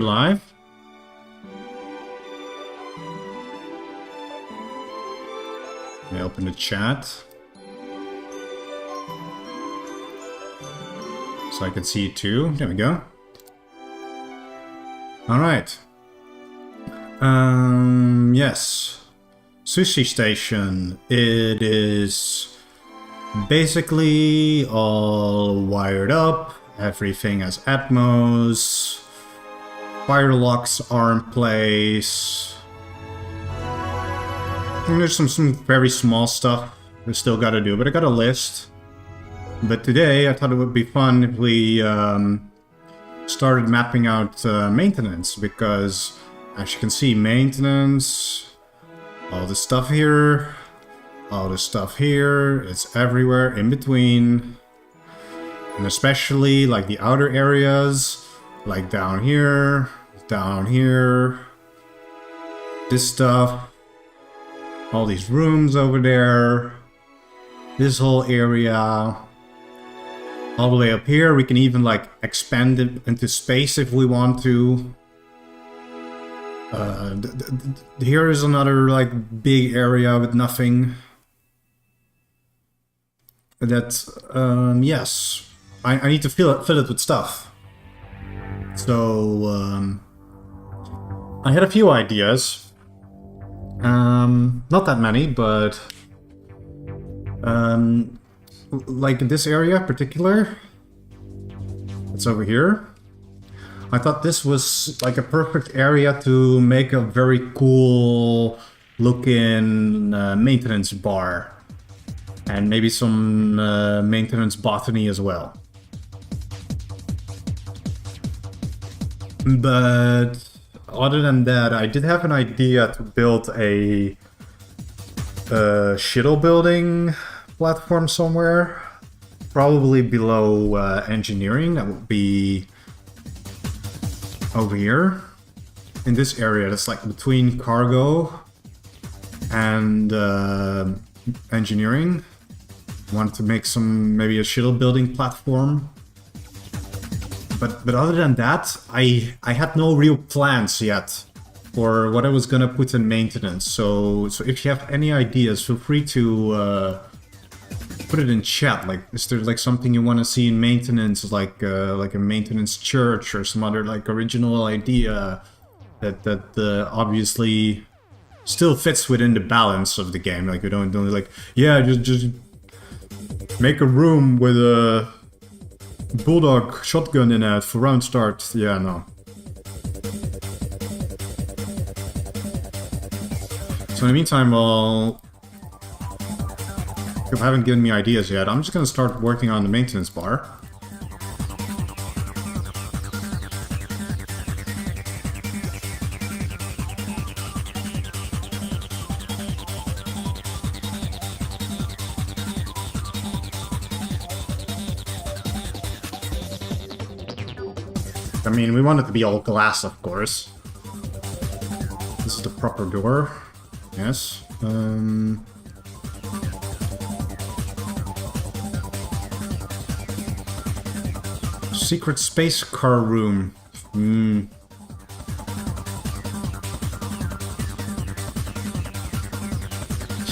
Live. Let me open the chat so I can see it too. There we go. All right. Yes. Sushi Station. It is basically all wired up. Everything has Atmos. Fire locks are in place. And there's some very small stuff we still got to do, but I got a list. But today I thought it would be fun if we started mapping out maintenance, because as you can see, maintenance, all the stuff here, all the stuff here, it's everywhere in between. And especially like the outer areas, like down here, this stuff, all these rooms over there, this whole area, all the way up here. We can even like expand it into space if we want to. Here is another like big area with nothing. That, yes, I need to fill it with stuff. So, I had a few ideas. Not that many, but like in this area in particular, it's over here. I thought this was like a perfect area to make a very cool looking maintenance bar. And maybe some maintenance botany as well. But other than that, I did have an idea to build a shuttle building platform somewhere. Probably below engineering. That would be over here. In this area, that's like between cargo and engineering. Wanted to make maybe a shuttle building platform. But other than that, I had no real plans yet for what I was gonna put in maintenance. So if you have any ideas, feel free to put it in chat. Like, is there like something you want to see in maintenance, like a maintenance church or some other like original idea that obviously still fits within the balance of the game. Like, you don't like, yeah, just make a room with a bulldog shotgun in it for round start. Yeah, no. So in the meantime, well, if you haven't given me ideas yet, I'm just gonna start working on the maintenance bar. I mean, we want it to be all glass, of course. This is the proper door. Yes. Secret space car room.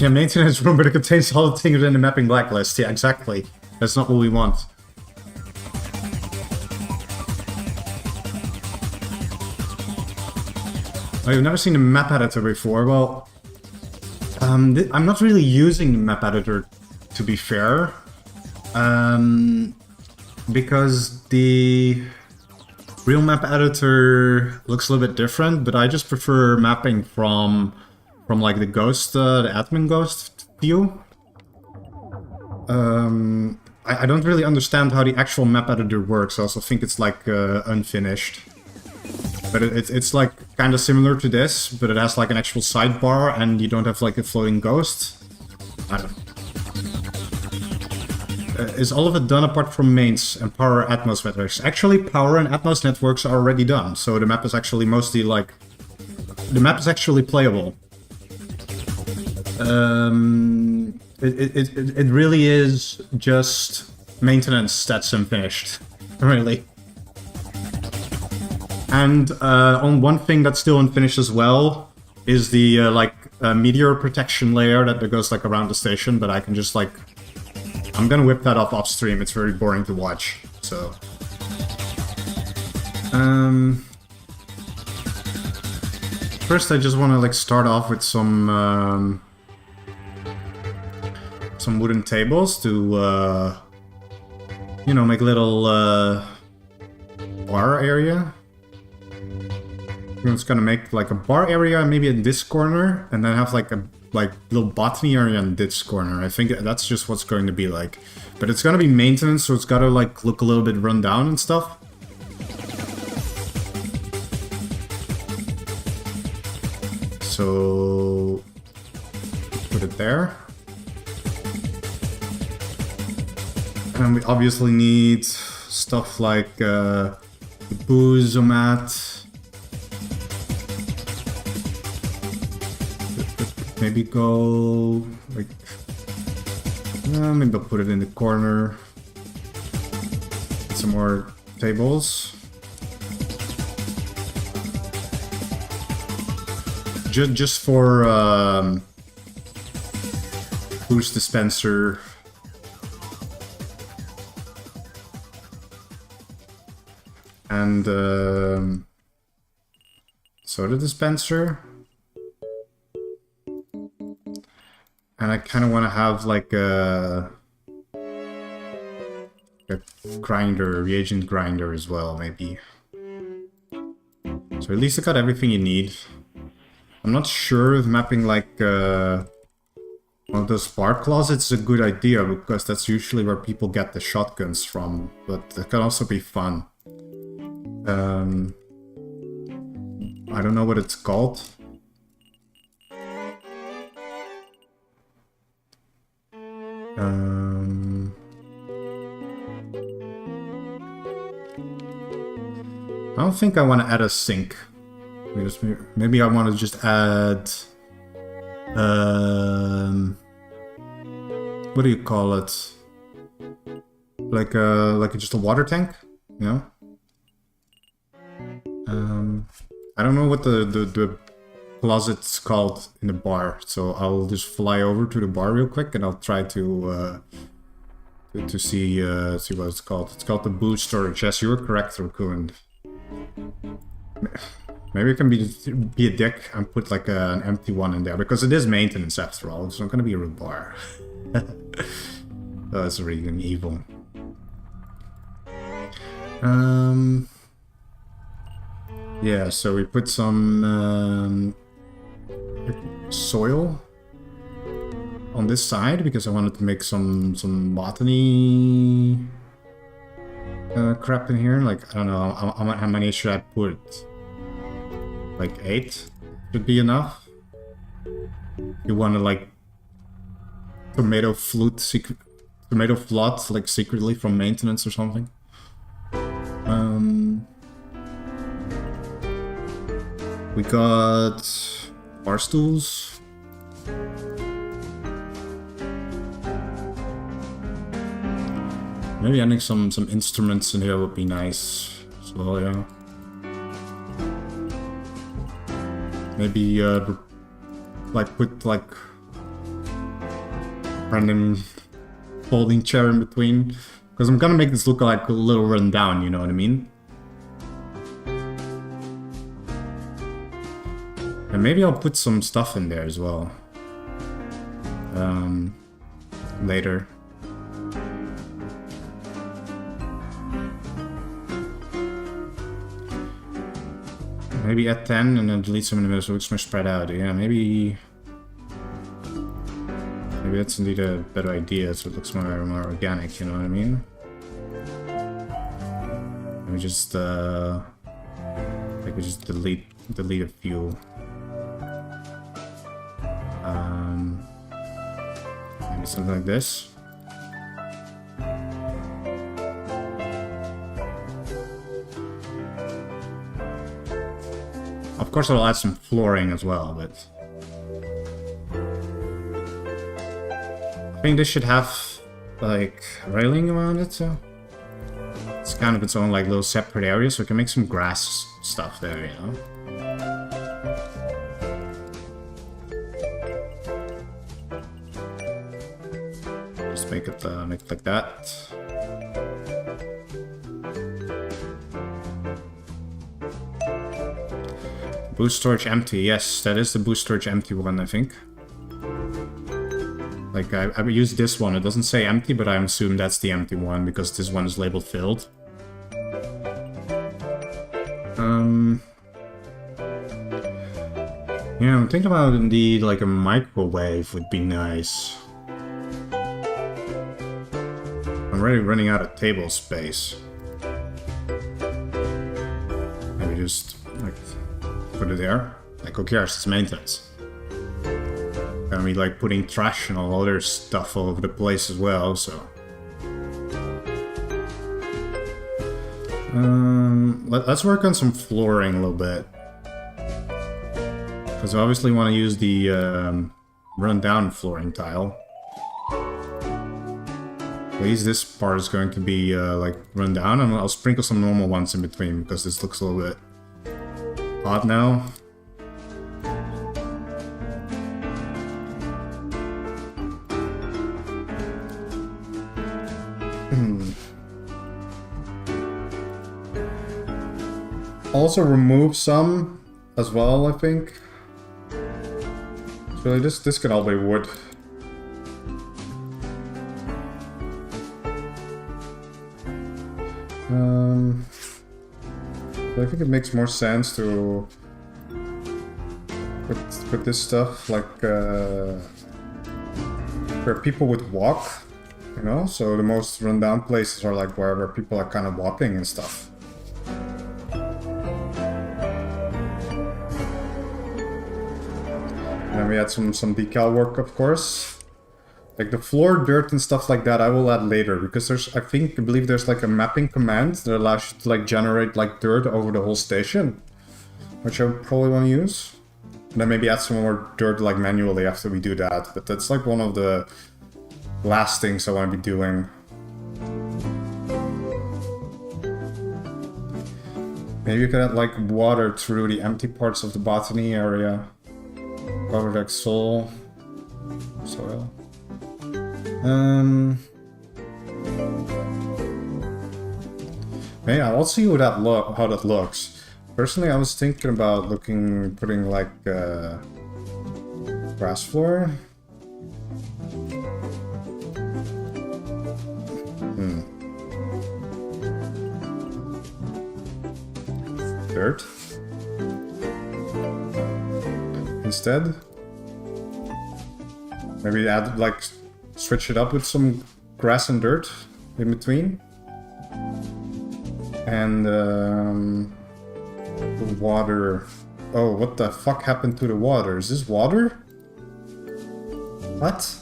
Yeah, maintenance room, but it contains all the things in the mapping blacklist. Yeah, exactly. That's not what we want. I've never seen a map editor before. Well, I'm not really using the map editor, to be fair, because the real map editor looks a little bit different. But I just prefer mapping from like the ghost, the admin ghost view. I don't really understand how the actual map editor works. I also think it's like unfinished. But it's like kind of similar to this, but it has like an actual sidebar and you don't have like a floating ghost. I don't know. Is all of it done apart from mains and power Atmos networks? Actually, power and Atmos networks are already done, so the map is actually mostly like... The map is actually playable. It really is just maintenance that's unfinished. Really. And on one thing that's still unfinished as well is the meteor protection layer that goes like around the station, but I can just like... I'm gonna whip that off stream, it's very boring to watch, so... First I just want to like start off with some wooden tables to, you know, make a little bar area. I'm just gonna make like a bar area maybe in this corner, and then have like a little botany area in this corner. I think that's just what's going to be like. But it's gonna be maintenance, so it's gotta like look a little bit run down and stuff. So put it there. And we obviously need stuff like the boozomat. Maybe go like, maybe I'll put it in the corner. Some more tables. Just for boost dispenser. And soda dispenser. And I kind of want to have like a grinder, reagent grinder as well, maybe. So at least I got everything you need. I'm not sure if mapping like one of those bar closets is a good idea, because that's usually where people get the shotguns from, but that can also be fun. I don't know what it's called. I don't think I want to add a sink. Maybe I want to just add... what do you call it? Like just a water tank, you know? I don't know what the closet's called in the bar, so I'll just fly over to the bar real quick and I'll try to see what it's called. It's called the booze storage. Yes, you were correct, Raccoon. Maybe I can be a dick and put like an empty one in there, because it is maintenance after all. It's not gonna be a real bar. Oh, that's really evil. Yeah, so we put some soil on this side because I wanted to make some botany crap in here. Like, I don't know how many should I put? Like 8 should be enough. You want to like tomato float like secretly from maintenance or something. We got bar stools. Maybe adding some instruments in here would be nice as well, yeah. Maybe like put like random folding chair in between, because I'm gonna make this look like a little run down, you know what I mean? And maybe I'll put some stuff in there as well. Later. Maybe at 10 and then delete some in the middle so it's more spread out. Yeah, maybe that's indeed a better idea so it looks more organic, you know what I mean? Let me just delete a few. Maybe something like this. Of course I'll add some flooring as well, but I think this should have like railing around it, so it's kind of its own like little separate area, so we can make some grass stuff there, you know? Just make it like that. Boost storage empty. Yes, that is the boost storage empty one, I think. Like, I used this one. It doesn't say empty, but I assume that's the empty one, because this one is labeled filled. Yeah, I'm thinking about indeed, like, a microwave would be nice. I'm already running out of table space. Maybe just, like, put it there. Like, who cares? It's maintenance. Gonna be like putting trash and all other stuff all over the place as well, so. Let's work on some flooring a little bit. Because I obviously want to use the run-down flooring tile. At least this part is going to be like run down, and I'll sprinkle some normal ones in between because this looks a little bit odd now. Also remove some as well, I think. So this can all be wood. I think it makes more sense to put this stuff like where people would walk, you know? So the most rundown places are like wherever people are kind of walking and stuff. And then we had some decal work, of course. Like the floor, dirt, and stuff like that, I will add later because I believe there's like a mapping command that allows you to like generate like dirt over the whole station, which I probably want to use. And then maybe add some more dirt like manually after we do that. But that's like one of the last things I want to be doing. Maybe you could add like water through the empty parts of the botany area. Cover like soil. Yeah, I'll see how that looks. Personally, I was thinking about putting like grass floor. Dirt instead. Maybe add like switch it up with some grass and dirt in between. And water. Oh, what the fuck happened to the water? Is this water? What?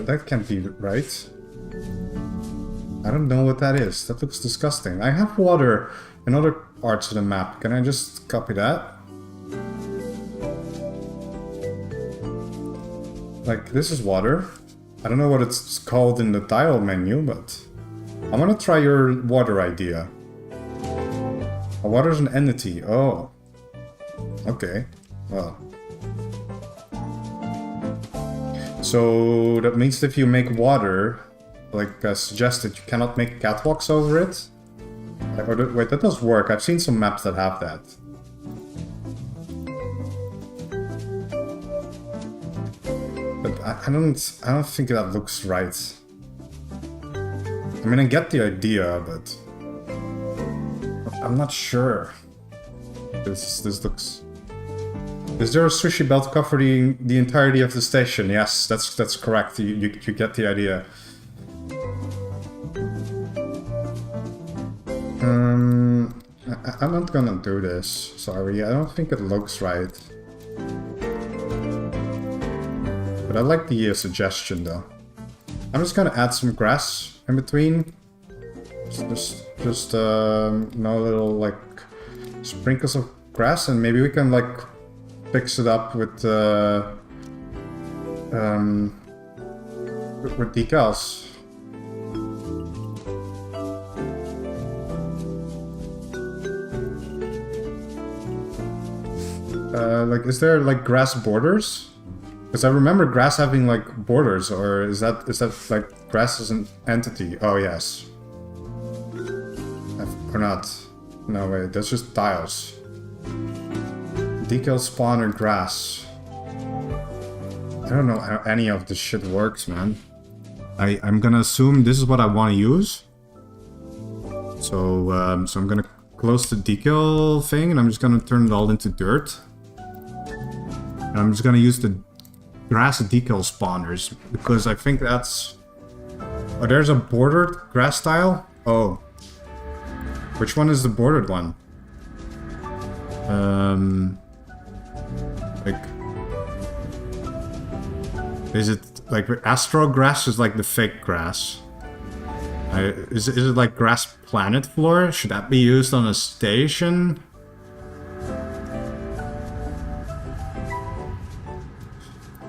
That can't be right. I don't know what that is. That looks disgusting. I have water in other parts of the map. Can I just copy that? Like, this is water. I don't know what it's called in the tile menu, but I'm gonna try your water idea. Water is an entity. Oh. Okay. Well. So that means if you make water, like suggested, you cannot make catwalks over it? Wait, that does work. I've seen some maps that have that. But I don't think that looks right. I mean, I get the idea, but I'm not sure. This looks. Is there a sushi belt covering the entirety of the station? Yes, that's correct. You get the idea. I'm not gonna do this. Sorry, I don't think it looks right. But I like the suggestion though. I'm just gonna add some grass in between. Just no little like sprinkles of grass, and maybe we can like fix it up with decals. Like, is there like grass borders? Because I remember grass having like borders, or is that like grass is an entity? Oh yes. Or not? No wait, that's just tiles. Decal spawner grass. I don't know how any of this shit works, man. I'm gonna assume this is what I want to use. So so I'm gonna close the decal thing, and I'm just gonna turn it all into dirt. And I'm just gonna use the grass decal spawners, because I think that's... Oh, there's a bordered grass tile? Oh. Which one is the bordered one? Like... Is it like astro grass is like the fake grass? Is it like grass planet floor? Should that be used on a station?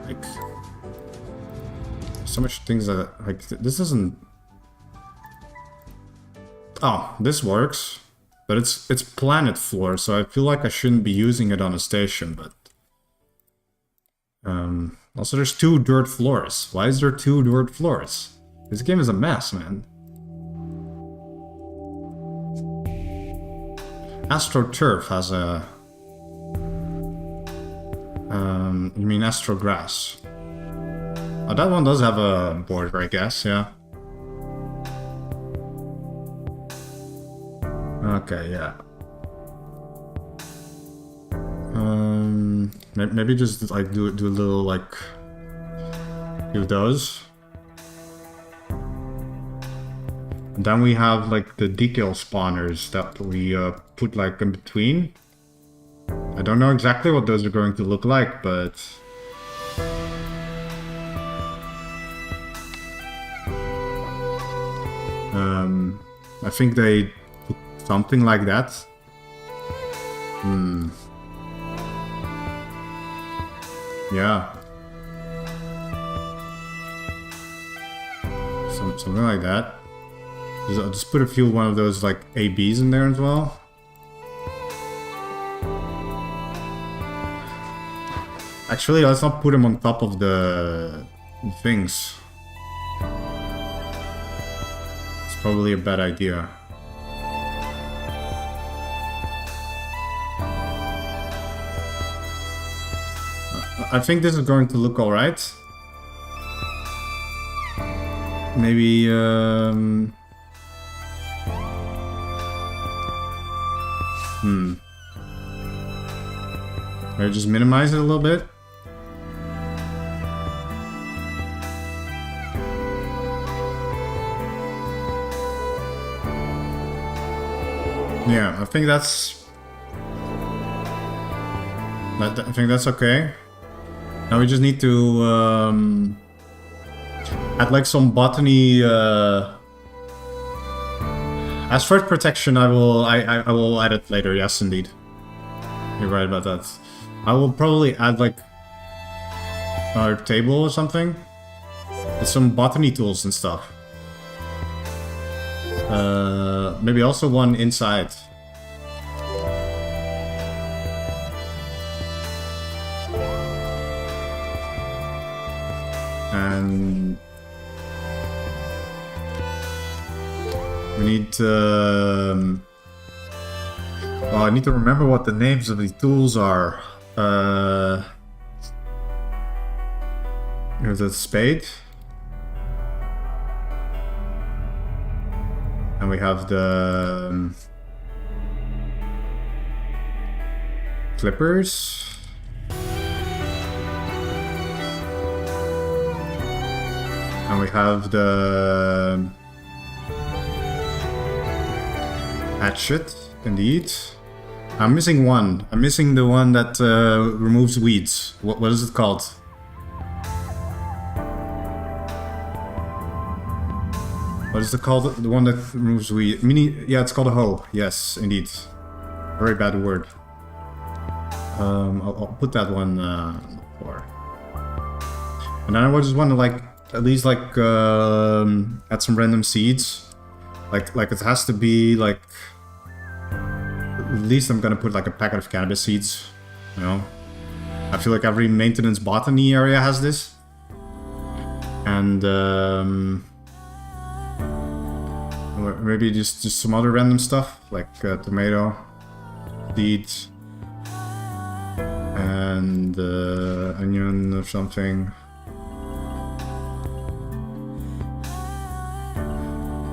Like, so much things that like this isn't. Oh, this works, but it's planet floor, so I feel like I shouldn't be using it on a station. But also, there's 2 dirt floors. Why is there 2 dirt floors? This game is a mess, man. AstroTurf has a... you mean AstroGrass? Oh, that one does have a border, I guess, yeah. Okay, yeah. Maybe just like do a little like... do those. And then we have like the decal spawners that we put like in between. I don't know exactly what those are going to look like, but... I think they put something like that. Yeah. Something like that. I'll just put a few one of those like ABs in there as well. Actually, let's not put them on top of the things. It's probably a bad idea. I think this is going to look alright. Maybe, Maybe just minimize it a little bit. Yeah, I think that's... I think that's okay. Now we just need to add like some botany. As for protection, I will add it later. Yes, indeed. You're right about that. I will probably add like our table or something with some botany tools and stuff. Maybe also one inside. And we need to... oh, I need to remember what the names of the tools are. Here's a spade. And we have the clippers. And we have the hatchet, indeed. I'm missing one. I'm missing the one that removes weeds. What is it called? What is it called? The one that removes weeds? Yeah, it's called a hoe. Yes, indeed. Very bad word. I'll put that one for. And then I just want to like at least like add some random seeds. Like it has to be like. At least I'm gonna put like a packet of cannabis seeds. You know, I feel like every maintenance botany area has this. And maybe just some other random stuff like tomato, seeds, and onion or something.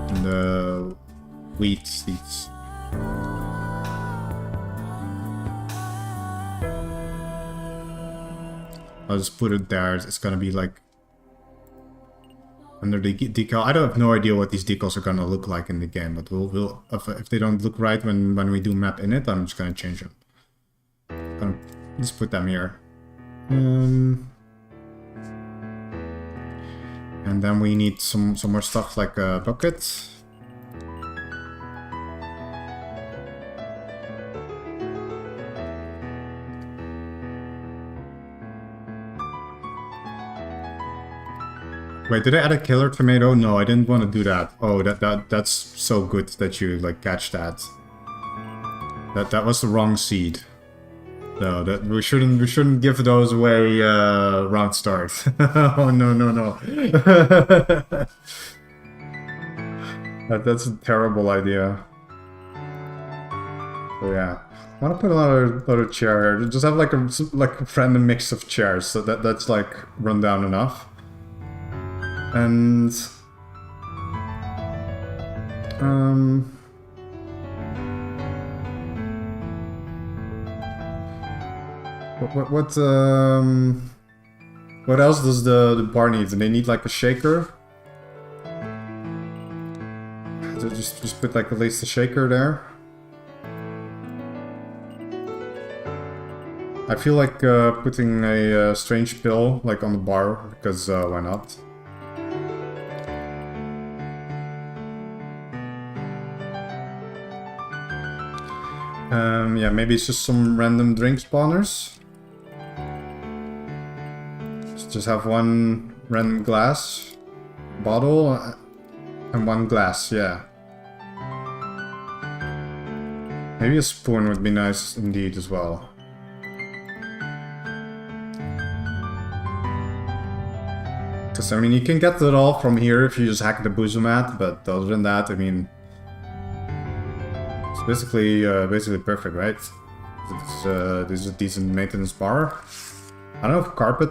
And wheat seeds. I'll just put it there. It's gonna be like under the decal. I don't have no idea what these decals are gonna look like in the game, but we'll if they don't look right when we do map in it, I'm just gonna change them. Just put them here. And then we need some more stuff like a bucket. Wait, did I add a killer tomato? No, I didn't want to do that. Oh, that's so good that you like catch that. That was the wrong seed. No, that we shouldn't give those away round start. Oh no. That's a terrible idea. So yeah, I want to put another chair here. Just have like a random mix of chairs. So that's like run down enough. And what else does the bar need? Do they need like a shaker? So just put like at least a shaker there. I feel like putting a strange pill like on the bar because why not? Yeah, maybe it's just some random drink spawners. Just have one random glass, bottle, and one glass, yeah. Maybe a spoon would be nice indeed as well. Because, I mean, you can get it all from here if you just hack the Boozomat, but other than that, I mean... Basically perfect, right? This is a decent maintenance bar. I don't have carpet.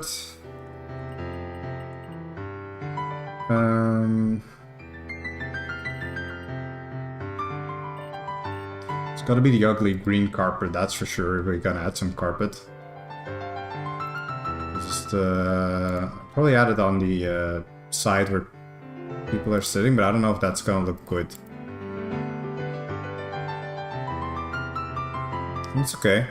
It's gotta be the ugly green carpet, that's for sure. We're gonna add some carpet. Just probably add it on the side where people are sitting, but I don't know if that's gonna look good. It's okay.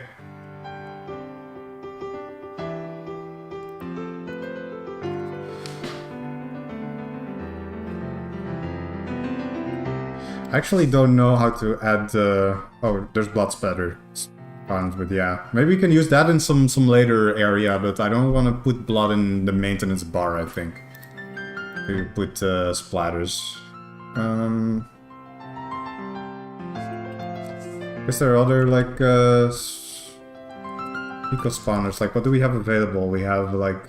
I actually don't know how to add oh, there's blood splatter spawns, but yeah. Maybe we can use that in some later area, but I don't want to put blood in the maintenance bar, I think. We put splatters. Is there other, like, eco spawners? Like, what do we have available? We have, like,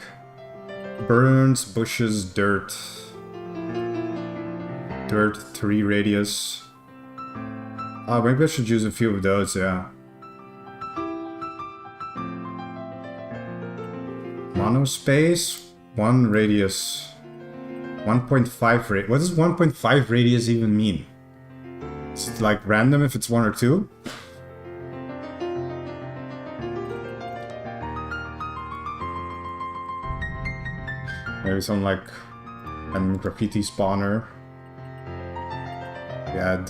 burns, bushes, dirt. Dirt, 3 radius. Oh, maybe I should use a few of those, yeah. Monospace, 1 radius. 1.5 radius. What does 1.5 radius even mean? Is it like random if it's 1 or 2? Maybe some like graffiti spawner. We had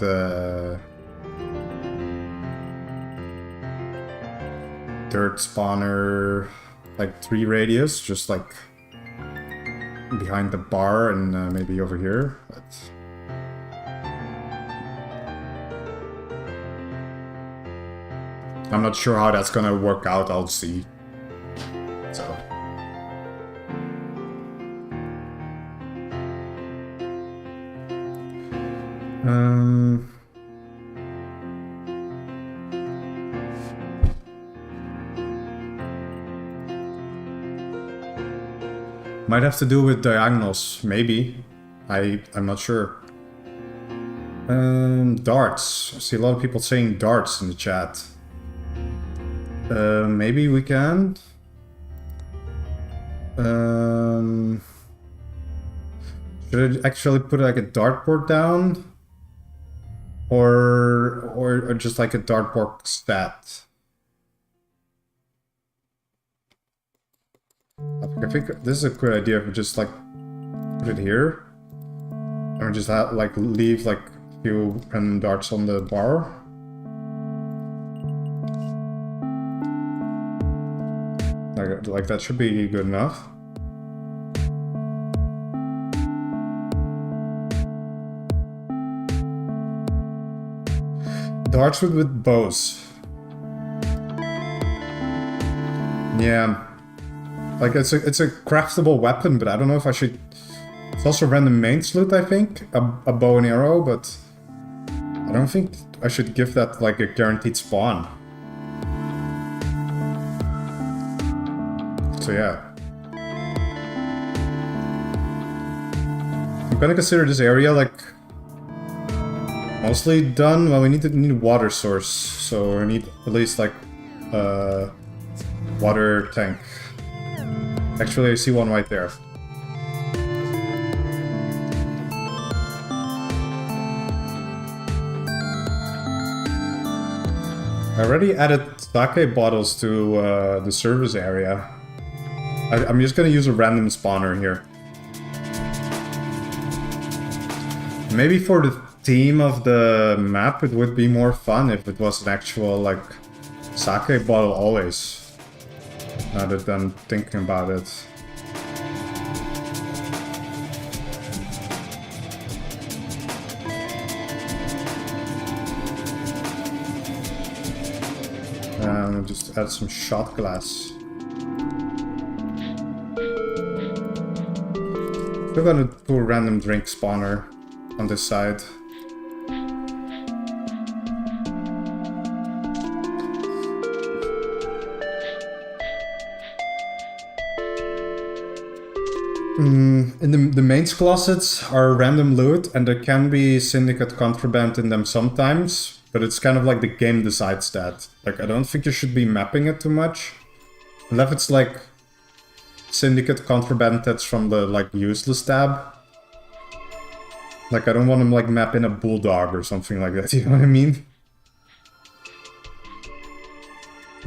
dirt spawner, like 3 radius, just like behind the bar and maybe over here. But I'm not sure how that's gonna work out, I'll see. So. Might have to do with diagonals, maybe. I'm not sure. Darts. I see a lot of people saying darts in the chat. Maybe we can. Should I actually put like a dartboard down? Or just like a dartboard stat? I think this is a good idea if we just like put it here. And we just have, like leave like a few random darts on the bar. Like that should be good enough. Darts with bows. Yeah. Like it's a craftable weapon, but I don't know if I should. It's also random mains loot, I think. A bow and arrow, but I don't think I should give that like a guaranteed spawn. So yeah. I'm gonna consider this area like mostly done. Well, we need a water source, so we need at least like a water tank. Actually, I see one right there. I already added sake bottles to the service area. I'm just gonna use a random spawner here. Maybe for the theme of the map, it would be more fun if it was an actual, like, sake bottle always. Now that I'm thinking about it. Just add some shot glass. We're gonna do a random drink spawner on this side. In the mains closets are random loot, and there can be syndicate contraband in them sometimes, but it's kind of like the game decides that. Like, I don't think you should be mapping it too much. Unless it's like syndicate contraband that's from the like useless tab. Like, I don't want to like map in a bulldog or something like that, you know what I mean?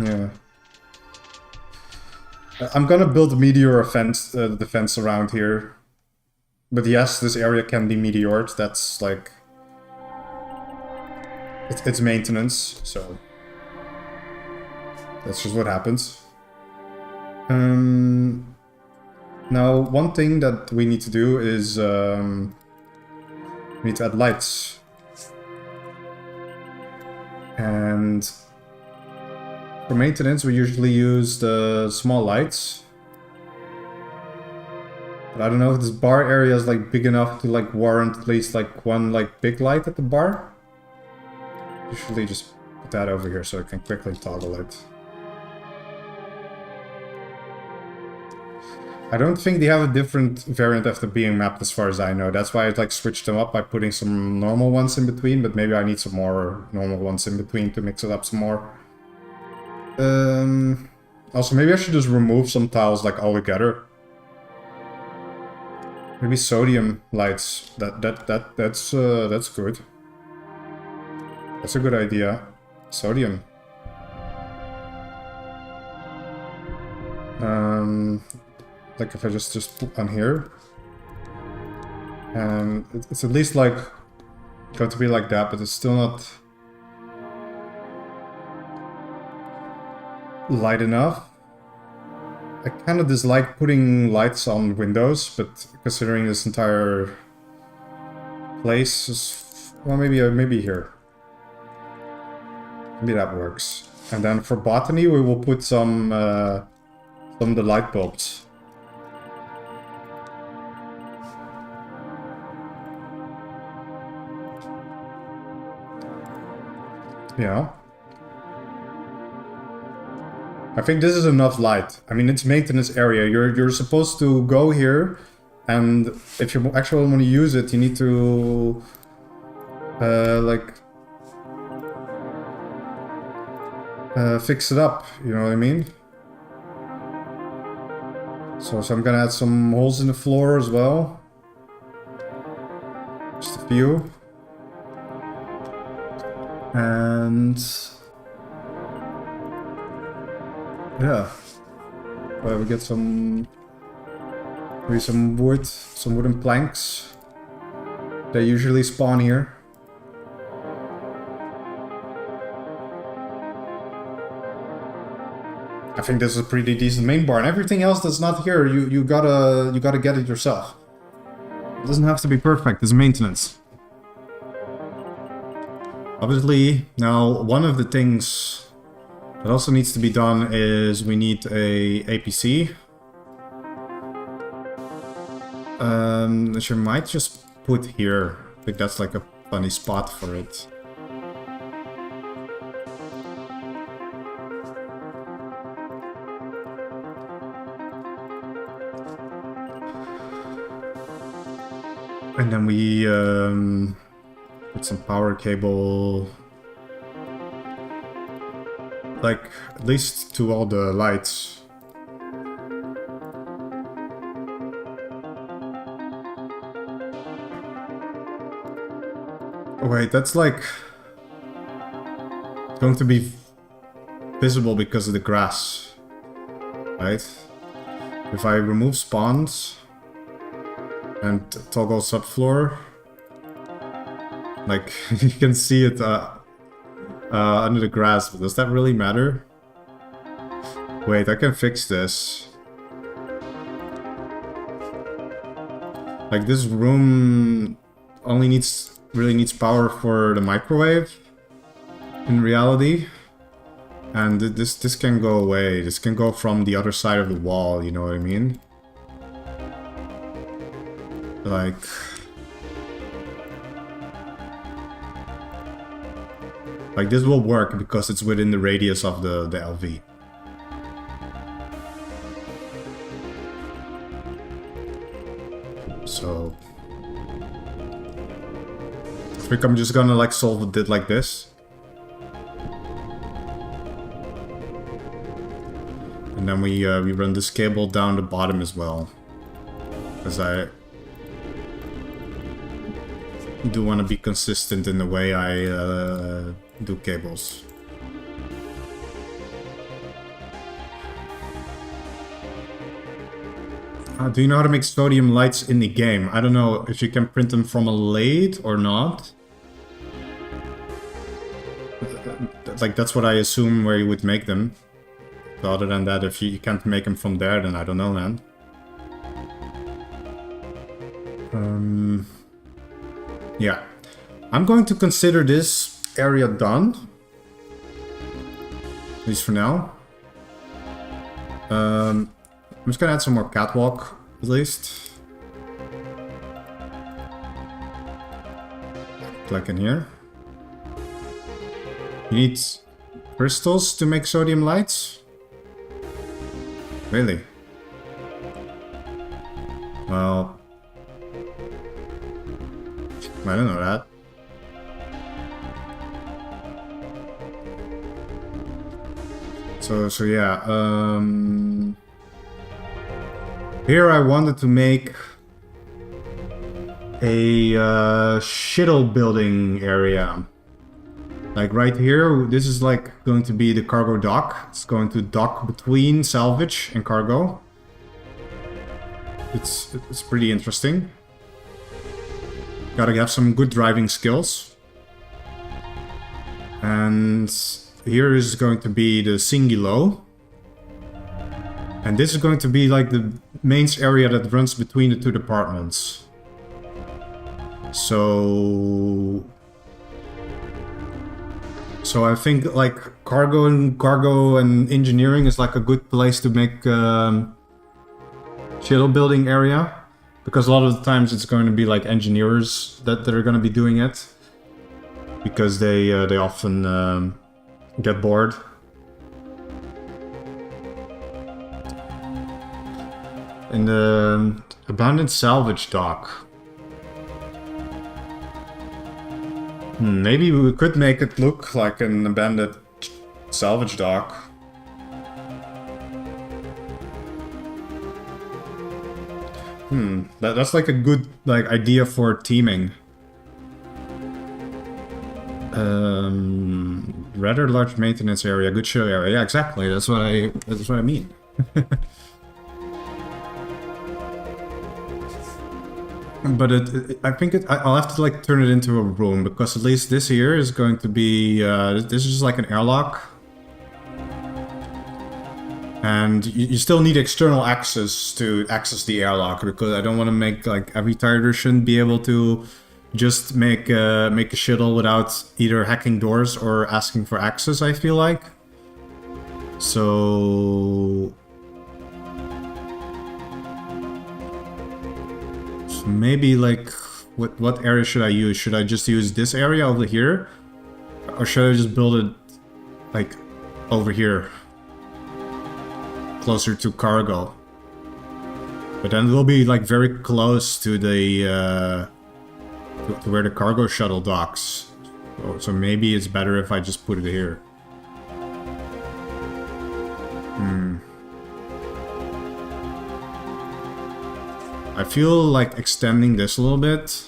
Yeah. I'm gonna build a meteor defense around here. But yes, this area can be meteored. That's like... It's maintenance, so... That's just what happens. Now, one thing that we need to do is... we need to add lights. And... For maintenance, we usually use the small lights. But I don't know if this bar area is like big enough to like warrant at least like one like big light at the bar. Usually just put that over here so I can quickly toggle it. I don't think they have a different variant after being mapped as far as I know. That's why I like switched them up by putting some normal ones in between, but maybe I need some more normal ones in between to mix it up some more. Also, maybe I should just remove some tiles like altogether. Maybe sodium lights. That's good. That's a good idea. Sodium. Like if I just put on here, and it's at least like going to be like that, but it's still not light enough. I kind of dislike putting lights on windows, but considering this entire place is... Well, maybe here. Maybe that works. And then for botany, we will put some of the light bulbs. Yeah. I think this is enough light. I mean, it's maintenance area. You're supposed to go here, and if you actually want to use it, you need to like fix it up. You know what I mean? So I'm gonna add some holes in the floor as well. Just a few. And yeah, we get maybe some wood, some wooden planks. They usually spawn here. I think this is a pretty decent main barn. Everything else that's not here, you gotta get it yourself. It doesn't have to be perfect. It's maintenance. Obviously, now one of the things that also needs to be done is we need a APC. Which I might just put here. I think that's like a funny spot for it. And then we put some power cable, like at least to all the lights. Oh wait, that's like going to be visible because of the grass, right? If I remove spawns and toggle subfloor, like you can see it under the grass, but does that really matter? Wait, I can fix this. Like this room only really needs power for the microwave in reality. And this can go away. This can go from the other side of the wall, you know what I mean? Like this will work because it's within the radius of the LV. So I think I'm just gonna like solve it like this. And then we run this cable down the bottom as well. Because I do want to be consistent in the way I do cables. Do you know how to make sodium lights in the game? I don't know if you can print them from a lathe or not. Like, that's what I assume where you would make them. But other than that, if you can't make them from there, then I don't know, man. Yeah. I'm going to consider this area done. At least for now. I'm just gonna add some more catwalk, at least. Like in here. You need crystals to make sodium lights? Really? Well, I don't know that. So yeah, here I wanted to make a shuttle building area. Like right here, this is like going to be the cargo dock. It's going to dock between salvage and cargo. It's pretty interesting. Gotta have some good driving skills. And here is going to be the Singulo. And this is going to be like the mains area that runs between the two departments. So I think like cargo and engineering is like a good place to make shuttle building area, because a lot of the times it's going to be like engineers that are going to be doing it, because they often get bored. In the abandoned salvage dock. Maybe we could make it look like an abandoned salvage dock. That's like a good idea for teaming. Rather large maintenance area, good show area. Yeah, exactly. That's what I mean. But I think I'll have to like turn it into a room, because at least this here is going to be this is just like an airlock, and you still need external access to access the airlock, because I don't want to make like every target shouldn't be able to just make a shuttle without either hacking doors or asking for access, I feel like. So maybe like what area should I use? Should I just use this area over here? Or should I just build it like over here? Closer to cargo. But then it will be like very close to the to where the cargo shuttle docks. So maybe it's better if I just put it here. I feel like extending this a little bit.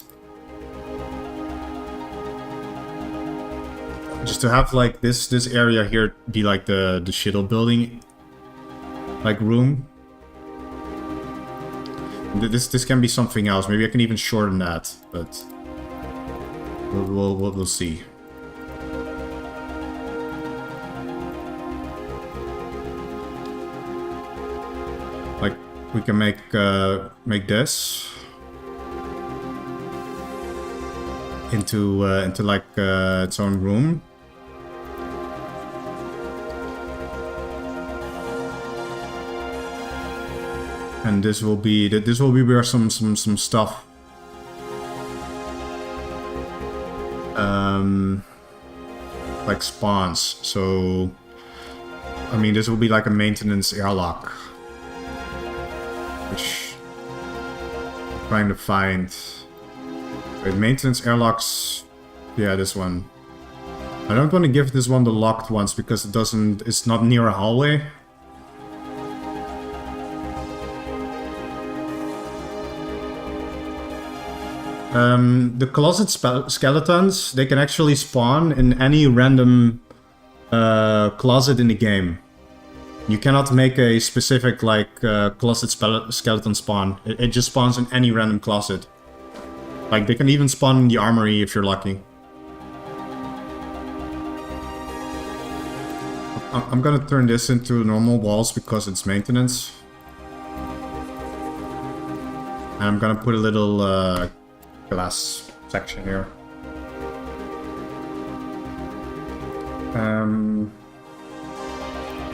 Just to have like this area here be like the shuttle building like room. This can be something else. Maybe I can even shorten that, but we'll see. Like we can make this into like its own room. And this will be where some stuff like spawns. So I mean, this will be like a maintenance airlock, which I'm trying to find. Wait, maintenance airlocks. Yeah, this one. I don't want to give this one the locked ones because it's not near a hallway. The closet skeletons, they can actually spawn in any random closet in the game. You cannot make a specific like closet skeleton spawn. It just spawns in any random closet. Like they can even spawn in the armory if you're lucky. I'm gonna turn this into normal walls because it's maintenance. And I'm gonna put a little glass section here.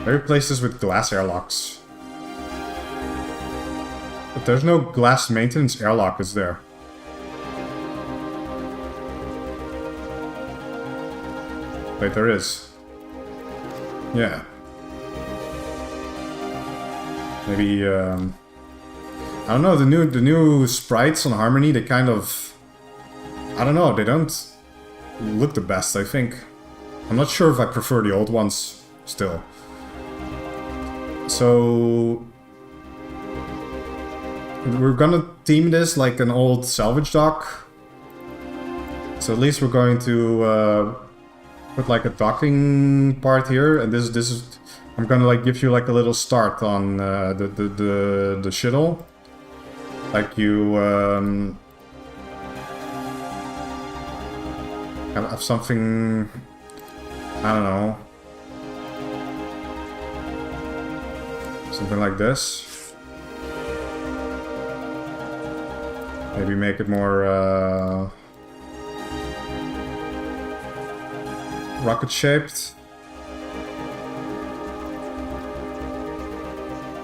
Maybe places with glass airlocks. But there's no glass maintenance airlock, is there? Wait, there is. Yeah. Maybe I don't know, the new sprites on Harmony, they kind of, I don't know, they don't look the best, I think. I'm not sure if I prefer the old ones still. So we're gonna theme this like an old salvage dock. So at least we're going to put like a docking part here, and this is I'm gonna like give you like a little start on the shuttle. Like you have something, I don't know, something like this. Maybe make it more rocket shaped,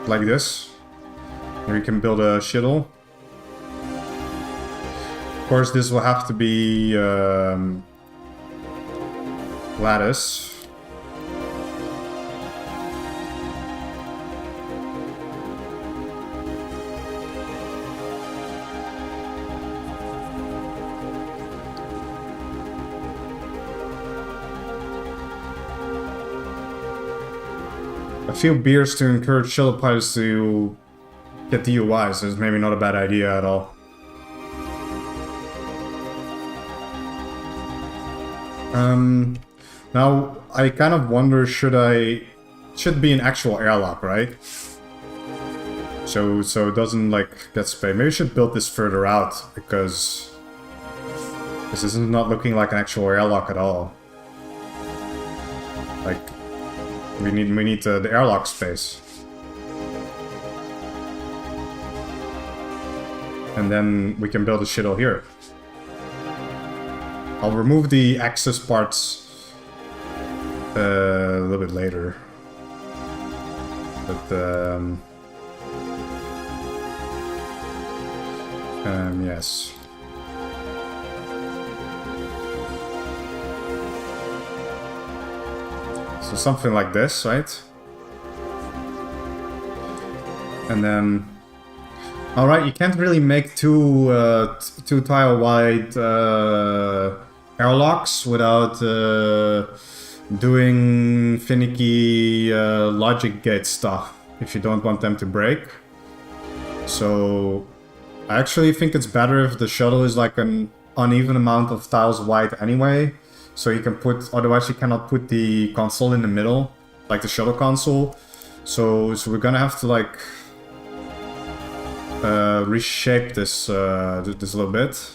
like this. Here we can build a shuttle. Of course, this will have to be lattice. A few beers to encourage shuttle pilots to get DUIs is maybe not a bad idea at all. Now I kind of wonder, should be an actual airlock, right? So it doesn't like get sprayed. Maybe we should build this further out because this is not looking like an actual airlock at all. Like we need the airlock space. And then we can build a shuttle here. I'll remove the access parts a little bit later. But yes. So something like this, right? And then, all right, you can't really make two tile wide airlocks without doing finicky logic gate stuff if you don't want them to break. So I actually think it's better if the shuttle is like an uneven amount of tiles wide anyway. So you can put, otherwise you cannot put the console in the middle, like the shuttle console. So we're gonna have to like reshape this this a little bit.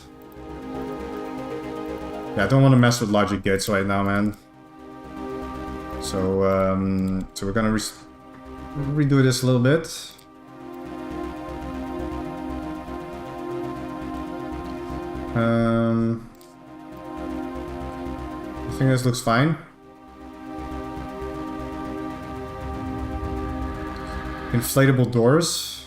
Yeah, I don't want to mess with logic gates right now, man. So so we're gonna redo this a little bit. I think this looks fine. Inflatable doors.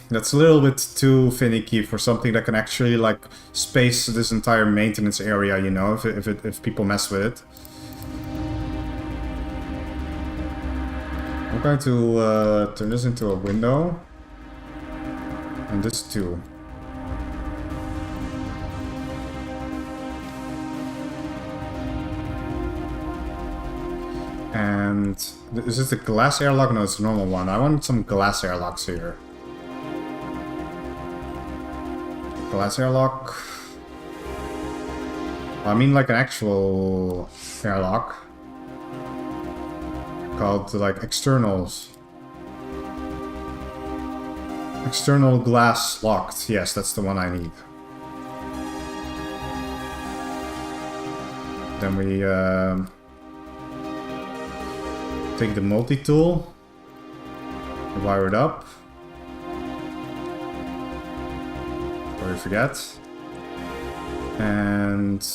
That's a little bit too finicky for something that can actually like space this entire maintenance area, you know, if people mess with it. I'm going to turn this into a window. And this too. And is this a glass airlock? No, it's a normal one. I want some glass airlocks here. Glass airlock. I mean like an actual airlock. Called like externals. External glass locked. Yes, that's the one I need. Then we take the multi-tool, wire it up, before we forget, and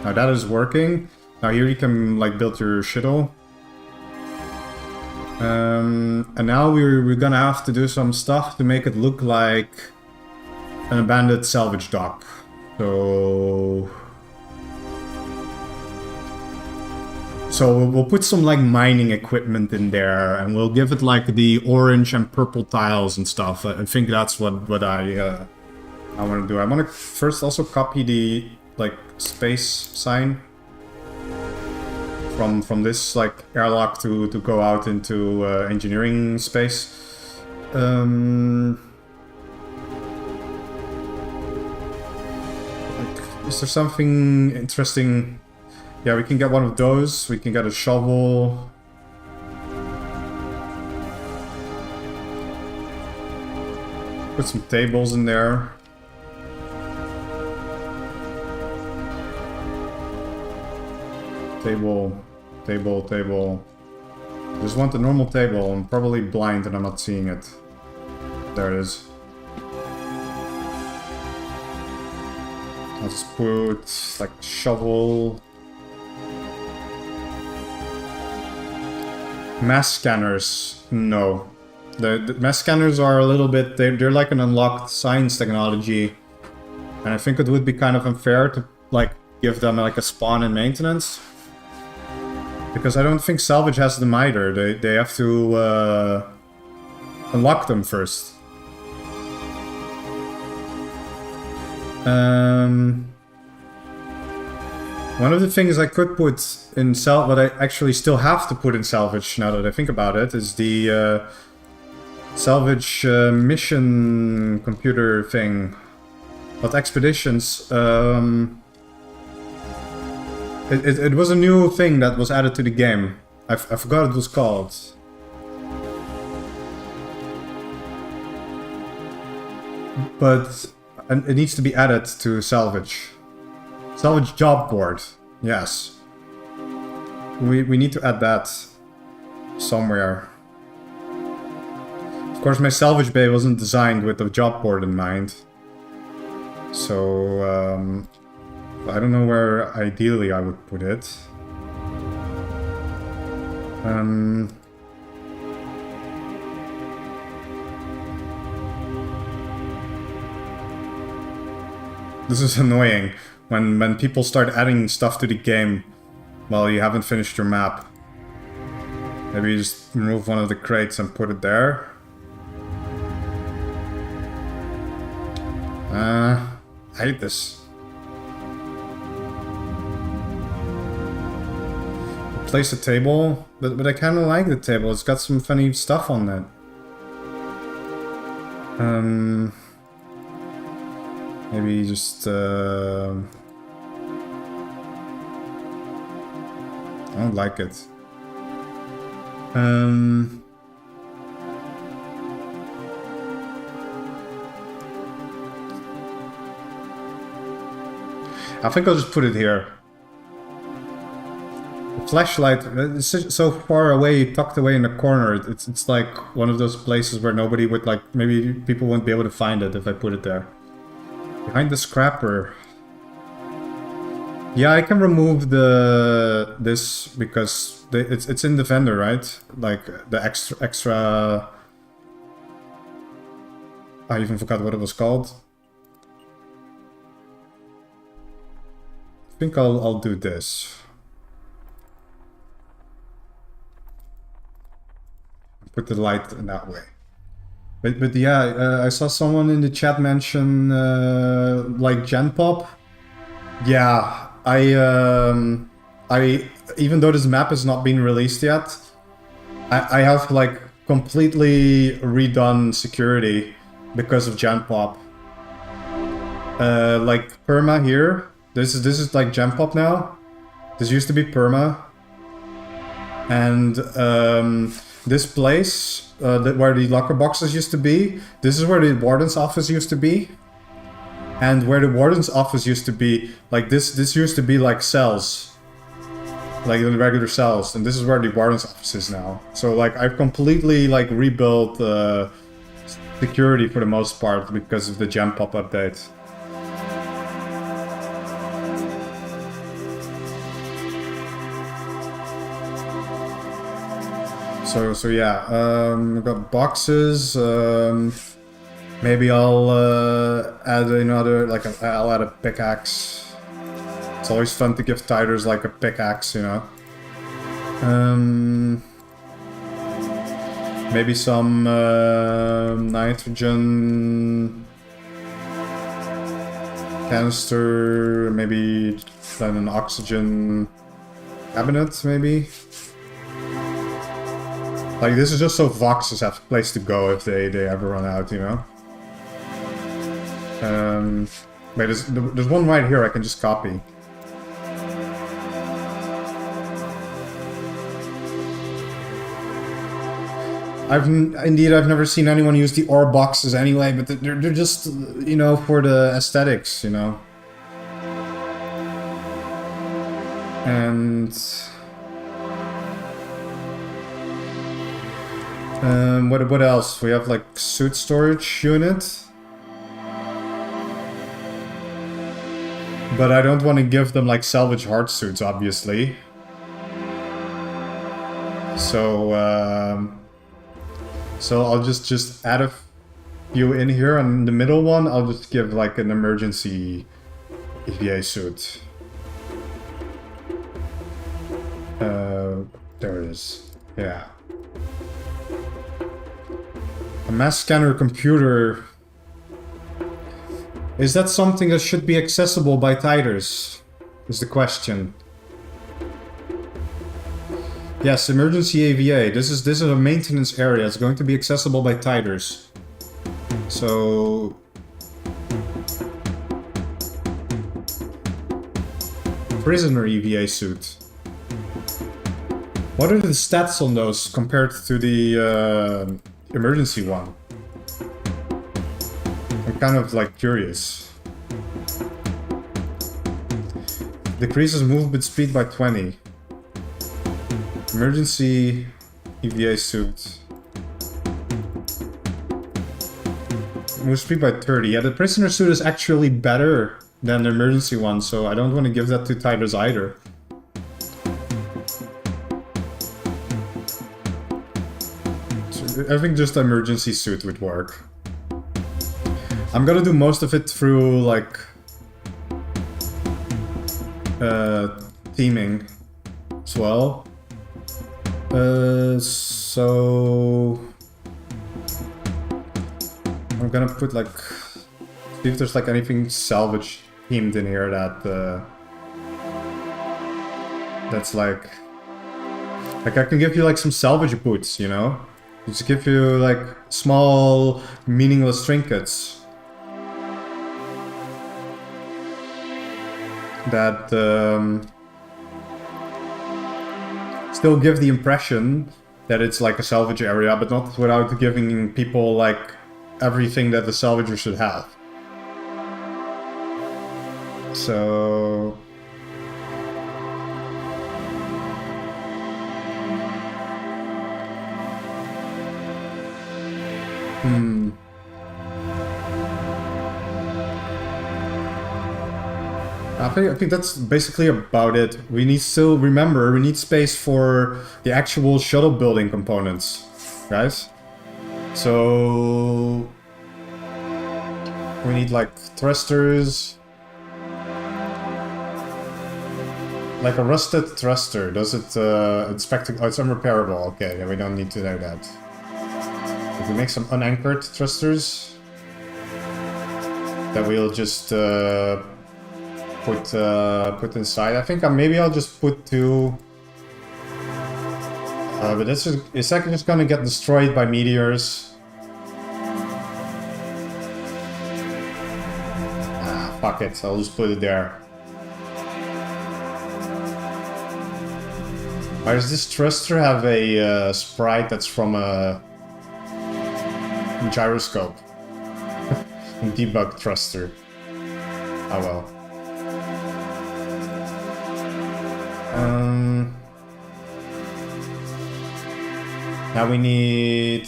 now that is working. Now here you can like build your shuttle, and now we're gonna have to do some stuff to make it look like an abandoned salvage dock. So we'll put some like mining equipment in there, and we'll give it like the orange and purple tiles and stuff. I think that's what I want to do. I want to first also copy the like space sign from this like airlock to go out into engineering space. Like, is there something interesting? Yeah, we can get one of those. We can get a shovel. Put some tables in there. Table. Just want the normal table. I'm probably blind and I'm not seeing it. There it is. I'll just put like shovel. Mass scanners, no. The mass scanners are a little bit, they're like an unlocked science technology. And I think it would be kind of unfair to like give them like a spawn and maintenance. Because I don't think salvage has them either. They have to unlock them first. One of the things I could put in salvage, but I actually still have to put in salvage now that I think about it, is the salvage mission computer thing. But expeditions, it was a new thing that was added to the game. I forgot what it was called. But it needs to be added to salvage. Salvage job board, yes. We need to add that somewhere. Of course, my salvage bay wasn't designed with the job board in mind. So, I don't know where ideally I would put it. This is annoying. When people start adding stuff to the game while you haven't finished your map. Maybe you just remove one of the crates and put it there. I hate this. Place a table, but I kind of like the table. It's got some funny stuff on it. Maybe just I don't like it. I think I'll just put it here. The flashlight is so far away, tucked away in the corner. It's like one of those places where nobody would like. Maybe people won't be able to find it if I put it there. Behind the scrapper. Yeah, I can remove this because it's in the vendor, right? Like the extra. I even forgot what it was called. I think I'll do this. Put the light in that way. But yeah, I saw someone in the chat mention like Gen Pop. Yeah, I even though this map has not been released yet, I have like completely redone security because of Gen Pop. Like perma here. This is like Gen Pop now. This used to be perma. And this place, where the locker boxes used to be, this is where the warden's office used to be. And where the warden's office used to be, like this used to be like cells. Like in regular cells. And this is where the warden's office is now. So like I've completely like rebuilt security for the most part because of the Gen Pop update. So yeah, we've got boxes. Maybe I'll add another, like I'll add a pickaxe. It's always fun to give titers like a pickaxe, you know. Maybe some nitrogen canister. Maybe then an oxygen cabinet, maybe. Like, this is just so Voxes have a place to go if they ever run out, you know? Wait, there's one right here I can just copy. I've never seen anyone use the ore boxes anyway, but they're just, you know, for the aesthetics, you know? And... what else? We have like suit storage unit. But I don't want to give them like salvage hard suits, obviously. So I'll just add a few in here, and the middle one I'll just give like an emergency EVA suit. There it is. Yeah. A mass scanner computer. Is that something that should be accessible by titers? is the question. Yes, emergency AVA. This is a maintenance area. It's going to be accessible by tiders. So prisoner EVA suit. What are the stats on those compared to the emergency one? I'm kind of like curious. Decreases movement speed by 20. Emergency EVA suit. Move speed by 30. Yeah, the prisoner suit is actually better than the emergency one, so I don't want to give that to Tiders either. So I think just the emergency suit would work. I'm gonna do most of it through, like, theming as well. So I'm gonna put, like, see if there's like anything salvage themed in here that that's like I can give you like some salvage boots, you know? Just give you like small meaningless trinkets that still give the impression that it's like a salvage area, but not without giving people like everything that the salvager should have. So I think that's basically about it. We need still remember we need space for the actual shuttle building components, guys. So we need like thrusters, like a rusted thruster. Does it inspect? Oh, it's unrepairable. Okay, then we don't need to know that. If we make some unanchored thrusters, that we'll just put inside. I think maybe I'll just put 2. But it's just gonna get destroyed by meteors. Ah, fuck it. I'll just put it there. Why does this thruster have a sprite that's from a gyroscope? Debug thruster. Oh well. Now we need...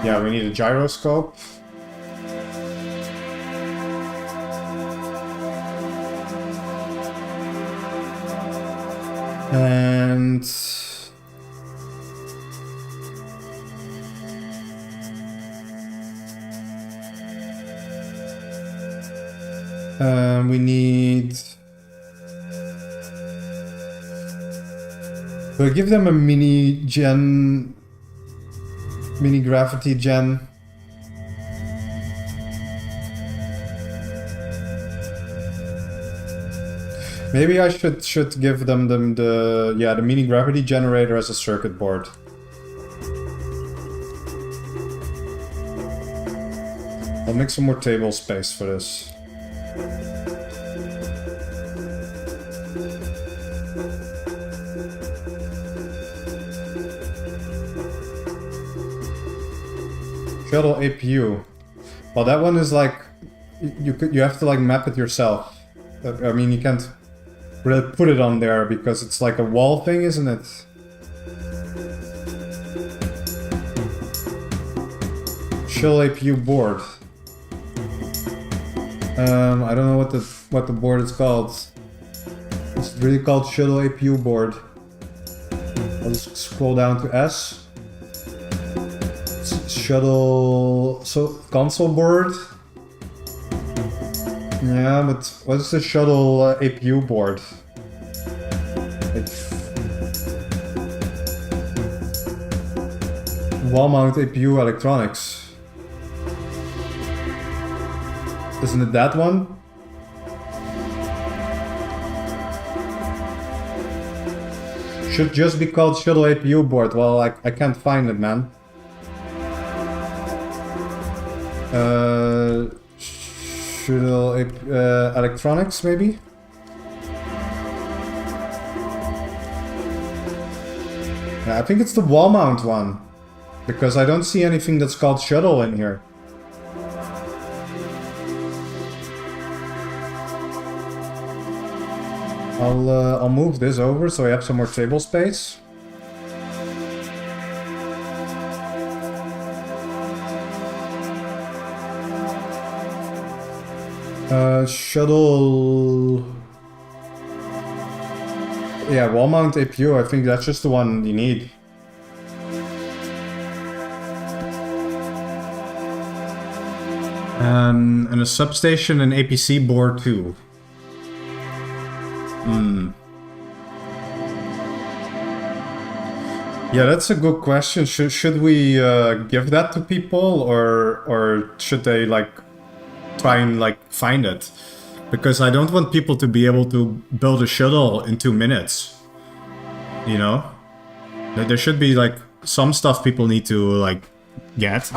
Yeah, we need a gyroscope. And... we need... We'll give them a mini gravity gen. Maybe I should give them the mini gravity generator as a circuit board. I'll make some more table space for this. Shuttle APU. Well, that one is like you have to like map it yourself. I mean, you can't really put it on there because it's like a wall thing, isn't it? Shuttle APU board. I don't know what the board is called. It's really called Shuttle APU board. I'll just scroll down to S. Shuttle console board. Yeah, but what's the shuttle APU board? Wall mount APU electronics. Isn't it that one? Should just be called Shuttle APU board. Well, I can't find it, man. Shuttle electronics, maybe? Yeah, I think it's the wall mount one. Because I don't see anything that's called Shuttle in here. I'll move this over so I have some more table space. Shuttle... Yeah, wall mount APU, I think that's just the one you need. And a substation and APC board too. Yeah, that's a good question. Should we give that to people, or should they like try and like find it? Because I don't want people to be able to build a shuttle in 2 minutes. You know, there should be like some stuff people need to like get.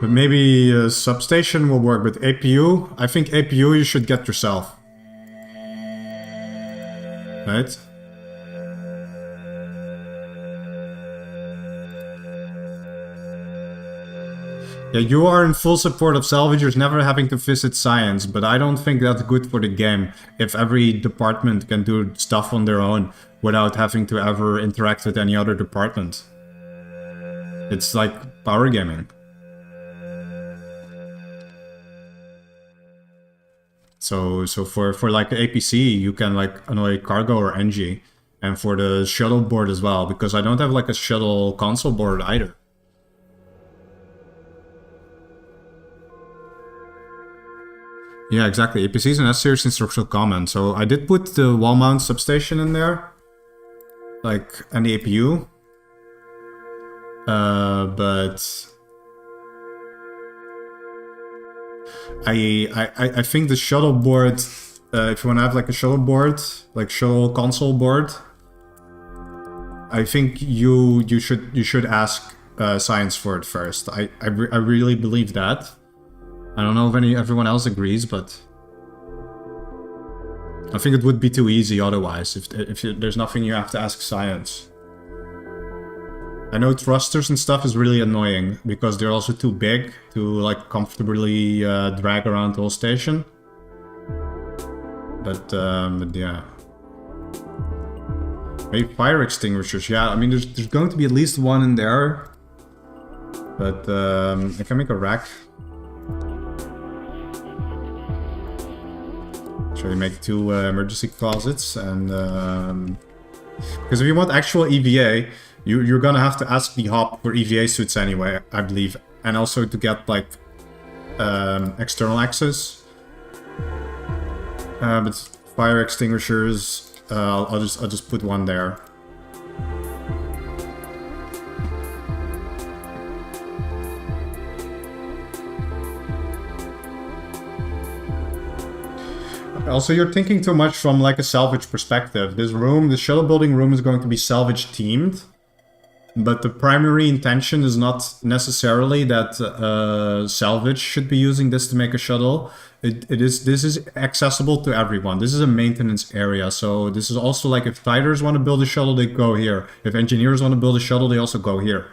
But maybe a substation will work, but APU, I think APU you should get yourself. Right? Yeah, you are in full support of salvagers never having to visit science, but I don't think that's good for the game if every department can do stuff on their own without having to ever interact with any other department. It's like power gaming. So for like the APC, you can like annoy cargo or NG, and for the shuttle board as well, because I don't have like a shuttle console board either. Yeah, exactly. APCs and S-series instructional comment. So I did put the wall mount substation in there, like, and the APU. But I think the shuttle board, if you want to have like a shuttle board, like shuttle console board, I think you should ask science for it first. I really believe that. I don't know if everyone else agrees, but I think it would be too easy otherwise if there's nothing you have to ask science. I know thrusters and stuff is really annoying because they're also too big to like comfortably drag around the whole station. But yeah. Maybe fire extinguishers. Yeah, I mean there's going to be at least one in there. But I can make a rack. Should we make 2 emergency closets and because if you want actual EVA, you're gonna have to ask the hop for EVA suits anyway, I believe, and also to get like external access. But fire extinguishers, I'll just put one there. Also, you're thinking too much from like a salvage perspective. This room, the shuttle building room, is going to be salvage themed, but the primary intention is not necessarily that salvage should be using this to make a shuttle. This is accessible to everyone. This is a maintenance area, so this is also like if fighters want to build a shuttle, they go here. If engineers want to build a shuttle, they also go here.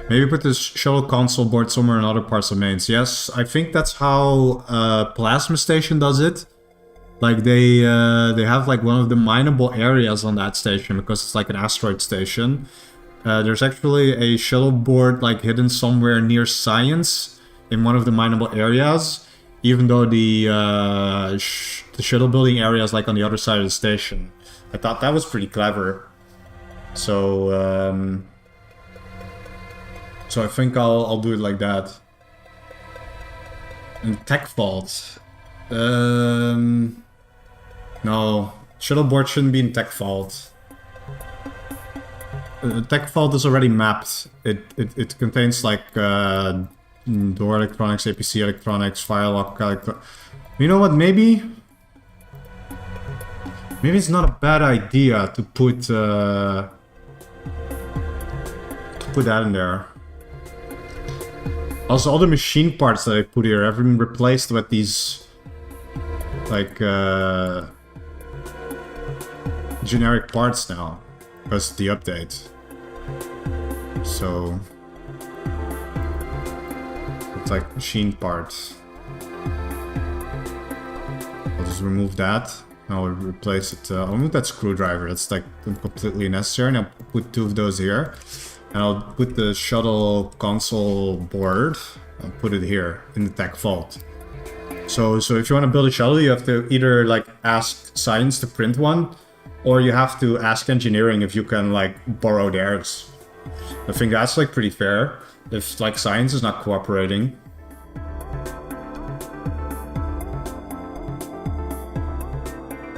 Maybe put this shuttle console board somewhere in other parts of mains. Yes, I think that's how Plasma Station does it. Like they have like one of the mineable areas on that station because it's like an asteroid station. There's actually a shuttle board like hidden somewhere near science in one of the mineable areas, even though the shuttle building area is like on the other side of the station. I thought that was pretty clever. So I think I'll do it like that. And tech vault. No, shuttle board shouldn't be in tech vault. tech vault is already mapped. It contains like door electronics, APC electronics, firelock You know what? Maybe it's not a bad idea to put that in there. Also, all the machine parts that I put here have been replaced with these like generic parts now. Because the update. So it's like machine parts. I'll just remove that. I'll replace it. I'll remove that screwdriver. That's like completely necessary. And I'll put 2 of those here. And I'll put the shuttle console board. I'll put it here in the tech vault. So if you want to build a shuttle, you have to either like ask science to print one, or you have to ask engineering if you can like borrow theirs. I think that's like pretty fair if like science is not cooperating.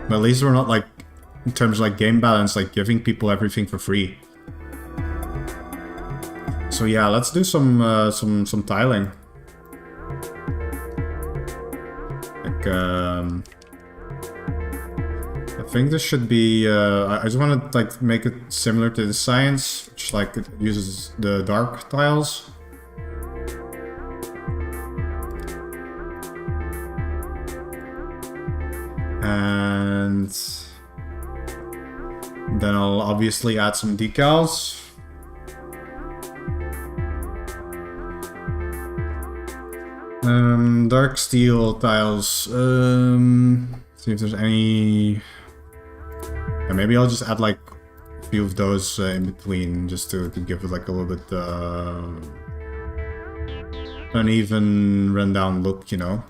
But at least we're not like, in terms of like game balance, like giving people everything for free. So yeah, let's do some tiling. Like I think this should be. I just want to like make it similar to the science, which like it uses the dark tiles. And then I'll obviously add some decals. Dark steel tiles. See if there's any. Yeah, maybe I'll just add like a few of those in between, just to give it like a little bit uneven, rundown look, you know.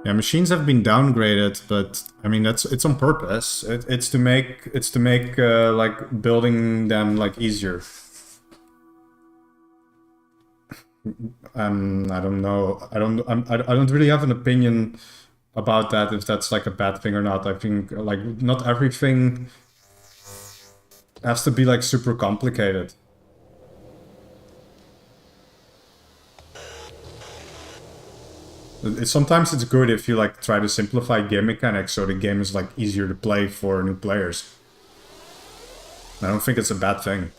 Yeah, machines have been downgraded, but I mean it's on purpose. It's to make like building them like easier. I don't know. I don't really have an opinion about that, if that's like a bad thing or not. I think like not everything has to be like super complicated. Sometimes it's good if you like try to simplify game mechanics so the game is like easier to play for new players. I don't think it's a bad thing.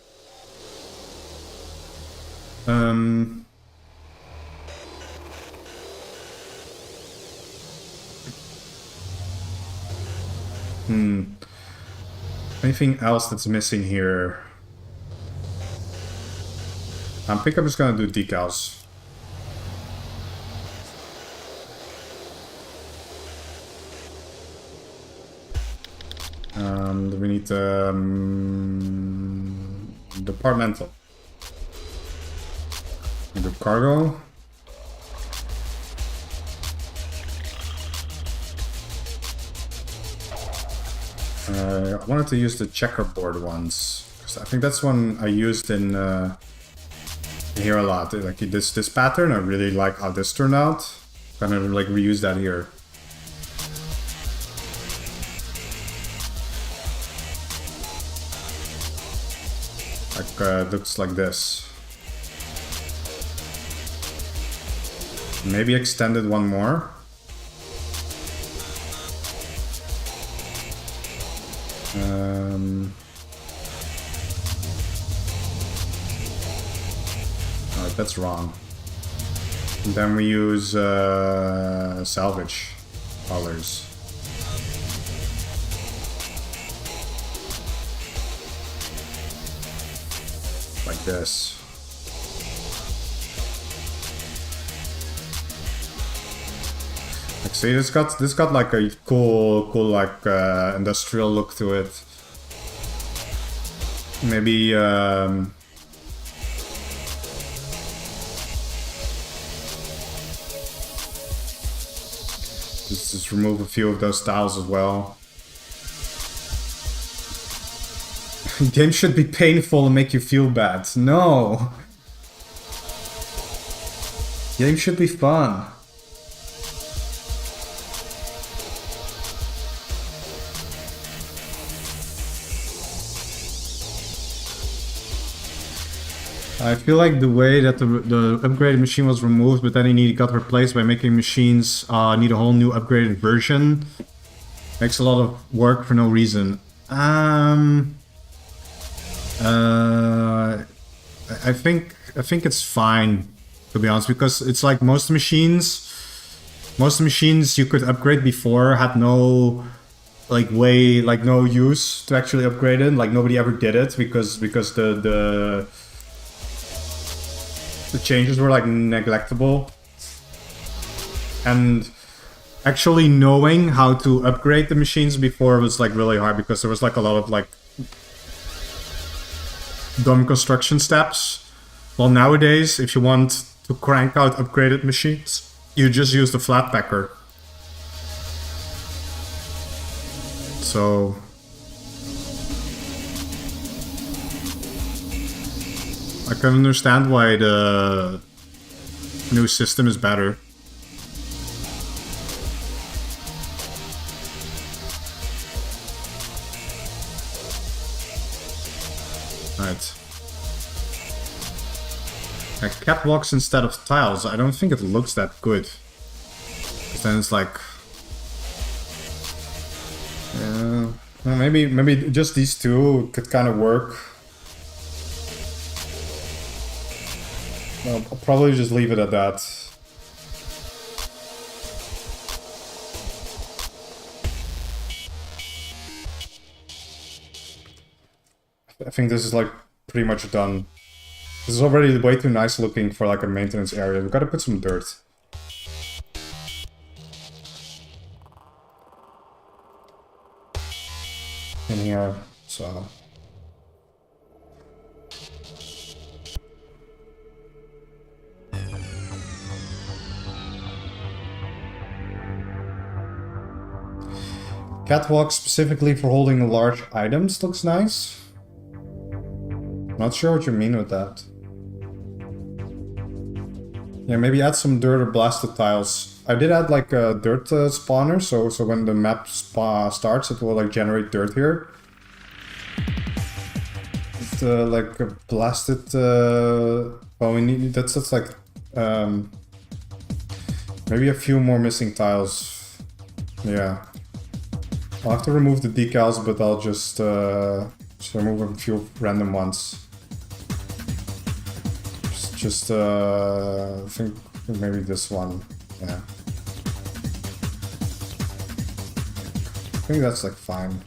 Anything else that's missing here? I think I'm just gonna do decals. We need departmental. The cargo. I wanted to use the checkerboard ones, because I think that's one I used in here a lot. Like this pattern, I really like how this turned out. Kind of like reuse that here. Like looks like this. Maybe extended one more. Alright, that's wrong. And then we use salvage colors. Like this. Like, see, this got like a cool like industrial look to it. Maybe just remove a few of those tiles as well. Games should be painful and make you feel bad. No! Games should be fun. I feel like the way that the upgraded machine was removed, but then it got replaced by making machines need a whole new upgraded version, makes a lot of work for no reason. I think it's fine, to be honest, because it's like most machines you could upgrade before had no no use to actually upgrade it. Like nobody ever did it because the changes were like neglectable. And actually knowing how to upgrade the machines before was like really hard because there was like a lot of like dumb construction steps. Well, nowadays, if you want to crank out upgraded machines, you just use the flat packer. So I can understand why the new system is better. Right. Like catwalks instead of tiles. I don't think it looks that good. Because then it's like, well, maybe just these two could kind of work. Well, I'll probably just leave it at that. I think this is like pretty much done. This is already way too nice looking for like a maintenance area. We've got to put some dirt. In here, so... Catwalk specifically for holding large items looks nice. Not sure what you mean with that. Yeah, maybe add some dirt or blasted tiles. I did add like a dirt spawner, so when the map starts, it will like generate dirt here. It's like a blasted. Well, we need that's like maybe a few more missing tiles. Yeah, I'll have to remove the decals, but I'll just remove a few random ones. Just I think maybe this one, yeah. I think that's like fine.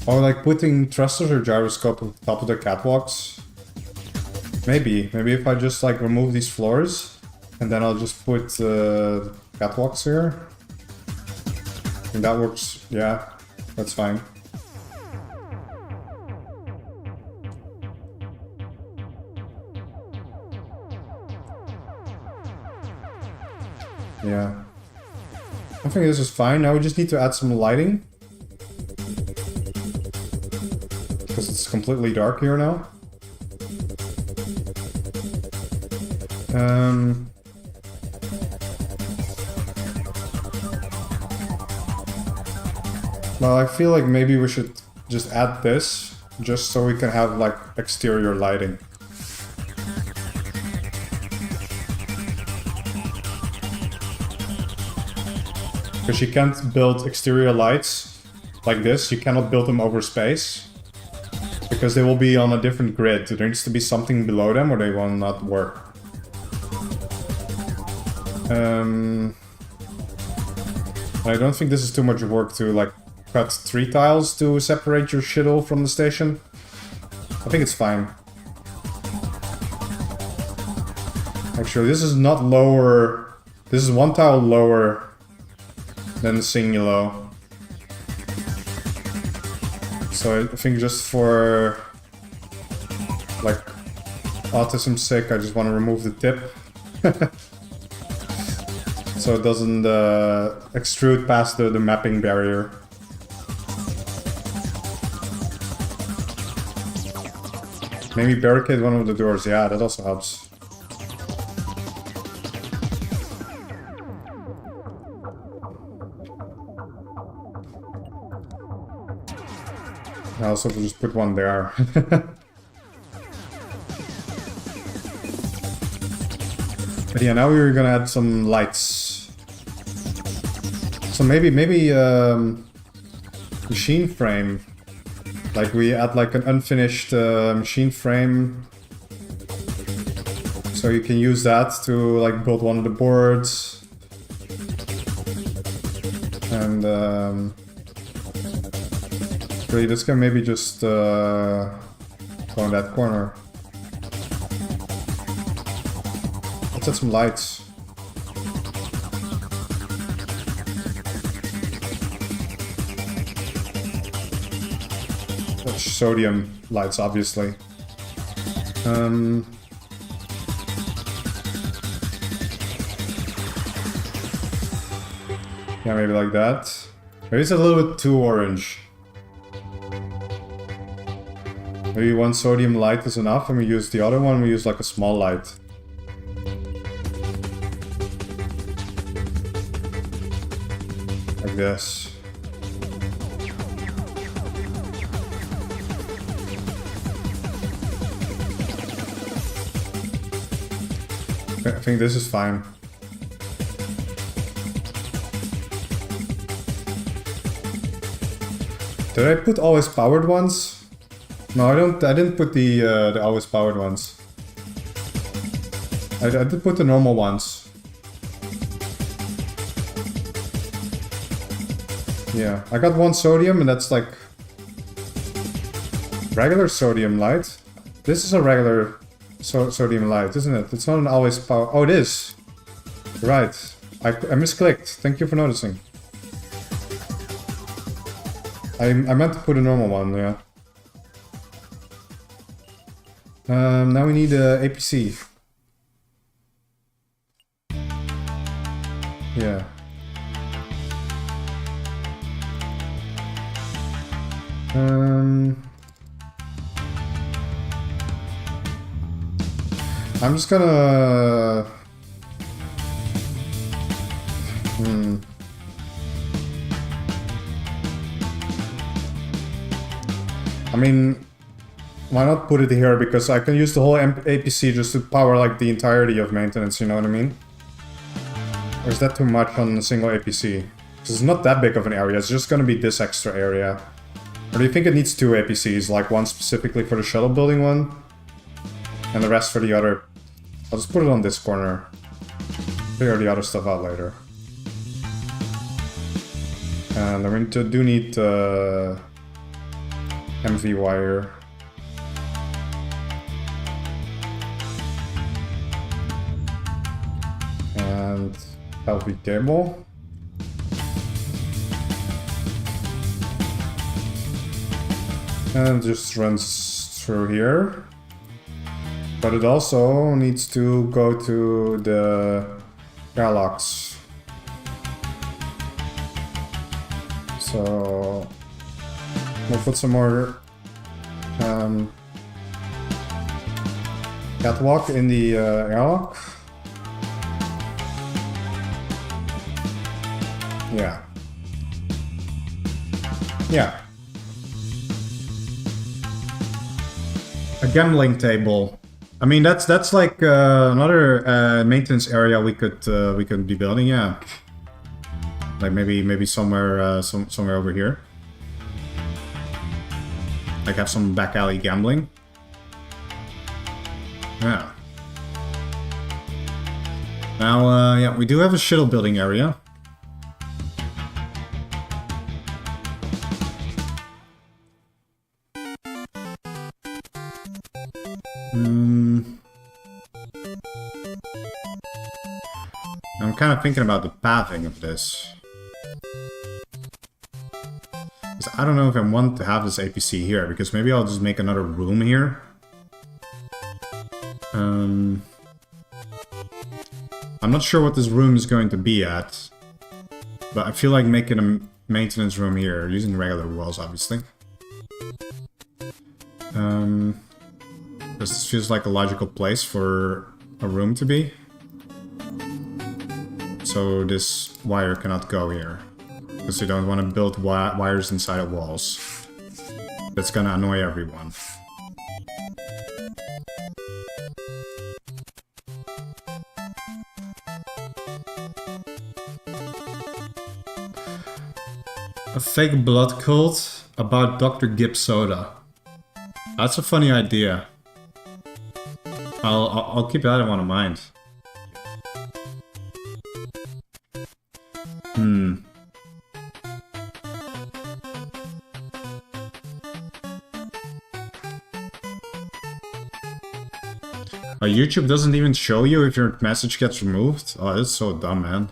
Or like putting thrusters or gyroscope on top of the catwalks. Maybe if I just like remove these floors and then I'll just put catwalks here. And that works, yeah, that's fine. Yeah. I think this is fine. Now we just need to add some lighting. Because it's completely dark here now. Well, I feel like maybe we should just add this, just so we can have like exterior lighting. Because you can't build exterior lights like this, you cannot build them over space. Because they will be on a different grid. There needs to be something below them or they will not work. I don't think this is too much work to like cut 3 tiles to separate your shuttle from the station. I think it's fine. Actually, this is not lower. This is 1 tile lower than the Singulo. So I think just for like autism's sake, I just want to remove the tip. So it doesn't extrude past the mapping barrier. Maybe barricade one of the doors, yeah, that also helps. also just put one there. But yeah, now we're gonna add some lights. So maybe machine frame. Like we add like an unfinished machine frame. So you can use that to like build one of the boards. And really this can maybe just go in that corner. Let's add some lights. Sodium lights, obviously. Yeah, maybe like that. Maybe it's a little bit too orange. Maybe one sodium light is enough, and we use the other one, we use like a small light. Like this. I think this is fine. Did I put always powered ones? No, I didn't put the always powered ones. I did put the normal ones. Yeah, I got one sodium and that's like regular sodium light. This is a regular sodium light, isn't it? It's not an always power. Oh, it is. Right. I misclicked. Thank you for noticing. I meant to put a normal one, yeah. Now we need APC. Yeah. I'm just gonna... I mean, why not put it here? Because I can use the whole APC just to power like the entirety of maintenance, you know what I mean? Or is that too much on a single APC? Because it's not that big of an area, it's just gonna be this extra area. Or do you think it needs two APCs, like one specifically for the shuttle building one? And the rest for the other. I'll just put it on this corner. Figure the other stuff out later. And we do need MV wire. And LV cable. And it just runs through here. But it also needs to go to the airlocks. So we'll put some more catwalk in the airlock. Yeah. Yeah. A gambling table. I mean, that's like another maintenance area we could be building. Yeah, like maybe somewhere somewhere over here. Like have some back alley gambling. Yeah. Now, yeah, we do have a shuttle building area. I'm kind of thinking about the pathing of this. Because I don't know if I want to have this APC here, because maybe I'll just make another room here. I'm not sure what this room is going to be at, but I feel like making a maintenance room here, using regular walls, obviously. This feels like a logical place for a room to be. So this wire cannot go here, because you don't want to build wires inside of walls. that's gonna annoy everyone. A fake blood cult about Dr. Gibbs soda. That's a funny idea. I'll keep that one in mind. YouTube doesn't even show you if your message gets removed? Oh, that's so dumb, man.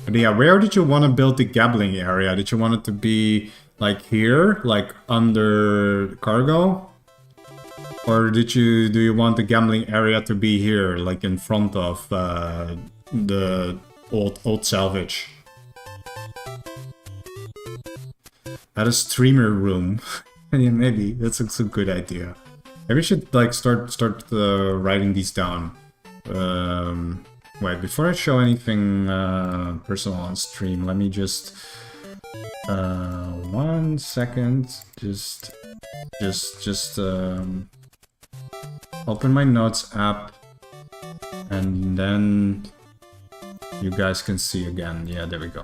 But yeah, where did you want to build the gambling area? Did you want it to be like here, like under cargo? Or do you want the gambling area to be here, like in front of the old salvage? At a streamer room. Yeah, maybe that's a good idea. Maybe we should like start writing these down. Wait, before I show anything personal on stream, let me just 1 second. Just open my notes app, and then you guys can see again. Yeah, there we go.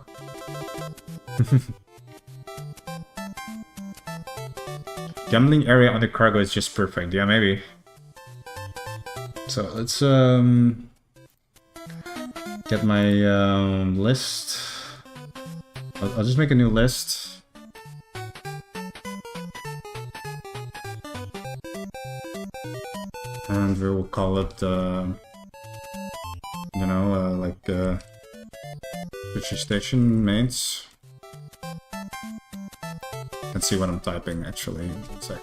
Gambling area on the cargo is just perfect. Yeah, maybe. So let's get my list. I'll just make a new list. And we will call it, you know, like Sushi Station mains. Let's see what I'm typing actually. 1 sec.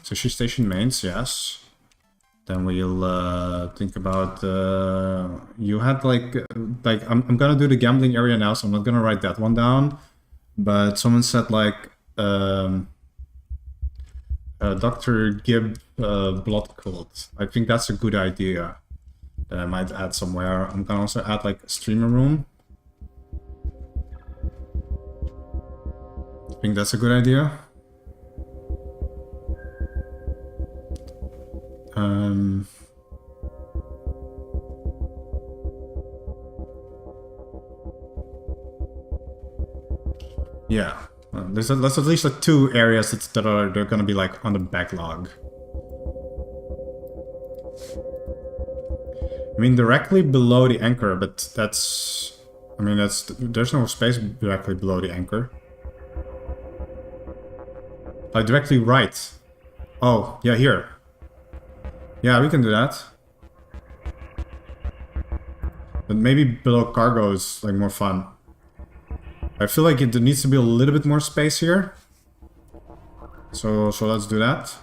Sushi Station mains, yes. Then we'll think about. You had like I'm gonna do the gambling area now, so I'm not gonna write that one down. But someone said like Dr. Gibb blood cult. I think that's a good idea that I might add somewhere. I'm gonna also add like a streamer room. I think that's a good idea. Yeah, there's at least like 2 areas they're gonna be like on the backlog. I mean, directly below the anchor, but that's... I mean, there's no space directly below the anchor. Directly right. Oh, yeah, here. Yeah, we can do that. But maybe below cargo is like more fun. I feel like there needs to be a little bit more space here. So let's do that.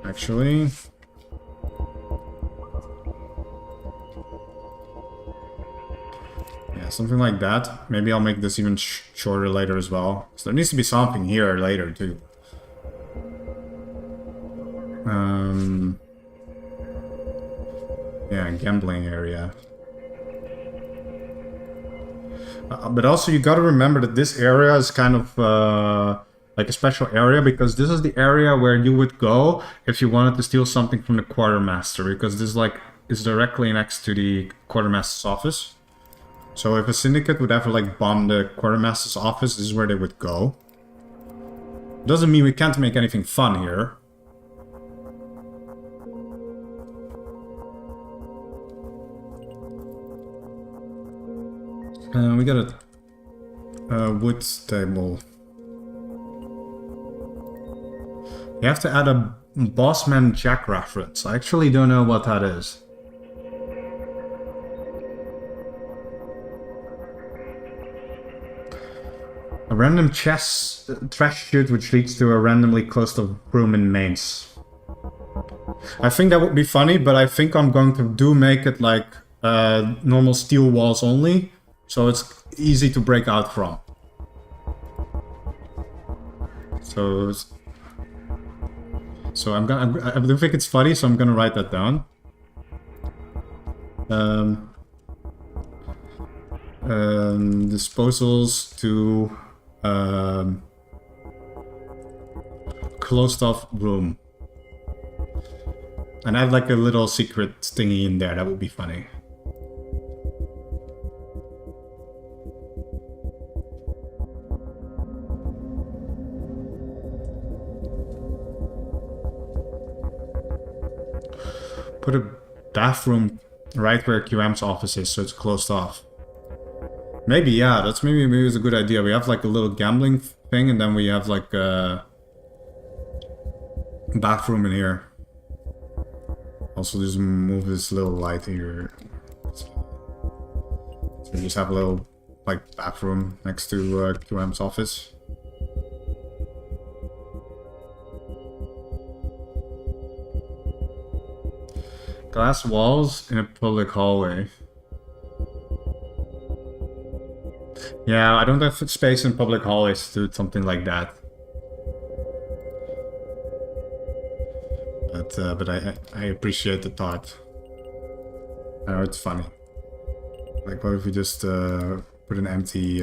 Actually, yeah, something like that. Maybe I'll make this even shorter later as well. So there needs to be something here later too. Yeah, gambling area. But also you gotta remember that this area is kind of like a special area, because this is the area where you would go if you wanted to steal something from the quartermaster, because this is directly next to the quartermaster's office. So if a syndicate would ever like bomb the quartermaster's office, this is where they would go. Doesn't mean we can't make anything fun here. We got a wood table. You have to add a Bossman Jack reference. I actually don't know what that is. A random trash chute which leads to a randomly closed room in mains. I think that would be funny, but I think I'm going to make it like normal steel walls only. So it's easy to break out from. So I do think it's funny, so I'm gonna write that down. Disposals to closed off room. And add like a little secret thingy in there, that would be funny. Put a bathroom right where QM's office is, so it's closed off. Maybe, yeah, that's maybe it's a good idea. We have like a little gambling thing, and then we have like a bathroom in here. Also, just move this little light here. So we just have a little like bathroom next to QM's office. Glass walls in a public hallway. Yeah, I don't have space in public hallways to do something like that. But I appreciate the thought. I know it's funny. Like, what if we just put an empty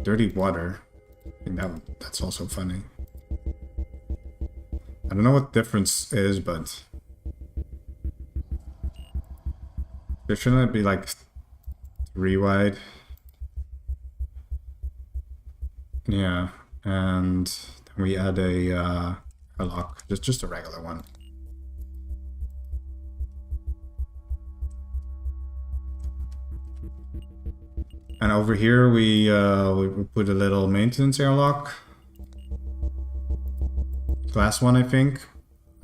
dirty water? I think that's also funny. I don't know what difference is, but there shouldn't be like 3 wide. Yeah, and then we add a lock, just a regular one. And over here we put a little maintenance airlock. Glass one, I think.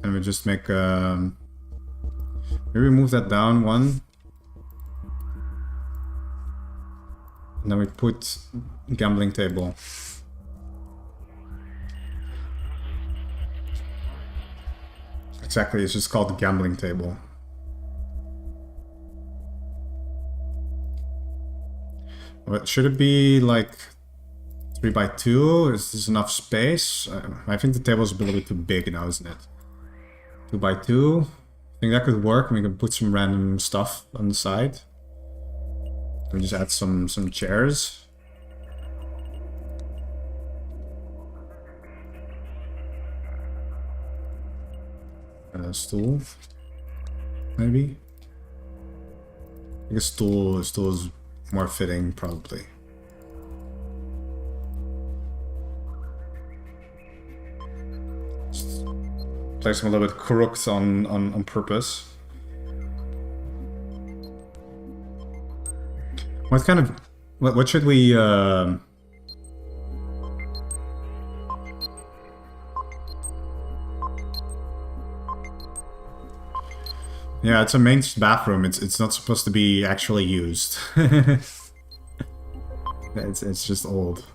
And we just make maybe move that down one. And then we put gambling table. Exactly, it's just called the gambling table. But should it be like 3x2? Is this enough space? I think the table is a little bit too big now, isn't it? 2x2? I think that could work. We can put some random stuff on the side. We just add some chairs. A stool, maybe. I think a stool is more fitting, probably. Just place them a little bit crooked on purpose. What kind of... What should we... Yeah, it's a main bathroom. It's not supposed to be actually used. It's just old.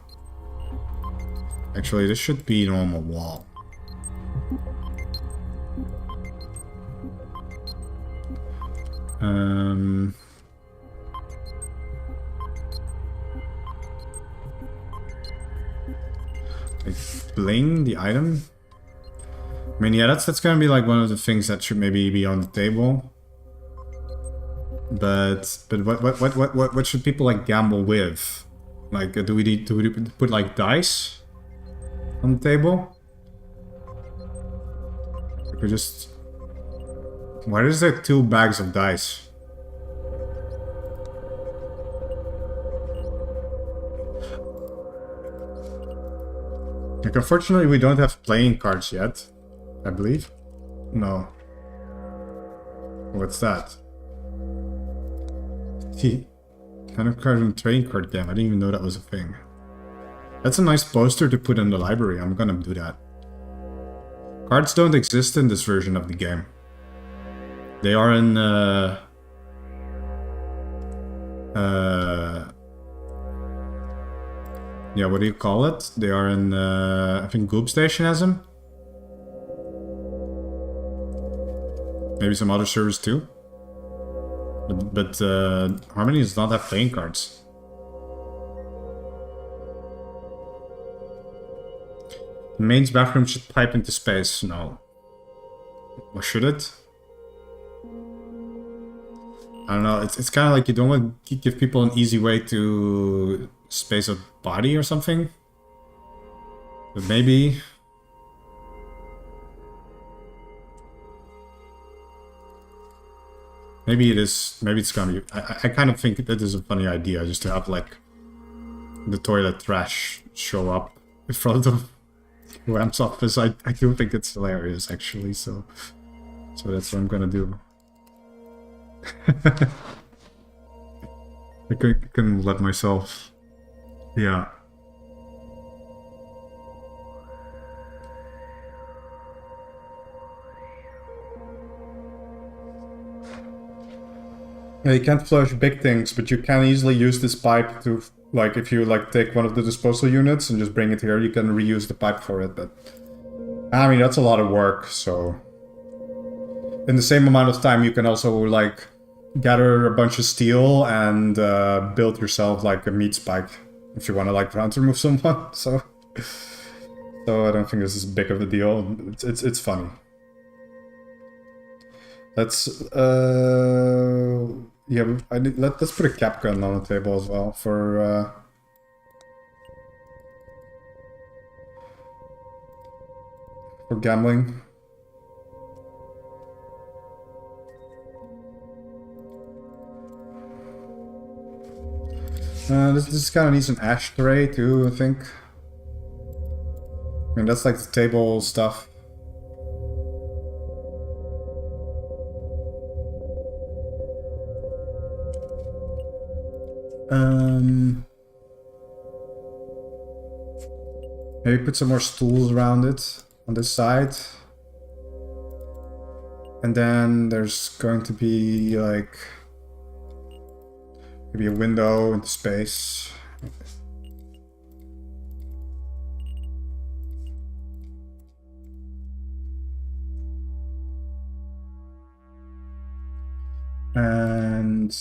Actually, this should be a normal wall. Like bling the item. I mean, yeah, that's gonna be like one of the things that should maybe be on the table. But what should people like gamble with? Like, do we put like dice on the table? We could just... Why is there 2 bags of dice? Like, unfortunately, we don't have playing cards yet. I believe? No. What's that? Kind of card and trading card game. I didn't even know that was a thing. That's a nice poster to put in the library. I'm gonna do that. Cards don't exist in this version of the game. They are in yeah, what do you call it? They are in I think Goob Station has them. Maybe some other servers too. but Harmony does not have playing cards. The mains bathroom should pipe into space. No. Or should it? I don't know. It's kind of like you don't want to give people an easy way to space a body or something. But maybe... Maybe it is. Maybe it's gonna be. I kind of think that is a funny idea, just to have like the toilet trash show up in front of Wham's office. I do think it's hilarious, actually. So that's what I'm gonna do. I can let myself. Yeah. Yeah, you can't flush big things, but you can easily use this pipe to, like, if you like take one of the disposal units and just bring it here, you can reuse the pipe for it. But I mean, that's a lot of work. So in the same amount of time, you can also like gather a bunch of steel and build yourself like a meat spike if you want to like ground remove someone. So I don't think this is big of a deal. It's funny. Let's yeah, let's put a cap gun on the table as well for gambling. This kind of needs an ashtray too, I think. I mean, that's like the table stuff. Maybe put some more stools around it on this side. And then there's going to be like maybe a window into space. And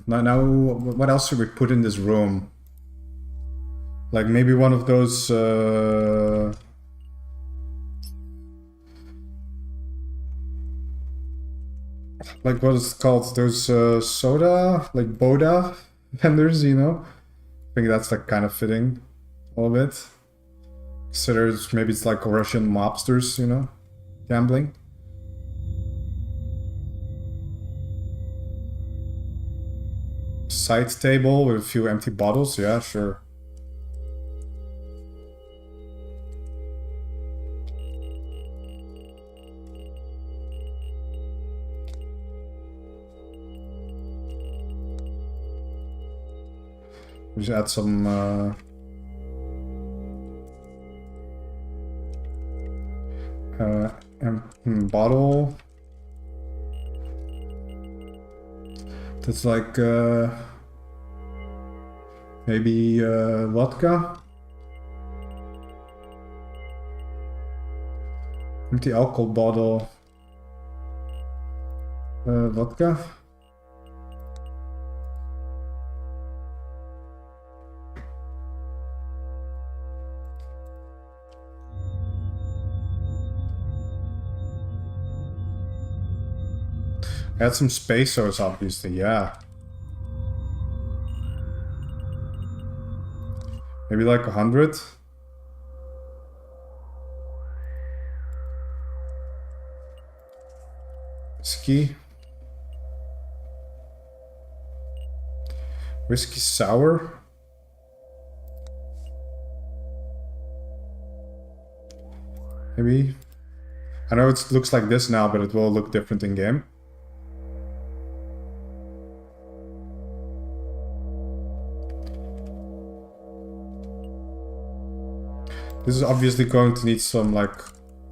now what else should we put in this room? Like maybe one of those like what is it called? Those soda, like Boda vendors, you know? I think that's like kind of fitting a little bit. Consider maybe it's like Russian mobsters, you know, gambling. Side table with a few empty bottles, yeah, sure. Just add some bottle. That's like maybe vodka. Empty alcohol bottle. Vodka. Add some space-os, obviously, yeah. Maybe like 100. Whiskey. Whiskey sour. Maybe. I know it looks like this now, but it will look different in game. This is obviously going to need some like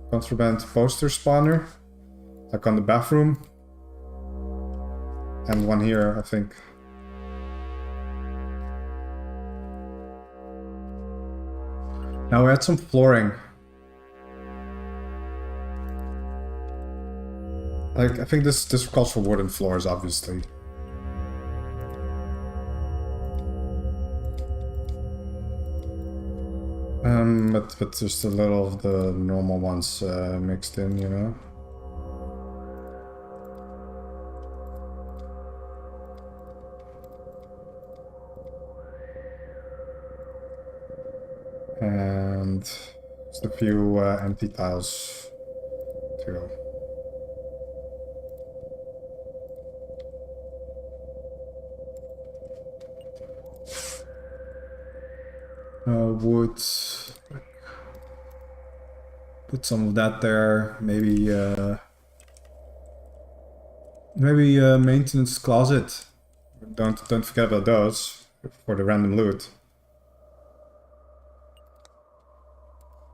contraband poster spawner, like on the bathroom, and one here, I think. Now we add some flooring. Like, I think this calls for wooden floors, obviously. But just a little of the normal ones mixed in, you know? And just a few empty tiles too. Wood. Put some of that there. Maybe maintenance closet. Don't forget about those for the random loot.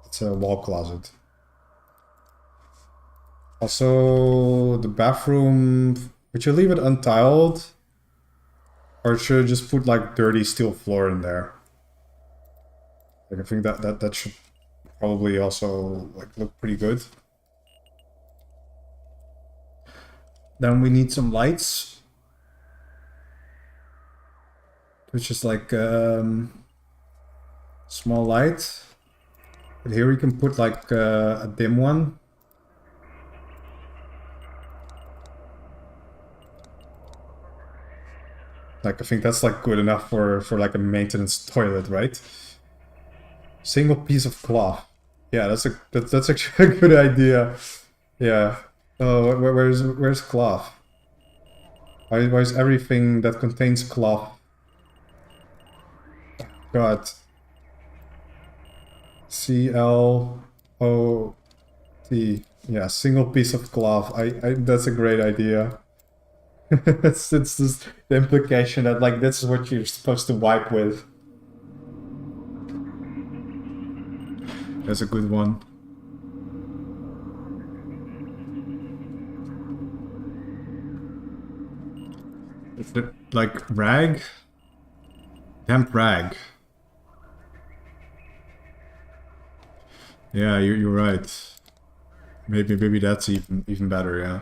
It's a wall closet. Also, the bathroom. Would you leave it untiled, or should I just put like dirty steel floor in there? Like, I think that should probably also like look pretty good. Then we need some lights, which is like small light. But here we can put like a dim one. Like, I think that's like good enough for like a maintenance toilet, right? Single piece of cloth. Yeah, that's actually a good idea. Yeah. Oh, where's cloth? Why is everything that contains cloth? God. C-L-O-T. Yeah, single piece of cloth. That's a great idea. it's just the implication that like this is what you're supposed to wipe with. That's a good one. Is it like rag? Damp rag. Yeah, you're right. Maybe that's even better, yeah.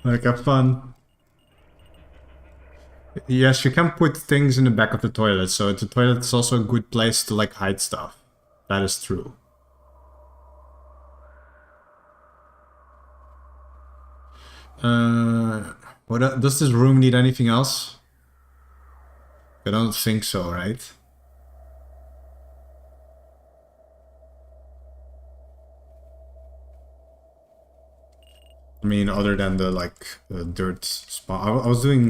Like, have fun. Yes, you can put things in the back of the toilet, so the toilet is also a good place to like hide stuff. That is true. What does this room need anything else? I don't think so, right? I mean, other than the like the dirt spot. I was doing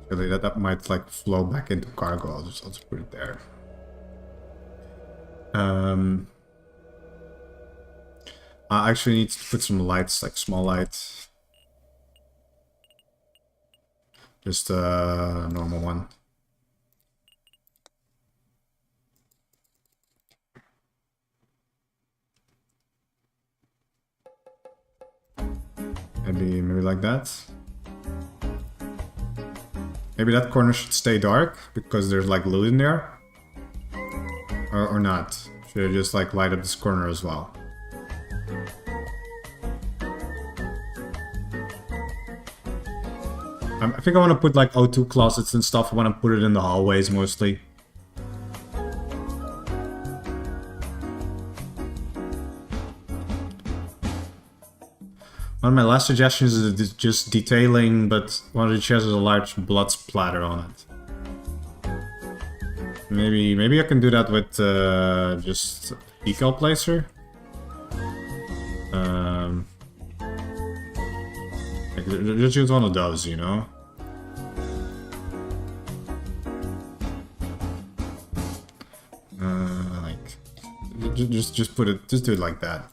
really that might like flow back into cargo. I'll just put it there. I actually need to put some lights, like small lights. Just a normal one. Maybe like that. Maybe that corner should stay dark because there's like loot in there. Or not. Should I just like light up this corner as well? I think I want to put like O2 closets and stuff. I want to put it in the hallways mostly. One of my last suggestions is just detailing, but one of the chairs has a large blood splatter on it. Maybe I can do that with just decal placer. Like, just use one of those, you know. Like, just put it, just do it like that.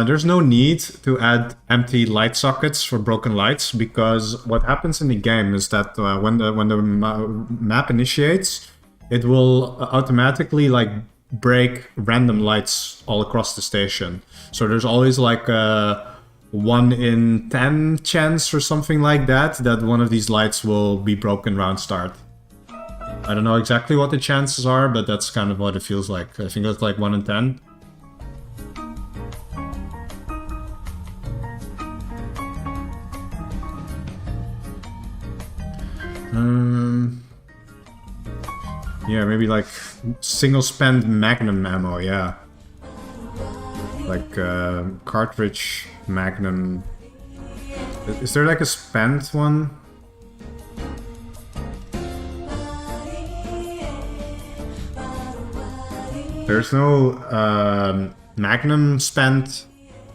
There's no need to add empty light sockets for broken lights, because what happens in the game is that when the map initiates, it will automatically like break random lights all across the station. So there's always like a 1 in 10 chance or something like that one of these lights will be broken round start. I don't know exactly what the chances are, but that's kind of what it feels like. I think it's like 1 in 10. Yeah, maybe like single spend magnum ammo, yeah. Like cartridge magnum. Is there like a spent one? There's no magnum spent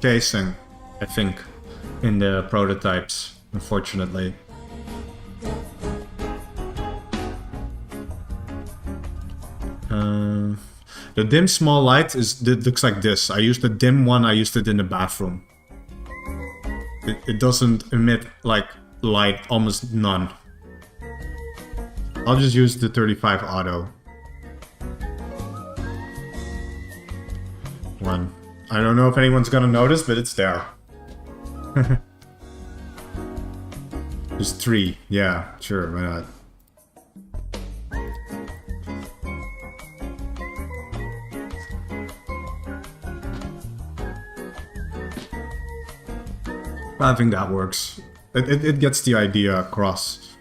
casing, I think, in the prototypes, unfortunately. The dim small light looks like this. I used the dim one, I used it in the bathroom. It doesn't emit like light, almost none. I'll just use the 35 auto. One. I don't know if anyone's gonna notice, but it's there. There's 3. Yeah, sure, why not? I think that works. It gets the idea across.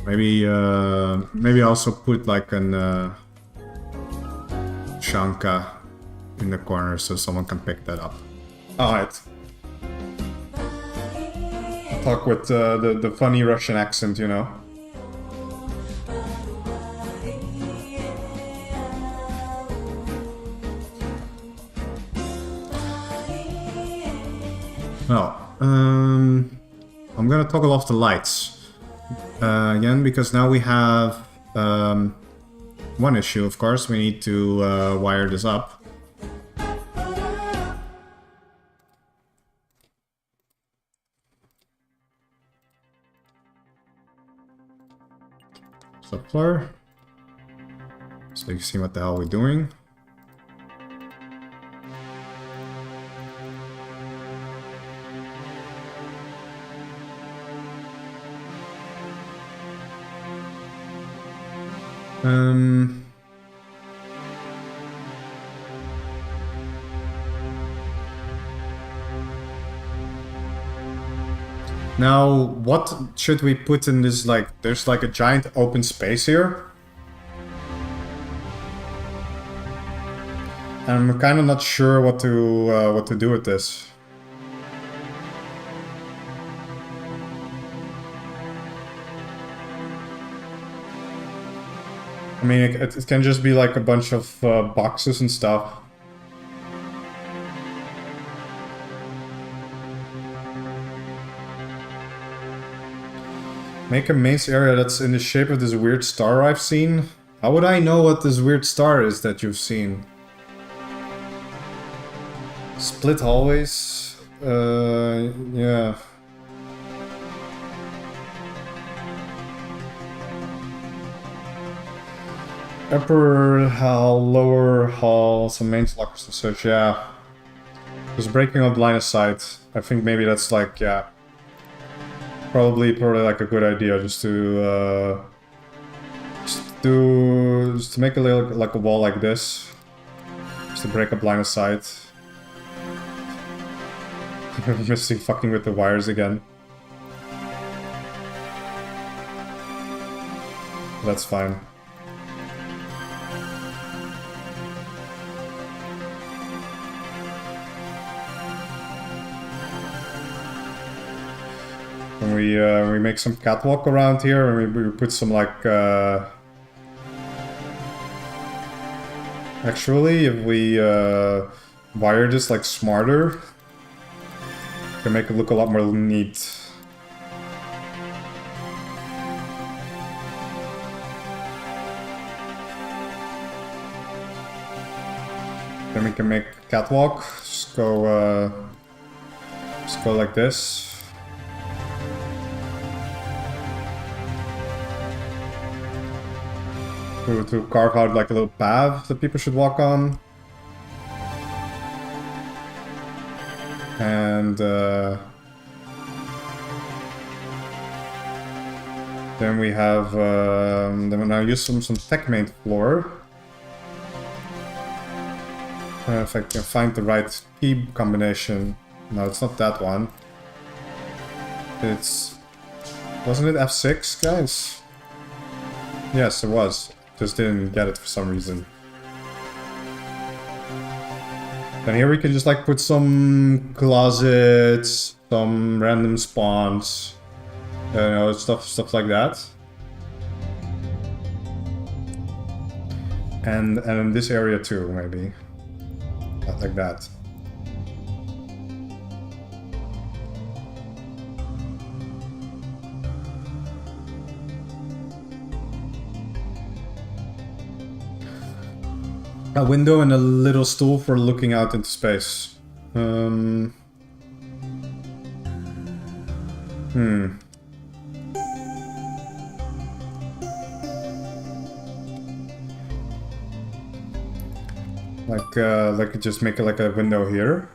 Maybe maybe also put like an Shanka in the corner so someone can pick that up. Alright. Talk with the funny Russian accent, you know. Well, I'm gonna toggle off the lights again, because now we have one issue, of course. We need to wire this up. Subfloor. So you can see what the hell we're doing. Now, what should we put in this, like, there's like a giant open space here. I'm kind of not sure what to do with this. I mean, it can just be like a bunch of boxes and stuff. Make a maze area that's in the shape of this weird star I've seen. How would I know what this weird star is that you've seen? Split hallways? Yeah. Upper hall, lower hall, some main lockers and such, yeah. Just breaking up line of sight. I think maybe that's like, yeah. Probably like a good idea, just to make a little, like a wall like this. Just to break up line of sight. I'm missing fucking with the wires again. That's fine. And we make some catwalk around here, and we put some like actually, if we wire this like smarter, we can make it look a lot more neat. Then we can make catwalk. Just go like this. to carve out like a little path that people should walk on. And then we have then we'll now use some tech main floor. If I can find the right key combination. No, it's not that one. It's... Wasn't it F6, guys? Yes, it was. Just didn't get it for some reason. And here we can just like put some closets, some random spawns, you know, stuff like that. And in this area too, maybe. Like that. A window and a little stool for looking out into space. Like just make it like a window here.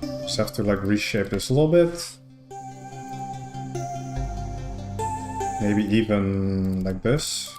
Just have to like reshape this a little bit. Maybe even like this.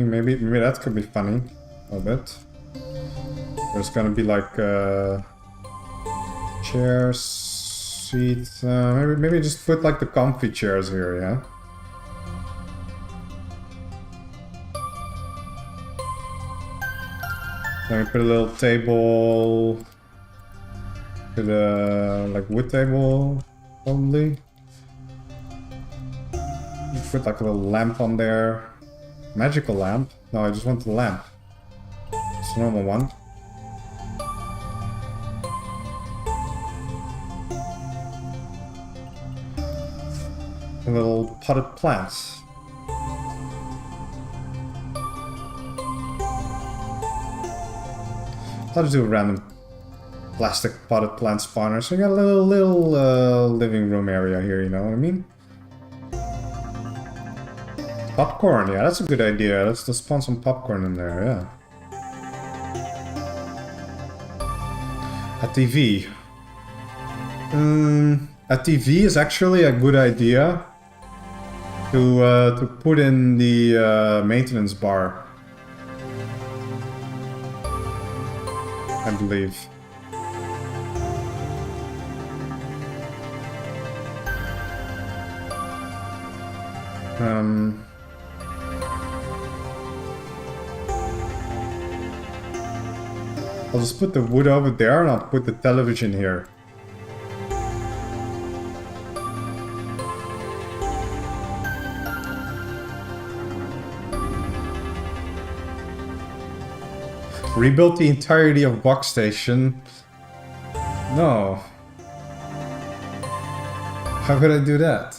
Maybe that could be funny a little bit. There's gonna be like chairs, seats. Maybe just put like the comfy chairs here, yeah. Then we put a little table, put a like wood table, probably. Put like a little lamp on there, magical lamp. No, I just want the lamp. It's a normal one. Little potted plants. I'll just do a random plastic potted plant spawner. So you got a little living room area here, you know what I mean? Popcorn, yeah, that's a good idea. Let's spawn some popcorn in there, yeah. A TV. A TV is actually a good idea to put in the maintenance bar, I believe. I'll just put the wood over there and I'll put the television here. Rebuild the entirety of Box Station? No. How could I do that?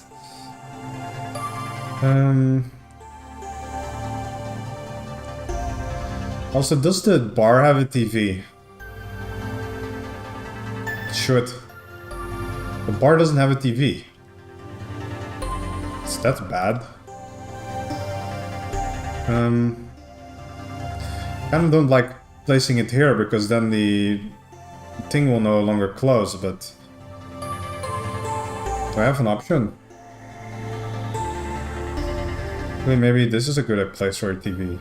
Also, does the bar have a TV? It should. The bar doesn't have a TV. So that's bad. Kind of don't like placing it here because then the thing will no longer close, but do I have an option? Maybe this is a good place for a TV.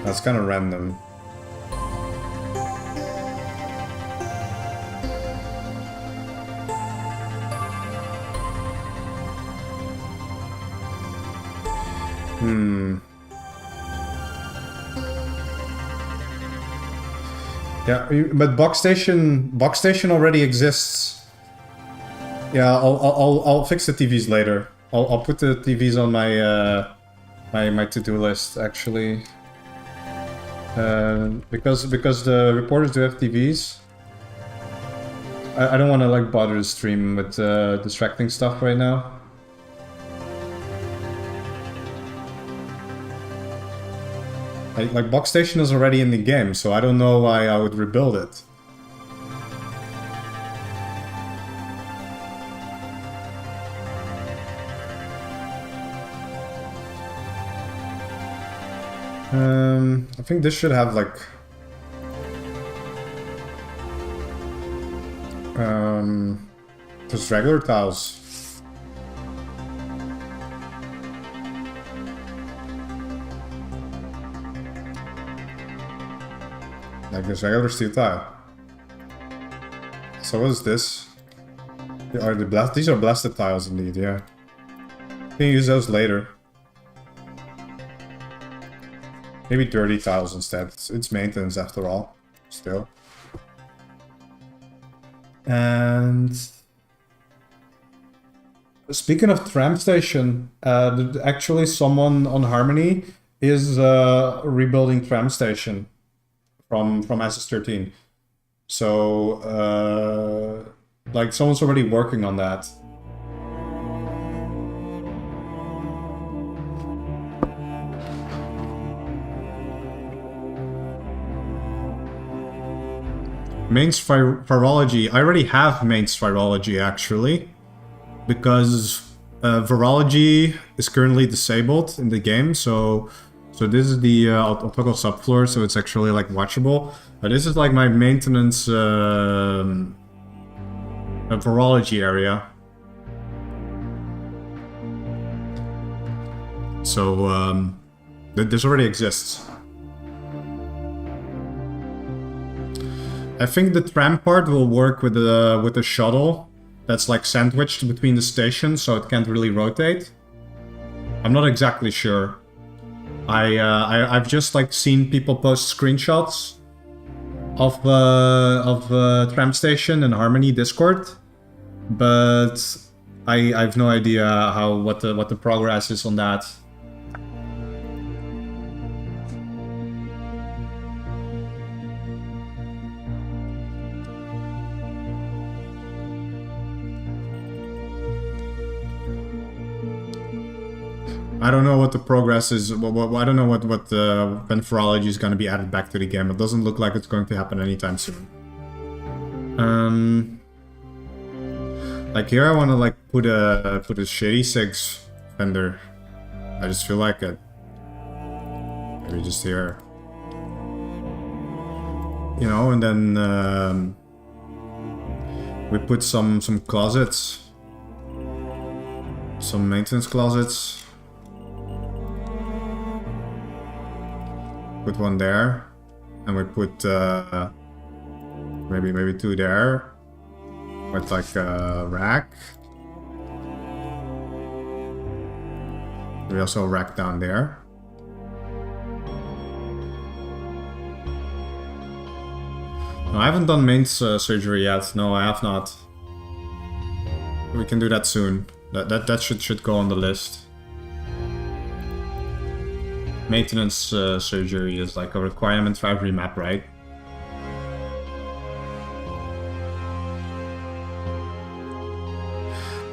That's kind of random. Yeah, but Box Station already exists. Yeah, I'll fix the TVs later. I'll put the TVs on my my to-do list actually. Because the reporters do have TVs. I don't want to like bother the stream with distracting stuff right now. Like Box Station is already in the game, so I don't know why I would rebuild it. I think this should have like just regular tiles. Like this regular steel tile. So what is this? These are blasted tiles indeed, yeah. You can use those later. Maybe dirty tiles instead. It's maintenance after all, still. And speaking of tram station, actually someone on Harmony is rebuilding tram station from SS14. So like someone's already working on that. Mains virology. I already have mains virology actually, because virology is currently disabled in the game. So this is the I'll toggle subfloor, so it's actually like watchable. But this is like my maintenance virology area. So this already exists. I think the tram part will work with the shuttle that's like sandwiched between the stations, so it can't really rotate. I'm not exactly sure. I've just like seen people post screenshots of tram station in Harmony Discord, but I've no idea what the progress is on that. I don't know what the progress is. I don't know what when virology is going to be added back to the game. It doesn't look like it's going to happen anytime soon. Like here, I want to like put a shady six fender. I just feel like it. Maybe just here, you know, and then we put some closets, some maintenance closets. Put one there, and we put maybe two there, with like a rack. We also rack down there. No, I haven't done mains surgery yet. No, I have not. We can do that soon. That should go on the list. Maintenance surgery is like a requirement for every map, right?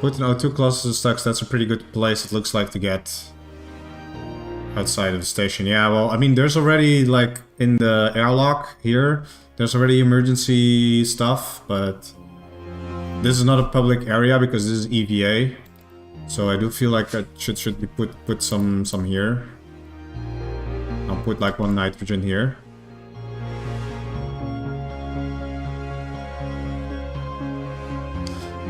Put an O2 close to the stocks, that's a pretty good place, it looks like, to get outside of the station. Yeah, well, I mean, there's already, like, in the airlock here, there's already emergency stuff, but this is not a public area because this is EVA. So I do feel like that should be put some here. I'll put like one nitrogen here.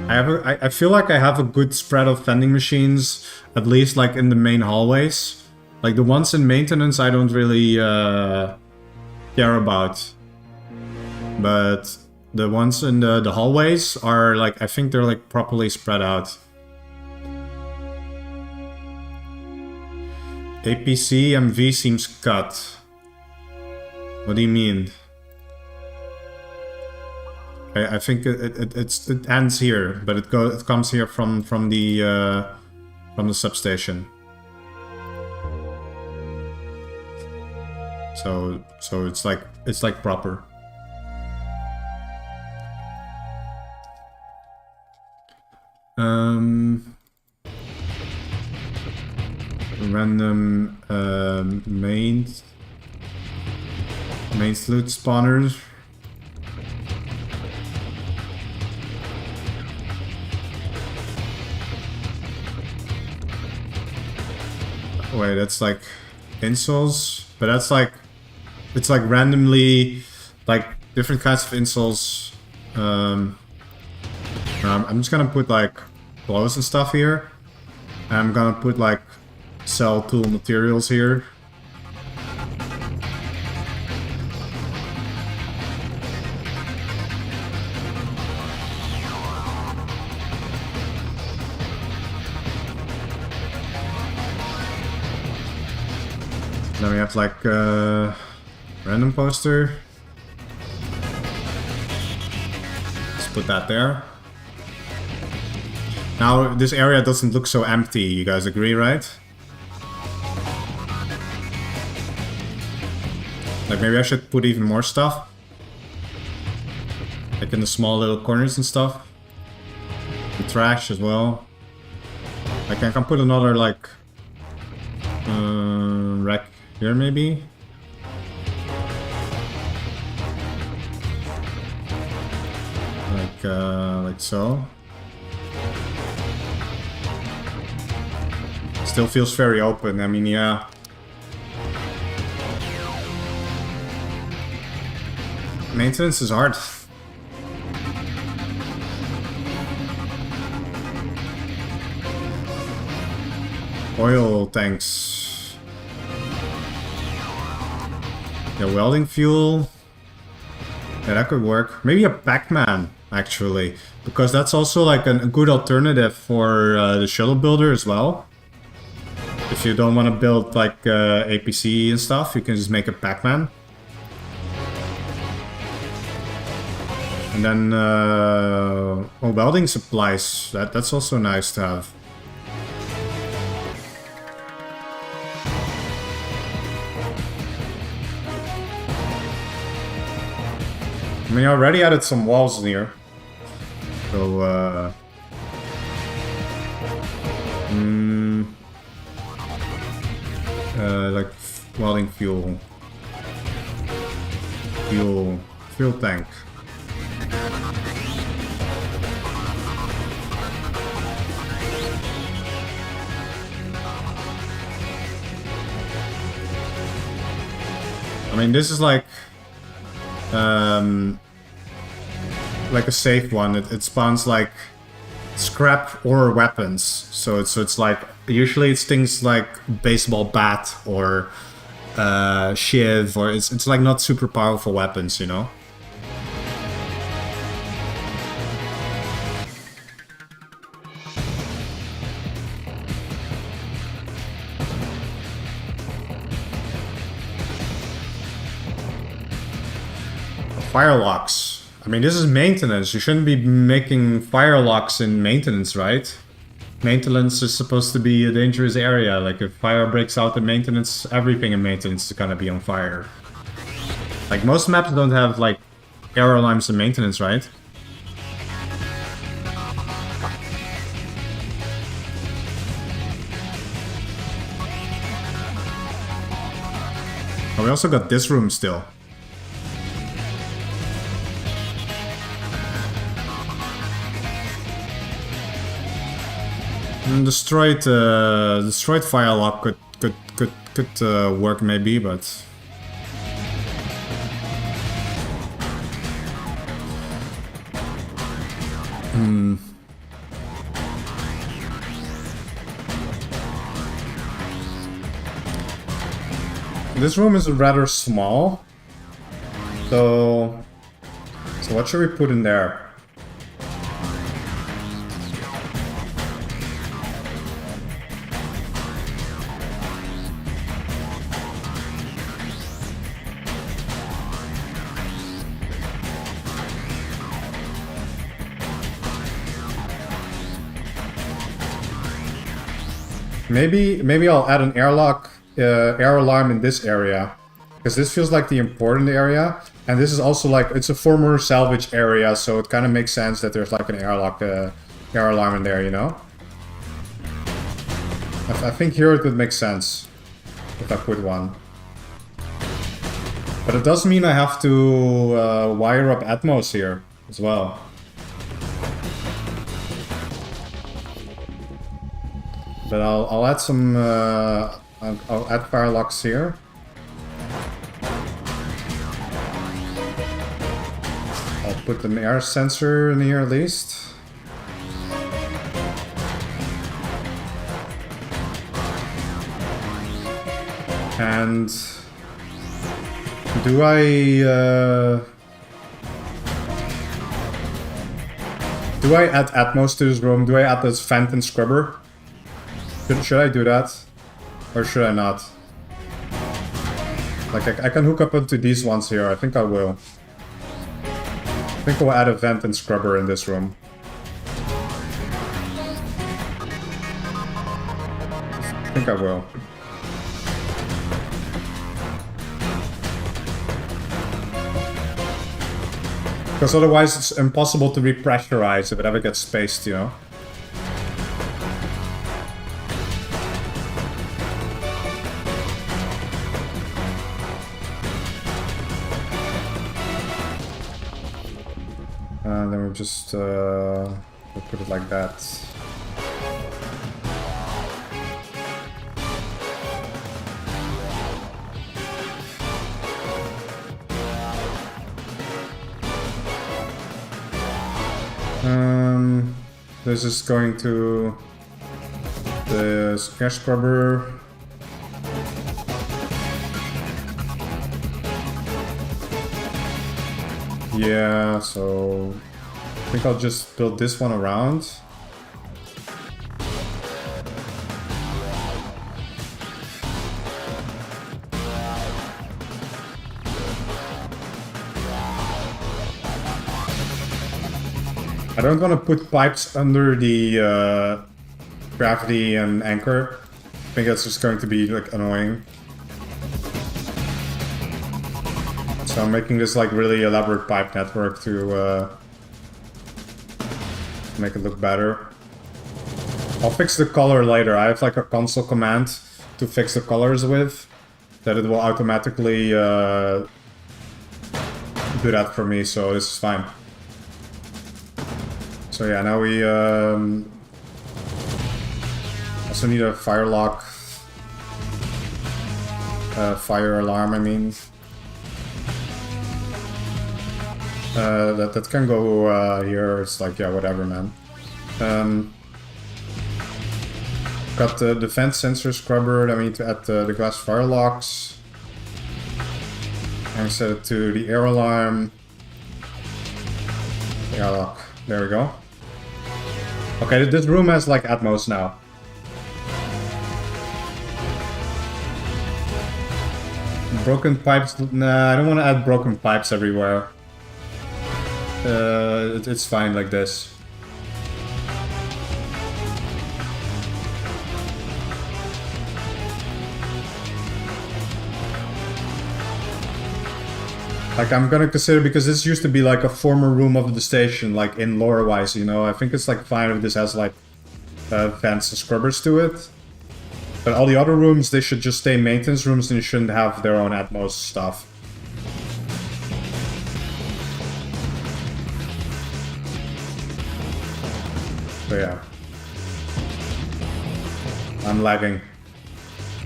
I feel like I have a good spread of vending machines, at least like in the main hallways. Like the ones in maintenance I don't really care about. But the ones in the hallways are like, I think they're like properly spread out. APC MV seems cut. What do you mean? I think it ends here, but it comes here from the substation. So it's like proper. Random main loot spawners. Wait, that's like insoles, but that's like it's like randomly like different kinds of insoles. I'm just gonna put like clothes and stuff here. I'm gonna put like sell tool materials here. Then we have like random poster. Let's put that there. Now this area doesn't look so empty, you guys agree, right? Like maybe I should put even more stuff. Like in the small little corners and stuff. The trash as well. Like I can put another like rack here maybe. Like so. Still feels very open, I mean, yeah. Maintenance is hard. Oil tanks. Yeah, welding fuel. Yeah, that could work. Maybe a Pac-Man, actually. Because that's also like a good alternative for the shuttle builder as well. If you don't want to build like APC and stuff, you can just make a Pac-Man. And then welding supplies, that's also nice to have. I mean, I already added some walls in here. So, like welding fuel. Fuel tank. I mean, this is like a safe one. It spawns like scrap or weapons. So it's like usually it's things like baseball bat or shiv, or it's like not super powerful weapons, you know. Fire locks. I mean, this is maintenance. You shouldn't be making fire locks in maintenance, right? Maintenance is supposed to be a dangerous area. Like, if fire breaks out in maintenance, everything in maintenance is gonna be on fire. Like, most maps don't have, like, air alarms in maintenance, right? Oh, we also got this room still. Destroyed firelock could work maybe, but this room is rather small. So what should we put in there? Maybe I'll add an air alarm in this area. Because this feels like the important area, and this is also like, it's a former salvage area, so it kind of makes sense that there's like an airlock, air alarm in there, you know? I think here it would make sense if I put one. But it does mean I have to wire up Atmos here as well. But I'll add some, I'll add fire locks here. I'll put an air sensor in here at least. And do I add Atmos to this room? Do I add this vent and scrubber? Should I do that? Or should I not? Like, I can hook up into these ones here. I think I will. I think I'll add a vent and scrubber in this room. I think I will. Because otherwise it's impossible to repressurize if it ever gets spaced, you know? And then we'll just we'll put it like that. This is going to the air scrubber. Yeah, so I think I'll just build this one around. I don't want to put pipes under the gravity and anchor. I think that's just going to be like annoying. So I'm making this like really elaborate pipe network to make it look better. I'll fix the color later. I have like a console command to fix the colors with, that it will automatically do that for me, so this is fine. So yeah, now we also need a fire lock, fire alarm, I mean. That can go here, it's like, yeah, whatever, man. Got the vent sensor scrubber, then we need to add the glass fire locks. And set it to the air alarm. Airlock, there we go. Okay, this room has like Atmos now. Broken pipes, nah, I don't want to add broken pipes everywhere. It's fine like this. Like, I'm gonna consider, because this used to be like a former room of the station, like in lore-wise, you know. I think it's like fine if this has like vents and scrubbers to it. But all the other rooms, they should just stay maintenance rooms and you shouldn't have their own Atmos stuff. So yeah. I'm lagging.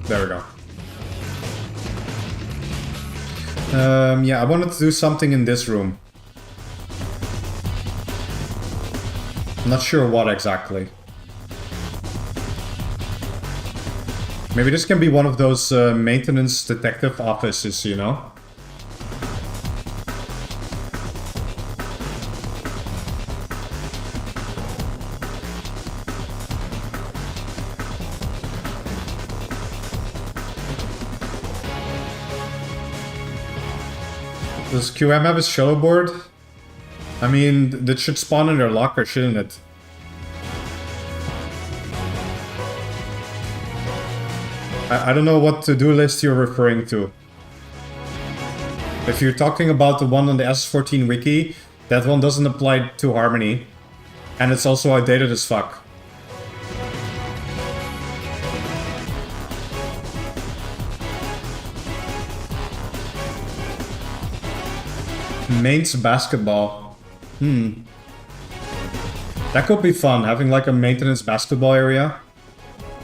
There we go. Yeah, I wanted to do something in this room. I'm not sure what exactly. Maybe this can be one of those maintenance detective offices, you know? Does QM have his shuttle board? I mean, that should spawn in their locker, shouldn't it? I don't know what to-do list you're referring to. If you're talking about the one on the SS14 wiki, that one doesn't apply to Harmony. And it's also outdated as fuck. Mains basketball. That could be fun, having like a maintenance basketball area.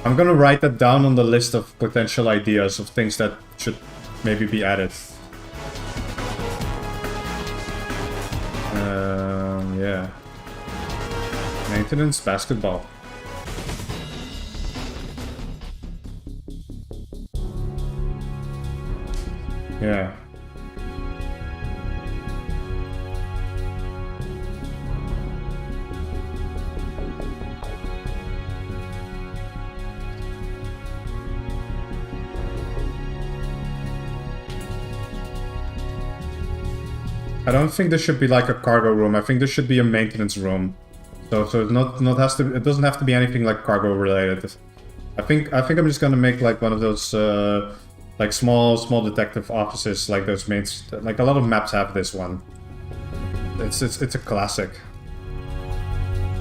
I'm gonna write that down on the list of potential ideas of things that should maybe be added. Yeah. Maintenance basketball. Yeah. I don't think this should be like a cargo room. I think this should be a maintenance room. So it's not has to. It doesn't have to be anything like cargo related. I think I'm just gonna make like one of those like small detective offices, like those mains. Like a lot of maps have this one. It's a classic.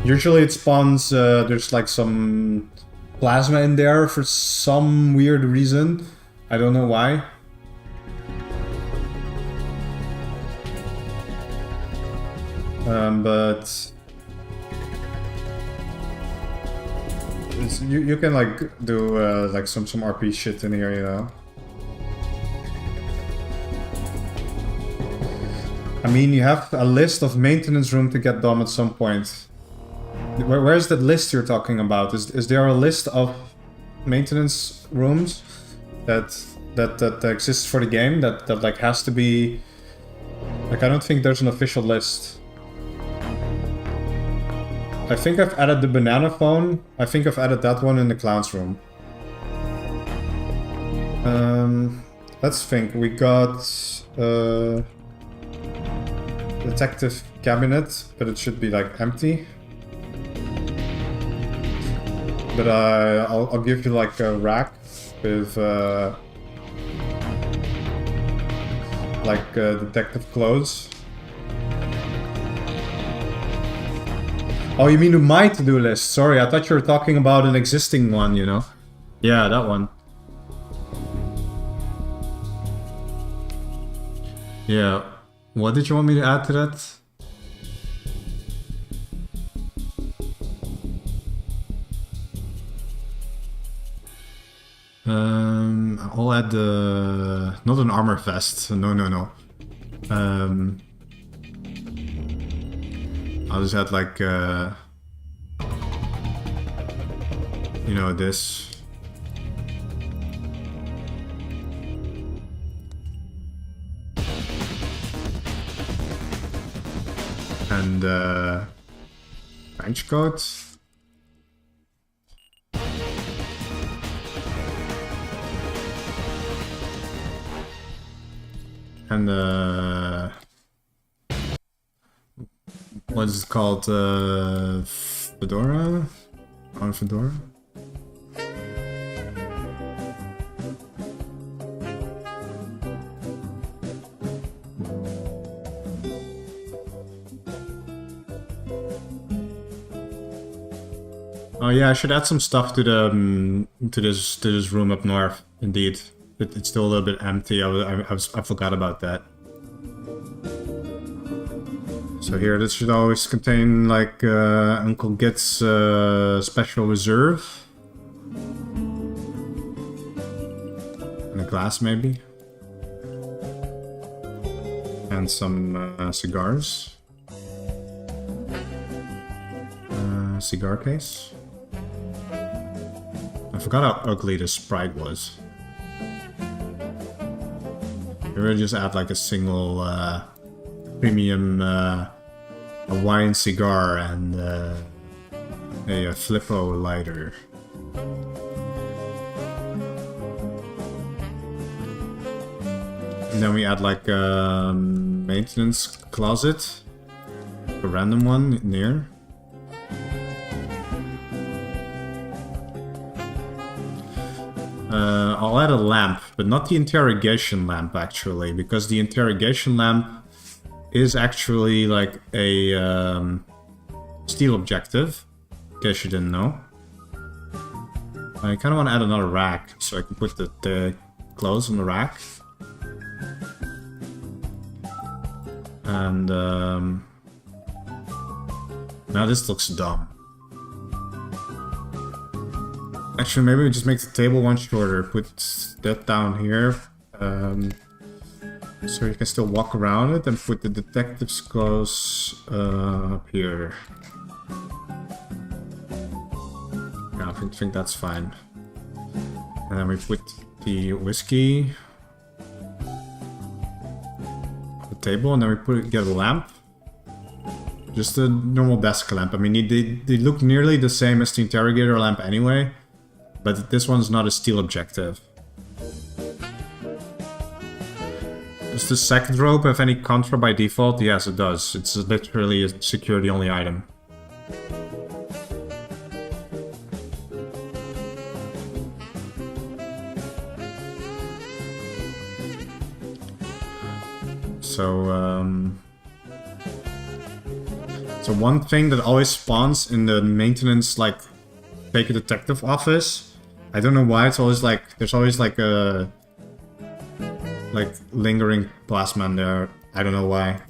Usually it spawns. There's like some plasma in there for some weird reason. I don't know why. But you can like do like some RP shit in here, you know. I mean, you have a list of maintenance room to get done at some point. Where's that list you're talking about? Is there a list of maintenance rooms that exists for the game that like has to be? Like, I don't think there's an official list. I think I've added the banana phone. I think I've added that one in the clown's room. Let's think. We got detective cabinet, but it should be like empty. But I'll give you like a rack with like detective clothes. Oh, you mean the my to-do list? Sorry, I thought you were talking about an existing one, you know? Yeah, that one. Yeah. What did you want me to add to that? I'll add the... Not an armor vest. No. I'll just add like, you know, this. And trench coat. And what is it called? Fedora? On Fedora? Oh yeah, I should add some stuff to the to this room up north. Indeed, it's still a little bit empty. I forgot about that. So here, this should always contain like Uncle Git's special reserve. And a glass maybe. And some cigars. Cigar case. I forgot how ugly this Sprite was. Maybe just add like a single premium Hawaiian cigar and a Flippo lighter. And then we add like a maintenance closet, a random one near. I'll add a lamp, but not the interrogation lamp actually, because the interrogation lamp is actually like a steel objective, in case you didn't know. I kind of want to add another rack, so I can put the clothes on the rack. And now this looks dumb. Actually, maybe we just make the table one shorter. Put that down here, so you can still walk around it, and put the detective's clothes up here. Yeah, I think that's fine. And then we put the whiskey on the table, and then we get a lamp. Just a normal desk lamp. I mean, they look nearly the same as the interrogator lamp anyway. But this one's not a steel objective. Does the second rope have any contra by default? Yes, it does. It's literally a security-only item. So one thing that always spawns in the maintenance, like, fake a detective office, I don't know why, it's always like, there's always like a lingering plasma in there. I don't know why.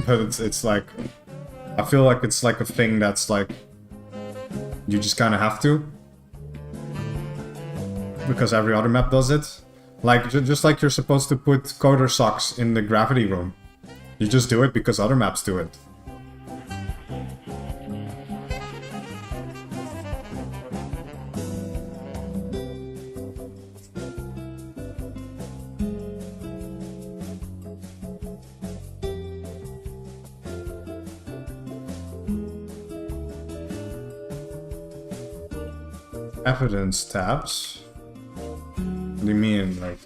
But it's like, I feel like it's like a thing that's like, you just kind of have to. Because every other map does it. Like, just like you're supposed to put coder socks in the gravity room. You just do it because other maps do it. Evidence tabs? What do you mean? Like,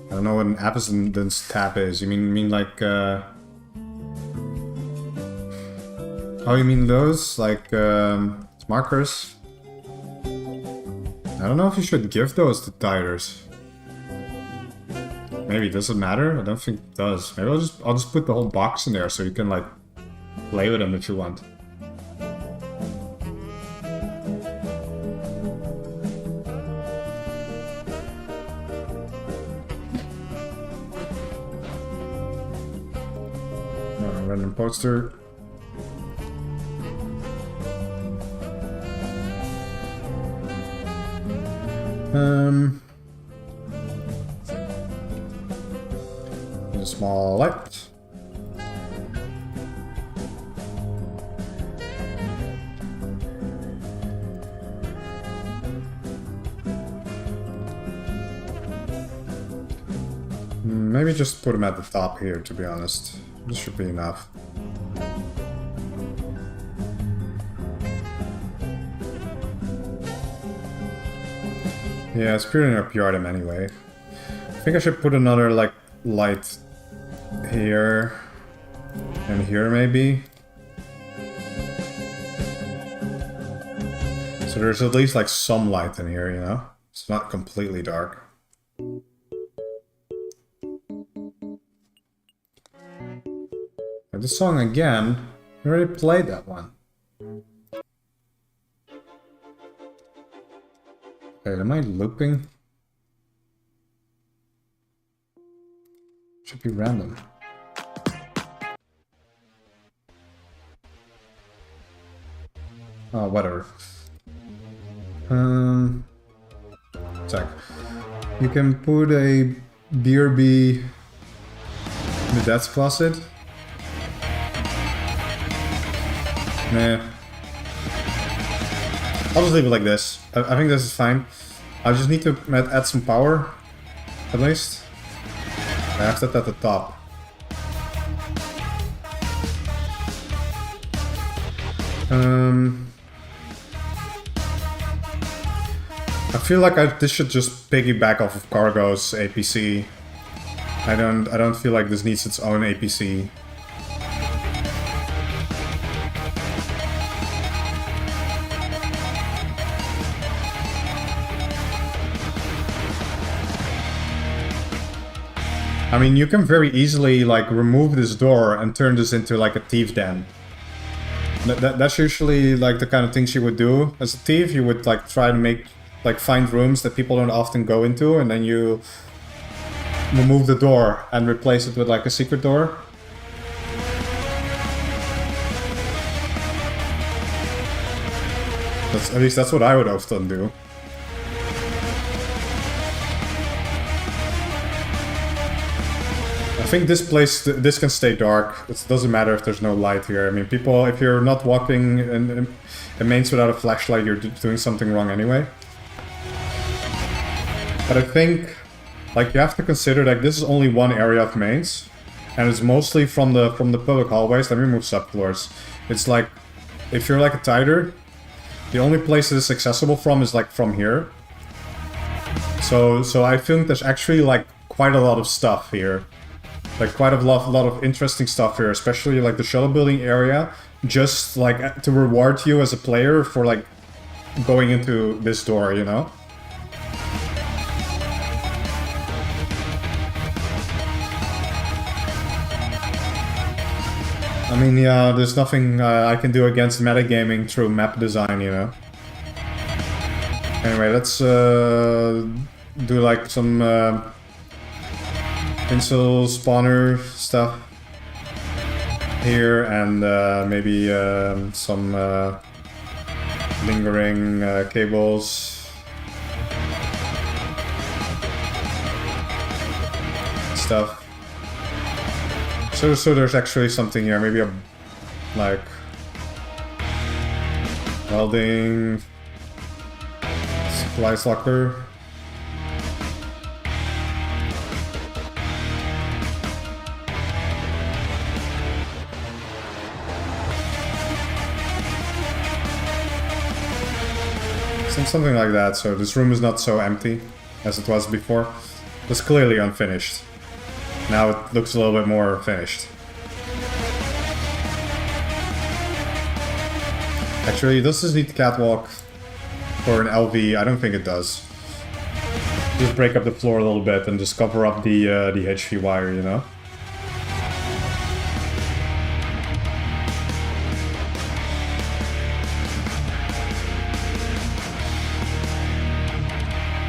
I don't know what an evidence tab is. You mean like, oh, you mean those? Like, markers? I don't know if you should give those to titers. Maybe, does it matter? I don't think it does. Maybe I'll just put the whole box in there so you can, like, play with them if you want. Random poster. A small light. Maybe just put them at the top here, to be honest. This should be enough. Yeah, it's pretty near PRM anyway. I think I should put another, like, light here and here maybe. So there's at least, like, some light in here, you know? It's not completely dark. This song again, we already played that one. Okay, am I looping? Should be random. Oh, whatever. Check. You can put a BRB in the death closet. Nah. I'll just leave it like this. I think this is fine. I just need to add some power, at least. I have that at the top. I feel like this should just piggyback off of Cargo's APC. I don't feel like this needs its own APC. I mean, you can very easily like remove this door and turn this into like a thief den. That's usually like the kind of things you would do as a thief. You would like try to make like find rooms that people don't often go into, and then you remove the door and replace it with like a secret door. At least that's what I would often do. I think this place, this can stay dark. It doesn't matter if there's no light here. I mean, people, if you're not walking in mains without a flashlight, you're doing something wrong anyway. But I think, like, you have to consider that this is only one area of mains, and it's mostly from the public hallways. Let me move subfloors. It's like, if you're like a tighter, the only place that it's accessible from is like from here. So I think there's actually like quite a lot of stuff here. Like quite a lot of interesting stuff here, especially like the shuttle building area, just like to reward you as a player for like going into this door, you know? I mean, yeah, there's nothing I can do against metagaming through map design, you know? Anyway, let's do like some pencil spawner stuff here, and maybe some lingering cables stuff. So there's actually something here, maybe a like welding supplies locker. Something like that, so this room is not so empty as it was before. It was clearly unfinished. Now it looks a little bit more finished. Actually, does this need catwalk for an LV? I don't think it does. Just break up the floor a little bit and just cover up the HV wire, you know?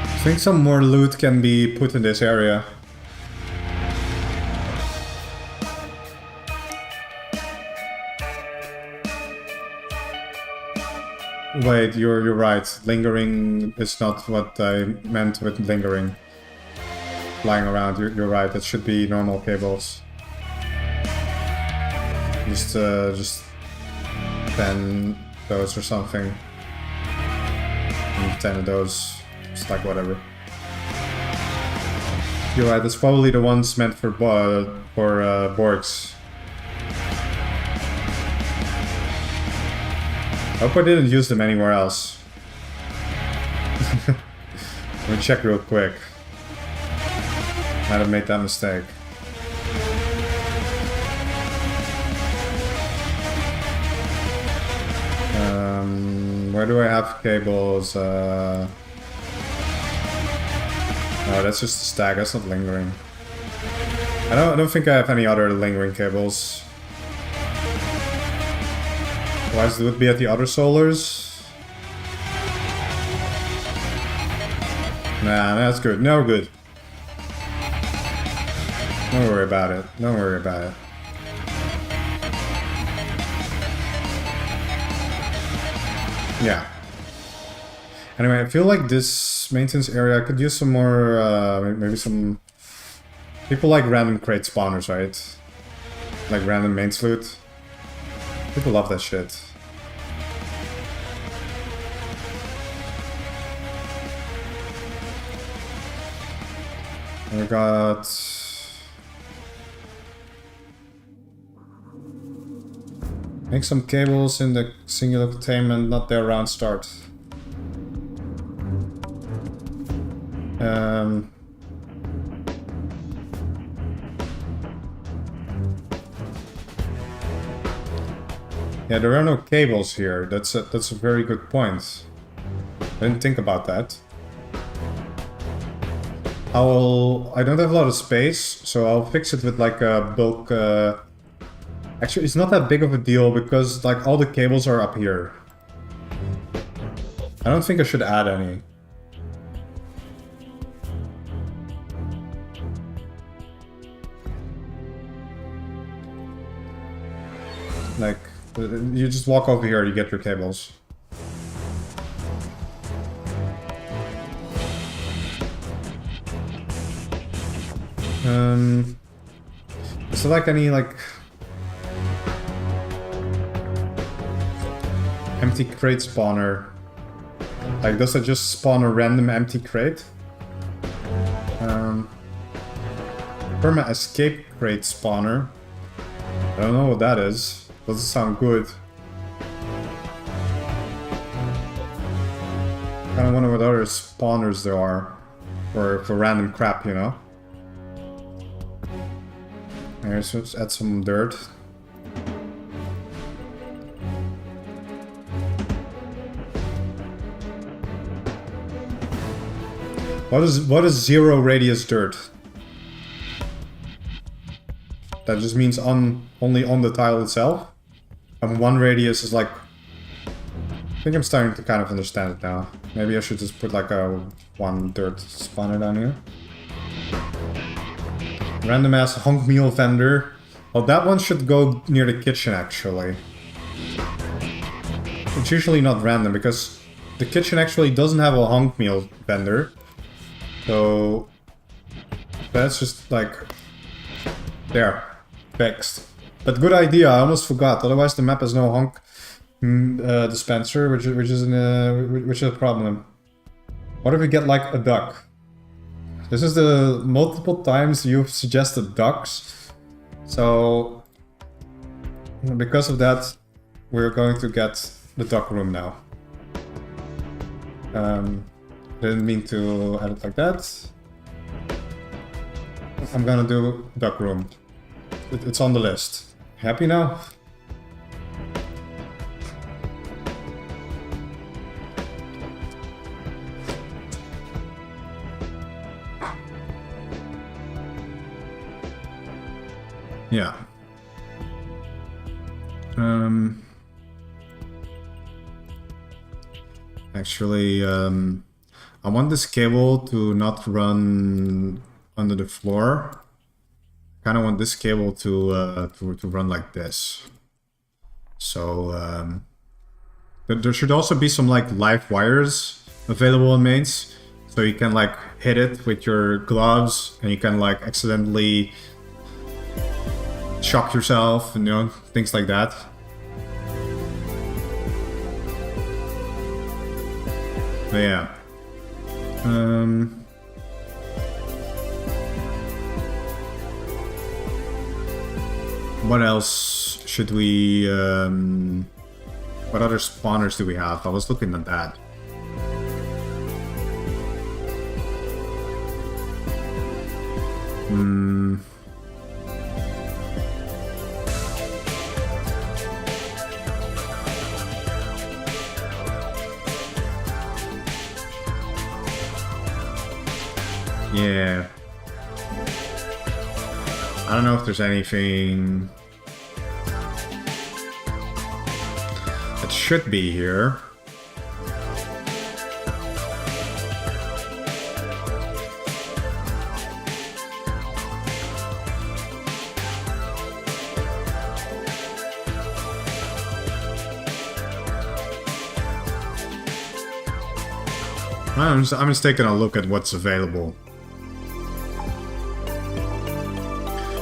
I think some more loot can be put in this area. Wait, you're right. Lingering is not what I meant with lingering. Flying around, you're right. That should be normal cables. Just 10 those or something. And 10 of those. Just like whatever. You're right. That's probably the ones meant for Borgs. I hope I didn't use them anywhere else. Let me check real quick. Might have made that mistake. Where do I have cables? Oh, that's just a stack. That's not lingering. I don't think I have any other lingering cables. Otherwise, it would be at the other solars. Nah, that's good. No good. Don't worry about it. Don't worry about it. Yeah. Anyway, I feel like this maintenance area could use some more, maybe some... People like random crate spawners, right? Like random main loot. People love that shit. We got... Make some cables in the singular containment, not there around start. Yeah, there are no cables here. That's a very good point. I didn't think about that. I don't have a lot of space, so I'll fix it with like a bulk... Actually, it's not that big of a deal because like all the cables are up here. I don't think I should add any. Like, you just walk over here, you get your cables. Is there like any like empty crate spawner? Like, does it just spawn a random empty crate? Perma escape crate spawner. I don't know what that is. Doesn't sound good. Kinda wonder what other spawners there are. For random crap, you know? Here, so let's add some dirt. What is zero radius dirt? That just means only on the tile itself? And one radius is like... I think I'm starting to kind of understand it now. Maybe I should just put like a one dirt spawner down here. Random ass hunk meal vendor. Well, that one should go near the kitchen actually. It's usually not random because the kitchen actually doesn't have a hunk meal vendor. So that's just like there, fixed. But good idea. I almost forgot. Otherwise, the map has no hunk dispenser, which is a problem. What if we get like a duck? This is the multiple times you've suggested ducks. So because of that, we're going to get the duck room now. Didn't mean to add it like that. I'm gonna do duck room. It's on the list. Happy now? Yeah. Actually, I want this cable to not run under the floor. I kind of want this cable to run like this. So there should also be some like live wires available in mains, so you can like hit it with your gloves and you can like accidentally shock yourself and, you know, things like that. But yeah. What else should we... what other spawners do we have? I was looking at that. Yeah. I don't know if there's anything that should be here. I'm just taking a look at what's available.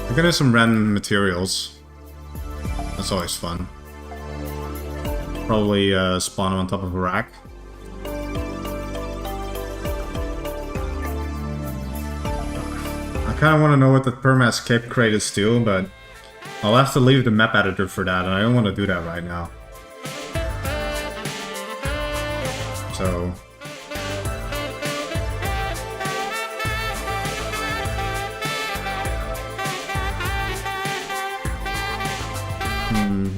We're gonna do some random materials. That's always fun. Probably spawn them on top of a rack. I kind of want to know what the perma escape crate is too, but I'll have to leave the map editor for that, and I don't want to do that right now. So...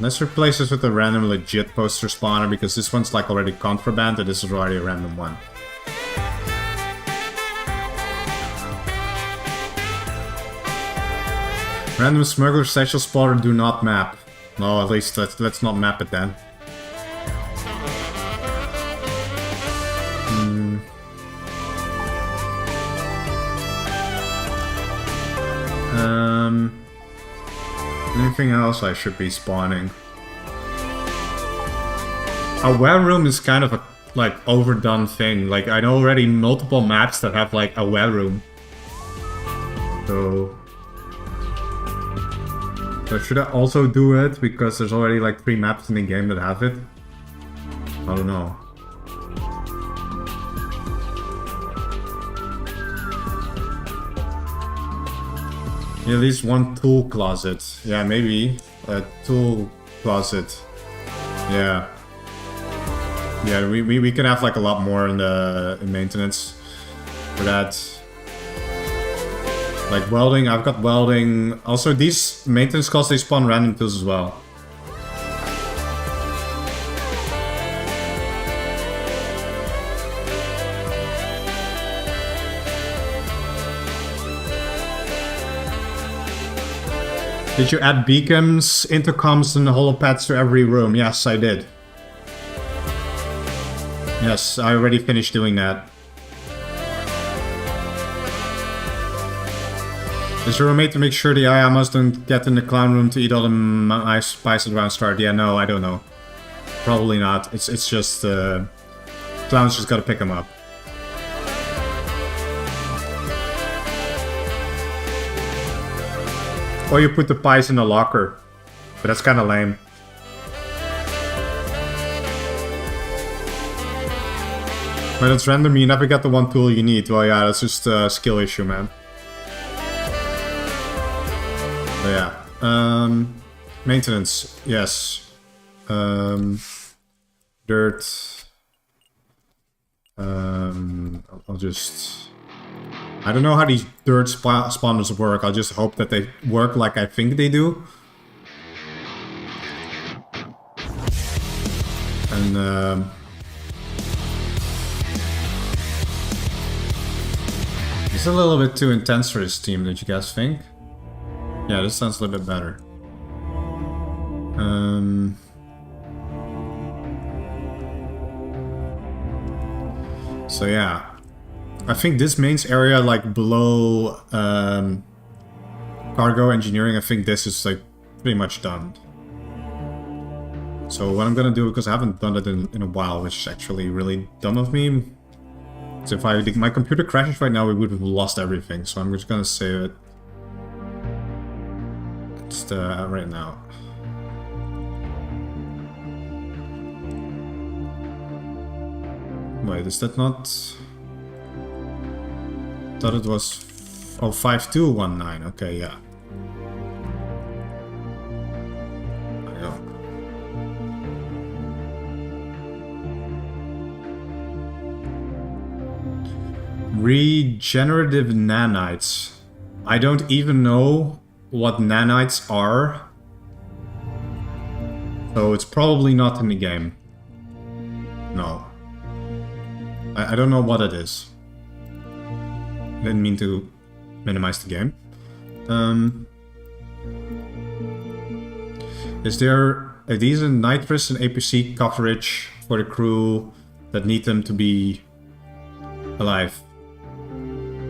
let's replace this with a random legit poster spawner, because this one's like already contraband and this is already a random one. Random smuggler satchel spotter do not map. No, at least let's not map it then. Anything else I should be spawning? A well room is kind of a like overdone thing. Like I know already multiple maps that have like a well room. So should I also do it because there's already like 3 maps in the game that have it? I don't know. Yeah, at least one tool closet. Yeah, maybe a tool closet. Yeah. Yeah, we can have like a lot more in the maintenance for that. Like welding, I've got welding. Also, these maintenance costs, they spawn random tools as well. Did you add beacons, intercoms, and holopads to every room? Yes, I did. Yes, I already finished doing that. Is your roommate to make sure the Atmos don't get in the clown room to eat all the spices around start? Yeah, no, I don't know. Probably not. It's just clowns just gotta pick them up. Or you put the pies in the locker, but that's kind of lame. When it's random, you never get the one tool you need. Well, yeah, that's just a skill issue, man. But yeah, maintenance, yes. Dirt. I'll just... I don't know how these dirt spawners work. I'll just hope that they work like I think they do. And it's a little bit too intense for this team, don't you guys think? Yeah, this sounds a little bit better. So yeah. I think this mains area, like below cargo engineering, I think this is like pretty much done. So what I'm gonna do, because I haven't done it in a while, which is actually really dumb of me. So if my computer crashes right now, we would have lost everything. So I'm just gonna save it. Just right now. Wait, is that not... thought it was 5219. Okay, yeah. There you go. Regenerative nanites. I don't even know what nanites are. So it's probably not in the game. No. I don't know what it is. Didn't mean to minimize the game. Is there a decent nitrous and APC coverage for the crew that need them to be alive?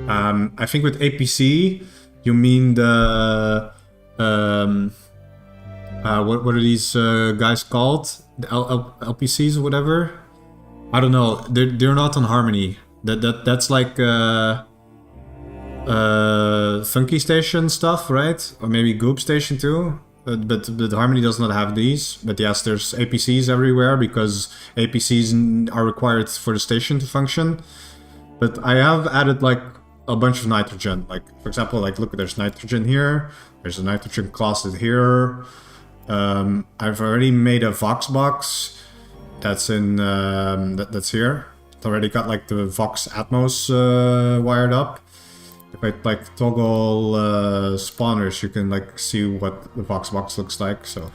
I think with APC you mean the what are these guys called? The LPCs or whatever? I don't know. They're not on Harmony. That's like Funky Station stuff, right? Or maybe Goop Station too. But Harmony does not have these. But yes, there's APCs everywhere because APCs are required for the station to function. But I have added like a bunch of nitrogen. Like for example, like look, there's nitrogen here. There's a nitrogen closet here. I've already made a Vox box. That's in that's here. It's already got like the Vox Atmos wired up. If I like toggle spawners, you can like see what the Vox box looks like. So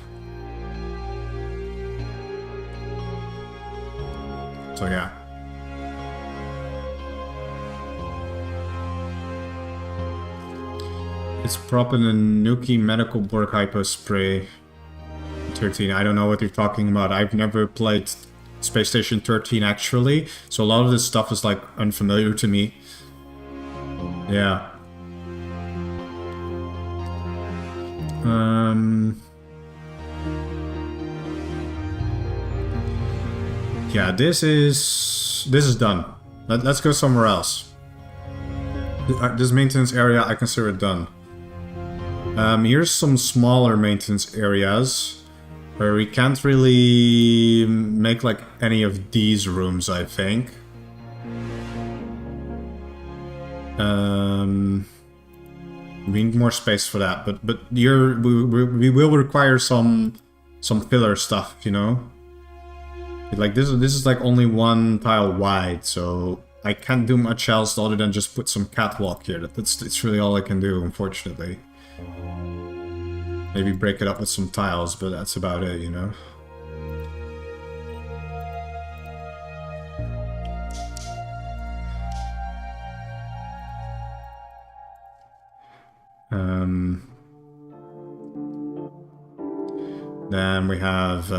yeah. It's propping a Nuki medical Borg hypo spray. 13. I don't know what you're talking about. I've never played Space Station 13 actually, so a lot of this stuff is like unfamiliar to me. Yeah. Yeah, this is done. Let's go somewhere else. This maintenance area, I consider it done. Here's some smaller maintenance areas where we can't really make like any of these rooms, I think. We need more space for that, but we will require some filler stuff, you know. Like this is like only one tile wide, so I can't do much else other than just put some catwalk here. That's really all I can do, unfortunately. Maybe break it up with some tiles, but that's about it, you know. Then we have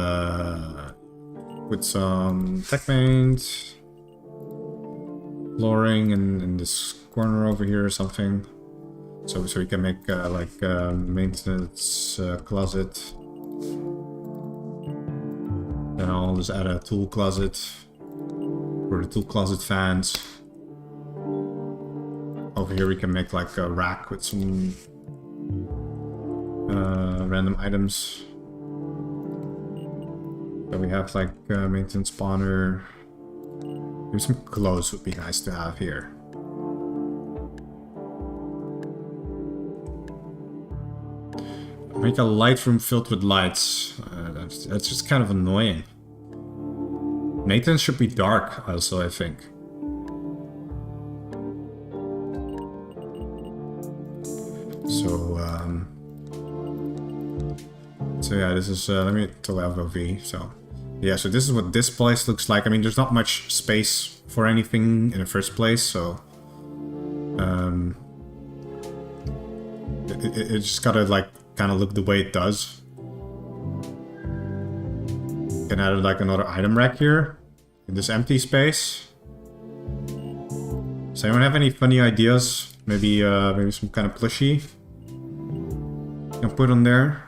with some tech paint, flooring in this corner over here or something, so we can make like a maintenance closet. Then I'll just add a tool closet for the tool closet fans. Over here we can make like a rack with some random items. So we have like a maintenance spawner. Maybe some clothes would be nice to have here. Make a light room filled with lights. That's just kind of annoying. Maintenance should be dark also, I think. So yeah, this is, let me to level V, so. Yeah, so this is what this place looks like. I mean, there's not much space for anything in the first place, so... it just gotta, like, kind of look the way it does. Can add, like, another item rack here. In this empty space. Does anyone have any funny ideas? Maybe, maybe some kind of plushie you can put on there.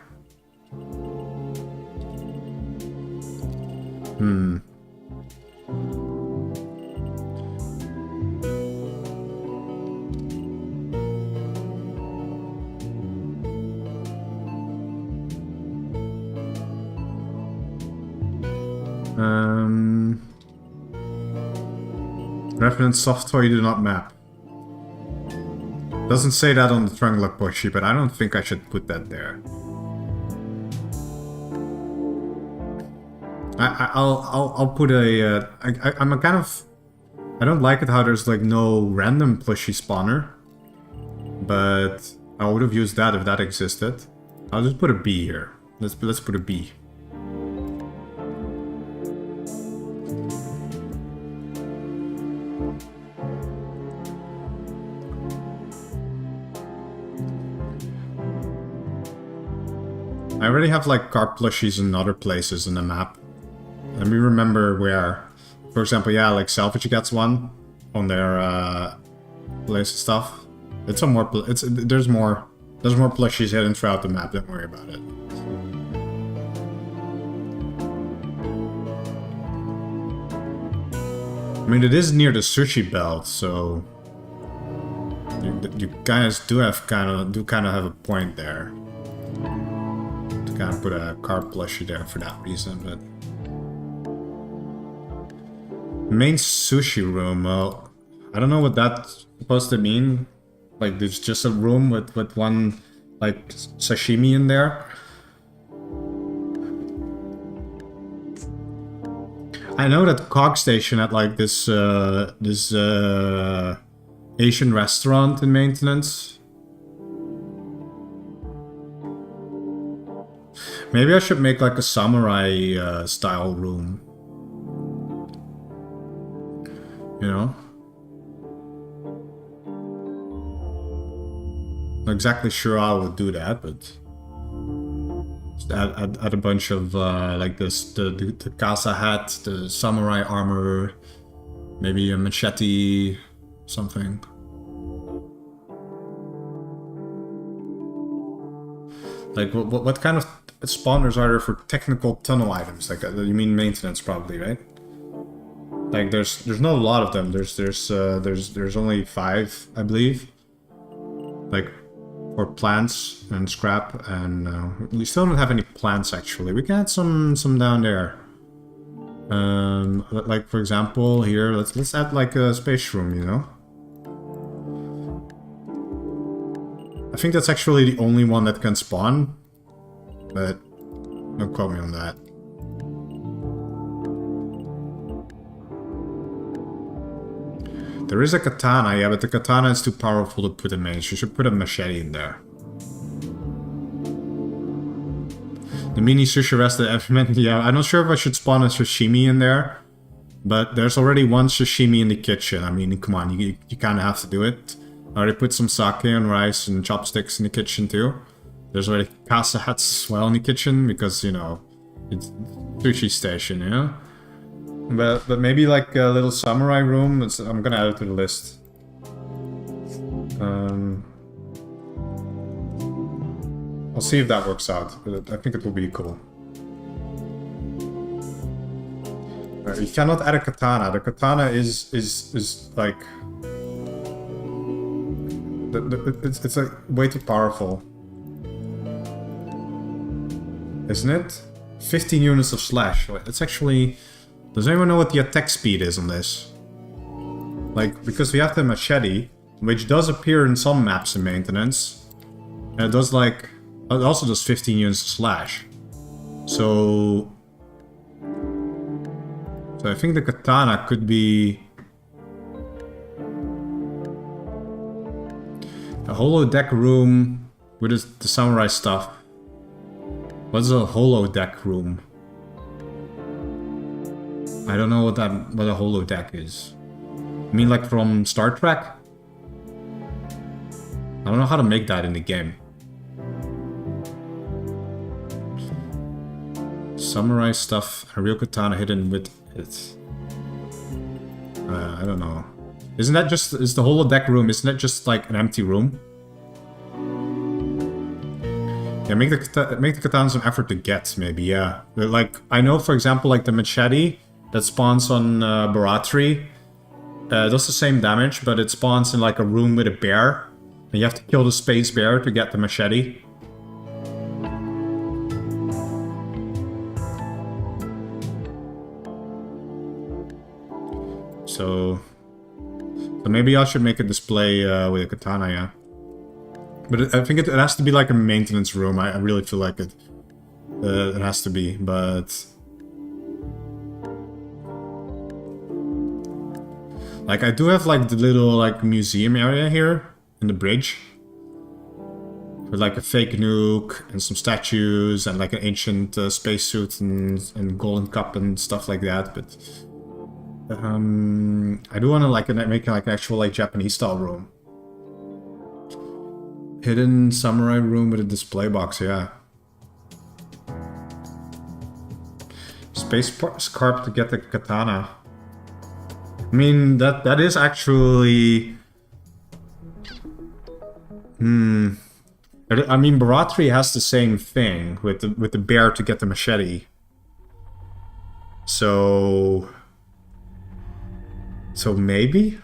Reference soft toy do not map. Doesn't say that on the Trunglock plushie, but I don't think I should put that there. I'll put a. I'm a kind of. I don't like it how there's like no random plushie spawner, but I would have used that if that existed. I'll just put a B here. Let's put a B. I already have like car plushies in other places in the map. Let me remember where. For example, yeah, like Salvage gets one on their place and stuff. It's some more. There's more plushies hidden throughout the map. Don't worry about it. I mean, it is near the Sushi belt, so you guys do kind of have a point there. To kind of put a car plushie there for that reason, but. Main sushi room, well, I don't know what that's supposed to mean. Like, there's just a room with one, like, sashimi in there. I know that Cog Station had, like, this Asian restaurant in maintenance. Maybe I should make, like, a samurai style room. You know? not exactly sure how I would do that, but just add a bunch of like this, the casa hat, the samurai armor, maybe a machete, something. Like what kind of spawners are there for technical tunnel items? Like you mean maintenance probably, right? Like there's not a lot of them. There's only 5, I believe. Like for plants and scrap, and we still don't have any plants actually. We can add some down there. Like for example here, let's add like a space room, you know. I think that's actually the only one that can spawn, but don't quote me on that. There is a katana, yeah, but the katana is too powerful to put in main. You should put a machete in there. The mini sushi rest that I meant, yeah, I'm not sure if I should spawn a sashimi in there, but there's already one sashimi in the kitchen. I mean, come on, you kind of have to do it. I already put some sake and rice and chopsticks in the kitchen too. There's already casa hats as well in the kitchen because, you know, it's sushi station, you know? But maybe like a little samurai room, I'm gonna add it to the list. I'll see if that works out, but I think it will be cool. You cannot add a katana. The katana is like... It's like way too powerful, isn't it? 15 units of slash. It's actually. Does anyone know what the attack speed is on this? Like, because we have the machete, which does appear in some maps in maintenance, and it does like. It also does 15 units of slash. So I think the katana could be. A holodeck room with the samurai stuff. What's a holodeck room? I don't know what a holodeck is. You mean like from Star Trek? I don't know how to make that in the game. Samurai stuff, a real katana hidden with it. I don't know. Isn't that just, is the holodeck room, isn't that just like an empty room? Yeah, make the katana some effort to get, maybe, yeah. But like, I know for example like the machete that spawns on Baratri does the same damage, but it spawns in like a room with a bear. And you have to kill the space bear to get the machete. So maybe I should make a display with a katana, yeah. But I think it has to be like a maintenance room. I really feel like it. It has to be, but... Like, I do have like the little like museum area here in the bridge. With like a fake nuke and some statues and like an ancient spacesuit and golden cup and stuff like that, but... I do want to like make like an actual like Japanese style room. Hidden samurai room with a display box, yeah. Space scarp to get the katana. I mean that is actually. I mean Baratri has the same thing with the bear to get the machete. So maybe?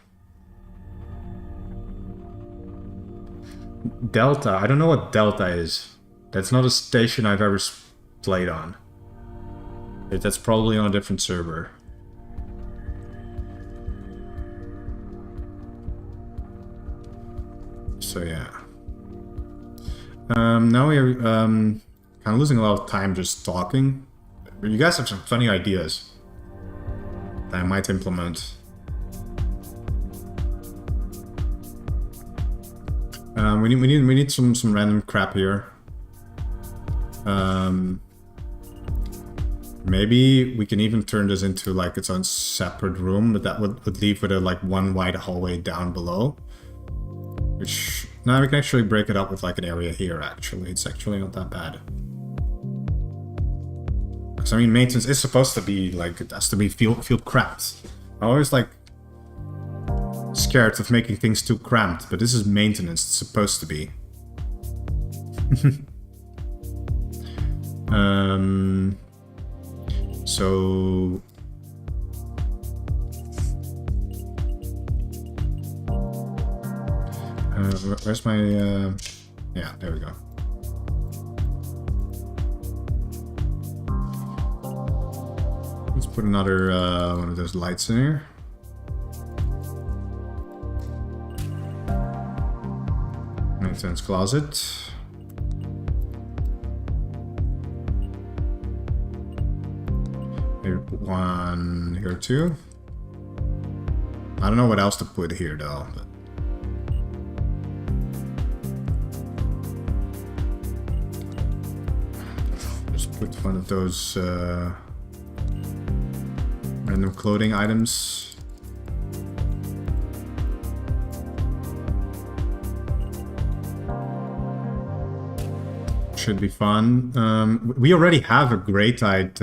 Delta. I don't know what Delta is. That's not a station I've ever played on. That's probably on a different server. So yeah. Now we're kind of losing a lot of time just talking. But you guys have some funny ideas that I might implement. We need some random crap here. Maybe we can even turn this into like its own separate room, but that would leave with a like one wide hallway down below. Which, now we can actually break it up with like an area here, actually. It's actually not that bad. Because, I mean, maintenance is supposed to be, like, it has to be feel cramped. I'm always, like, scared of making things too cramped, but this is maintenance, it's supposed to be. So... where's my... yeah, there we go. Let's put another one of those lights in here. Maintenance closet. Maybe put one here too. I don't know what else to put here though. But... just put one of those random clothing items. Should be fun. We already have a grey-eyed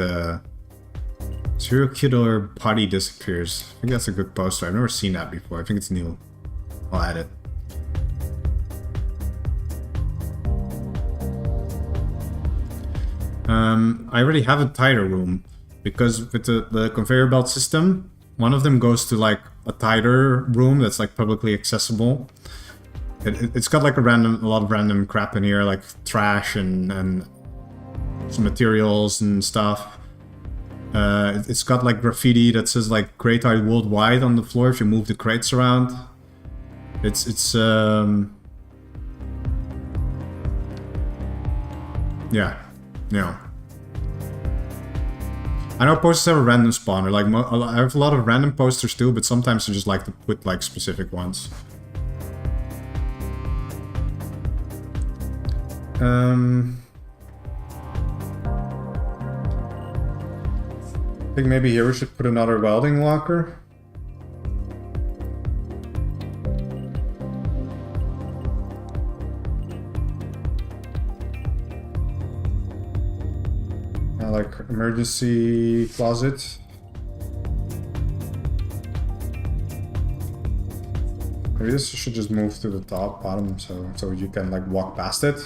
serial killer body disappears. I think that's a good poster. I've never seen that before. I think it's new. I'll add it. I already have a tighter room because with the conveyor belt system, one of them goes to like a tighter room that's like publicly accessible. It's got like a lot of random crap in here, like trash and some materials and stuff. It's got like graffiti that says like "Great Eye Worldwide" on the floor if you move the crates around. Yeah. I know posters have a random spawner. Like I have a lot of random posters too, but sometimes I just like to put like specific ones. I think maybe here we should put another welding locker. Like emergency closet. Maybe this should just move to the bottom, so you can like walk past it.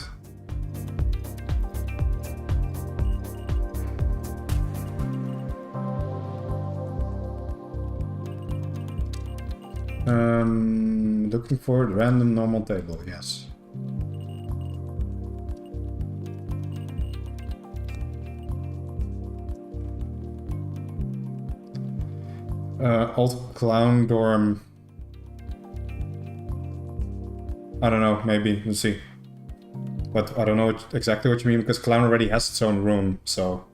Looking for the random normal table, yes. Old clown dorm. I don't know, maybe, we'll see. But I don't know exactly what you mean, because clown already has its own room, so...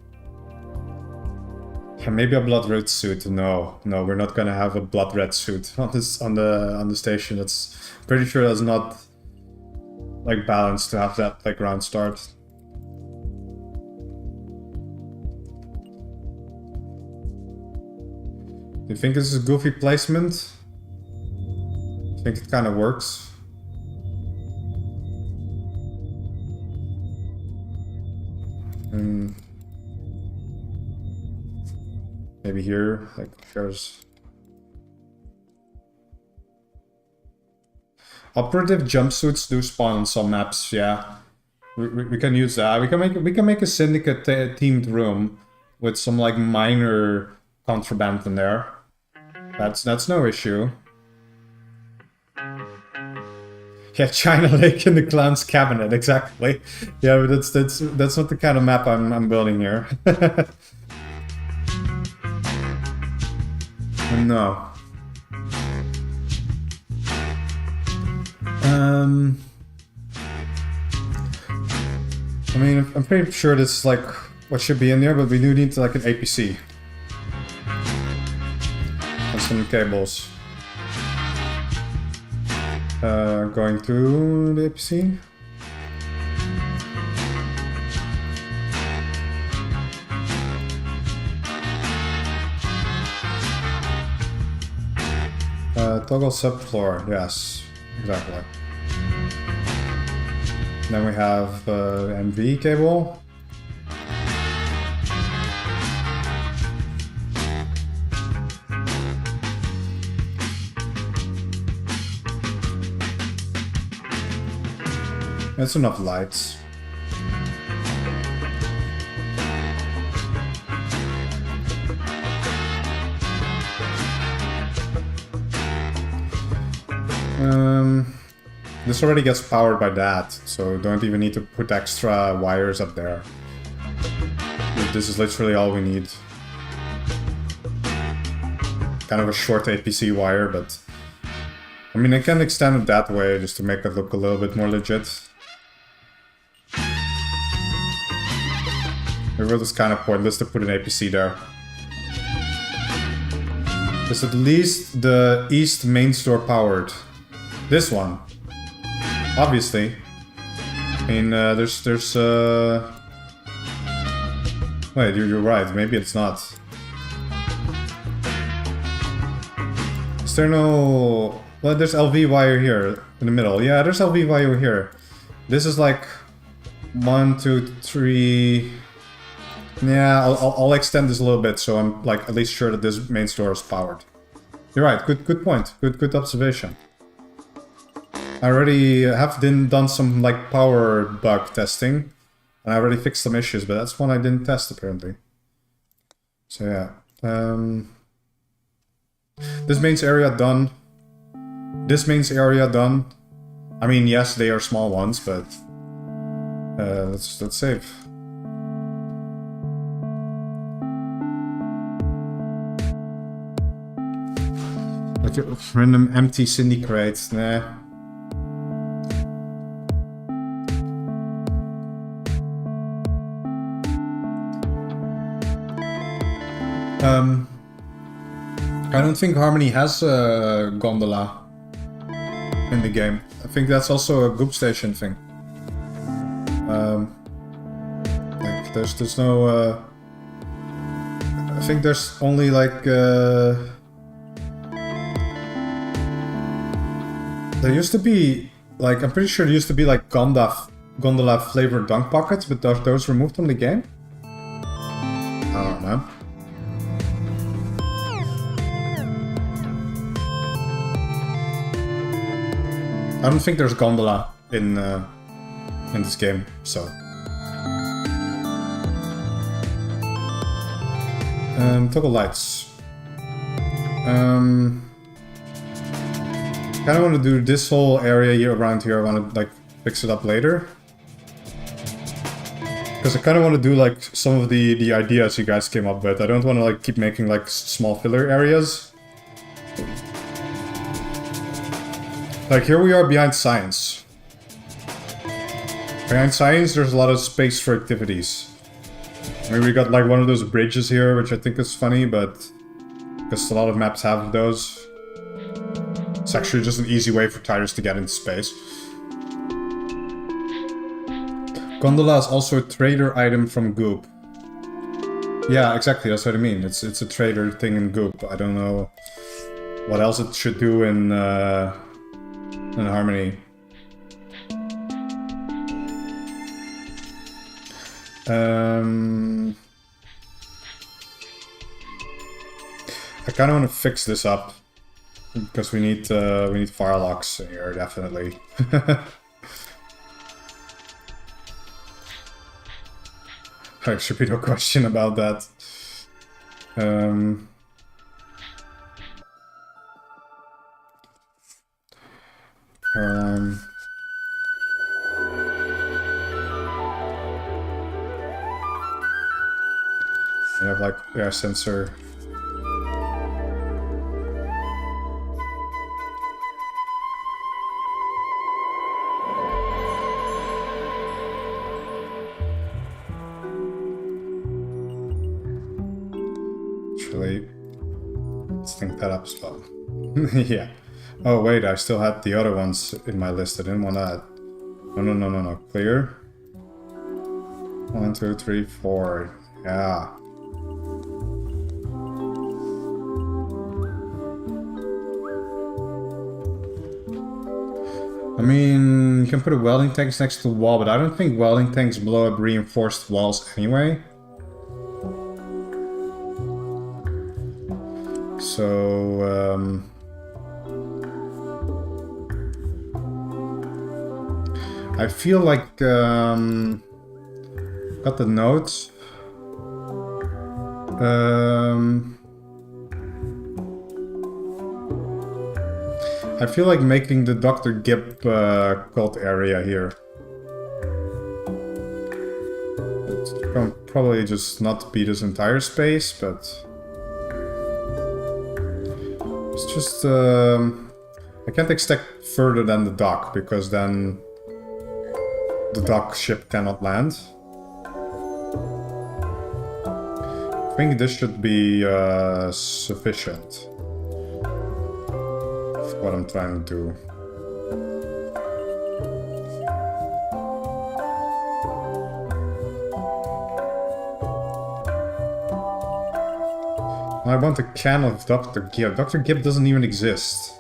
Yeah, maybe a blood red suit. No, we're not gonna have a blood red suit on this on the station. That's pretty sure that's not like balanced to have that like round start. Do you think this is goofy placement? I think it kind of works. Maybe here, like there's operative jumpsuits do spawn on some maps. Yeah, we can use that. We can make a syndicate themed room with some like minor contraband in there. That's no issue. Yeah, China Lake in the clown's cabinet, exactly. Yeah, but that's not the kind of map I'm building here. No. I mean, I'm pretty sure this is like what should be in there, but we do need like an APC. And some cables. Going to the APC. Toggle subfloor, yes, exactly. Then we have MV cable. That's enough lights. This already gets powered by that, so don't even need to put extra wires up there. This is literally all we need. Kind of a short APC wire, but... I mean, I can extend it that way just to make it look a little bit more legit. It was kind of pointless to put an APC there. Is at least the east main store powered? This one. Obviously. I mean, there's Wait, you're right, maybe it's not. Is there no... Well, there's LV wire here in the middle. Yeah, there's LV wire here. This is like 1, 2, 3... Yeah, I'll extend this a little bit so I'm like at least sure that this main store is powered. You're right, good point, good observation. I already have done some like power bug testing, and I already fixed some issues, but that's one I didn't test apparently. So yeah, this mains area done. This mains area done. I mean, yes, they are small ones, but let's save. Like a random empty Cindy crate, nah. I don't think Harmony has a gondola in the game. I think that's also a Goop Station thing. Like there's no. I think there's only like. There used to be, like, I'm pretty sure there used to be, like, gondola flavored dunk pockets, but those removed from the game? I don't know. I don't think there's gondola in this game, so... Toggle lights. I kind of want to do this whole area here around here. I want to like fix it up later, because I kind of want to do like some of the ideas you guys came up with. I don't want to like keep making like small filler areas. Like here we are behind science. Behind science, there's a lot of space for activities. I mean, we got like one of those bridges here, which I think is funny, but because a lot of maps have those. It's actually just an easy way for tires to get into space. Gondola is also a trader item from Goop. Yeah, exactly, that's what I mean. It's a trader thing in Goop. I don't know what else it should do in Harmony. I kind of want to fix this up. Because we need fire locks here, definitely. There should be no question about that. We have like air sensor. Let's think that up as well. Yeah. Oh wait, I still had the other ones in my list. I didn't want that. No. Clear. 1, 2, 3, 4. Yeah. I mean, you can put a welding tanks next to the wall, but I don't think welding tanks blow up reinforced walls anyway. So, I feel like, got the notes. I feel like making the Dr. Gibb cult area here. It's gonna probably just not be this entire space, but it's just I can't extend further than the dock because then the dock ship cannot land. I think this should be sufficient. What I'm trying to do. I want a can of Dr. Gibb. Dr. Gibb doesn't even exist.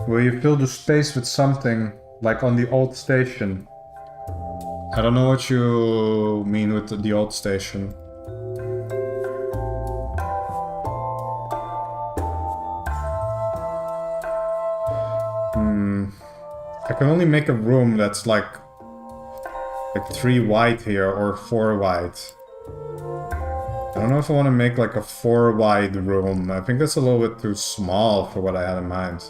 Will you fill the space with something, like on the old station? I don't know what you mean with the old station. I can only make a room that's like 3 wide here or 4 wide. I don't know if I want to make like a 4 wide room. I think that's a little bit too small for what I had in mind.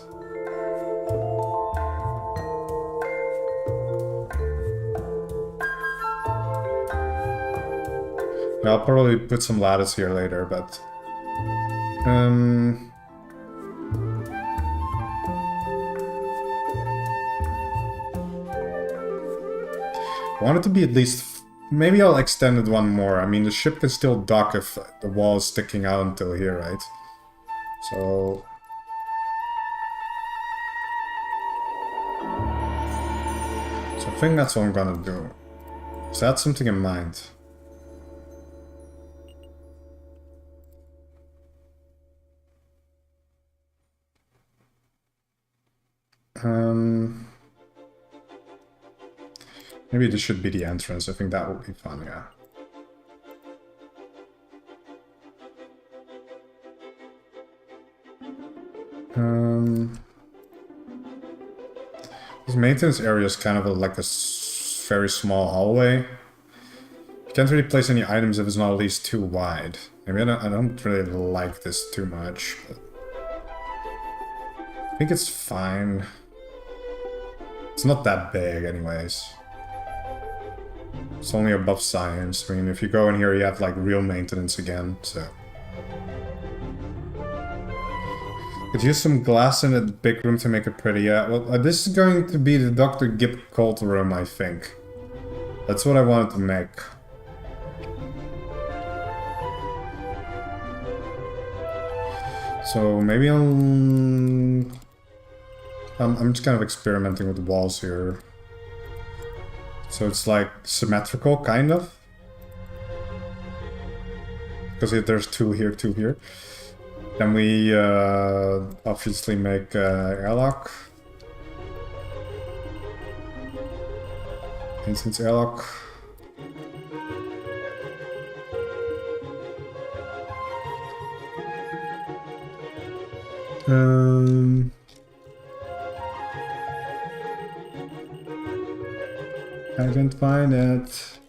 I'll probably put some lattice here later, but... I want it to be at least... Maybe I'll extend it one more. I mean, the ship can still dock if the wall is sticking out until here, right? So... I think that's what I'm gonna do. So that's something in mind. Maybe this should be the entrance. I think that would be fun, yeah. This maintenance area is kind of like a very small hallway. You can't really place any items if it's not at least too wide. Maybe I don't really like this too much, but I think it's fine. It's not that big anyways. It's only above science. I mean, if you go in here, you have like real maintenance again, so. Could use some glass in the big room to make it pretty. Yeah, well, this is going to be the Dr. Gibb cult room, I think. That's what I wanted to make. So maybe I'm just kind of experimenting with the walls here. So it's like symmetrical, kind of. Because there's 2 here, 2 here. Then we obviously make airlock. Instance airlock. I can't find it.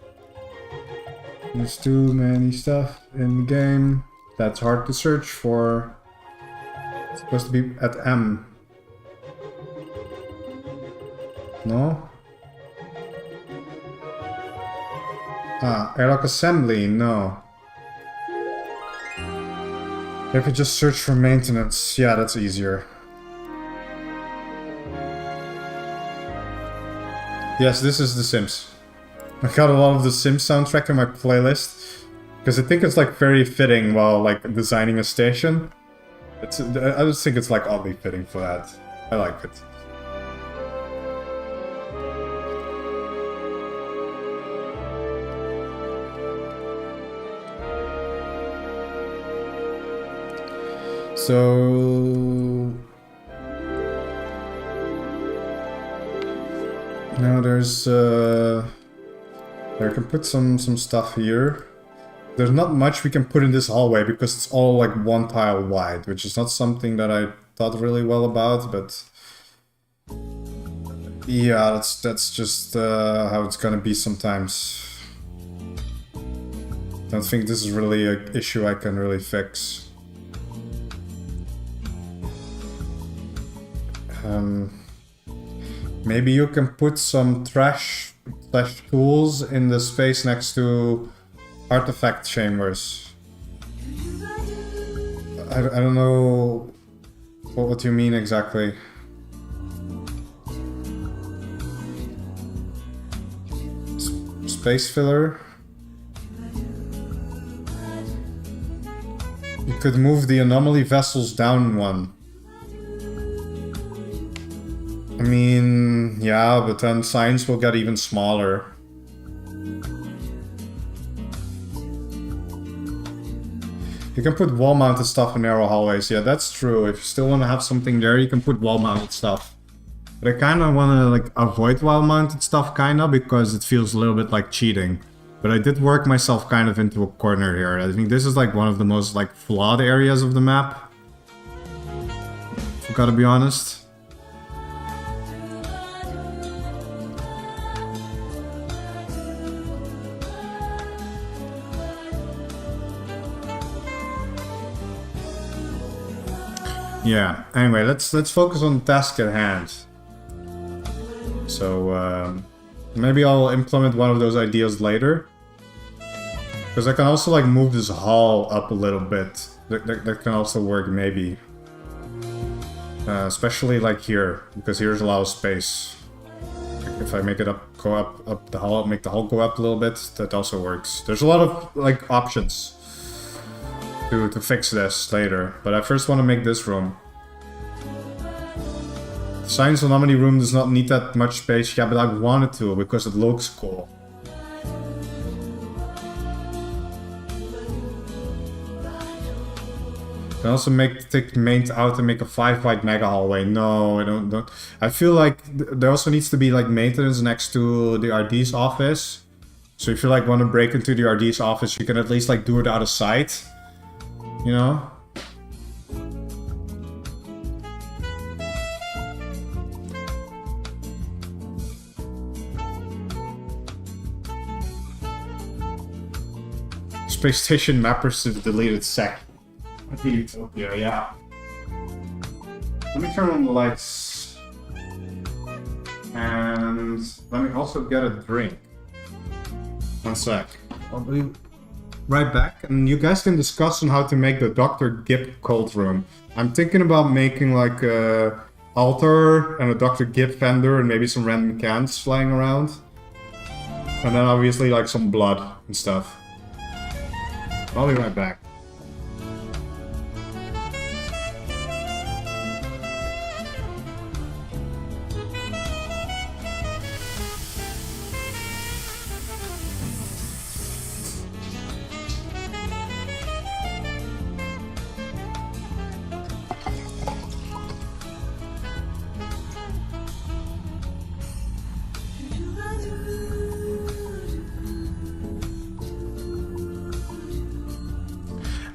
There's too many stuff in the game. That's hard to search for. It's supposed to be at M. No? Ah, airlock assembly, no. If you just search for maintenance, yeah, that's easier. Yes, this is The Sims. I got a lot of The Sims soundtrack in my playlist. Because I think it's like very fitting while like designing a station. I just think it's like oddly fitting for that. I like it. So now there's I can put some stuff here. There's not much we can put in this hallway because it's all like one tile wide, which is not something that I thought really well about, but yeah, that's just how it's gonna be sometimes. I don't think this is really an issue I can really fix. Maybe you can put some trash tools in the space next to artifact chambers. I don't know what you mean exactly. Space filler. You could move the anomaly vessels down one. I mean, yeah, but then signs will get even smaller. You can put wall-mounted stuff in narrow hallways. Yeah, that's true. If you still want to have something there, you can put wall-mounted stuff. But I kind of want to like avoid wall-mounted stuff, kind of, because it feels a little bit like cheating. But I did work myself kind of into a corner here. I think this is like one of the most like flawed areas of the map. I've got to be honest. Yeah, anyway, let's focus on the task at hand. So, maybe I'll implement one of those ideas later. Because I can also, like, move this hall up a little bit. That can also work, maybe. Especially, like, here. Because here's a lot of space. Like, if I make it go up the hall, make the hall go up a little bit, that also works. There's a lot of, like, options to fix this later, but I first want to make this room. The science anomaly room does not need that much space, yeah, but I wanted to because it looks cool. I can also take the main out and make a 5 wide mega hallway. No, I don't. I feel like there also needs to be like maintenance next to the RD's office. So if you like want to break into the RD's office, you can at least like do it out of sight. You know? Space station mappers to the deleted sec. Utopia, yeah. Let me turn on the lights. And let me also get a drink. One sec. I'll be right back, and you guys can discuss on how to make the Dr. Gibb cold room. I'm thinking about making like a altar and a Dr. Gibb vendor and maybe some random cans flying around. And then obviously like some blood and stuff. I'll be right back.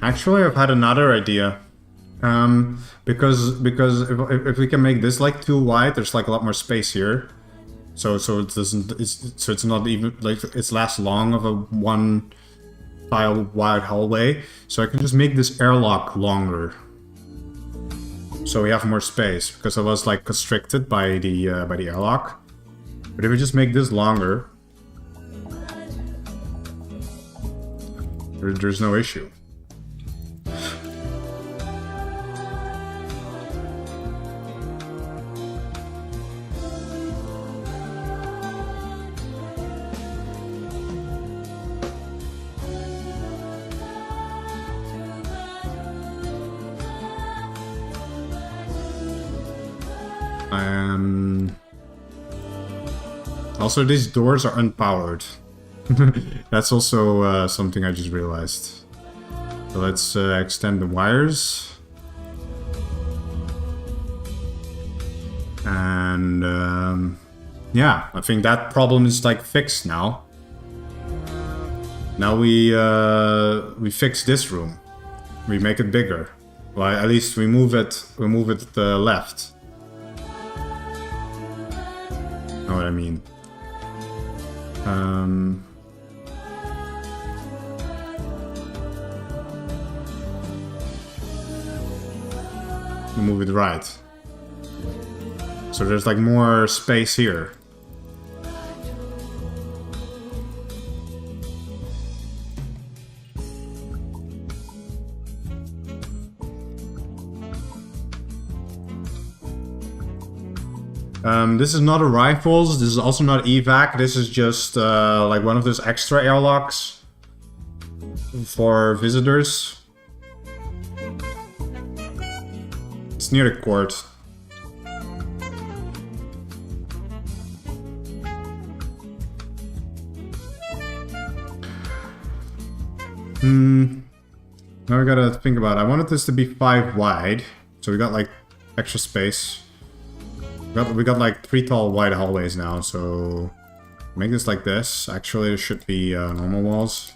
Actually, I've had another idea. Because if we can make this like too wide, there's like a lot more space here. So it doesn't. It's not even like it's less long of a one tile wide hallway. So I can just make this airlock longer. So we have more space because I was like constricted by the airlock. But if we just make this longer, there's no issue. Also, these doors are unpowered. That's also something I just realized. So let's extend the wires. And yeah, I think that problem is like fixed now. Now we fix this room. We make it bigger. Well, at least we move it left. Know what I mean? We move it right. So there's like more space here. This is not a rifles, this is also not evac, this is just like one of those extra airlocks for visitors. It's near the court. Now we gotta think about it. I wanted this to be 5 wide, so we got like extra space. We got like 3 tall wide hallways now, so make this like this. Actually, it should be normal walls.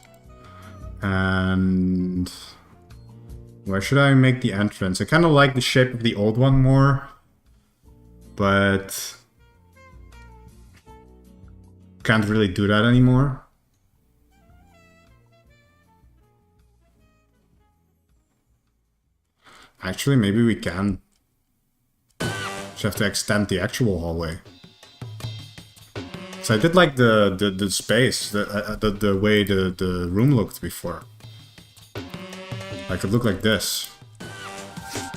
And where should I make the entrance? I kind of like the shape of the old one more, but can't really do that anymore. Actually, maybe we can. Just have to extend the actual hallway. So I did like the space, the way the room looked before. Like it looked like this.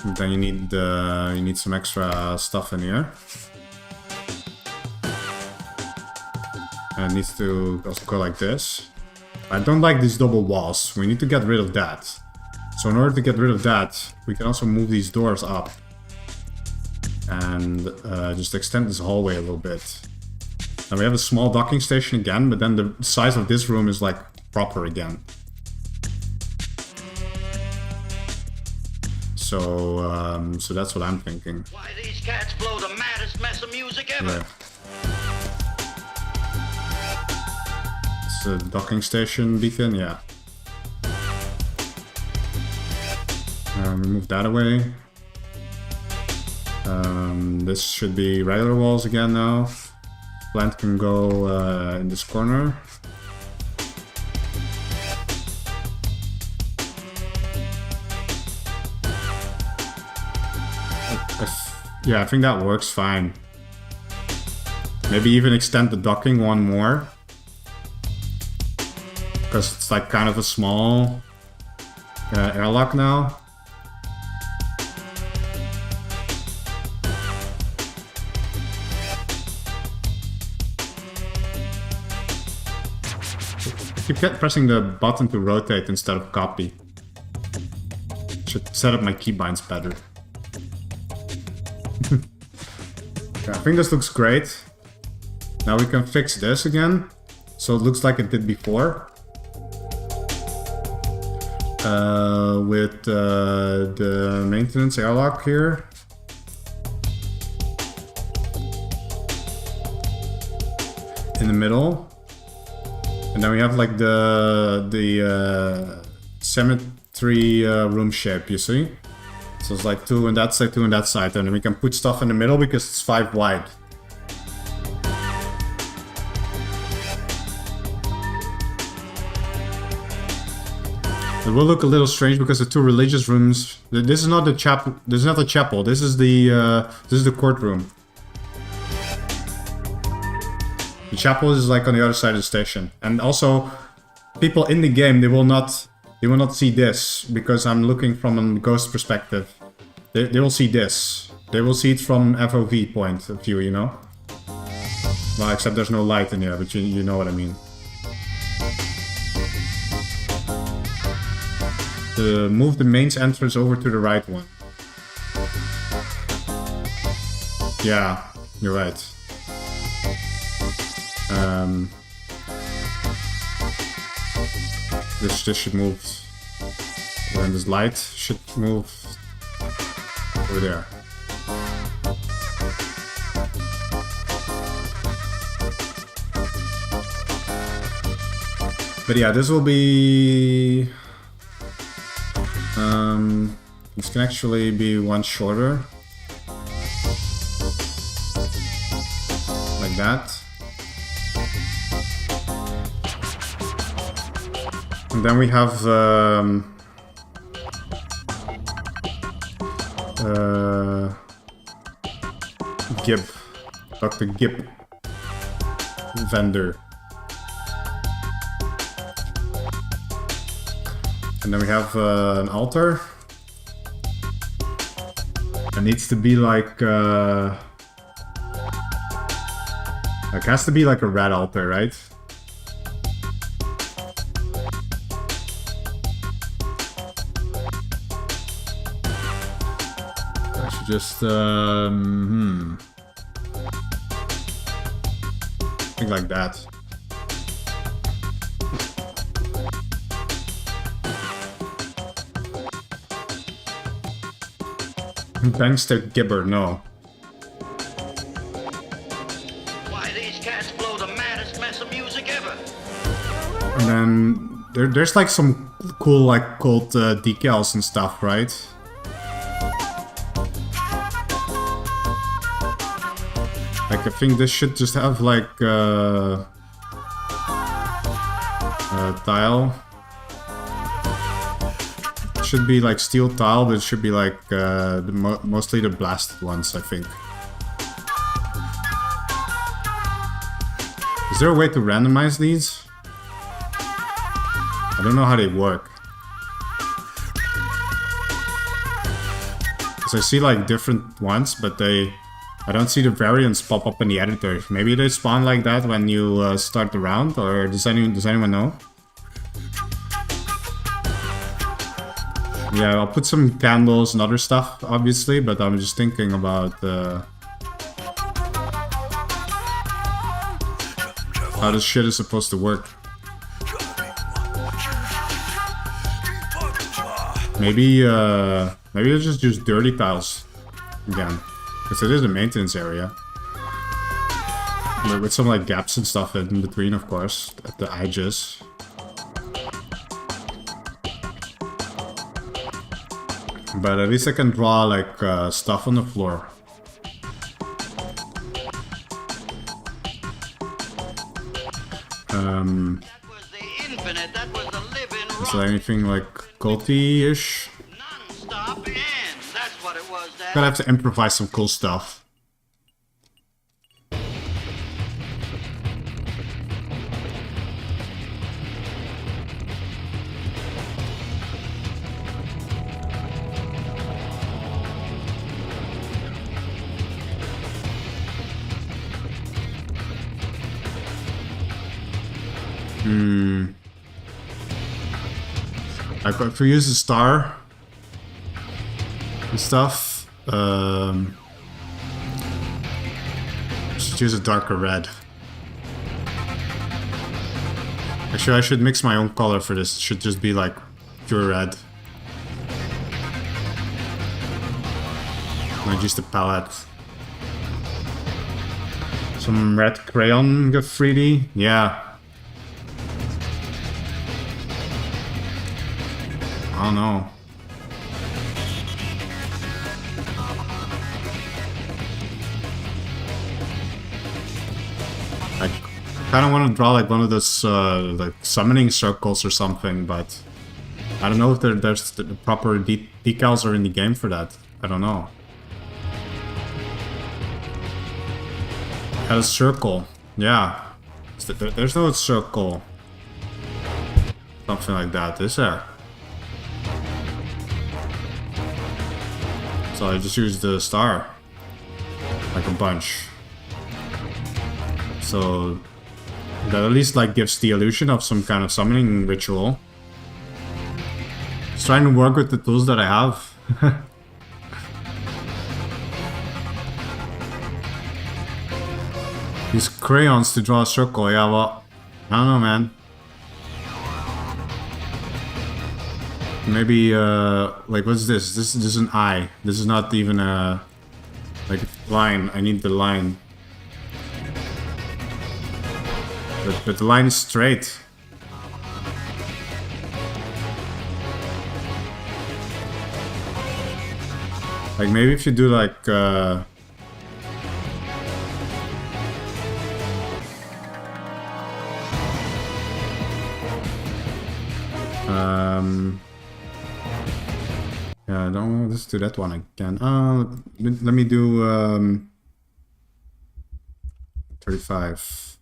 And then you need some extra stuff in here. And it needs to also go like this. I don't like these double walls. We need to get rid of that. So in order to get rid of that, we can also move these doors up. And just extend this hallway a little bit. And we have a small docking station again, but then the size of this room is like proper again. So so that's what I'm thinking. Why these cats blow the maddest mess of music ever? Yeah. It's a docking station beacon, yeah. We move that away. This should be regular walls again now. Plant can go in this corner. Yeah, I think that works fine. Maybe even extend the docking one more. Because it's like kind of a small airlock now. I keep pressing the button to rotate instead of copy. Should set up my keybinds better. Okay, I think this looks great. Now we can fix this again, so it looks like it did before. With the maintenance airlock here. In the middle. And then we have like the symmetry room shape, you see? So it's like 2 on that side, 2 on that side, and then we can put stuff in the middle because it's 5 wide. It will look a little strange because the 2 religious rooms. This is not the chapel. This is not the chapel. This is the courtroom. The chapel is like on the other side of the station, and also people in the game they will not see this because I'm looking from a ghost perspective. They will see this. They will see it from FOV point of view, you know. Well, except there's no light in here, but you know what I mean. Move the main entrance over to the right one. Yeah, you're right. This should move. And this light should move over there. But yeah, this will be... this can actually be one shorter. Like that. And then we have Gib, Dr. Gib vendor. And then we have an altar. It needs to be like it has to be like a red altar, right? I should just think like that. Thanks to Gibber, no. Why, these cats blow the maddest mess of music ever. And then there's like some cool like gold decals and stuff, right? Like I think this should just have like tile. It should be like steel tile, but it should be like mostly the blasted ones, I think. Is there a way to randomize these? I don't know how they work. Because I see like different ones, but I don't see the variants pop up in the editor. Maybe they spawn like that when you start the round, or does anyone know? Yeah, I'll put some candles and other stuff, obviously, but I'm just thinking about how this shit is supposed to work. Maybe I'll just use dirty tiles again, because it is a maintenance area. But with some like gaps and stuff in between, of course, at the edges. But at least I can draw like stuff on the floor. That was the infinite, that was the living Is there anything like culty-ish? non-stop and that's what it was, Dad. Gotta have to improvise some cool stuff. Like if we use a star and stuff, just use a darker red. Actually, I should mix my own color for this. It should just be like pure red. I use the palette. Some red crayon graffiti, yeah. I don't know. I kind of want to draw like one of those like summoning circles or something, but I don't know if there's the proper decals are in the game for that. I don't know. Had a circle, yeah. There's no circle. Something like that, is there? So I just used the star, like a bunch. So that at least like gives the illusion of some kind of summoning ritual. Just trying to work with the tools that I have. Use crayons to draw a circle, yeah, well, I don't know, man. Maybe, like, what's this? This is an eye. This is not even a, like, line. I need the line. But the line is straight. Like maybe if you do like yeah, don't let's do that one again. Let me do 35.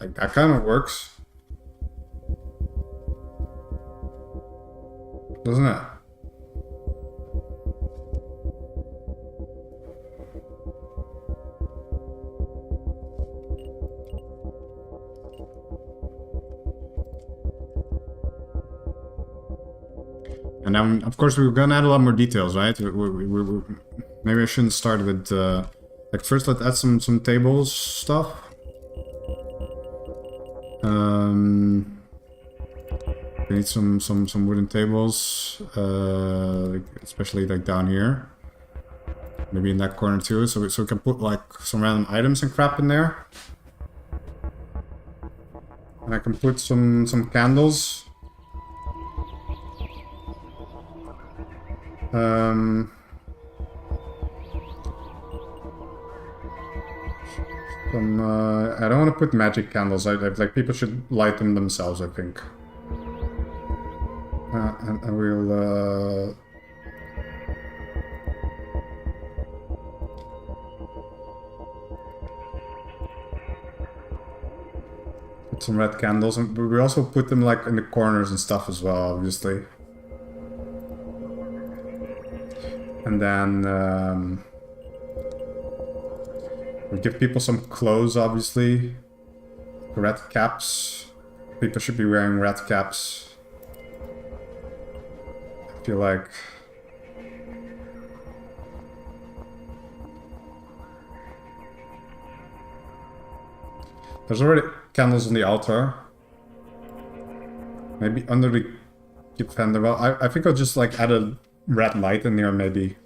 Like that kind of works, doesn't it? And then, of course, we're gonna add a lot more details, right? Maybe I shouldn't start with like first. Let's add some tables stuff. We need some wooden tables, especially like down here. Maybe in that corner too, so we can put like some random items and crap in there. And I can put some candles. I don't want to put magic candles. Like people should light them themselves, I think. And we'll put some red candles, and we also put them like in the corners and stuff as well, obviously. And then we give people some clothes, obviously. Red caps. People should be wearing red caps. I feel like... There's already candles on the altar. Maybe under the gift fender. Well, I think I'll just like add a red light in there, maybe.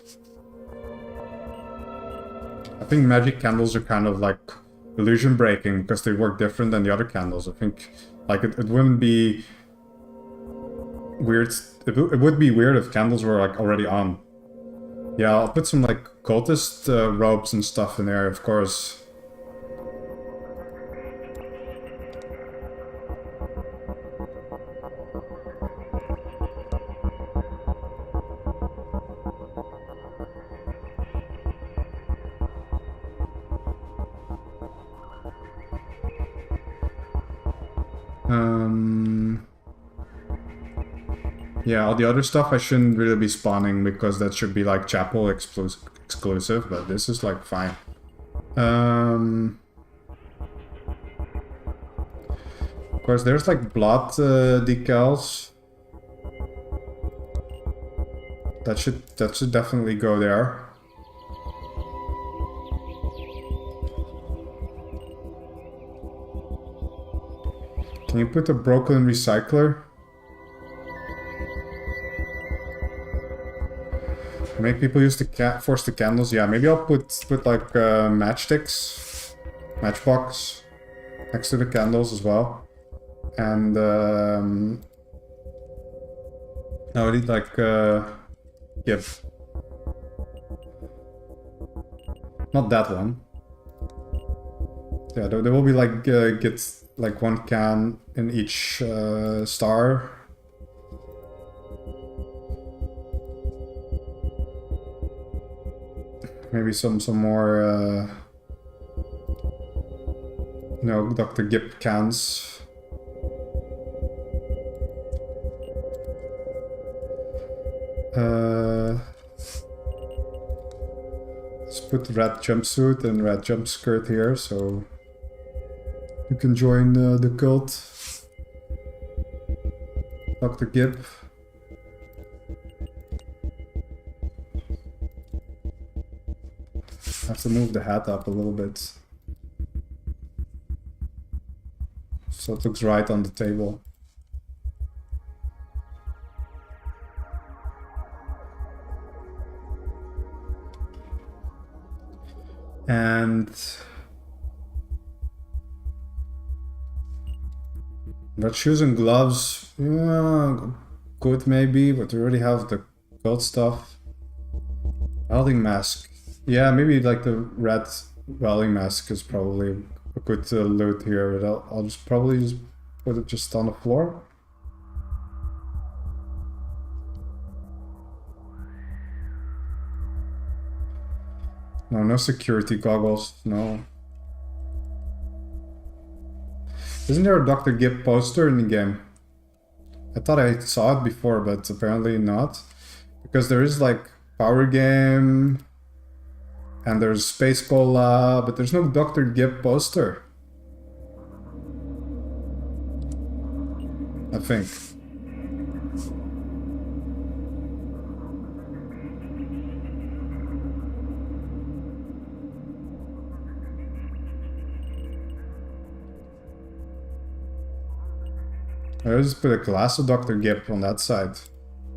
I think magic candles are kind of like illusion breaking because they work different than the other candles. I think like it wouldn't be weird. It would be weird if candles were like already on. Yeah, I'll put some like cultist robes and stuff in there, of course. Yeah, all the other stuff I shouldn't really be spawning because that should be like chapel exclusive, but this is like fine. Of course, there's like blood decals. That should definitely go there. Can you put a broken recycler? Make people use the force the candles. Yeah, maybe I'll put like matchsticks, matchbox next to the candles as well. And I would need like give. Not that one. Yeah, there will be like get like one can in each star. Maybe some more no, Dr. Gibb cans. Let's put red jumpsuit and red jump skirt here, so you can join the cult. Dr. Gibb. I have to move the hat up a little bit so it looks right on the table. And Red shoes and gloves, yeah, good maybe, but we already have the gold stuff. Welding mask. Yeah, maybe like the red welding mask is probably a good loot here, but I'll just probably just put it just on the floor. No, no security goggles, no. Isn't there a Dr. Gibb poster in the game? I thought I saw it before, but apparently not. Because there is like Power Game, and there's Space Cola, but there's no Dr. Gibb poster. I think. I just put a glass of Dr. Gibb on that side.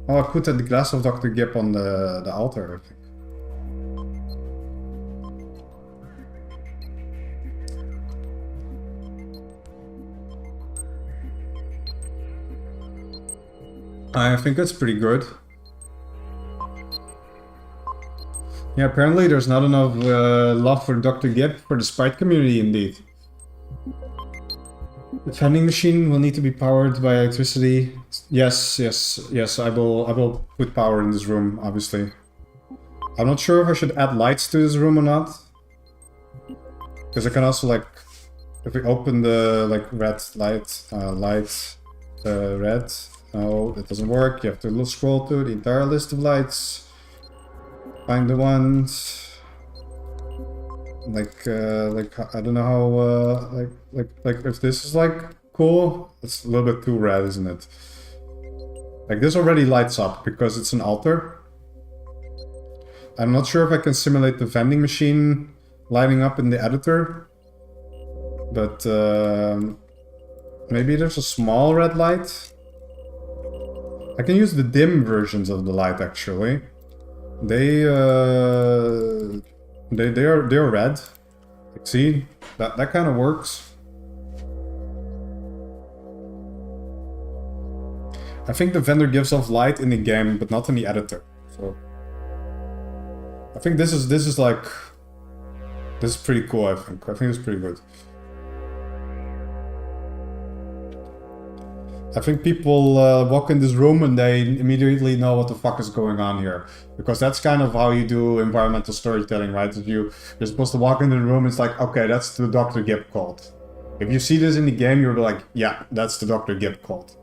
Oh, I put a glass of Dr. Gibb on the altar, I think. I think that's pretty good. Yeah, apparently there's not enough love for Dr. Gibb for the sprite community, indeed. The vending machine will need to be powered by electricity. Yes, I will put power in this room, obviously. I'm not sure if I should add lights to this room or not. Because I can also, like, if we open the, like, red light, red. No, that doesn't work. You have to scroll to the entire list of lights. Find the ones. Like I don't know how like if this is like cool, it's a little bit too red, isn't it? Like this already lights up because it's an altar. I'm not sure if I can simulate the vending machine lighting up in the editor, but maybe there's a small red light. I can use the dim versions of the light actually. They're red. Like, see, that kind of works. I think the vendor gives off light in the game, but not in the editor. So I think this is pretty cool. I think it's pretty good. I think people walk in this room and they immediately know what the fuck is going on here. Because that's kind of how you do environmental storytelling, right? If you're supposed to walk into the room, it's like, okay, that's the Dr. Gibb cult. If you see this in the game, you'll be like, yeah, that's the Dr. Gibb cult.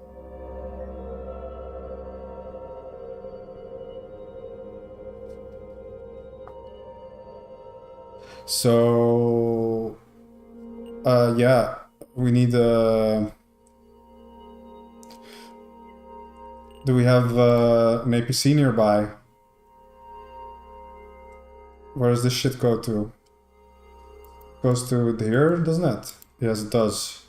So, yeah, we need do we have an APC nearby? Where does this shit go to? Goes to here, doesn't it? Yes, it does.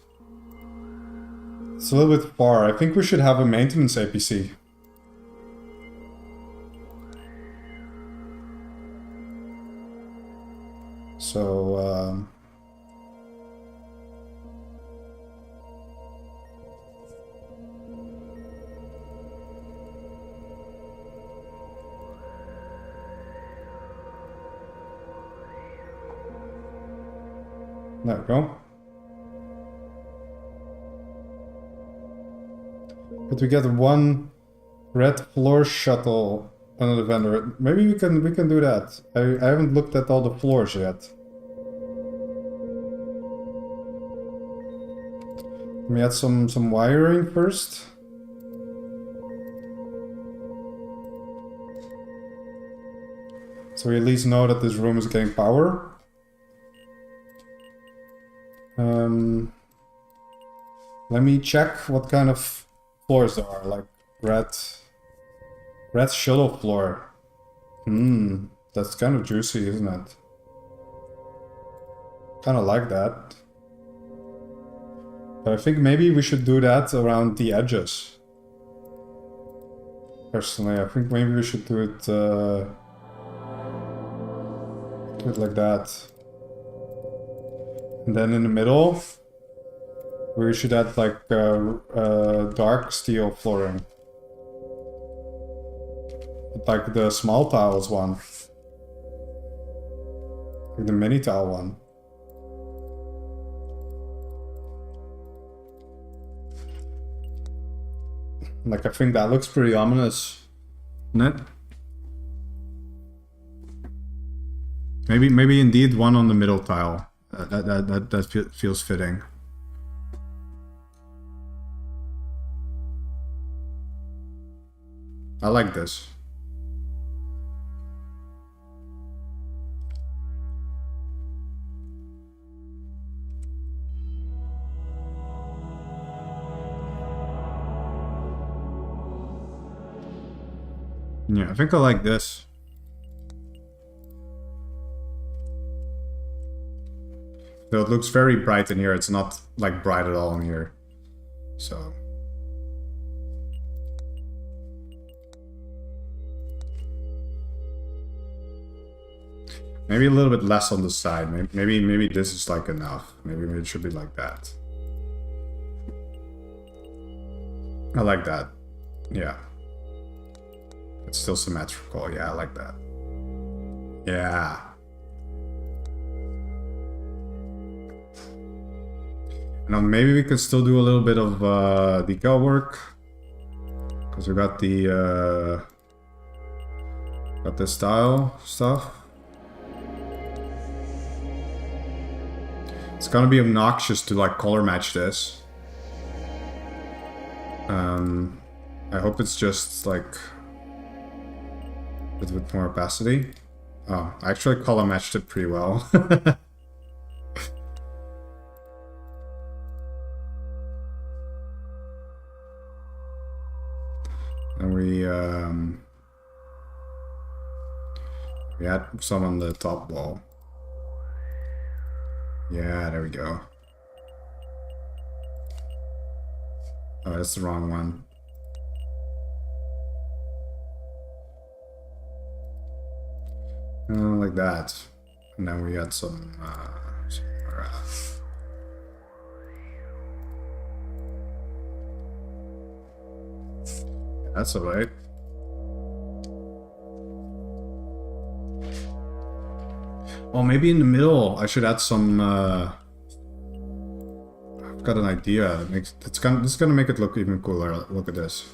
It's a little bit far. I think we should have a maintenance APC. So, there we go. But we get one red floor shuttle under the vendor. Maybe we can do that. I haven't looked at all the floors yet. Let me add some wiring first. So we at least know that this room is getting power. Let me check what kind of floors there are, like red shuttle floor. That's kind of juicy, isn't it? Kind of like that. But I think maybe we should do that around the edges. Personally, I think maybe we should do it like that. And then in the middle, We should add like dark steel flooring. Like the small tiles one. Like the mini tile one. Like I think that looks pretty ominous, doesn't it? Maybe indeed one on the middle tile. That feels fitting. I like this. Yeah, I think I like this. Though it looks very bright in here, it's not like bright at all in here. So. Maybe a little bit less on the side. Maybe this is like enough. Maybe it should be like that. I like that. Yeah. It's still symmetrical. Yeah, I like that. Yeah. And maybe we could still do a little bit of decal work. Because we got the style stuff. It's gonna be obnoxious to like color match this. I hope it's just like with more opacity. Oh, I actually color matched it pretty well. And we had some on the top wall. Yeah, there we go. Oh, that's the wrong one. Like that. And then we had some that's alright. Well, maybe in the middle I should add some. I've got an idea. This is gonna make it look even cooler. Look at this.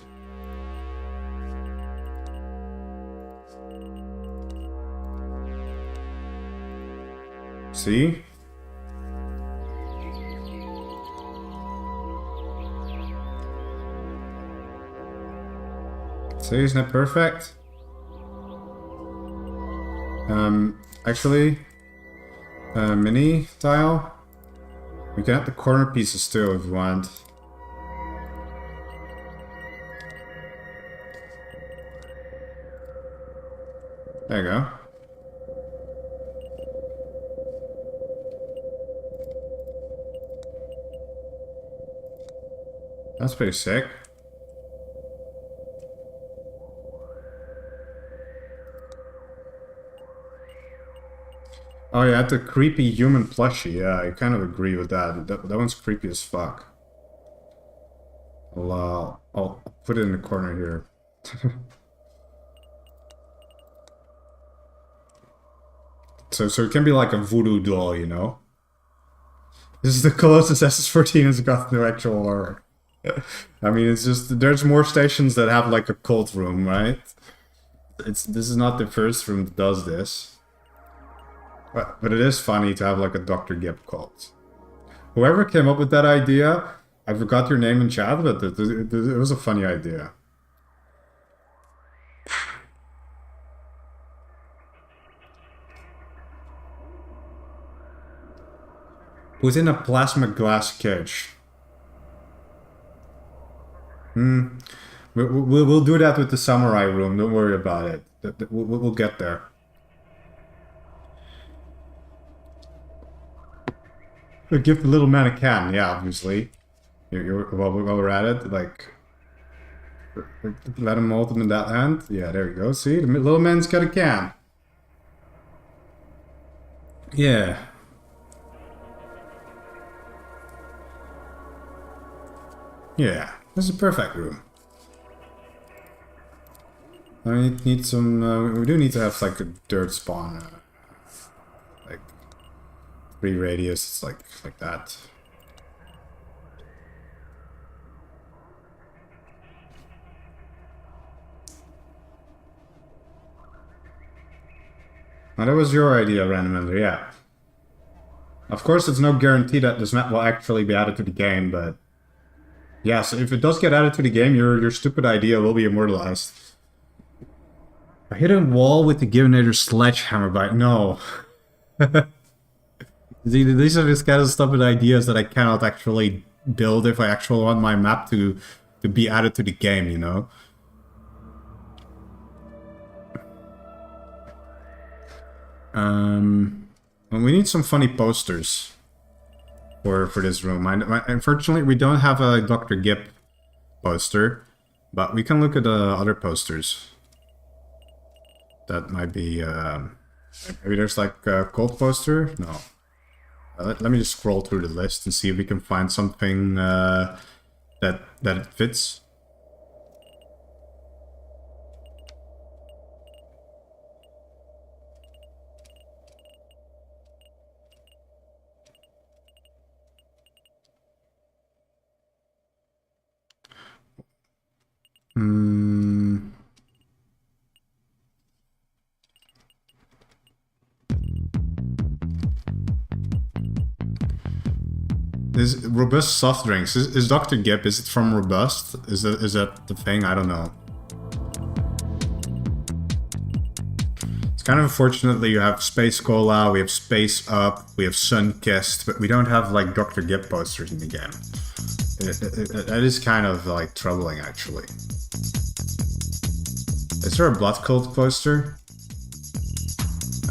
See? See, isn't it perfect? Actually, mini tile. We can add the corner pieces too if you want. There you go. That's pretty sick. Oh yeah, the creepy human plushie. Yeah, I kind of agree with that. That one's creepy as fuck. I'll put it in the corner here. So it can be like a voodoo doll, you know? This is the closest SS14 has got to actual horror. I mean, it's just, there's more stations that have like a cult room, right? This is not the first room that does this. But it is funny to have like a Dr. Gibb cult. Whoever came up with that idea, I forgot your name in chat, but it was a funny idea. Put in a plasma glass cage. We'll do that with the samurai room. Don't worry about it. We'll get there. Give the little man a can. Yeah, obviously. While we're at it, like, let him hold him in that hand. Yeah, there you go. See, the little man's got a can. Yeah. Yeah, this is a perfect room. I need some. We do need to have like a dirt spawn, like 3 radius, like that. Now that was your idea, randomly, yeah. Of course, it's no guarantee that this map will actually be added to the game, but yeah. So if it does get added to the game, your stupid idea will be immortalized. A hidden wall with the Givinator sledgehammer by no. These are just kind of stupid ideas that I cannot actually build if I actually want my map to be added to the game, you know? And we need some funny posters for this room. Unfortunately, we don't have a Dr. Gip poster, but we can look at other posters. That might be, maybe there's like a Colt poster? No. Let me just scroll through the list and see if we can find something that it fits. Is Robust soft drinks? Is Dr. Gip, is it from Robust? Is that the thing? I don't know. It's kind of unfortunate that you have Space Cola, we have Space Up, we have Sunkissed, but we don't have like Dr. Gip posters in the game. That is kind of like troubling, actually. Is there a Blood Cult poster?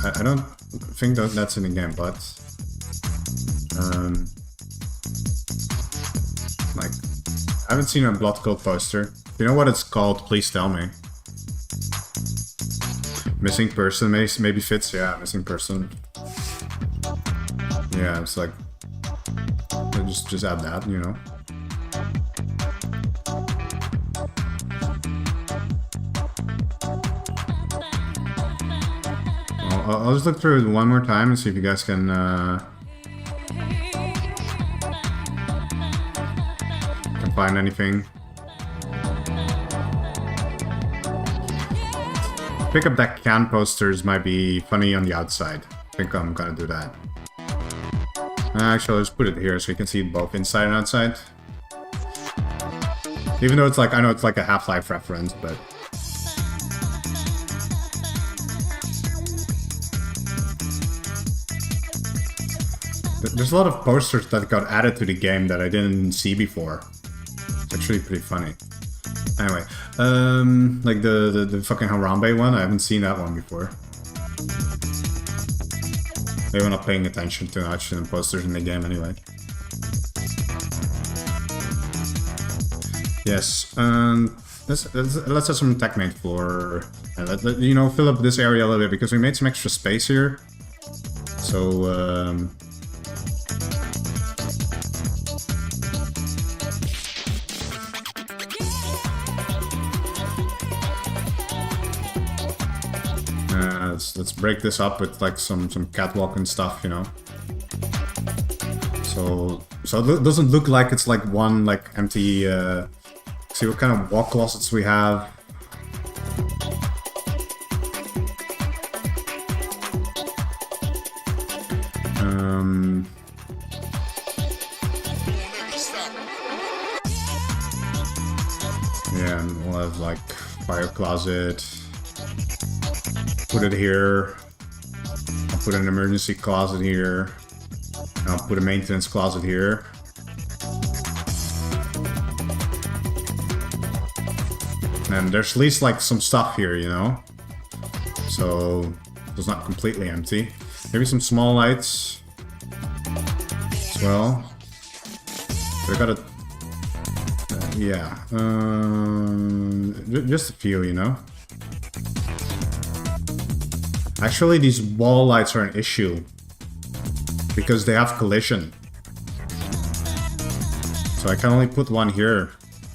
I don't think that's in the game, but like, I haven't seen a Blood Cult poster. If you know what it's called, please tell me. Missing person maybe fits, yeah, missing person. Yeah, it's like, just add that, you know. I'll just look through it one more time and see if you guys can find anything. Pick up that can posters might be funny on the outside. I think I'm gonna do that. Actually, let's put it here so you can see both inside and outside. Even though it's like, I know it's like a Half-Life reference, but there's a lot of posters that got added to the game that I didn't see before. It's actually pretty funny. Anyway, like the fucking Harambe one, I haven't seen that one before. Maybe I'm not paying attention too much to the posters in the game anyway. Yes, let's have some tech mate floor. You know, fill up this area a little bit because we made some extra space here. So, let's break this up with like some catwalk and stuff, you know. So it doesn't look like it's like one like empty. See what kind of walk closets we have. Yeah, and we'll have like fire closet. Put it here. I'll put an emergency closet here. And I'll put a maintenance closet here. And there's at least like some stuff here, you know? So it's not completely empty. Maybe some small lights as well. But I gotta... yeah. Just a few, you know? Actually, these wall lights are an issue because they have collision. So I can only put one here,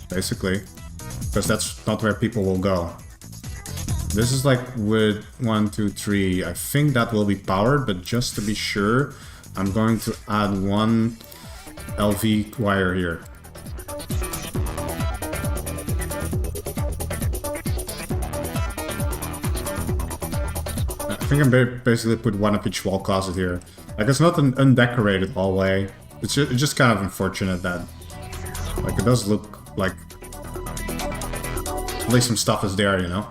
basically, because that's not where people will go. This is like with 1, 2, 3. I think that will be powered, but just to be sure, I'm going to add one LV wire here. I think I'm basically put one of each wall closet here. Like, it's not an undecorated hallway. It's just kind of unfortunate that, like, it does look like at least some stuff is there, you know?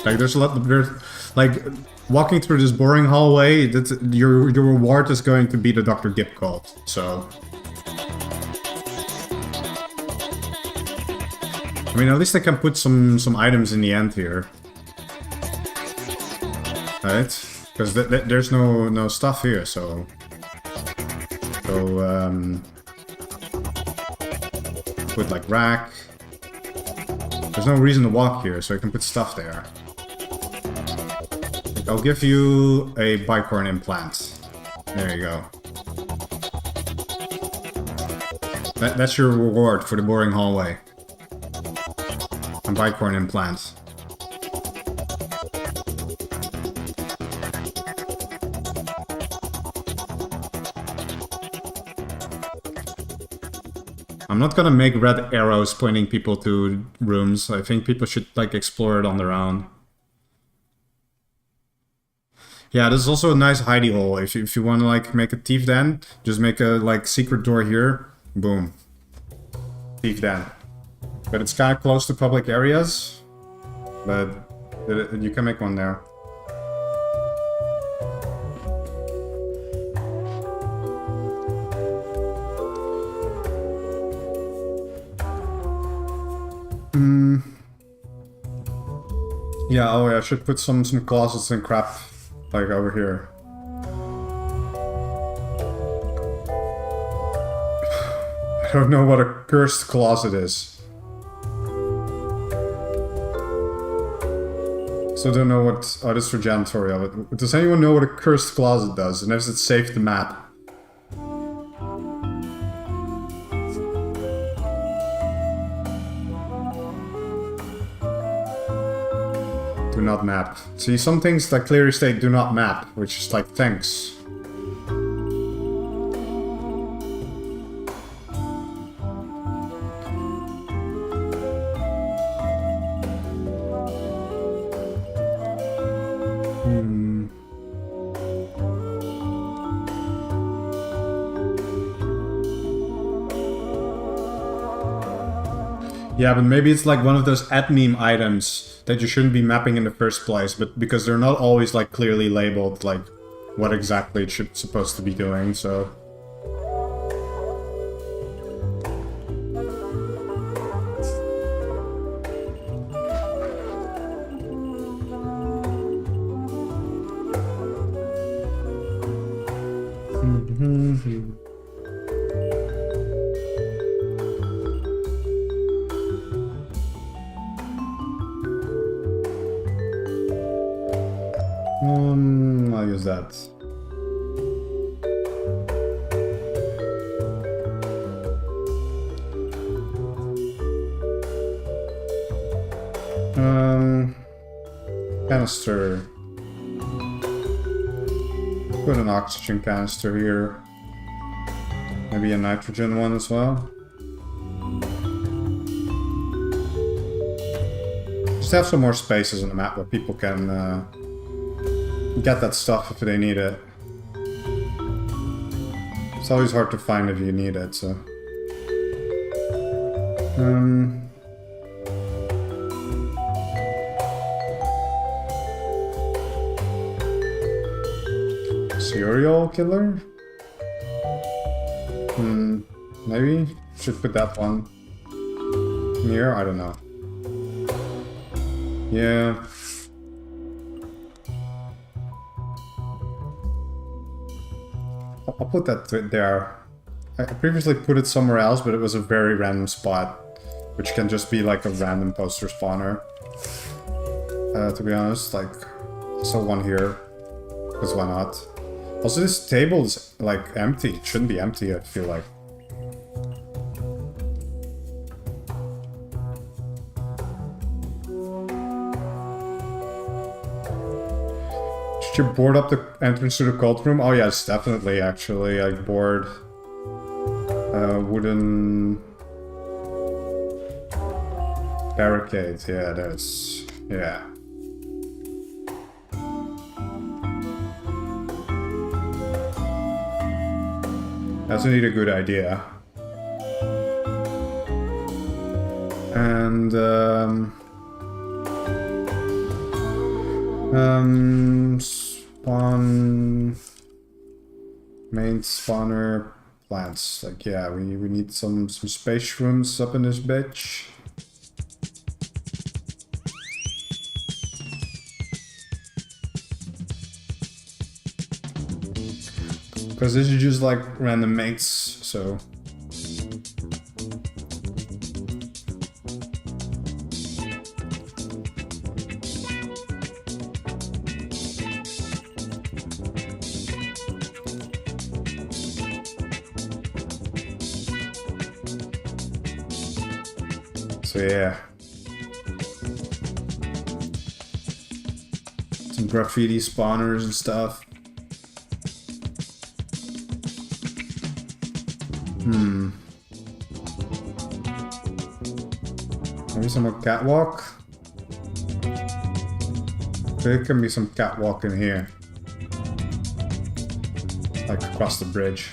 Like, there's a lot. There's like walking through this boring hallway. That's your reward is going to be the Dr. Gibb code. So, I mean, at least I can put some items in the end here, right? Because there's no stuff here. So put like rack. There's no reason to walk here, so I can put stuff there. I'll give you a bicorn implant. There you go. That's your reward for the boring hallway. A bicorn implant. I'm not gonna make red arrows pointing people to rooms. I think people should like explore it on their own. Yeah, this is also a nice hidey hole. If you want to like make a thief den, just make a like secret door here. Boom. Thief den. But it's kind of close to public areas. But you can make one there. Yeah, oh yeah, I should put some closets and crap like over here. I don't know what a cursed closet is. So don't know what... Oh, this is for janitorial. Does anyone know what a cursed closet does? And if it saved the map? Do not map. See, some things that clearly state do not map, which is like, thanks. Yeah, but maybe it's like one of those meme items that you shouldn't be mapping in the first place, but because they're not always like clearly labeled like what exactly it's supposed to be doing, so... I'll use that. Canister. Put an oxygen canister here. Maybe a nitrogen one as well. Just have some more spaces on the map where people can get that stuff if they need it. It's always hard to find if you need it, so... Serial killer? Maybe? Should put that one here? I don't know. Yeah. I'll put that there. I previously put it somewhere else, but it was a very random spot. which can just be like a random poster spawner. To be honest, like, so one here, because why not? Also, this table is like empty. It shouldn't be empty, I feel like. Should you board up the entrance to the cult room? Oh yes, definitely, actually. I board wooden barricades. Yeah, there's... yeah. That's indeed a good idea. And spawn main spawner plants. Like, yeah, we need some space rooms up in this bitch. Because this is just like random mates, so. So yeah. Some graffiti spawners and stuff. Maybe some catwalk? There can be some catwalk in here. Like across the bridge.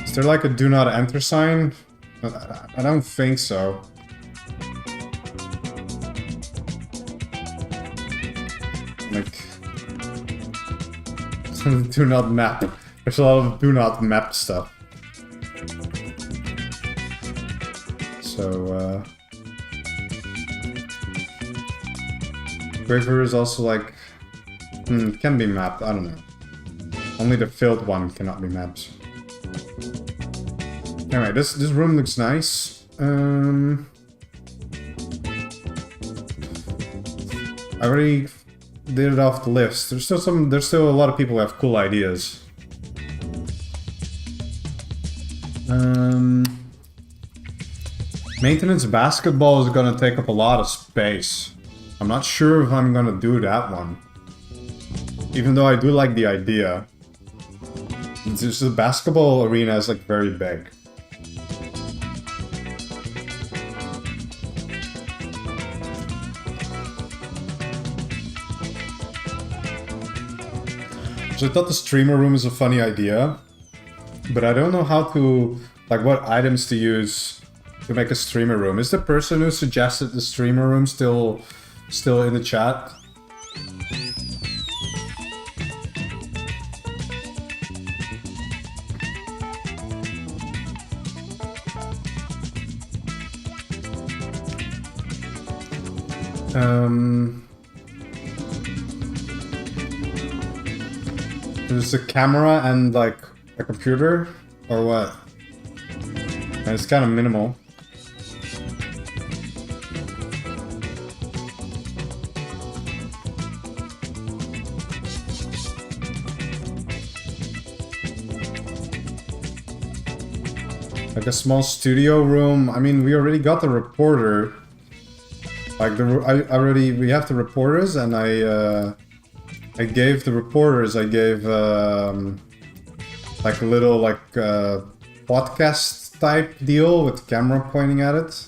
Is there like a do not enter sign? I don't think so. Like, do not map. There's a lot of do not map stuff. So, River is also like, can be mapped, I don't know. Only the filled one cannot be mapped. Anyway, this room looks nice. I already did it off the list. There's still a lot of people who have cool ideas. Maintenance basketball is gonna take up a lot of space. I'm not sure if I'm gonna do that one. Even though I do like the idea. It's just the basketball arena is like very big. So I thought the streamer room is a funny idea, but I don't know how to, like, what items to use to make a streamer room. Is the person who suggested the streamer room still in the chat? There's a camera and like a computer, or what? And it's kind of minimal. Like a small studio room. I mean, we already got the reporter. Like we have the reporters, and I gave the reporters, like a little like podcast type deal with camera pointing at it.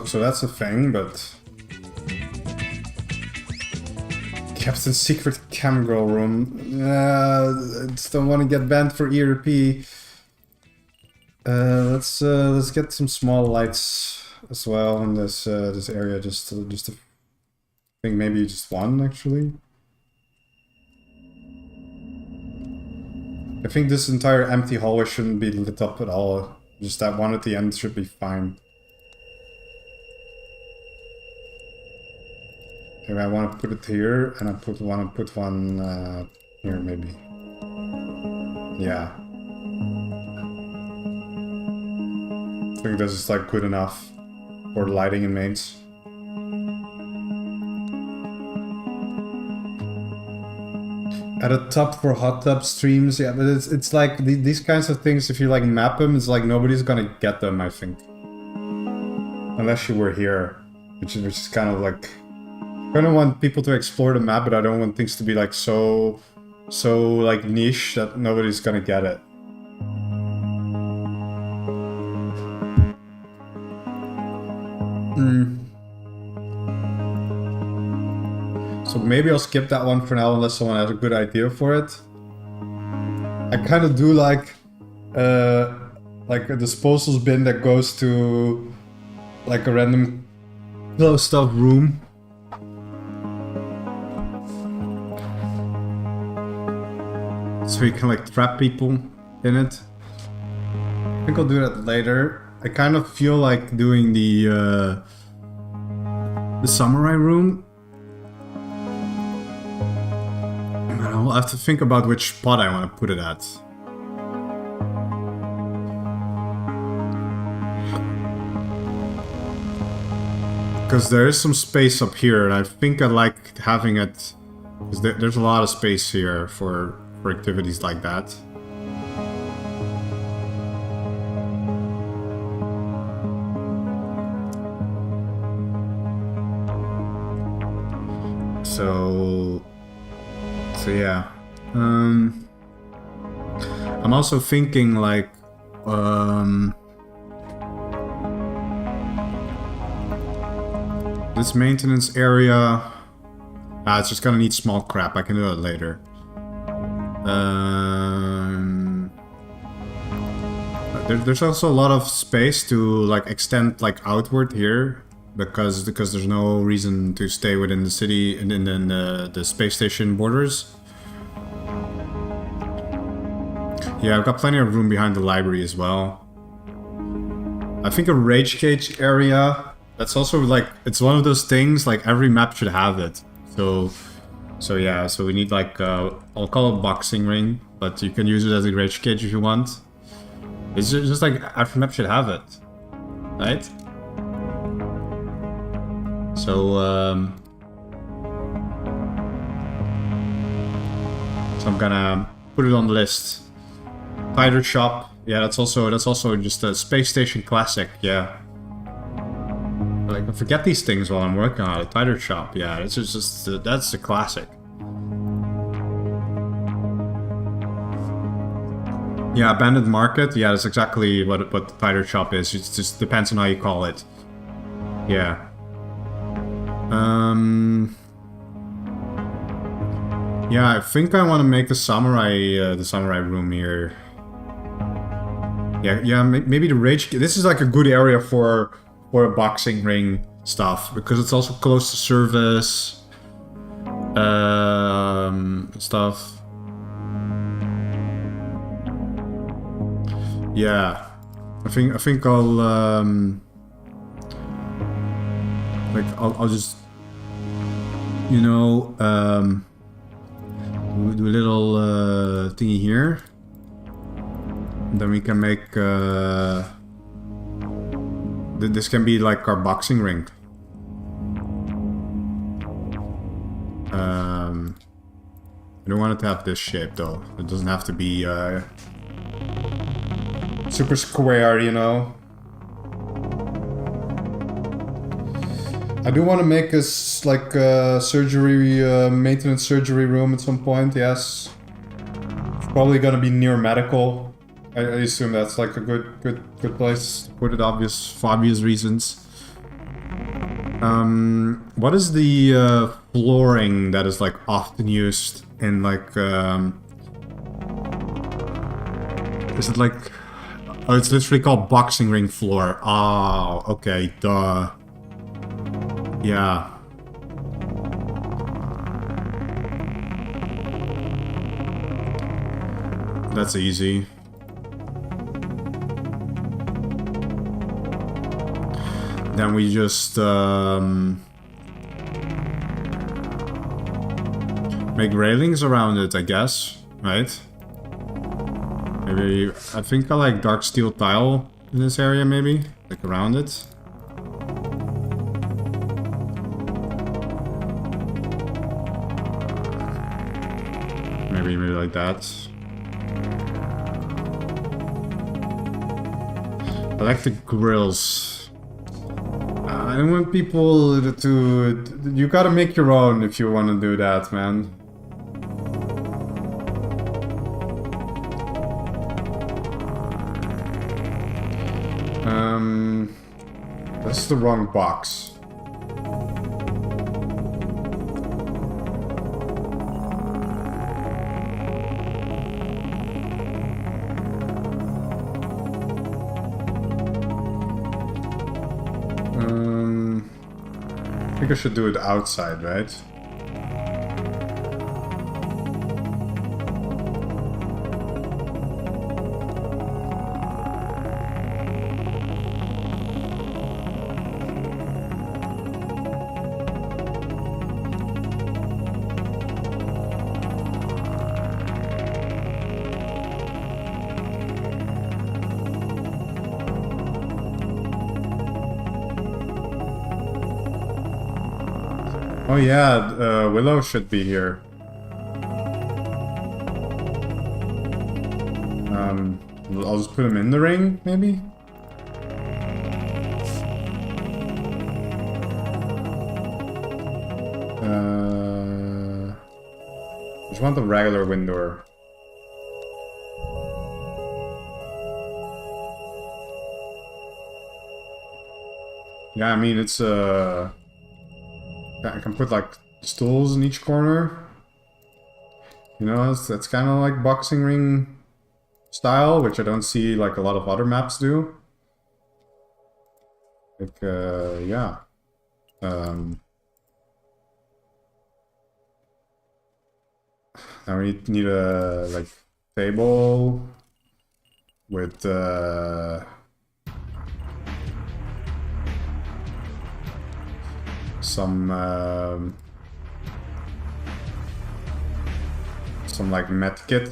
So that's a thing, but Captain's secret camgirl room. I just don't want to get banned for ERP. Let's get some small lights as well in this this area. Just I think maybe just one actually. I think this entire empty hallway shouldn't be lit up at all. Just that one at the end should be fine. Maybe I want to put it here, and I want to put one here, maybe. Yeah. I think this is like good enough for lighting in mains. At the top for hot tub streams, yeah, but it's like these kinds of things. If you like map them, it's like nobody's gonna get them, I think, unless you were here, which is kind of like. I kind of want people to explore the map, but I don't want things to be like so like niche that nobody's gonna get it. So maybe I'll skip that one for now unless someone has a good idea for it. I kind of do like a disposals bin that goes to like a random closed off room. So you can like trap people in it. I think I'll do that later. I kind of feel like doing the samurai room. I'll have to think about which spot I want to put it at. Because there is some space up here, and I think I like having it. Because there's a lot of space here for activities like that. So yeah. I'm also thinking like this maintenance area. It's just gonna need small crap. I can do that later. There's also a lot of space to like extend like outward here because there's no reason to stay within the city and in the space station borders. Yeah, I've got plenty of room behind the library as well. I think a rage cage area. That's also like it's one of those things like every map should have it. So yeah, so we need like I'll call it boxing ring, but you can use it as a rage cage if you want. It's just like every map should have it, right? So I'm gonna put it on the list. Tighter shop, yeah, that's also just a space station classic, yeah. Like I forget these things while I'm working on it. Tighter shop, yeah, it's just that's a classic. Yeah, abandoned market. Yeah, that's exactly what the tighter shop is. It just depends on how you call it. Yeah. Yeah, I think I want to make the samurai room here. Yeah, maybe the rage. This is like a good area for a boxing ring stuff because it's also close to service stuff. Yeah, I think I'll I'll just do a little thingy here, and then we can make this can be like our boxing ring. I don't want it to have this shape though. It doesn't have to be super square, you know. I do want to make this like a surgery, maintenance surgery room at some point. Yes, it's probably gonna be near medical. I assume that's like a good place to put it, for obvious reasons. What is the flooring that is like often used in like? Is it like? Oh, it's literally called boxing ring floor. Oh, okay, duh. Yeah. That's easy. Then we just make railings around it, I guess, right? Maybe, I think I like dark steel tile in this area, maybe, like around it. Maybe like that. I like the grills. I don't want people to... You gotta make your own if you want to do that, man. That's the wrong box. I think I should do it outside, right? Oh yeah, Willow should be here. I'll just put him in the ring, maybe? Just want the regular window. Yeah, I mean, it's I can put like stools in each corner. You know, that's kind of like boxing ring style, which I don't see like a lot of other maps do. Like, yeah. Now we need a like table with some like med kit.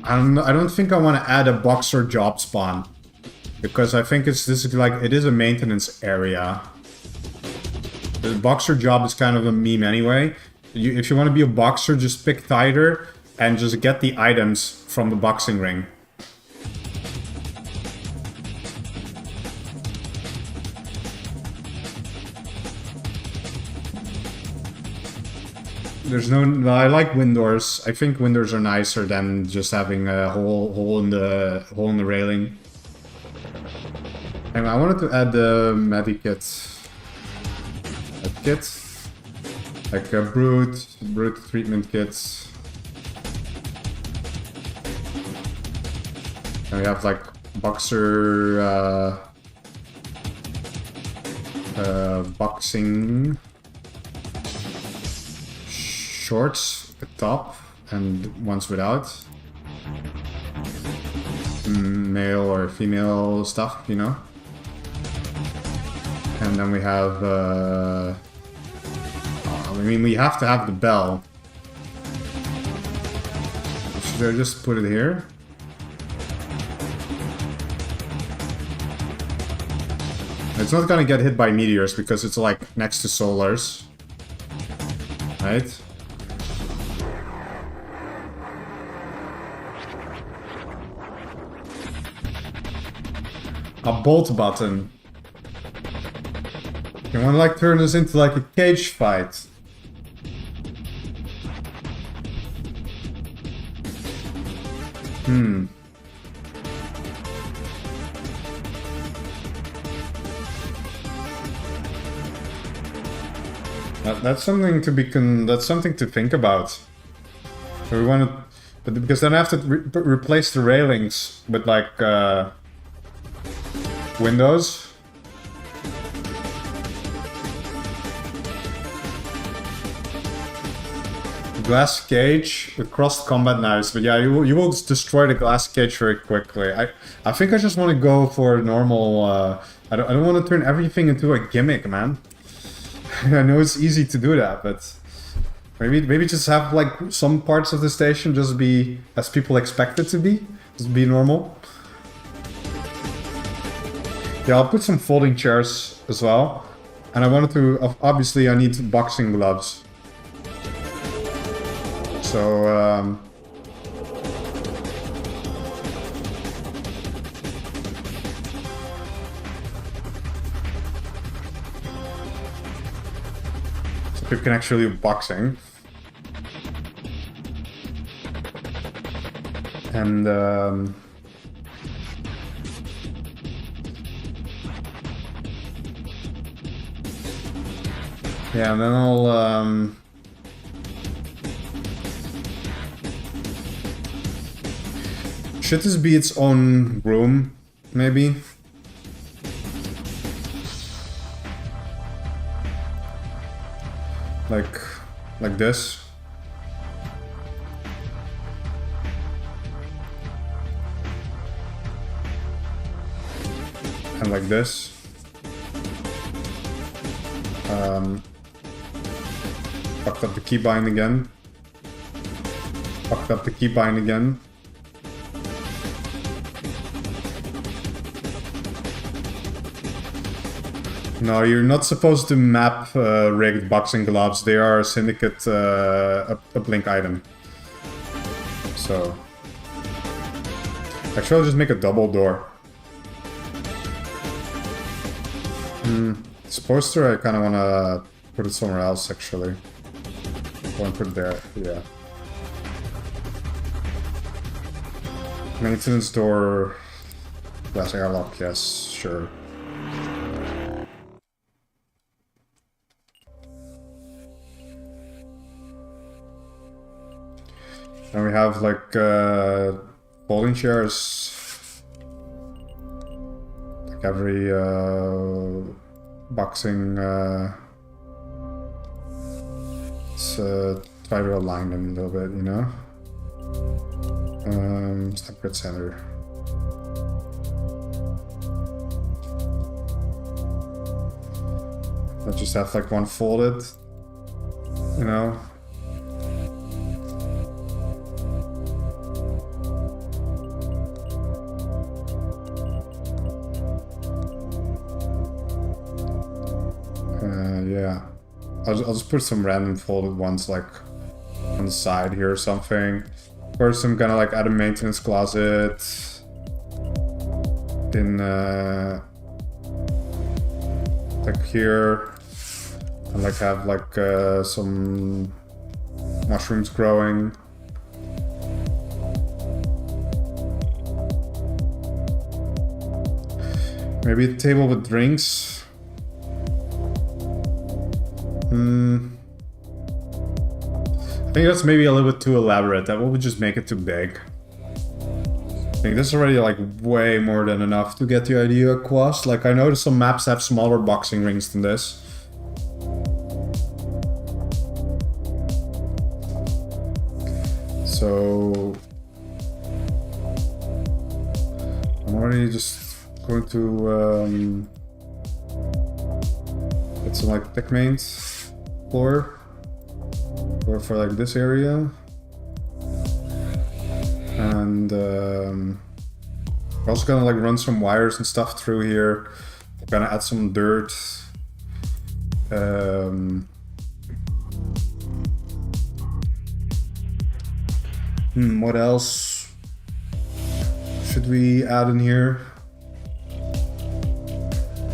I don't think I want to add a boxer job spawn, because I think this is like, it is a maintenance area. The boxer job is kind of a meme anyway. If you want to be a boxer, just pick tighter and just get the items from the boxing ring. There's no... I like windows. I think windows are nicer than just having a hole in the railing. And I wanted to add the medikit. Like a brute treatment kits. And we have like boxer boxing shorts at top and ones without. Male or female stuff, you know. And then we have I mean, we have to have the bell. Should I just put it here? It's not gonna get hit by meteors because it's like next to solars. Right? A bolt button. You wanna like turn this into like a cage fight. That's something to be that's something to think about. So we want to, but because then I have to replace the railings with like Windows. Glass cage with crossed combat knives, but yeah, you will destroy the glass cage very quickly. I think I just want to go for a normal. I don't want to turn everything into a gimmick, man. I know it's easy to do that, but maybe just have like some parts of the station just be as people expect it to be, just be normal. Yeah, I'll put some folding chairs as well, and I wanted to. Obviously, I need boxing gloves. So, so people can actually do boxing. And, yeah, and then I'll, should this be its own room, maybe? Like this? And like this? Fucked up the keybind again. Fucked up the keybind again. No, you're not supposed to map rigged boxing gloves. They are a syndicate uplink item. So, actually, I'll just make a double door. This poster, I kind of want to put it somewhere else. Actually, I want to put it there. Yeah. Maintenance door, glass airlock. Yes, sure. And we have like folding chairs, like every boxing. Let's try to align them a little bit, you know. Separate center. I just have like one folded, you know. Yeah, I'll just put some random folded ones like on the side here or something. First, I'm gonna like add a maintenance closet in like here, and like have like some mushrooms growing. Maybe a table with drinks. I think that's maybe a little bit too elaborate. That would just make it too big. I think this is already like way more than enough to get the idea across. Like I know some maps have smaller boxing rings than this. So I'm already just going to get some like thick mains floor. Or for like this area, and we're also gonna like run some wires and stuff through here. We're gonna add some dirt. What else should we add in here?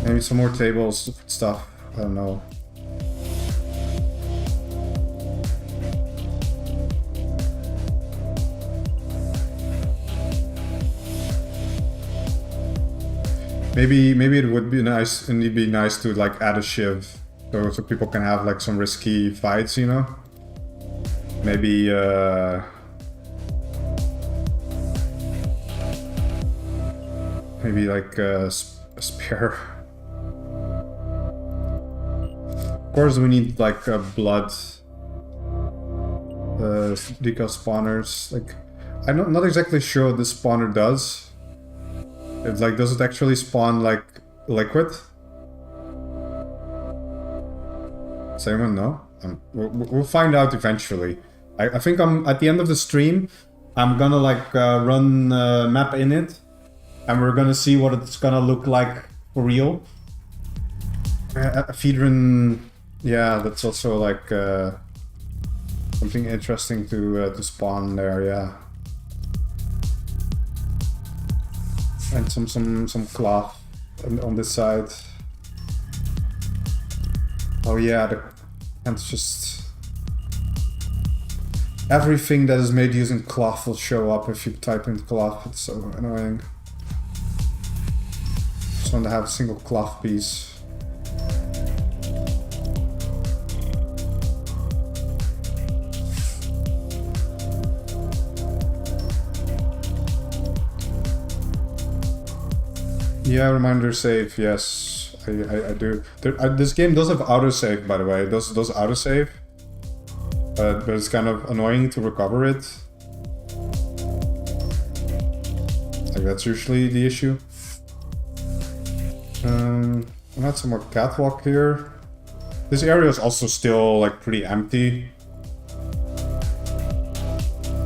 Maybe some more tables, stuff. I don't know. Maybe it would be nice, and it'd be nice to like add a shiv, so people can have like some risky fights, you know. Maybe maybe like a a spare. Of course, we need like blood decal spawners. Like, I'm not exactly sure what this spawner does. It's like, does it actually spawn like liquid? Does anyone know? We'll find out eventually. I think I'm at the end of the stream. I'm gonna like run map in it, and we're gonna see what it's gonna look like for real. Feedrin, yeah, that's also like something interesting to spawn there, yeah. And some cloth on this side. Oh yeah, and it's just everything that is made using cloth will show up if you type in cloth. It's so annoying. Just want to have a single cloth piece. Yeah, reminder save, yes, I do. This game does have autosave, by the way. It does autosave, but it's kind of annoying to recover it. Like, that's usually the issue. I had some more catwalk here. This area is also still like pretty empty.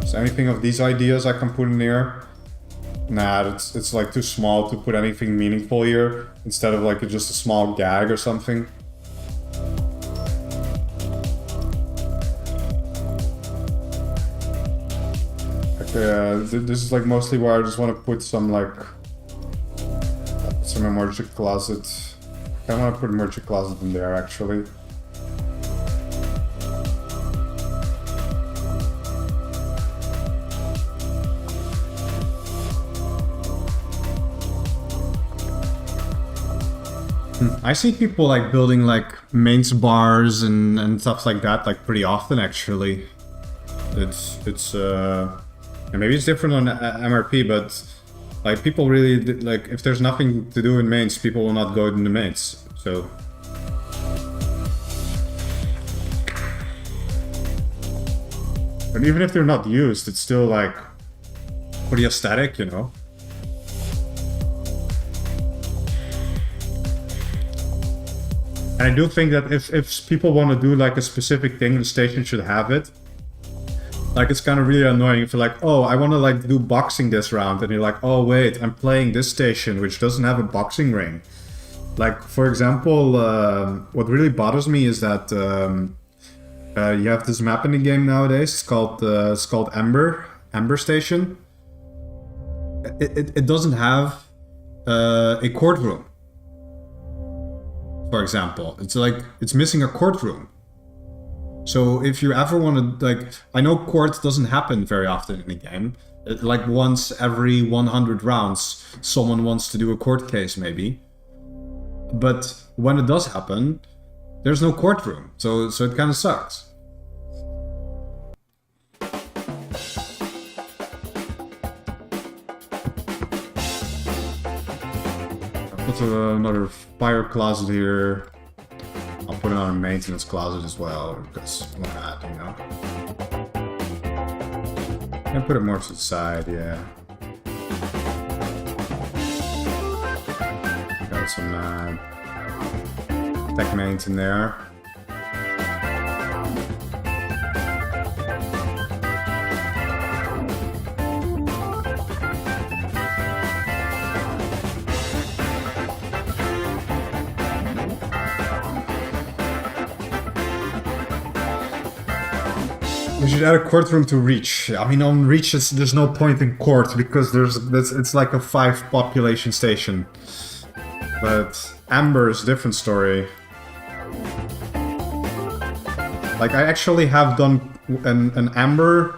Is anything of these ideas I can put in here? Nah, it's like too small to put anything meaningful here, instead of like just a small gag or something. Like, this is like mostly where I just want to put some like some emergency closet. I want to put emergency closet in there actually. I see people like building like mains bars and stuff like that like pretty often actually. It's and maybe it's different on MRP, but like people really like, if there's nothing to do in mains, people will not go in the mains. So and even if they're not used, it's still like pretty aesthetic, you know. And I do think that if people want to do like a specific thing, the station should have it. Like, it's kind of really annoying if you're like, oh, I want to like do boxing this round, and you're like, oh wait, I'm playing this station which doesn't have a boxing ring. Like, for example, what really bothers me is that you have this map in the game nowadays. It's called Ember Station. It doesn't have a courtroom. For example, it's like it's missing a courtroom. So if you ever want to, like, I know court doesn't happen very often in the game. Like once every 100 rounds, someone wants to do a court case maybe. But when it does happen, there's no courtroom. So it kind of sucks. Put another fire closet here. I'll put another maintenance closet as well, because why not, you know? And put it more to the side, yeah. Got some tech mains in there. We should add a courtroom to Reach. I mean, on Reach, there's no point in court because it's like a 5 population station. But Amber is a different story. Like, I actually have done an Amber.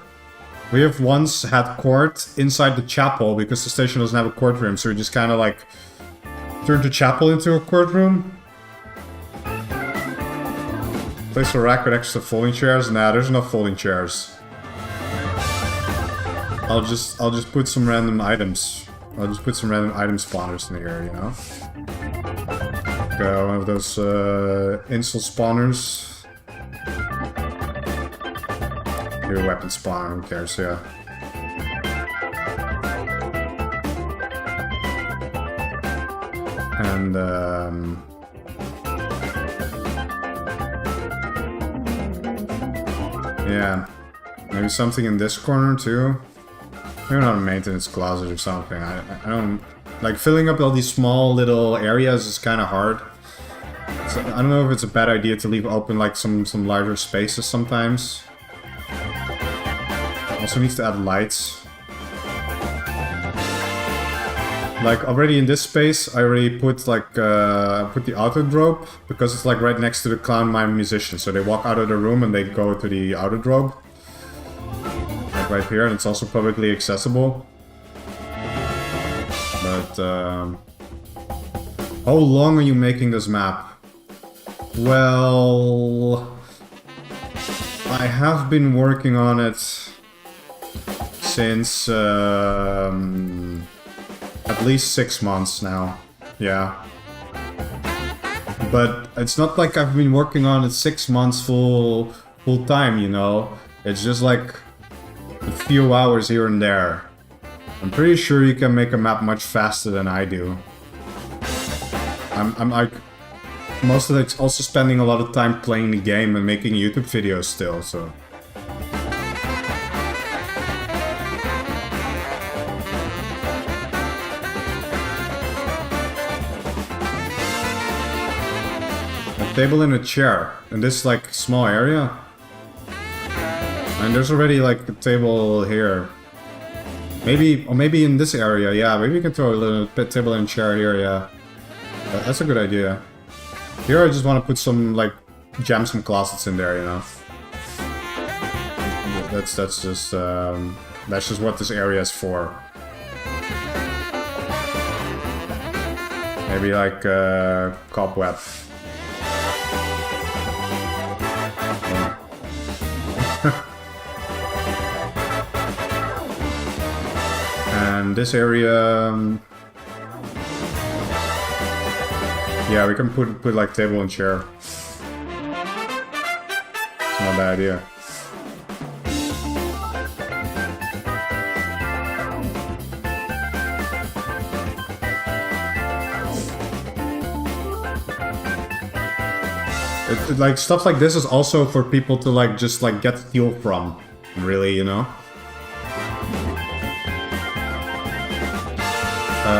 We have once had court inside the chapel because the station doesn't have a courtroom, so we just kind of like turned the chapel into a courtroom. Place a rack with extra folding chairs? Nah, there's no folding chairs. I'll just put some random items. I'll just put some random item spawners in here, you know? Like, one of those install spawners. Your weapon spawner, who cares, yeah. And yeah, maybe something in this corner too. Maybe not a maintenance closet or something. I don't like filling up all these small little areas is kind of hard. So I don't know if it's a bad idea to leave open like some larger spaces sometimes. Also needs to add lights. Like already in this space, I already put like put the autodrobe because it's like right next to the clown mime musician. So they walk out of the room and they go to the autodrobe. Like right here, and it's also publicly accessible. But how long are you making this map? Well, I have been working on it since at least 6 months now. Yeah. But it's not like I've been working on it 6 months full time, you know? It's just like a few hours here and there. I'm pretty sure you can make a map much faster than I do. I'm like most of it's also spending a lot of time playing the game and making YouTube videos still, so. A table and a chair in this like small area. And there's already like a table here. Maybe, or maybe in this area, yeah. Maybe you can throw a little bit table and chair here, yeah. That's a good idea. Here I just want to put some, like, jam some closets in there, you know. That's just what this area is for. Maybe like cobweb. And this area, yeah, we can put like table and chair. It's not a bad idea. Like stuff like this is also for people to like just like get fuel from, really, you know.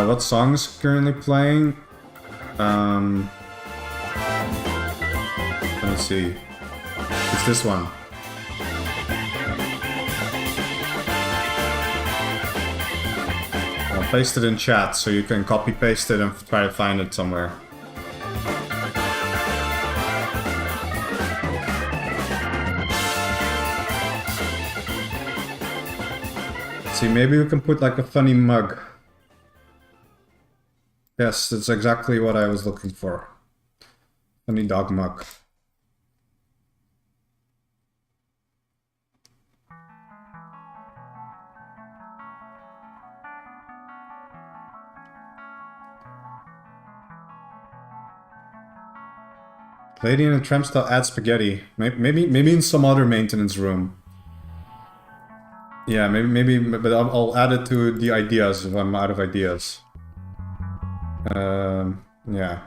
What song is currently playing? Let's see. It's this one. I'll paste it in chat so you can copy paste it and try to find it somewhere. See, maybe we can put like a funny mug. Yes, that's exactly what I was looking for. Funny dog mug. Lady in a tramp style add spaghetti. Maybe in some other maintenance room. Yeah, maybe, but I'll add it to the ideas if I'm out of ideas. Yeah.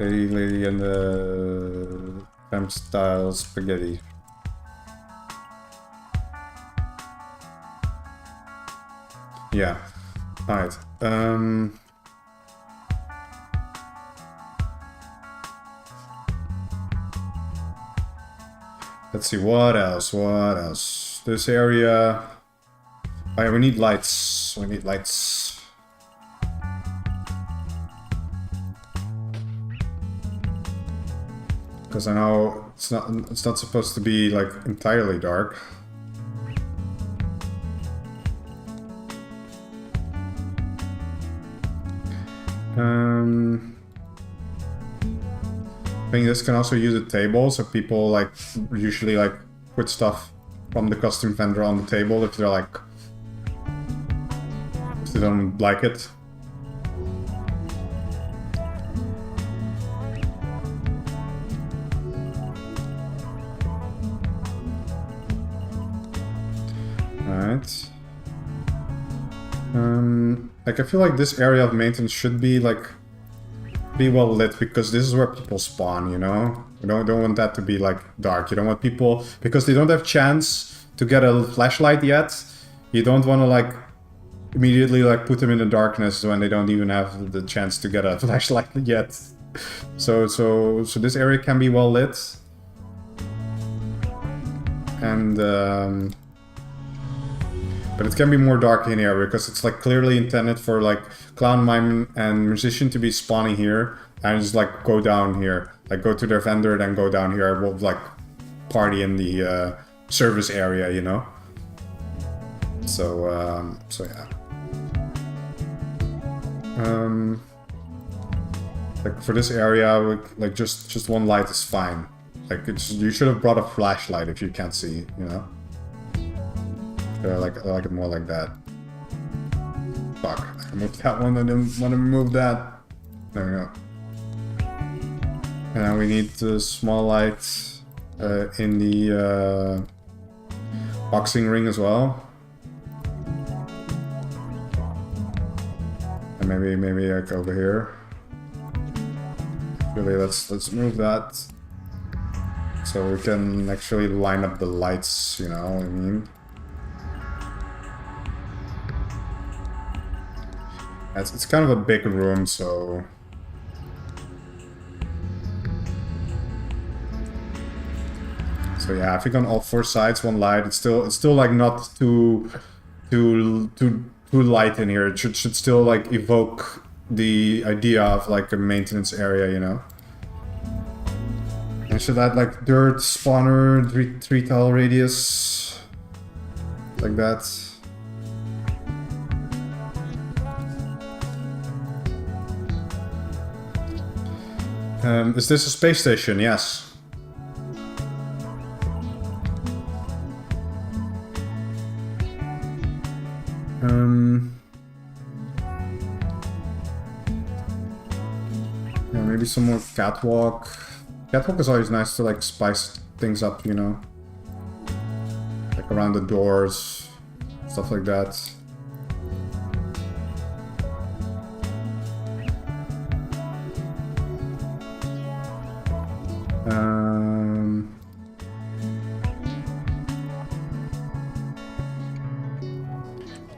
Lady and the tramp style spaghetti. Yeah. Alright. Let's see, what else? This area... Oh yeah, we need lights. Because I know it's not supposed to be like entirely dark. I think this can also use a table, so people like usually like put stuff from the costume vendor on the table if they're like if they don't like it. Alright. Like I feel like this area of maintenance should be like well lit because this is where people spawn, you know? You don't want that to be like dark. You don't want people, because they don't have chance to get a flashlight yet. You don't want to like immediately like put them in the darkness when they don't even have the chance to get a flashlight yet. So this area can be well lit. And but it can be more dark in here because it's like clearly intended for like clown, mime, and musician to be spawning here and just like go down here, like go to their vendor, then go down here. We'll like party in the service area, you know. So yeah. Like for this area, like just one light is fine. Like you should have brought a flashlight if you can't see, you know. I like it more like that. Fuck, I moved that one. I didn't want to move that. There we go. And then we need the small lights in the boxing ring as well. And maybe like over here. Really, let's move that so we can actually line up the lights. You know what I mean? It's kind of a big room, so yeah, I think on all four sides one light. It's still like not too light in here. It should still like evoke the idea of like a maintenance area, you know. I should add like dirt spawner, 3 tile radius, like that. Is this a space station? Yes. Yeah, maybe some more catwalk. Catwalk is always nice to like spice things up, you know? Like around the doors, stuff like that.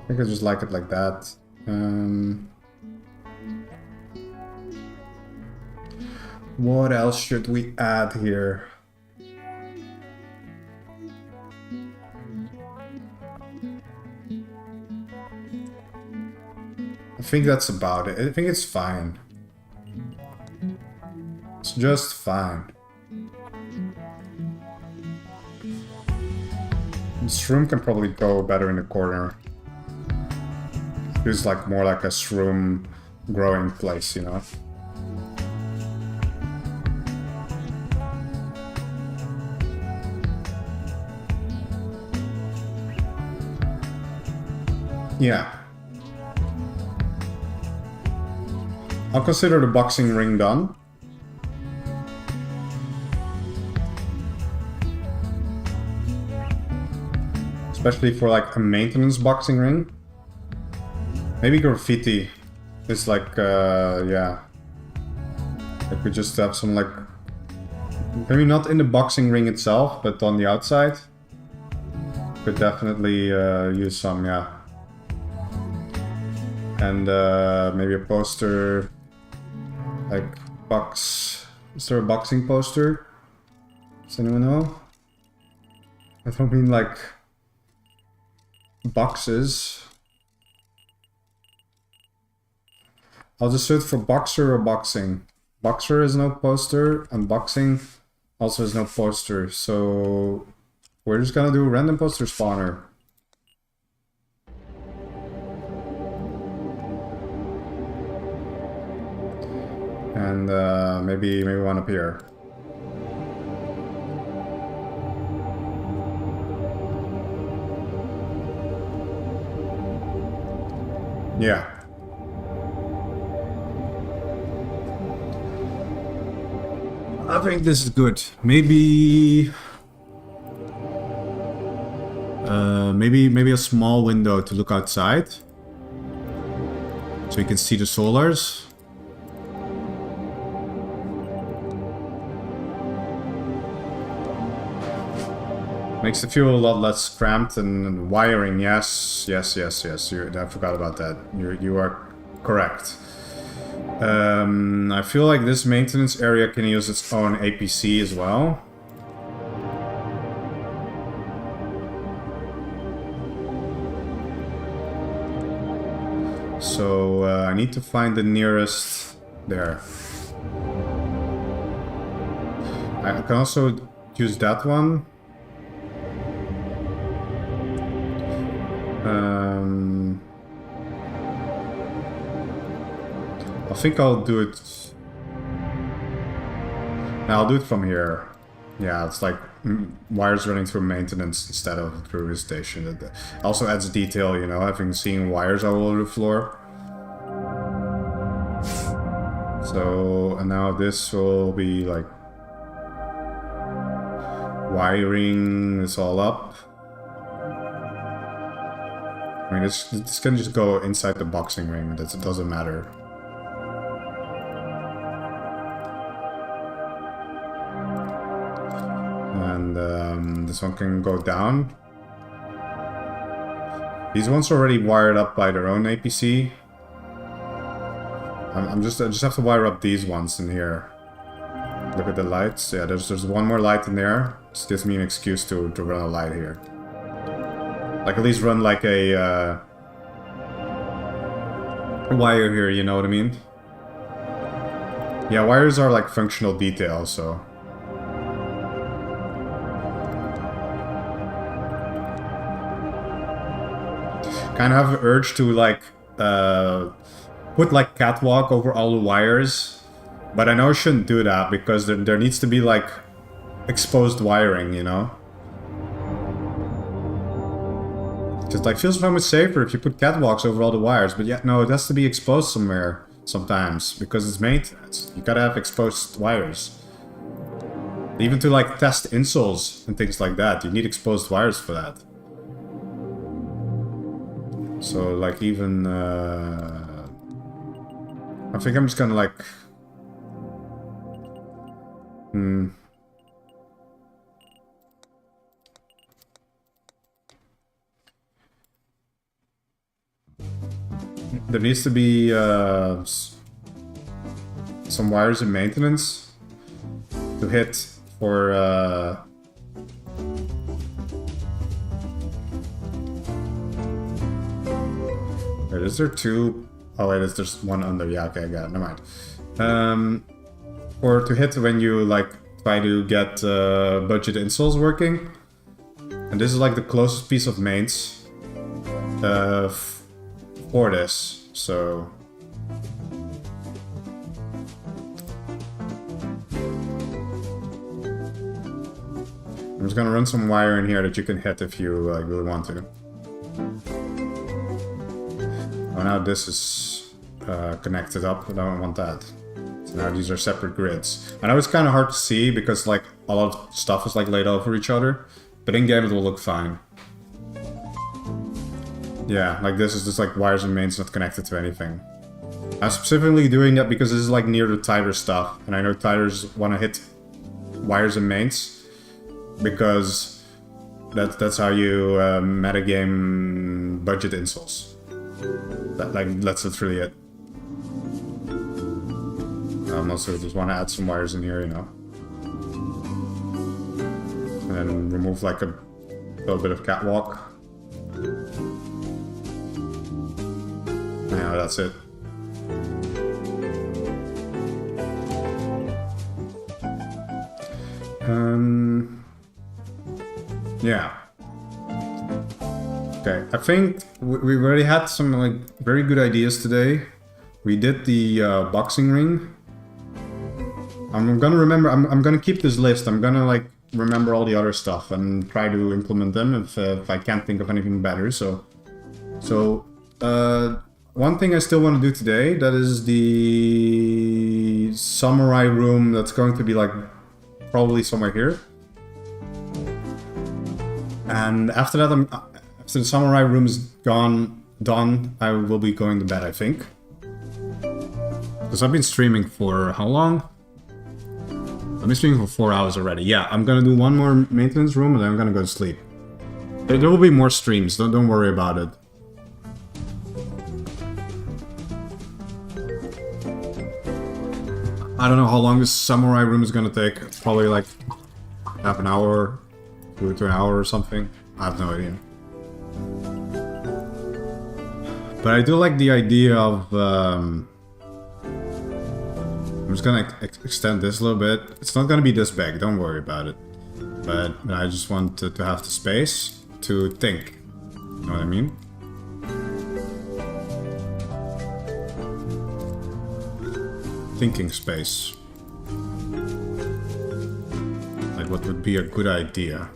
I think I just like it like that. What else should we add here? I think that's about it. I think it's fine. It's just fine. This room can probably go better in the corner. It's like more like a shroom growing place, you know? Yeah. I'll consider the boxing ring done. Especially for like a maintenance boxing ring. Maybe graffiti is like, yeah. Like we just have some like, maybe not in the boxing ring itself, but on the outside. Could definitely use some, yeah. And maybe a poster, like box. Is there a boxing poster? Does anyone know? I don't mean like boxes. I'll just search for boxer or boxing. Boxer is no poster, and boxing also is no poster. So we're just gonna do a random poster spawner. And maybe one up here. Yeah. I think this is good. Maybe... maybe a small window to look outside. So you can see the solars. Makes the fuel a lot less cramped, and wiring, yes. I forgot about that. You are correct. I feel like this maintenance area can use its own APC as well. So I need to find the nearest there. I can also use that one. I think I'll do it... I'll do it from here. Yeah, it's like wires running through maintenance instead of through his station. It also adds detail, you know, having seen wires all over the floor. So, and now this will be like... wiring this all up. I mean, this can just go inside the boxing ring, it doesn't matter. And this one can go down. These ones are already wired up by their own APC. I just have to wire up these ones in here. Look at the lights. Yeah, there's one more light in there. This gives me an excuse to run a light here. Like at least run like a wire here, you know what I mean? Yeah, wires are like functional details, so... Kind of have an urge to like put like catwalk over all the wires, but I know I shouldn't do that because there needs to be like exposed wiring, you know? Just like feels so much safer if you put catwalks over all the wires, but yeah, no, it has to be exposed somewhere sometimes because it's maintenance. You gotta have exposed wires. Even to like test insoles and things like that, you need exposed wires for that. So like even I think I'm just gonna like there needs to be some wires in maintenance to hit for wait, is there two? Oh wait, there's one under. Yeah, okay, I got it. Never mind. Or to hit when you like try to get budget installs working. And this is like the closest piece of mains for this. So I'm just gonna run some wire in here that you can hit if you like really want to. Oh, now this is connected up, but I don't want that. So now these are separate grids. I know it's kind of hard to see because like a lot of stuff is like laid over each other, but in game it will look fine. Yeah, like this is just like wires and mains not connected to anything. I'm specifically doing that because this is like near the tighter stuff, and I know titers want to hit wires and mains because that's how you metagame budget installs. That's literally it. Also just want to add some wires in here, you know. And then remove like a little bit of catwalk. Yeah, that's it. Yeah. Okay, I think we already had some like very good ideas today. We did the boxing ring. I'm gonna remember. I'm gonna keep this list. I'm gonna like remember all the other stuff and try to implement them if I can't think of anything better. So one thing I still want to do today, that is the samurai room that's going to be like probably somewhere here. And after that, after the samurai room is done, I will be going to bed, I think. Because I've been streaming for how long? I've been streaming for 4 hours already. Yeah, I'm gonna do one more maintenance room and then I'm gonna go to sleep. There will be more streams, don't worry about it. I don't know how long this samurai room is gonna take. Probably like half an hour to an hour or something. I have no idea. But I do like the idea of... I'm just gonna extend this a little bit. It's not gonna be this big, don't worry about it. But I just want to have the space to think. You know what I mean? Thinking space. Like what would be a good idea?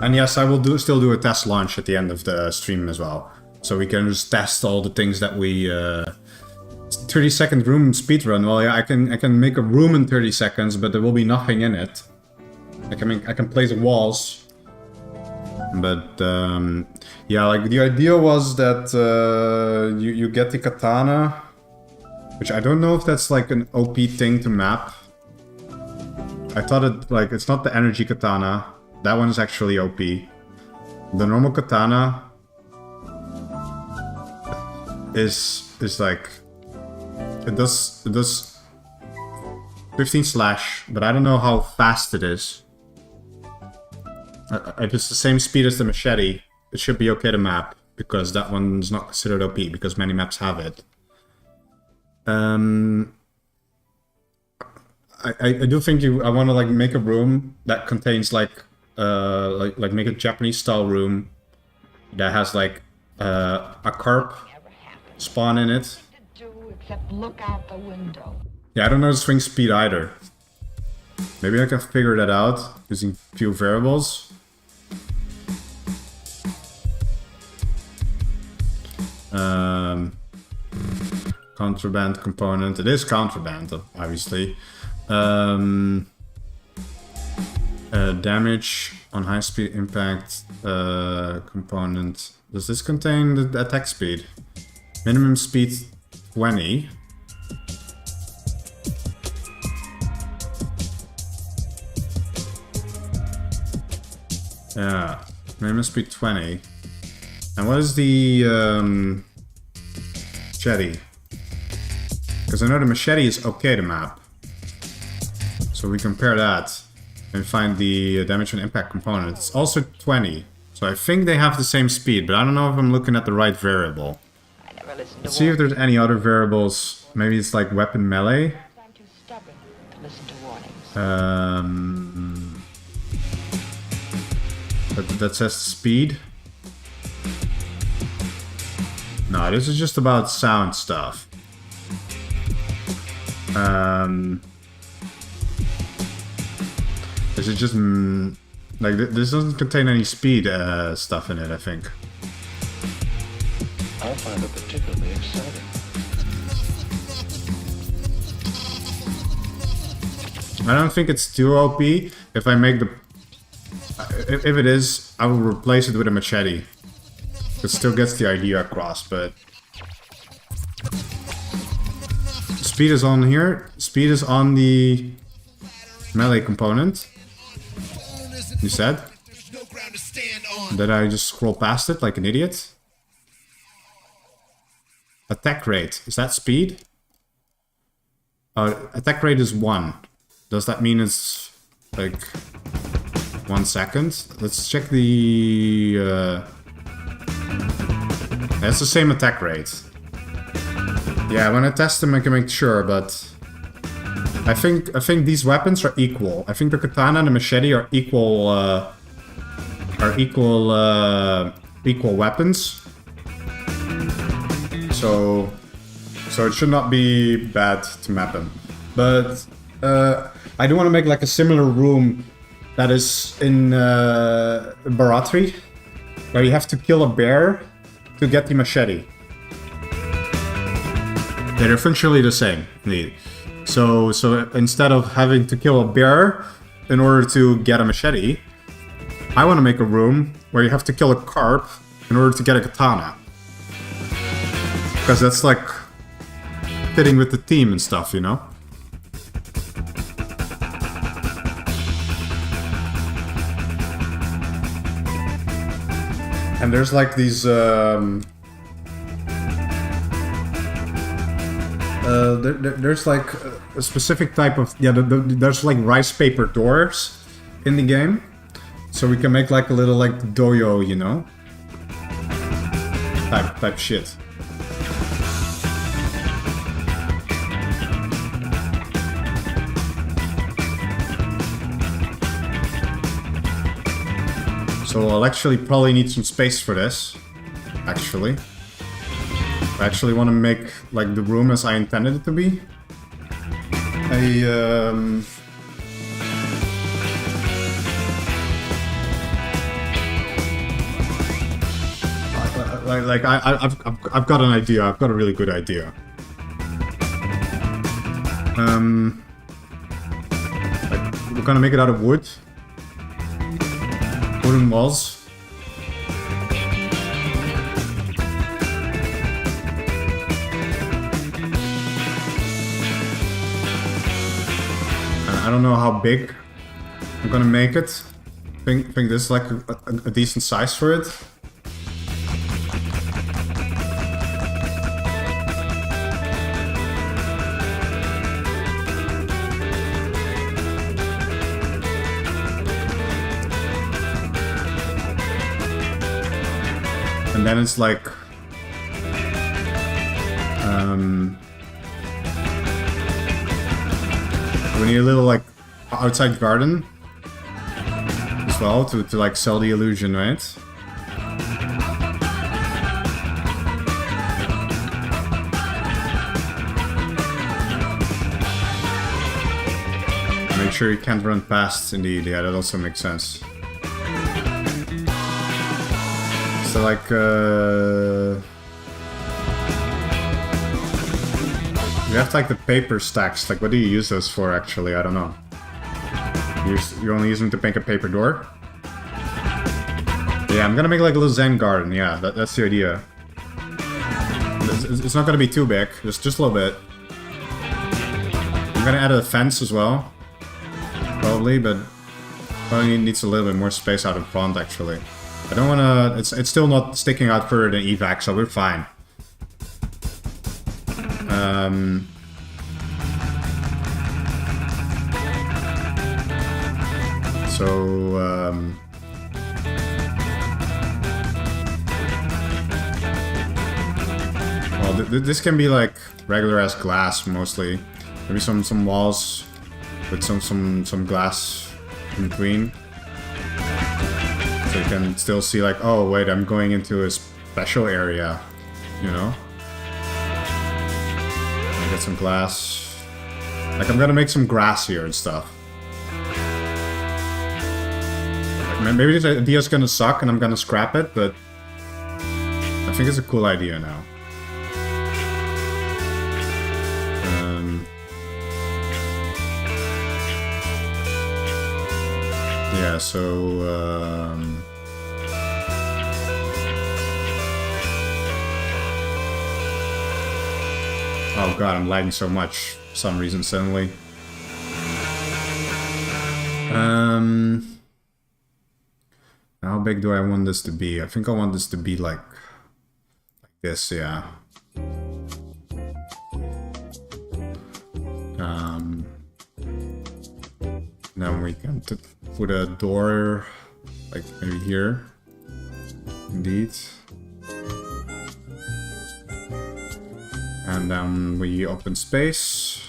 And yes, I will still do a test launch at the end of the stream as well. So we can just test all the things that we... 30-second room speedrun. Well, yeah, I can make a room in 30 seconds, but there will be nothing in it. I can place walls. But, yeah, like, the idea was that you get the katana. Which I don't know if that's, like, an OP thing to map. I thought it, like, it's not the energy katana. That one is actually OP. The normal katana is like it does 15 slash, but I don't know how fast it is. If it's the same speed as the machete, it should be okay to map, because that one's not considered OP because many maps have it. I do think I want to like make a room that contains like make a Japanese style room that has like a carp spawn in it. Look out the window. Yeah, I don't know the swing speed either. Maybe I can figure that out using few variables. Contraband component. It is contraband, obviously. Damage on high speed impact component. Does this contain the attack speed? Minimum speed 20. Yeah, minimum speed 20. And what is the machete? Because I know the machete is okay to map. So we compare that and find the damage and impact component. It's also 20. So I think they have the same speed, but I don't know if I'm looking at the right variable. Let's see if there's any other variables. Maybe it's like weapon melee. That says speed. No, this is just about sound stuff. This is just like this doesn't contain any speed stuff in it, I think. I find it particularly exciting. I don't think it's too OP. If I make the... If it is, I will replace it with a machete. It still gets the idea across, but... Speed is on here. Speed is on the melee component. You said? Did I just scroll past it like an idiot? Attack rate. Is that speed? Attack rate is 1. Does that mean it's like 1 second? Let's check the... That's the same attack rate. Yeah, when I test them I can make sure, but... I think these weapons are equal. I think the katana and the machete are equal equal weapons. So it should not be bad to map them. But I do want to make like a similar room that is in Baratri, where you have to kill a bear to get the machete. They're functionally the same, indeed. So instead of having to kill a bear in order to get a machete, I want to make a room where you have to kill a carp in order to get a katana. Because that's like fitting with the theme and stuff, you know? And there's like these there's like a specific type of there's like rice paper doors in the game, so we can make like a little like doyo, you know, type shit. So I'll actually probably need some space for this, actually. I actually want to make like the room as I intended it to be. I've got an idea. I've got a really good idea. Like, we're gonna make it out of wood. Wooden walls. I don't know how big I'm gonna make it. Think this is like a decent size for it. And then it's like we need a little like outside garden as well to like sell the illusion, right? Make sure you can't run past, indeed. Yeah, that also makes sense. So like you have like the paper stacks. Like, what do you use those for? Actually, I don't know. You're only using them to make a paper door. Yeah, I'm gonna make like a little Zen garden. Yeah, that's the idea. It's not gonna be too big. Just a little bit. I'm gonna add a fence as well, probably, but probably needs a little bit more space out in front. Actually, I don't wanna. It's still not sticking out further than evac, so we're fine. Well, this can be like regular ass glass mostly. Maybe some walls with some glass in between, so you can still see like, oh wait, I'm going into a special area, you know. Get some glass. Like, I'm gonna make some grass here and stuff. Like, maybe this idea's gonna suck and I'm gonna scrap it, but I think it's a cool idea now. Yeah, so oh god, I'm lagging so much for some reason suddenly. How big do I want this to be? I think I want this to be like this, yeah. Then we can put a door like maybe here. Indeed. And then we open space.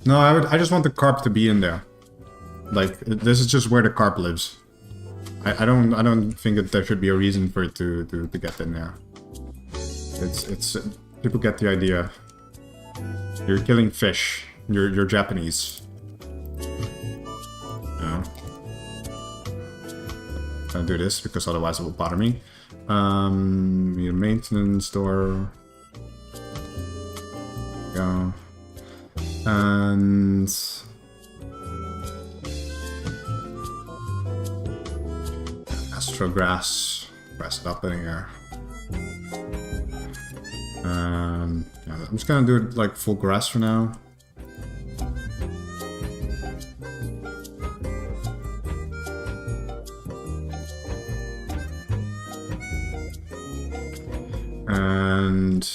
No, I just want the carp to be in there. Like, this is just where the carp lives. I don't think that there should be a reason for it to get in there. It's people get the idea. You're killing fish. You're Japanese. No. Don't do this because otherwise it will bother me. Your maintenance door. Go. And Astrograss. Press it up in here. Yeah, I'm just gonna do it like full grass for now. And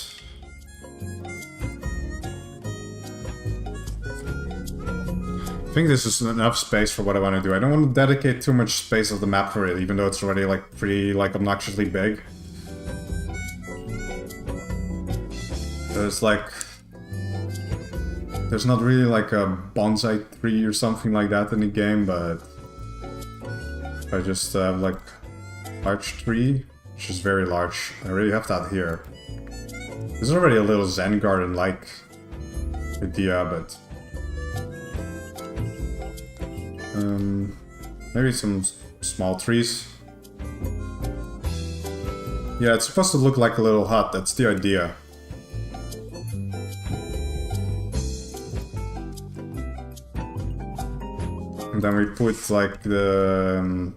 I think this is enough space for what I want to do. I don't want to dedicate too much space of the map for it, even though it's already like pretty like obnoxiously big. There's not really like a bonsai tree or something like that in the game, but I just have like large tree, which is very large. I already have that here. There's already a little Zen garden like idea, but maybe some small trees. Yeah, it's supposed to look like a little hut. That's the idea. And then we put like the...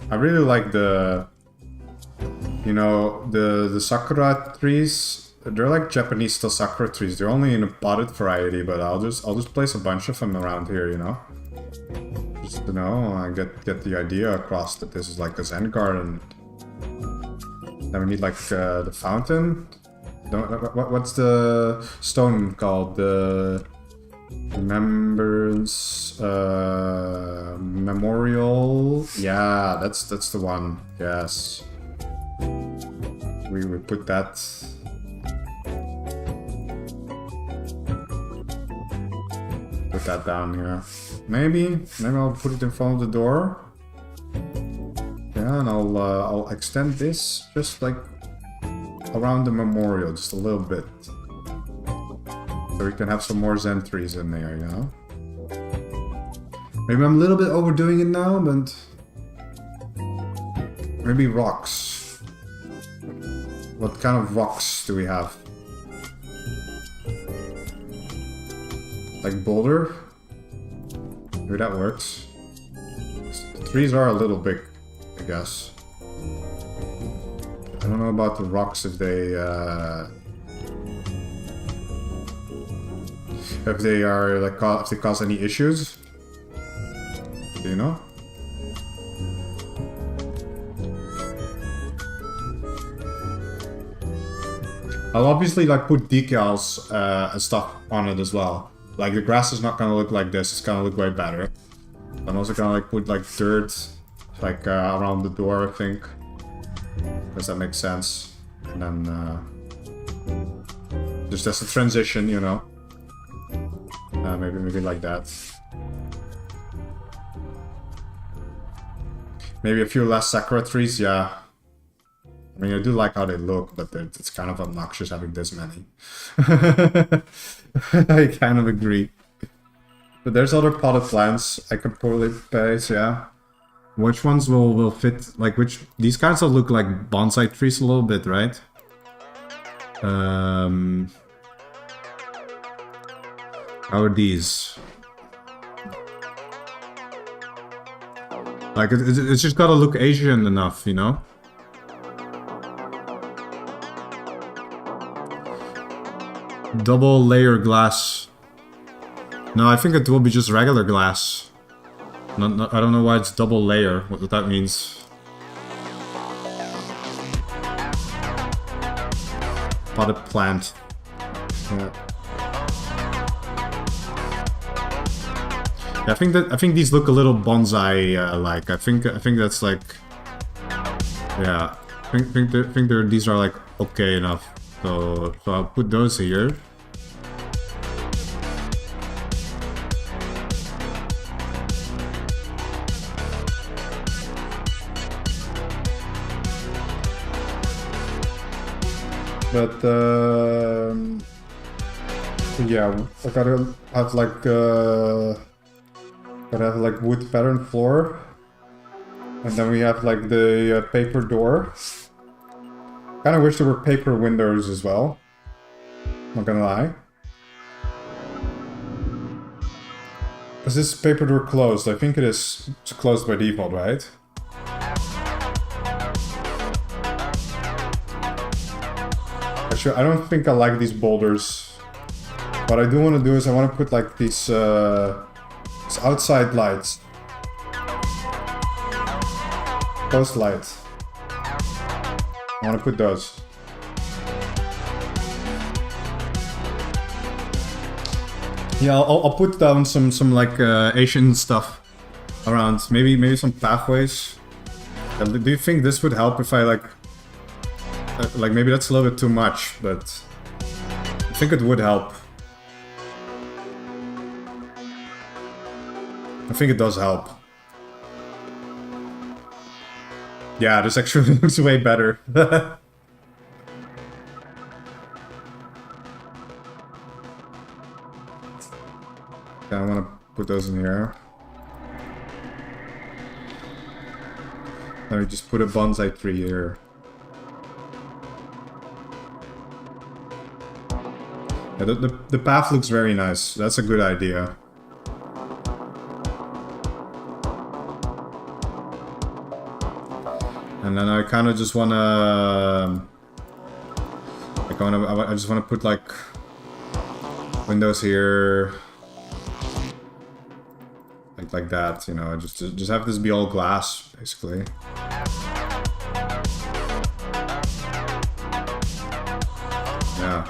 I really like the... You know, the sakura trees. They're like Japanese style sakura trees. They're only in a potted variety, but I'll just place a bunch of them around here, you know? Just, you know, get the idea across that this is like a Zen garden. Then we need like the fountain. What's the stone called? The... Remembrance memorial. Yeah, that's the one. Yes. We put that. Put that down here. Maybe I'll put it in front of the door. Yeah, and I'll extend this just like around the memorial, just a little bit. So we can have some more Zen trees in there, you know? Maybe I'm a little bit overdoing it now, but... Maybe rocks. What kind of rocks do we have? Like boulder? Maybe that works. The trees are a little big, I guess. I don't know about the rocks if they are like if they cause any issues. Do you know? I'll obviously like put decals and stuff on it as well. Like the grass is not gonna look like this, it's gonna look way better. I'm also gonna like put like dirt like around the door, I think. Because that makes sense. And then just as a transition, you know. Maybe like that. Maybe a few less sakura trees, yeah. I mean, I do like how they look, but it's kind of obnoxious having this many. I kind of agree. But there's other potted plants I can probably place, yeah. Which ones will fit, like which... These kinds of look like bonsai trees a little bit, right? How are these? Like, it's just gotta look Asian enough, you know? Double layer glass. No, I think it will be just regular glass. I don't know why it's double layer, what that means. Potted plant. Yeah. I think these look a little bonsai like. I think that's like, yeah. I think these are like okay enough. So I'll put those here. But yeah, I gotta have like wood pattern floor, and then we have like the paper door. Kind of wish there were paper windows as well. Not gonna lie. Is this paper door closed? I think it is closed by default, right? Actually, I don't think I like these boulders. What I do want to do is I want to put like these outside lights. Post lights. I want to put those. Yeah, I'll put down some like Asian stuff around. Maybe some pathways. Do you think this would help if I like maybe that's a little bit too much, but I think it would help. I think it does help. Yeah, this actually looks way better. I want to put those in here. Let me just put a bonsai tree here. Yeah, the path looks very nice. That's a good idea. And then I kind of just wanna, I just wanna put like windows here, like that. You know, just have this be all glass, basically. Yeah.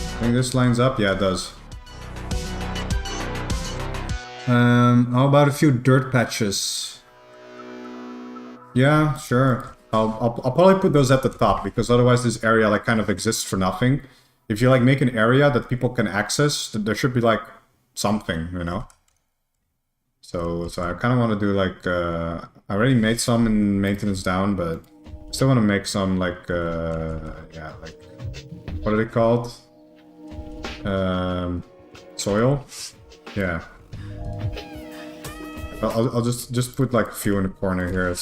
I think this lines up. Yeah, it does. How about a few dirt patches? Yeah, sure. I'll probably put those at the top, because otherwise this area like kind of exists for nothing. If you like make an area that people can access, there should be like something, you know. So I kind of want to do like I already made some in maintenance down, but I still want to make some like yeah, like what are they called? Soil. Yeah. I'll just put like a few in the corner here,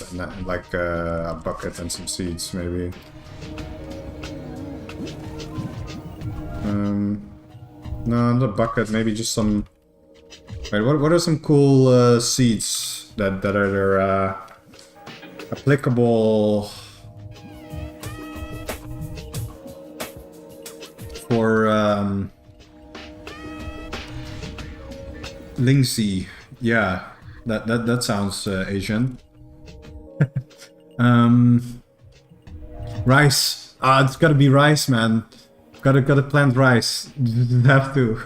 like a bucket and some seeds, maybe. No, not a bucket. Maybe just some. Wait, what are some cool seeds that are applicable for Lingxi? Yeah. That sounds Asian. Rice. It's gotta be rice, man. Gotta plant rice. Have to.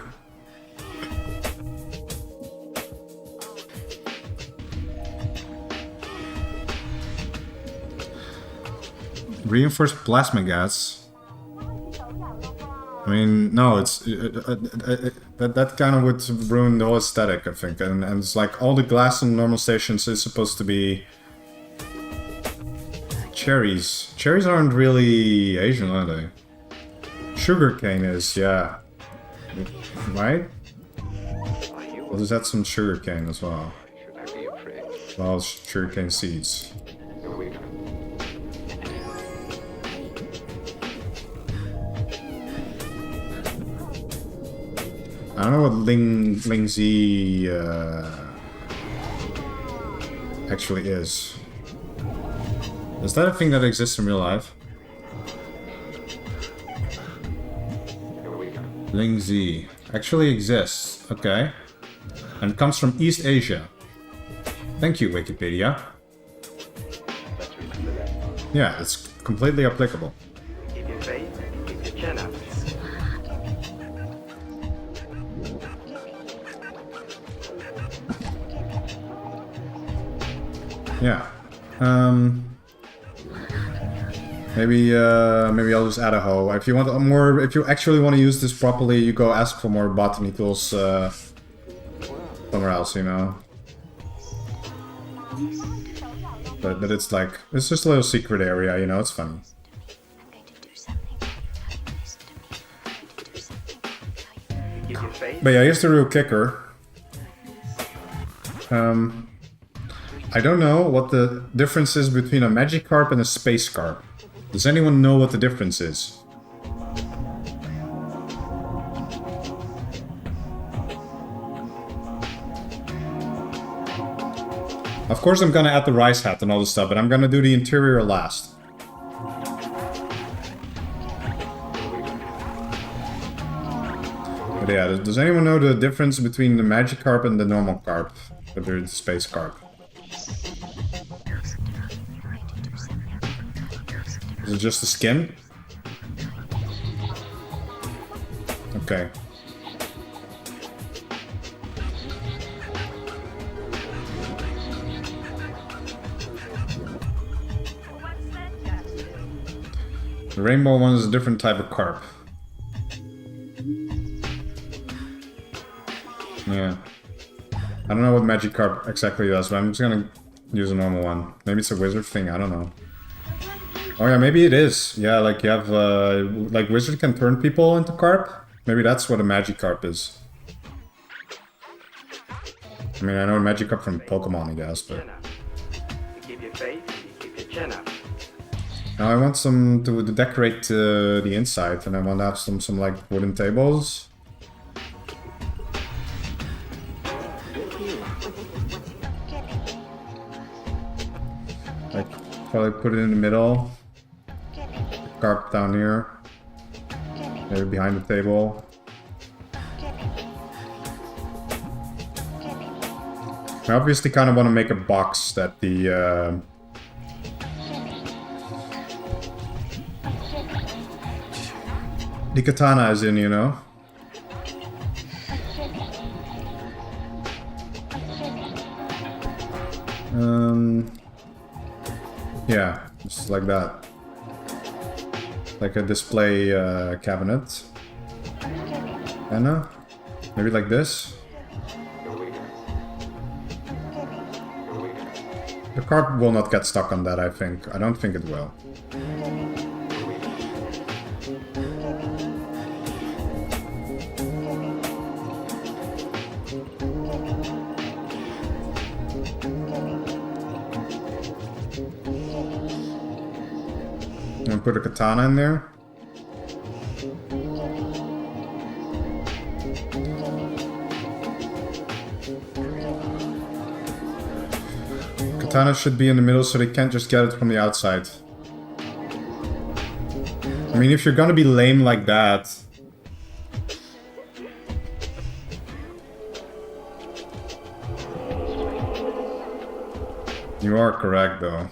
Reinforced plasma gas. I mean, no, it's that kind of would ruin the whole aesthetic, I think. And it's like all the glass in normal stations is supposed to be cherries. Cherries aren't really Asian, are they? Sugarcane is, yeah. Right? We'll just add some sugarcane as well. Well, sugarcane seeds. I don't know what Lingxi actually is. Is that a thing that exists in real life? Lingxi actually exists, okay. And comes from East Asia. Thank you, Wikipedia. Yeah, it's completely applicable. Yeah. Maybe I'll just add a hoe. If you want more, if you actually want to use this properly, you go ask for more botany tools somewhere else, you know. But it's like, it's just a little secret area, you know, it's funny. But yeah, here's the real kicker. I don't know what the difference is between a Magikarp and a Space Carp. Does anyone know what the difference is? Of course I'm gonna add the rice hat and all this stuff, but I'm gonna do the interior last. But yeah, does anyone know the difference between the Magikarp and the normal carp? Or the Space Carp? Is it just the skin? Okay. The rainbow one is a different type of carp. Yeah. I don't know what Magikarp exactly does, but I'm just gonna use a normal one. Maybe it's a wizard thing, I don't know. Oh yeah, maybe it is. Yeah, like you have, like wizard can turn people into carp. Maybe that's what a Magikarp is. I mean, I know a Magikarp from Pokemon, I guess, but... Keep your face, keep your chin up. Now I want some to decorate the inside, and I want to have some like wooden tables. Like probably put it in the middle. Carp down here. Maybe behind the table. I obviously kind of want to make a box that the katana is in, you know? Yeah, just like that. Like a display cabinet. Anna? Maybe like this? The carp will not get stuck on that, I think. I don't think it will. Put a katana in there. Katana should be in the middle so they can't just get it from the outside. I mean, if you're gonna be lame like that... You are correct, though.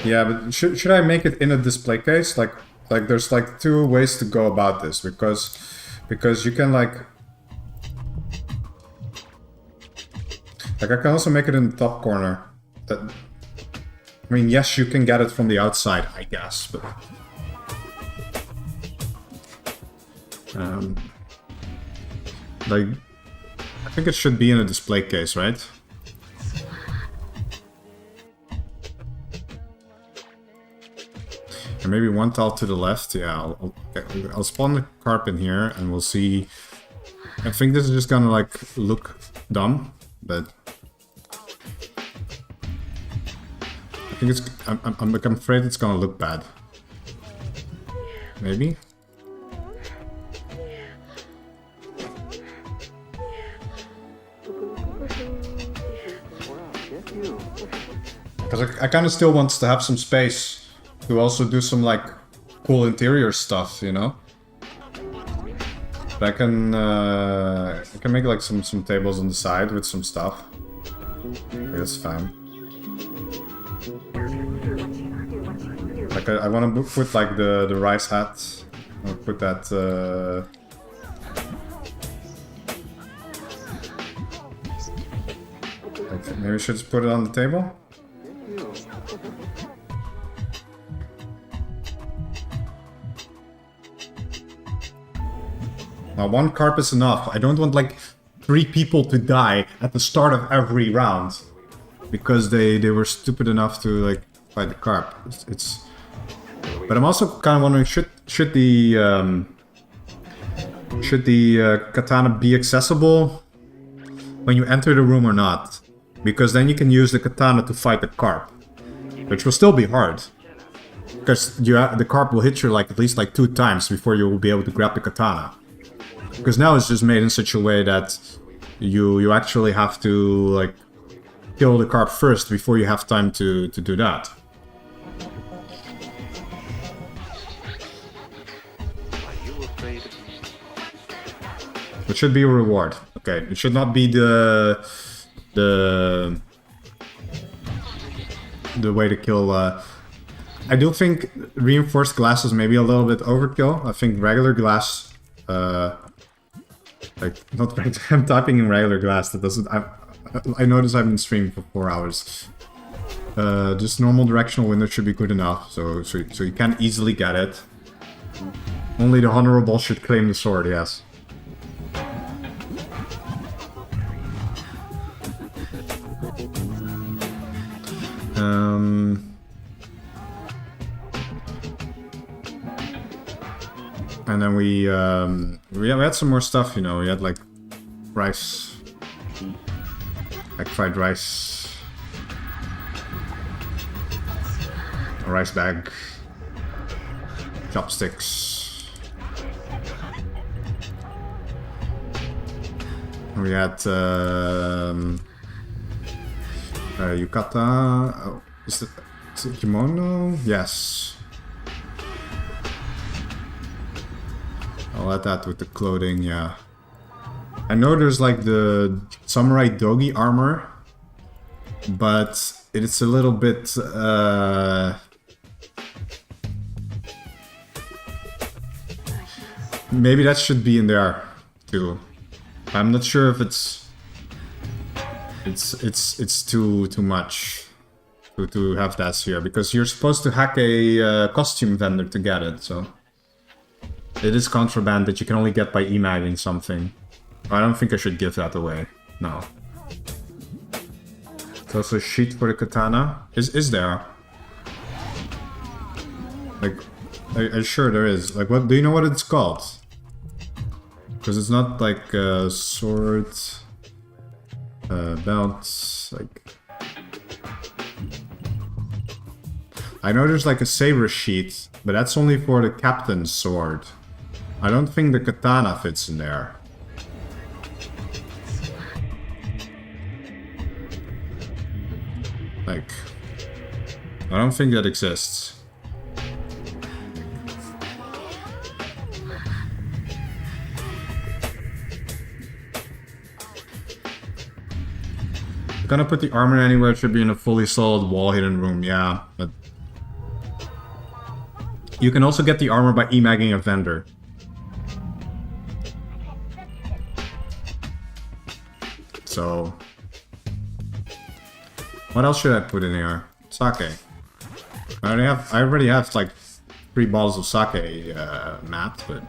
Yeah, but should I make it in a display case? Like there's like two ways to go about this, because you can like I can also make it in the top corner. I mean, yes, you can get it from the outside, I guess, but like I think it should be in a display case, right? And maybe one tile to the left. Yeah, I'll spawn the carp in here, and we'll see. I think this is just gonna like look dumb, but I think it's. I'm afraid it's gonna look bad. Maybe. Because I kind of still want to have some space to also do some like cool interior stuff, you know. But I can make like some tables on the side with some stuff. That's fine. Like I want to put like the rice hat. I'll put that Maybe we should just put it on the table? Now, one carp is enough. I don't want, like, 3 people to die at the start of every round. Because they were stupid enough to, like, fight the carp. It's... But I'm also kind of wondering, should the katana be accessible when you enter the room or not? Because then you can use the katana to fight the carp, which will still be hard. Because the carp will hit you like at least like 2 times before you will be able to grab the katana. Because now it's just made in such a way that you actually have to like kill the carp first before you have time to do that. It should be a reward. Okay, it should not be the way to kill. I do think reinforced glass is maybe a little bit overkill. I think regular glass, like not. I'm typing in regular glass. That doesn't. I notice I've been streaming for 4 hours. Just normal directional window should be good enough. So you can easily get it. Only the honorable should claim the sword. Yes. And then we had some more stuff, you know. We had like rice, like fried rice, a rice bag, chopsticks. We had yukata. Oh, is it kimono? Yes. I'll add that with the clothing, yeah. I know there's like the samurai dogi armor, but it's a little bit maybe that should be in there too. I'm not sure if it's too much to have that here, because you're supposed to hack a costume vendor to get it, so it is contraband that you can only get by emagging something. I don't think I should give that away. No. There's also a sheet for the katana. Is there? Like, I'm sure there is. Like, what? Do you know what it's called? Because it's not like a sword, belt, like. I know there's like a saber sheet, but that's only for the captain's sword. I don't think the katana fits in there. Like, I don't think that exists. I'm gonna put the armor anywhere. It should be in a fully solid wall hidden room, yeah, but you can also get the armor by emagging a vendor. So, what else should I put in here? Sake. I already have like 3 bottles of sake mapped, but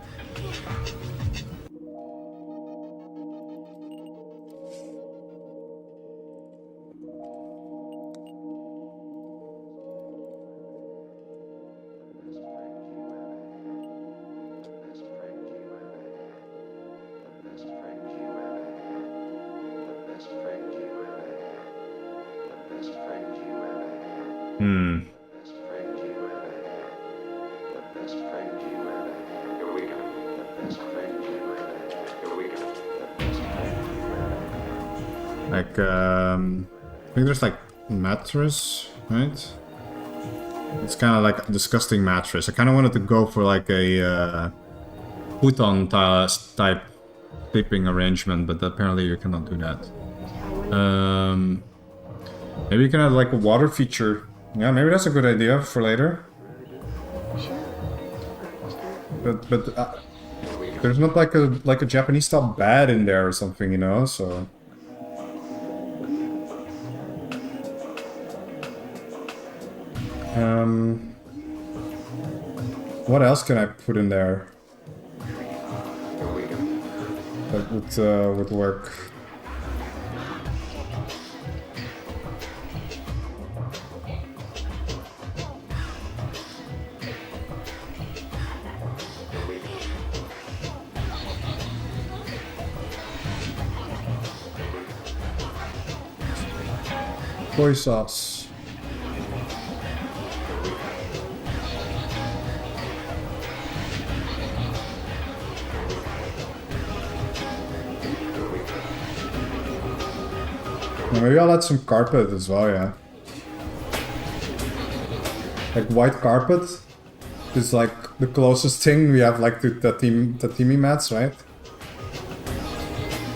like, I think there's like mattress, right? It's kind of like a disgusting mattress. I kind of wanted to go for like a futon type sleeping arrangement, but apparently you cannot do that. Maybe you can have like a water feature. Yeah, maybe that's a good idea for later. But there's not like a Japanese style bed in there or something, you know. So What else can I put in there that would work? Soy sauce. Maybe I'll add some carpet as well, yeah. Like white carpet is like the closest thing we have, like to the tatami mats, right?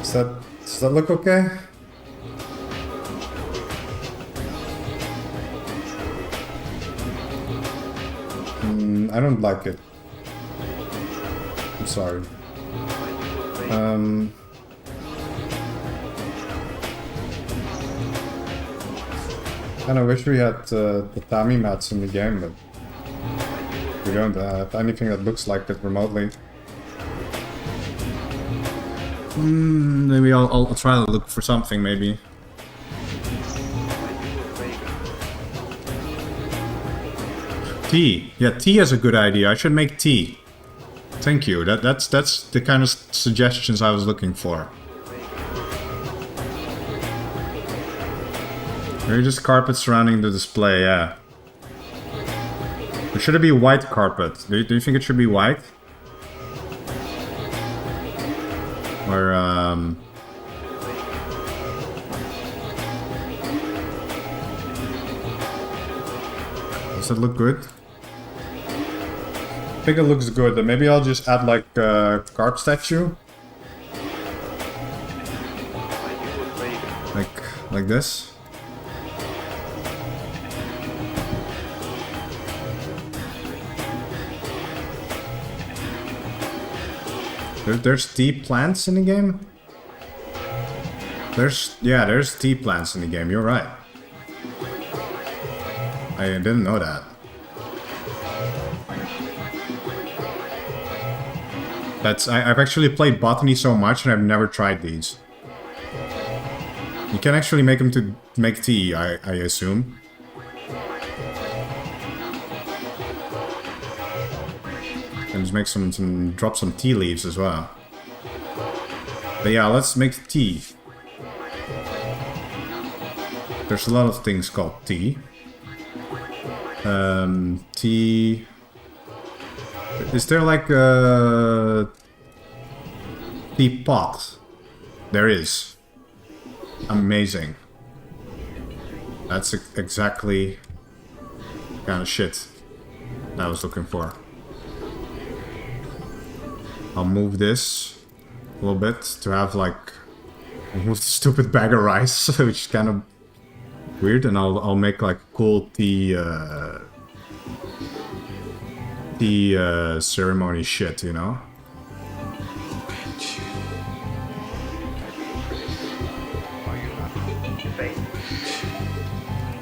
Does that look okay? I don't like it. I'm sorry. Kinda wish we had tatami mats in the game, but we don't have anything that looks like it remotely. Maybe I'll try to look for something, maybe. Tea. Yeah, tea is a good idea. I should make tea. Thank you. That's the kind of suggestions I was looking for. Maybe just carpet surrounding the display, yeah. Or should it be white carpet? Do you think it should be white? Or, does it look good? I think it looks good. Maybe I'll just add like a carp statue. Like this. There's tea plants in the game? There's tea plants in the game, you're right. I didn't know that. I've actually played botany so much and I've never tried these. You can actually make them to make tea, I assume. And just make drop some tea leaves as well. But yeah, let's make tea. There's a lot of things called tea. Tea. Is there like a teapot? There is. Amazing. That's exactly the kind of shit I was looking for. I'll move this a little bit to have like move the stupid bag of rice, which is kind of weird, and I'll make like cool tea ceremony shit, you know.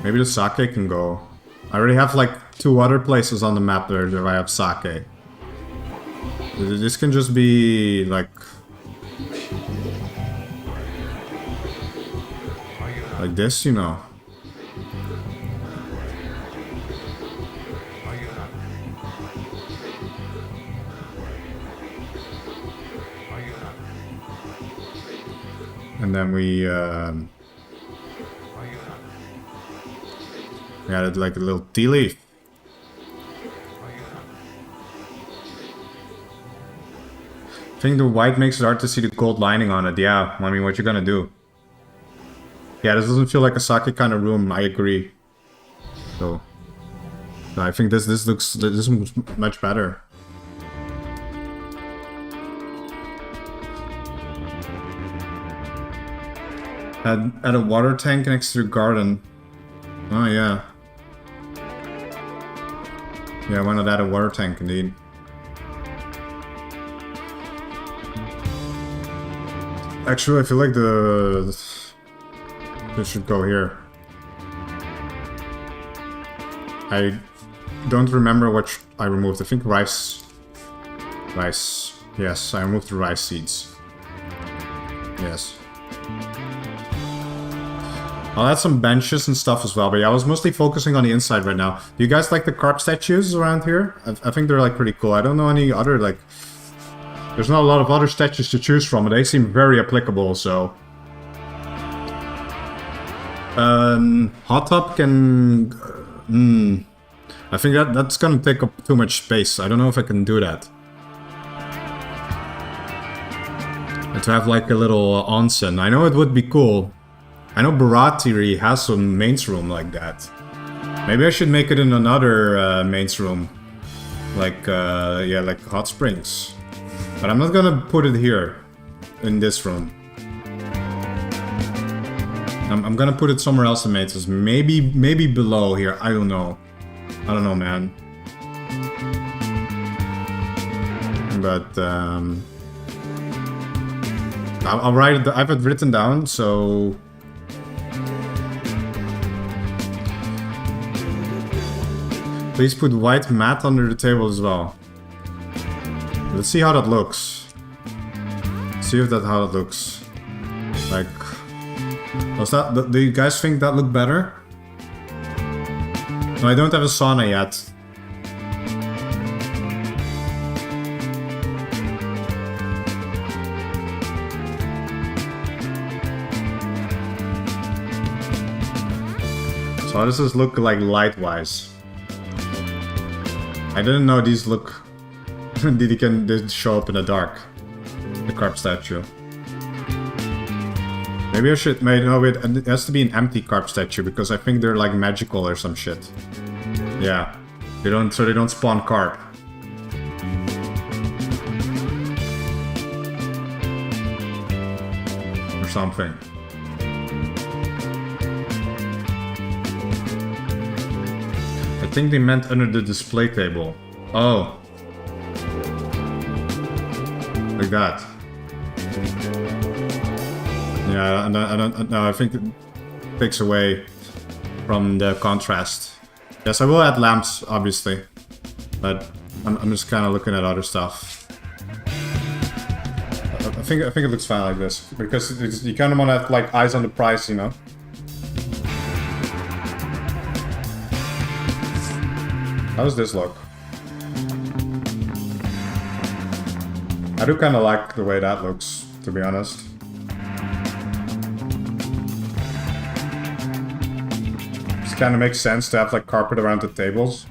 Maybe the sake can go. I already have like 2 other places on the map there that I have sake. This can just be like this, you know. And then we added like a little tea leaf. I think the white makes it hard to see the gold lining on it. Yeah, I mean, what you gonna do? Yeah, this doesn't feel like a sake kind of room. I agree. So I think this looks much better. Add a water tank next to the garden. Oh yeah. Yeah, why not add a water tank indeed? Actually, I feel like this should go here. don't remember which I removed. I think rice. Rice. Yes, I removed the rice seeds. Yes. I'll add some benches and stuff as well, but yeah, I was mostly focusing on the inside right now. Do you guys like the carp statues around here? I think they're like pretty cool. I don't know any other like... There's not a lot of other statues to choose from, but they seem very applicable, so... Hot tub can... I think that's gonna take up too much space. I don't know if I can do that. And to have like a little onsen. I know it would be cool. I know Baratiri has some mains room like that. Maybe I should make it in another mains room. Like, yeah, like hot springs. But I'm not gonna put it here. In this room. I'm gonna put it somewhere else in maintenance. Maybe below here. I don't know. I don't know, man. But I'll write it. I have it written down. So please put white mat under the table as well. Let's see how that looks. See if that how it looks. Like. Was that, do you guys think that looked better? No, I don't have a sauna yet. So how does this look like light-wise? I didn't know these look... they can show up in the dark. The carp statue. Maybe I should... No, it has to be an empty carp statue because I think they're like magical or some shit. Yeah. They don't spawn carp. Or something. I think they meant under the display table. Oh. Like that. Yeah, I don't know. I think it takes away from the contrast. Yes, I will add lamps, obviously, but I'm just kind of looking at other stuff. I think it looks fine like this because you kind of want to have like eyes on the prize, you know. How does this look? I do kind of like the way that looks, to be honest. Kind of makes sense to have like carpet around the tables.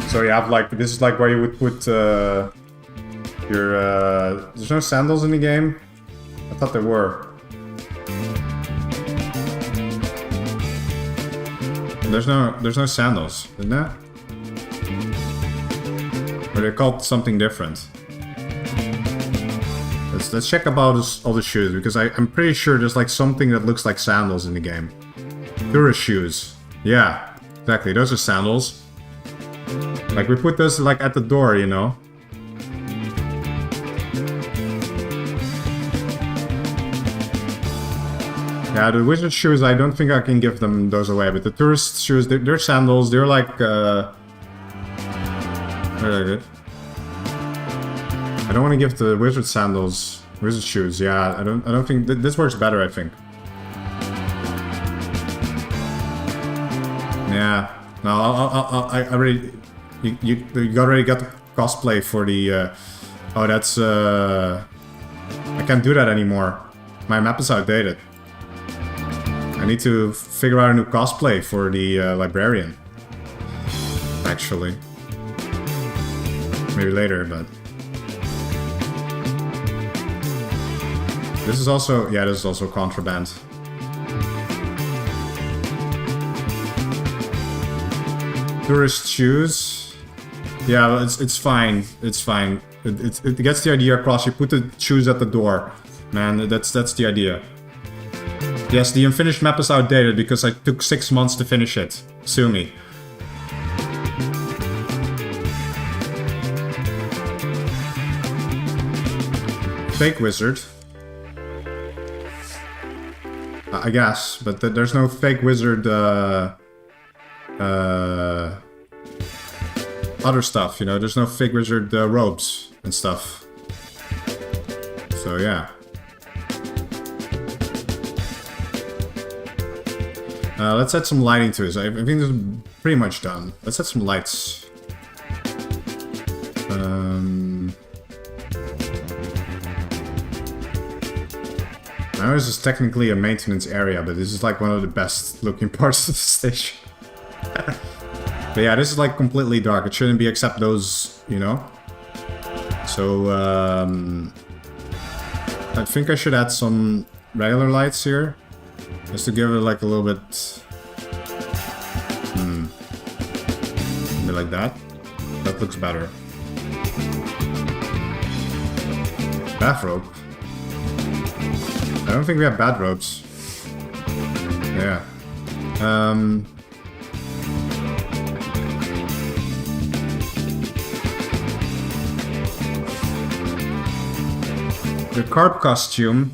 So you have like, this is like where you would put your there's no sandals in the game? I thought there were. There's no sandals, isn't there? Or they're called something different. Let's check about all the shoes, because I'm pretty sure there's like something that looks like sandals in the game. Tourist shoes. Yeah, exactly. Those are sandals. Like we put those like at the door, you know. Yeah, the wizard shoes, I don't think I can give them those away, but the tourist shoes, they're sandals. They're like very good. I don't want to give the wizard sandals, wizard shoes. Yeah, I don't think this works better. I think. Yeah. No, I already. You already got the cosplay for the. Oh, that's. I can't do that anymore. My map is outdated. I need to figure out a new cosplay for the librarian. Actually. Maybe later, but. This is also, yeah, this is also contraband. Tourist shoes. Yeah, it's fine. It's fine. It gets the idea across. You put the shoes at the door, man. That's the idea. Yes, the unfinished map is outdated because I took 6 months to finish it. Sue me. Fake wizard. I guess, but there's no fake wizard other stuff, you know, there's no figures or the ropes and stuff. So yeah. Let's add some lighting to it. I think this is pretty much done. Let's add some lights. I know this is technically a maintenance area, but this is like one of the best looking parts of the station. But yeah, this is like completely dark. It shouldn't be except those, you know. So I think I should add some regular lights here, just to give it like a little bit, maybe like that. That looks better. Bathrobe. I don't think we have bathrobes. Yeah. The carp costume.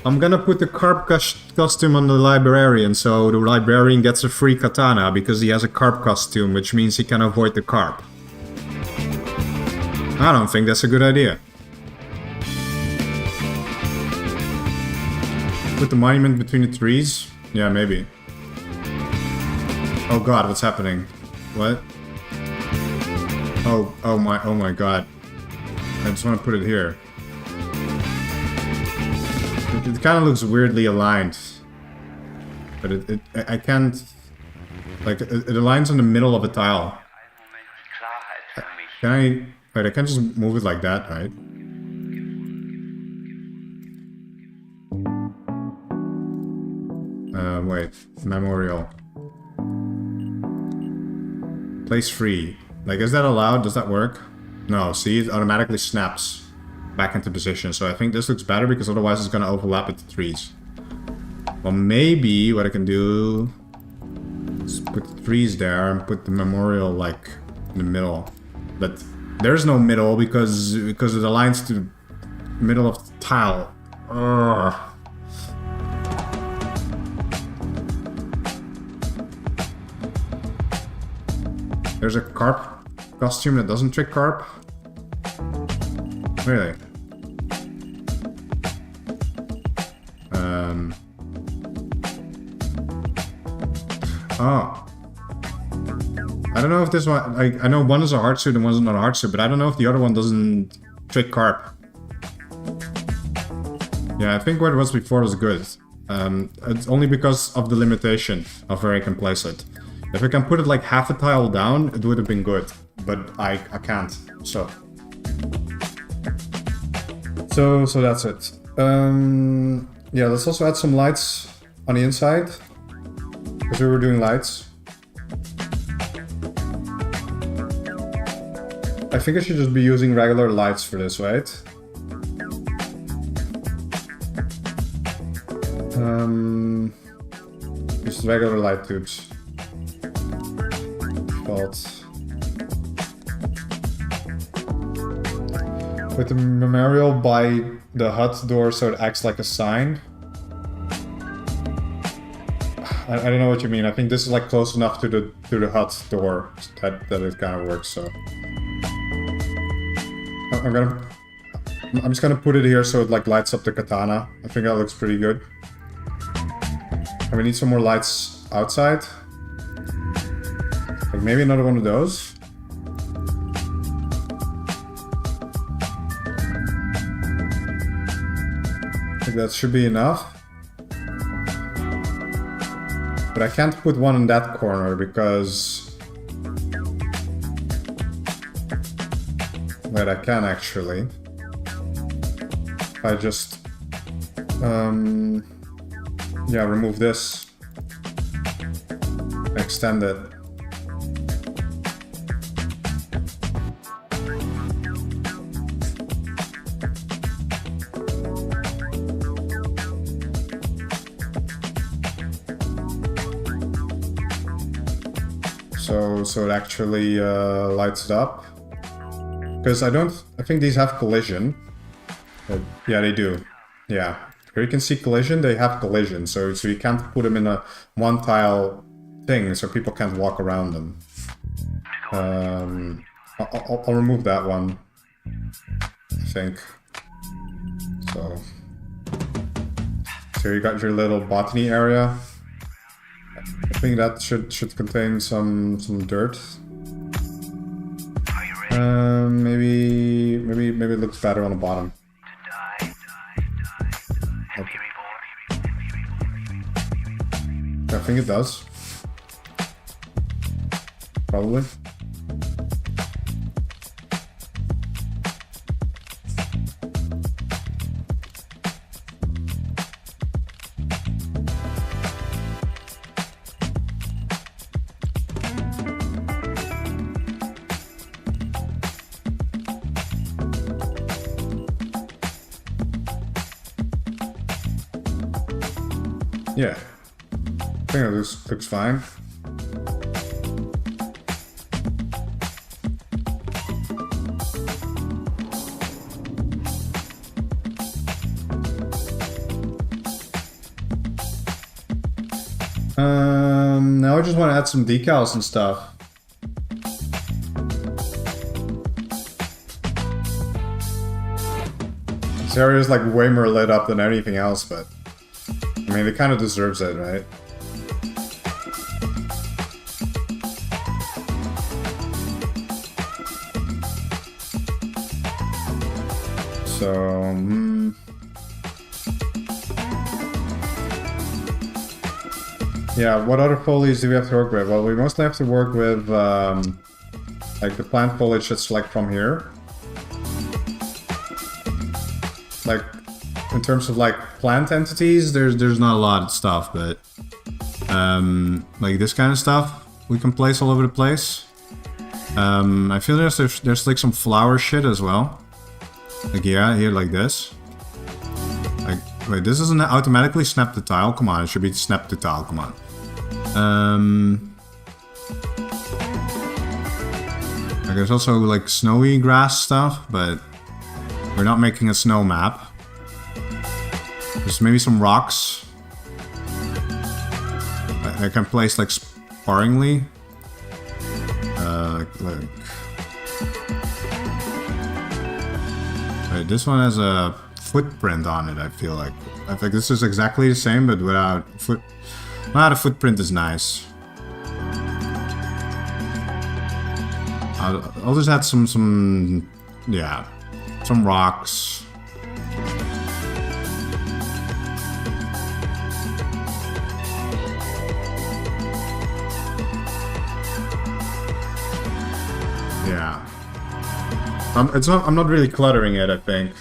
I'm gonna put the carp costume on the librarian, so the librarian gets a free katana because he has a carp costume, which means he can avoid the carp. I don't think that's a good idea. Put the monument between the trees? Yeah, maybe. Oh god, what's happening? What? Oh my god. I just want to put it here. It kind of looks weirdly aligned. But I can't... Like, it aligns in the middle of a tile. Can I... Wait, I can't just move it like that, right? Wait. Memorial. Place free. Like, is that allowed? Does that work? No, see? It automatically snaps back into position. So I think this looks better because otherwise it's gonna overlap with the trees. Well, maybe what I can do is put the trees there and put the memorial, like, in the middle. But there's no middle because it aligns to the middle of the tile. Ugh. There's a carp costume that doesn't trick carp? Really? Oh. I don't know if this one... I know one is a hard suit and one's not a hard suit, but I don't know if the other one doesn't trick carp. Yeah, I think what it was before was good. It's only because of the limitation of where I can place it. If I can put it like half a tile down, it would have been good. But I can't, so... So that's it. Yeah, let's also add some lights on the inside. Because we were doing lights. I think I should just be using regular lights for this, right? Just regular light tubes. With the memorial by the hut door so it acts like a sign. I don't know what you mean. I think this is like close enough to the hut door that it kind of works. So I'm just gonna put it here so it like lights up the katana. I think that looks pretty good. And we need some more lights outside. Like maybe another one of those. I think that should be enough. But I can't put one in that corner because... Wait, I can actually. If I just... yeah, remove this. Extend it. So it actually lights it up. Because I think these have collision. Yeah, they do. Yeah. Here you can see collision, they have collision. So you can't put them in a one tile thing so people can't walk around them. I'll remove that one, I think. So you got your little botany area. I think that should contain some dirt. Maybe it looks better on the bottom. Okay. I think it does. Probably. Yeah, I think this looks fine. Now I just want to add some decals and stuff. This area is like way more lit up than anything else, but I mean, it kind of deserves it, right? So, yeah, what other foliage do we have to work with? Well, we mostly have to work with, like, the plant foliage that's, like, from here. Like, in terms of like plant entities, there's not a lot of stuff, but like this kind of stuff we can place all over the place. I feel there's like some flower shit as well. Like yeah, here like this. Like wait, this isn't automatically snap to tile. Come on, it should be snap to tile. Come on. Like there's also like snowy grass stuff, but we're not making a snow map. There's maybe some rocks I can place like sparingly. Wait, this one has a footprint on it. I feel like this is exactly the same, but without a footprint is nice. I'll just add some rocks. Yeah. I'm not really cluttering it, I think.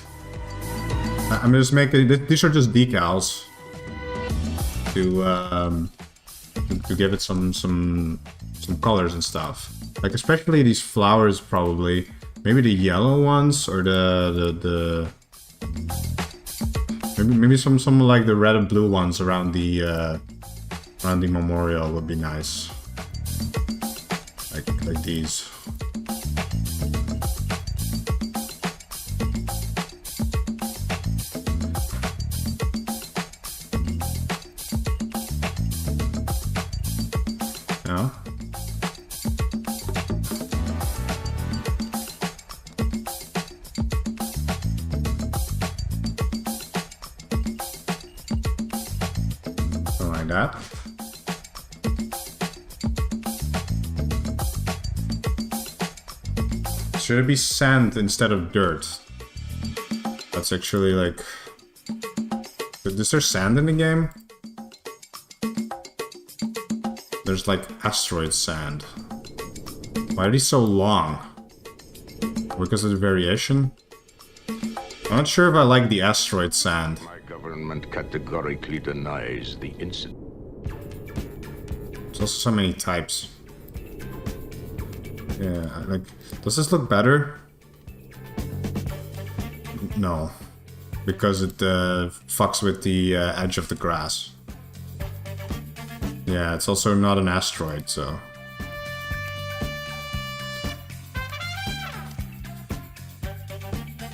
I'm just making... These are just decals. To give it some colors and stuff. Like, especially these flowers, probably. Maybe the yellow ones, or maybe some like the red and blue ones around the memorial would be nice. Like these. Yeah. Something like that. Should it be sand instead of dirt? That's actually like... Is there sand in the game? There's like asteroid sand. Why are these so long? Because of the variation? I'm not sure if I like the asteroid sand. My government categorically denies the incident. There's also so many types. Yeah, like, does this look better? No, because it fucks with the edge of the grass. Yeah, it's also not an asteroid, so...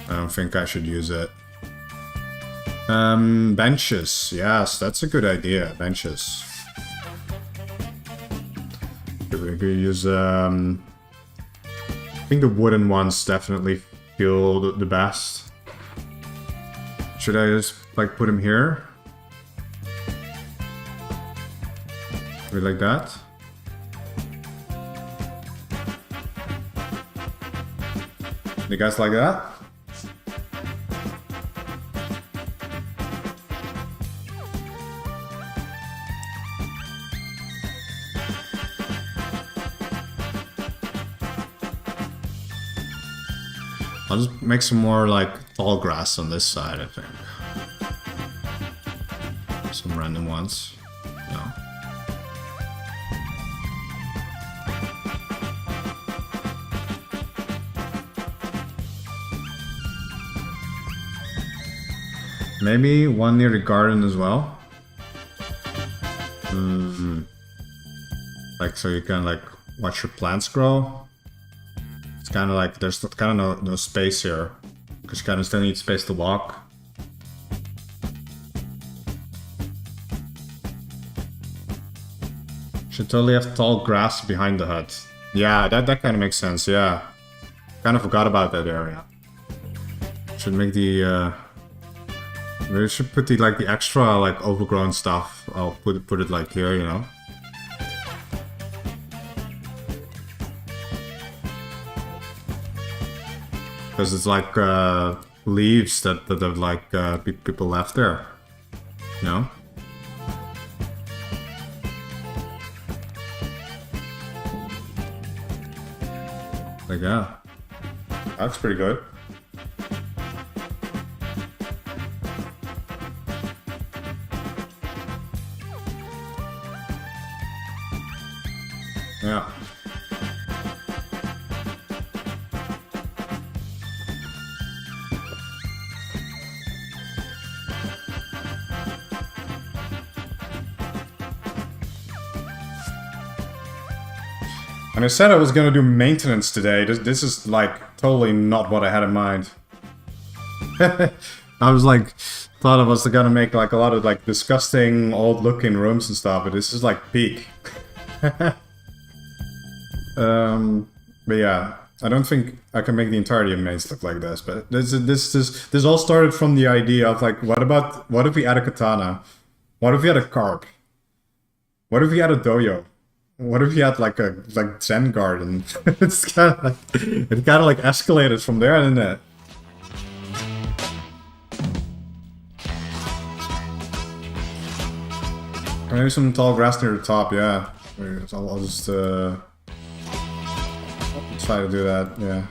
I don't think I should use it. Benches. Yes, that's a good idea. Benches. We could use I think the wooden ones definitely feel the best. Should I just like put them here? Maybe like that. You guys like that? I'll just make some more like tall grass on this side, I think. Some random ones. No. Maybe one near the garden as well. Like so you can like watch your plants grow. It's kind of like there's kind of no space here because you kind of still need space to walk. Should totally have tall grass behind the hut. Yeah, that kind of makes sense. Yeah, kind of forgot about that area. Should make the maybe should put the like the extra like overgrown stuff. I'll put it like here, you know. Because it's like leaves that have like people left there, you know? Like yeah, that's pretty good. Yeah. And I said I was gonna do maintenance today. This is like totally not what I had in mind. I was like, thought I was gonna make like a lot of like disgusting old looking rooms and stuff, but this is like peak. But yeah, I don't think I can make the entirety of maze look like this. But this all started from the idea of like, what if we add a katana? What if we had a carp? What if we had a doyo? What if you had like a Zen garden? It's kind of like it kind of like escalated from there, didn't it? Maybe some tall grass near the top, yeah. I'll just try to do that, yeah.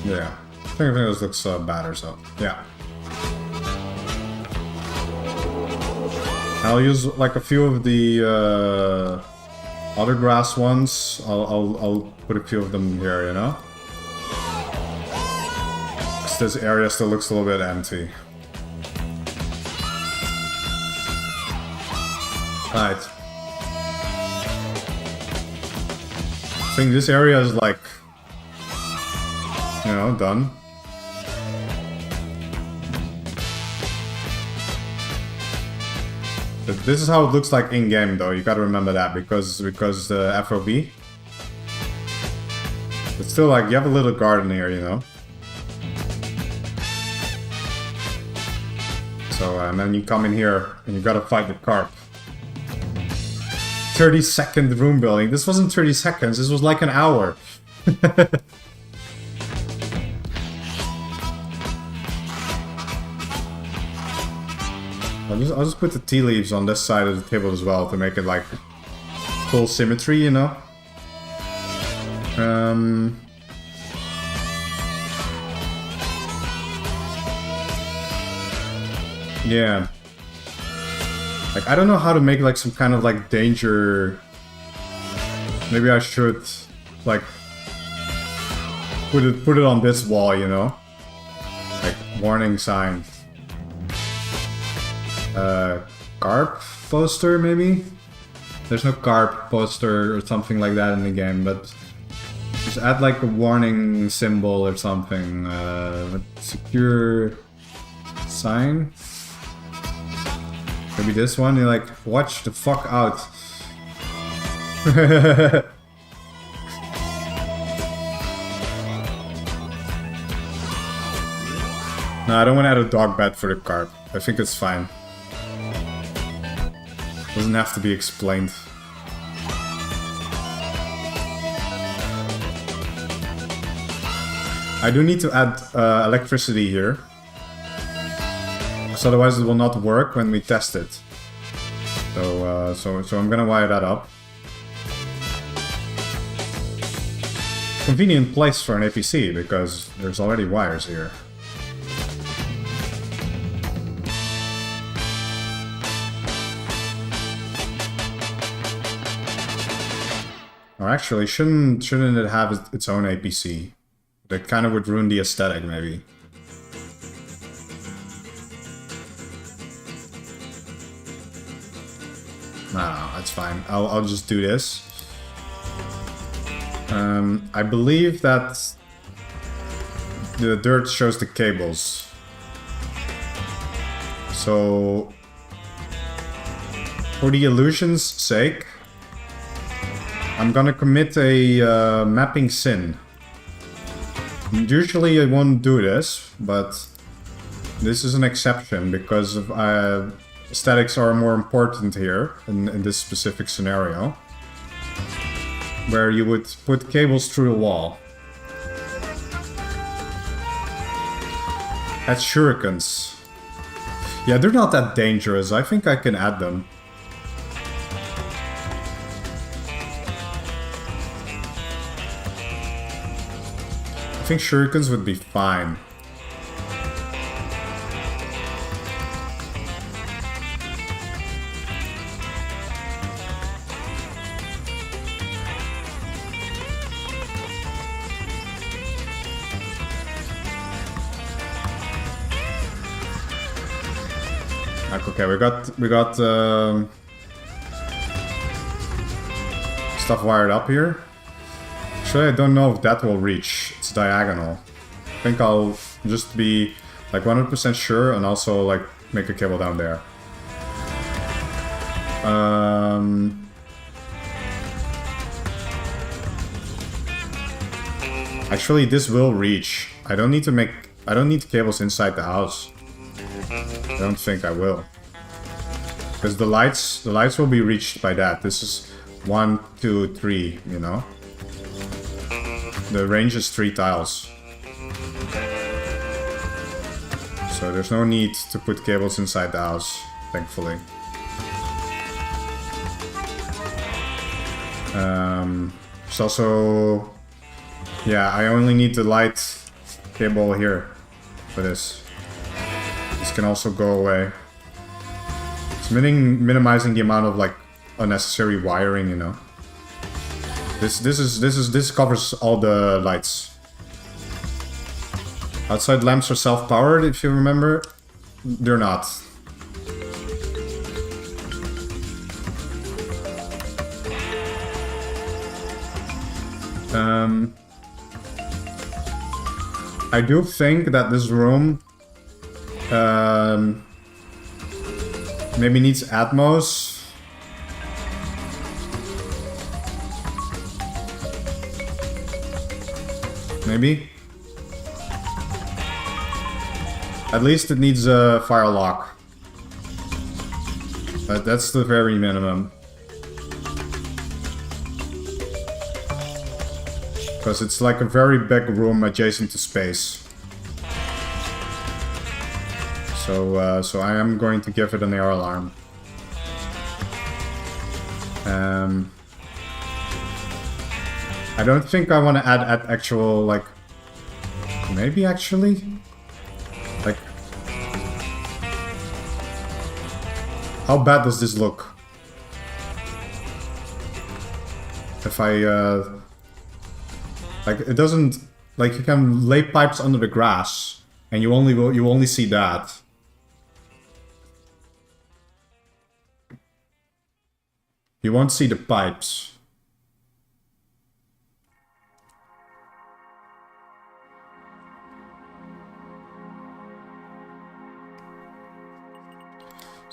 Yeah. I think this looks better, so yeah. I'll use like a few of the other grass ones. I'll put a few of them here, you know. 'Cause this area still looks a little bit empty. Right. I think this area is like, you know, done. This is how it looks like in game, though. You gotta remember that because the FOV. It's still like you have a little garden here, you know. So and then you come in here and you gotta fight the carp. 30-second room building. This wasn't 30 seconds. This was like an hour. I'll just put the tea leaves on this side of the table as well to make it like full symmetry, you know? Yeah. Like, I don't know how to make like some kind of like danger. Maybe I should like put it on this wall, you know? Like warning sign. Carp poster, maybe? There's no carp poster or something like that in the game, but just add like a warning symbol or something. Secure sign. Maybe this one, you're like, watch the fuck out. No, I don't want to add a dog bed for the carp. I think it's fine. Doesn't have to be explained. I do need to add electricity here. Because otherwise it will not work when we test it. So I'm gonna wire that up. Convenient place for an APC because there's already wires here. Or actually, shouldn't it have its own APC? That kind of would ruin the aesthetic, maybe. No, that's fine. I'll just do this. I believe that the dirt shows the cables. So, for the illusion's sake, I'm gonna commit a mapping sin. Usually I won't do this, but this is an exception because of, aesthetics are more important here in this specific scenario. Where you would put cables through the wall. Add shurikens. Yeah, they're not that dangerous. I think I can add them. I think shurikens would be fine. Okay, we got stuff wired up here. Actually, I don't know if that will reach. It's diagonal. I think I'll just be like 100% sure and also like make a cable down there. Actually, this will reach. I don't need cables inside the house. I don't think I will. Because the lights will be reached by that. This is 1, 2, 3, you know? The range is 3 tiles. So there's no need to put cables inside the house, thankfully. There's also... Yeah, I only need the light cable here for this. This can also go away. It's minimizing the amount of like unnecessary wiring, you know. This covers all the lights. Outside lamps are self-powered, if you remember. They're not. I do think that this room maybe needs Atmos. Maybe. At least it needs a fire lock. But that's the very minimum. Because it's like a very big room adjacent to space. So I am going to give it an air alarm. I don't think I want to add actual, like... Maybe actually? Like... How bad does this look? If I, like, it doesn't... Like, you can lay pipes under the grass, and you only see that. You won't see the pipes.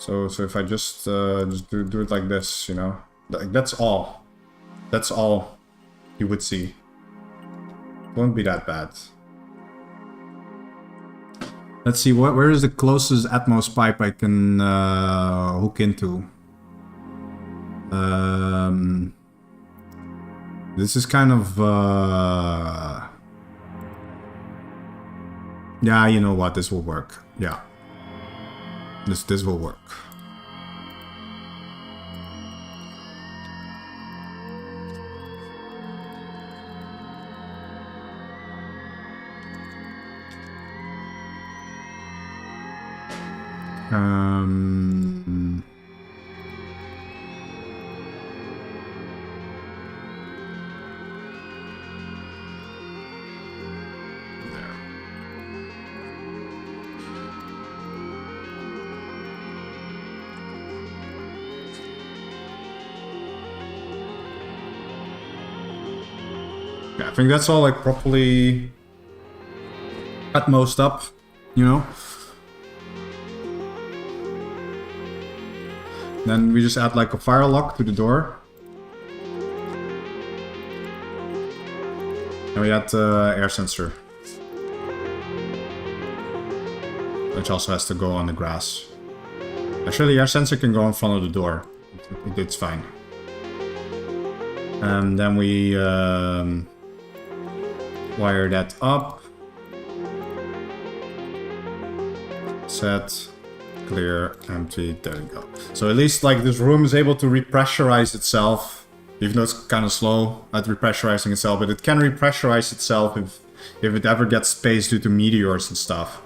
So if I just do it like this, you know, that's all. That's all you would see. Won't be that bad. Let's see, where is the closest Atmos pipe I can hook into? This is kind of... Yeah, you know what, this will work. Yeah. This will work. Yeah, I think that's all like properly Atmos'd up, you know? Then we just add like a fire lock to the door. And we add air sensor. Which also has to go on the grass. Actually, the air sensor can go in front of the door. It's fine. And then we wire that up. Set. Clear, empty, there we go. So at least like this room is able to repressurize itself, even though it's kind of slow at repressurizing itself, but it can repressurize itself if it ever gets space due to meteors and stuff.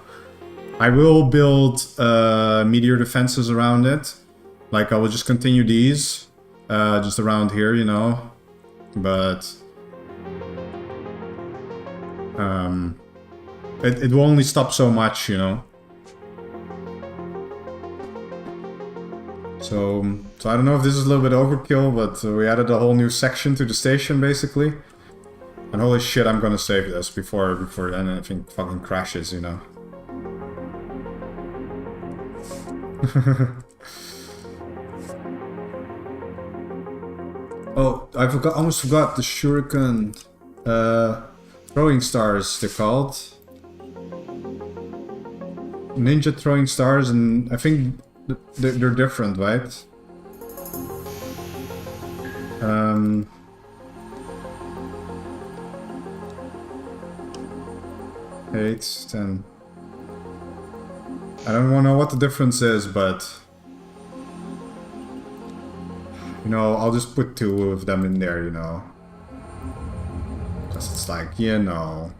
I will build meteor defenses around it. Like I will just continue these just around here, you know, but it will only stop so much, you know. So I don't know if this is a little bit overkill, but we added a whole new section to the station, basically. And holy shit, I'm gonna save this before anything fucking crashes, you know. Oh, I almost forgot the shuriken throwing stars, they're called. Ninja throwing stars, and I think they're different, right? 8, 10. I don't know what the difference is, but you know, I'll just put 2 of them in there, you know. Because it's like, you know.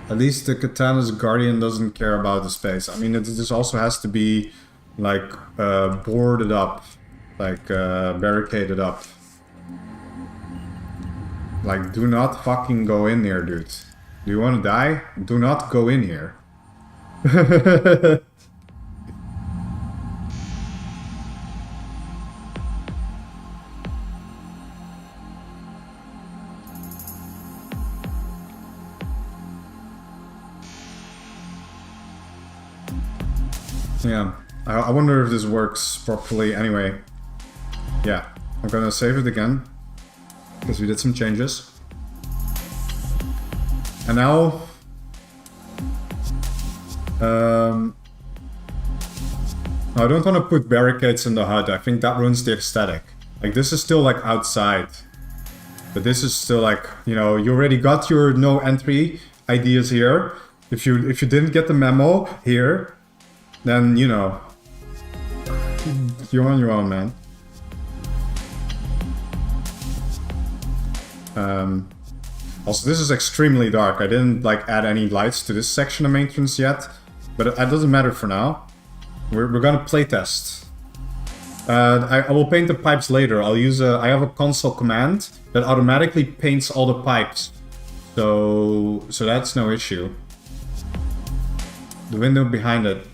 At least the Katana's Guardian doesn't care about the space. I mean, this also has to be, like, boarded up. Like, barricaded up. Like, do not fucking go in here, dude. Do you want to die? Do not go in here. Yeah, I wonder if this works properly. Anyway, yeah, I'm gonna save it again because we did some changes. And now, I don't want to put barricades in the HUD. I think that ruins the aesthetic. Like, this is still like outside, but this is still like, you know, you already got your no entry ideas here. If you didn't get the memo here, then, you know, you're on your own, man. Also, this is extremely dark. I didn't, like, add any lights to this section of maintenance yet, but that doesn't matter for now. We're gonna playtest. I will paint the pipes later. I have a console command that automatically paints all the pipes. So that's no issue. The window behind it.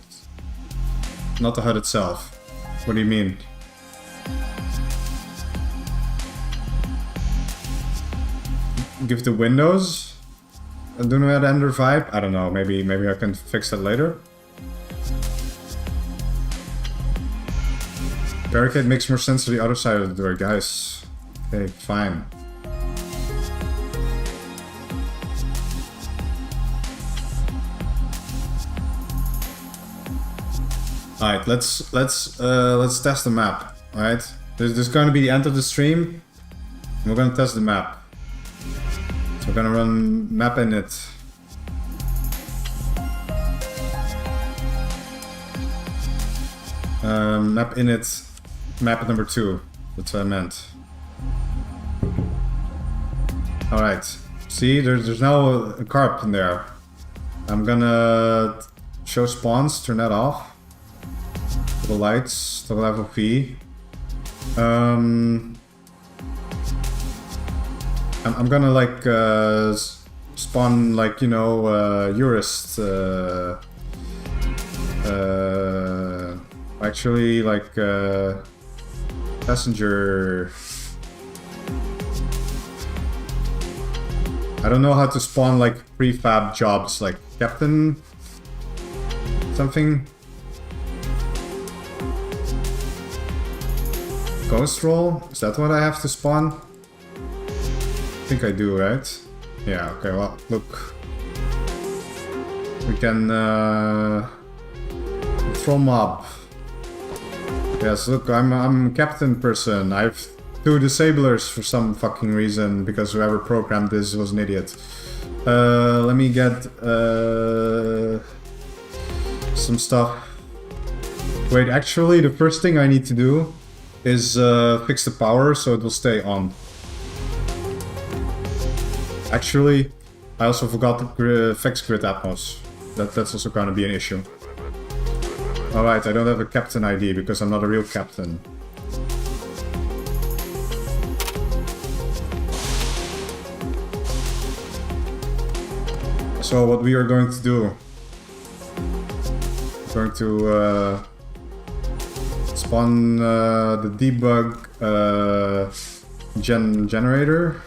Not the HUD itself. What do you mean? Give the windows? Do not ender vibe? I don't know, maybe I can fix that later. Barricade makes more sense to the other side of the door, guys. Okay, fine. Alright, let's test the map. Alright? This is gonna be the end of the stream. We're gonna test the map. So we're gonna run map init. Map init. Map number 2. That's what I meant. Alright. See, there's now a carp in there. I'm gonna show spawns, turn that off. The lights, the level V. I'm gonna like spawn like, you know, Eurist. Actually like passenger. I don't know how to spawn like prefab jobs like captain something. Ghost roll? Is that what I have to spawn? I think I do, right? Yeah, okay, well, look. We can throw mob. Yes, look, I'm captain person. I've 2 disablers for some fucking reason, because whoever programmed this was an idiot. Let me get some stuff. Wait, actually, the first thing I need to do is fix the power so it will stay on. Actually, I also forgot to fix grid Atmos. That's also gonna be an issue. Alright, I don't have a captain ID because I'm not a real captain. So what we are going to do, we're going to spawn the debug generator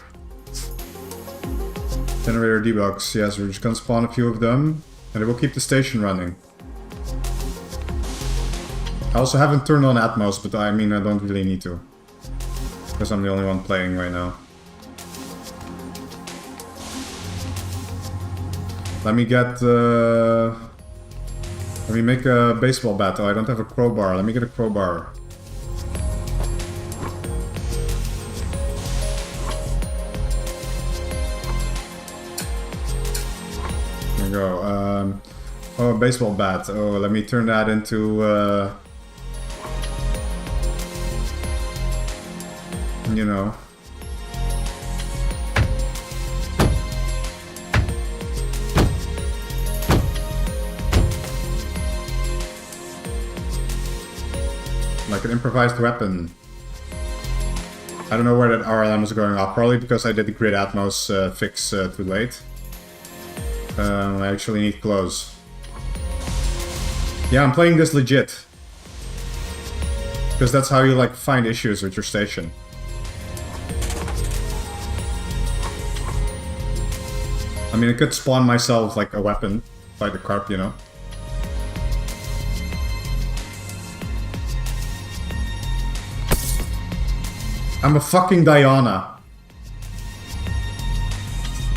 debugs. Yes, we're just gonna spawn a few of them and it will keep the station running. I also haven't turned on Atmos, but I mean I don't really need to, because I'm the only one playing right now. Let me get let me make a baseball bat. Oh, I don't have a crowbar. Let me get a crowbar. There we go. Oh, a baseball bat. Oh, let me turn that into you know. Like an improvised weapon. I don't know where that RLM is going off. Probably because I did the grid Atmos fix too late. I actually need clothes. Yeah, I'm playing this legit. Because that's how you like find issues with your station. I mean, I could spawn myself like a weapon by the carp, you know. I'm a fucking Diana.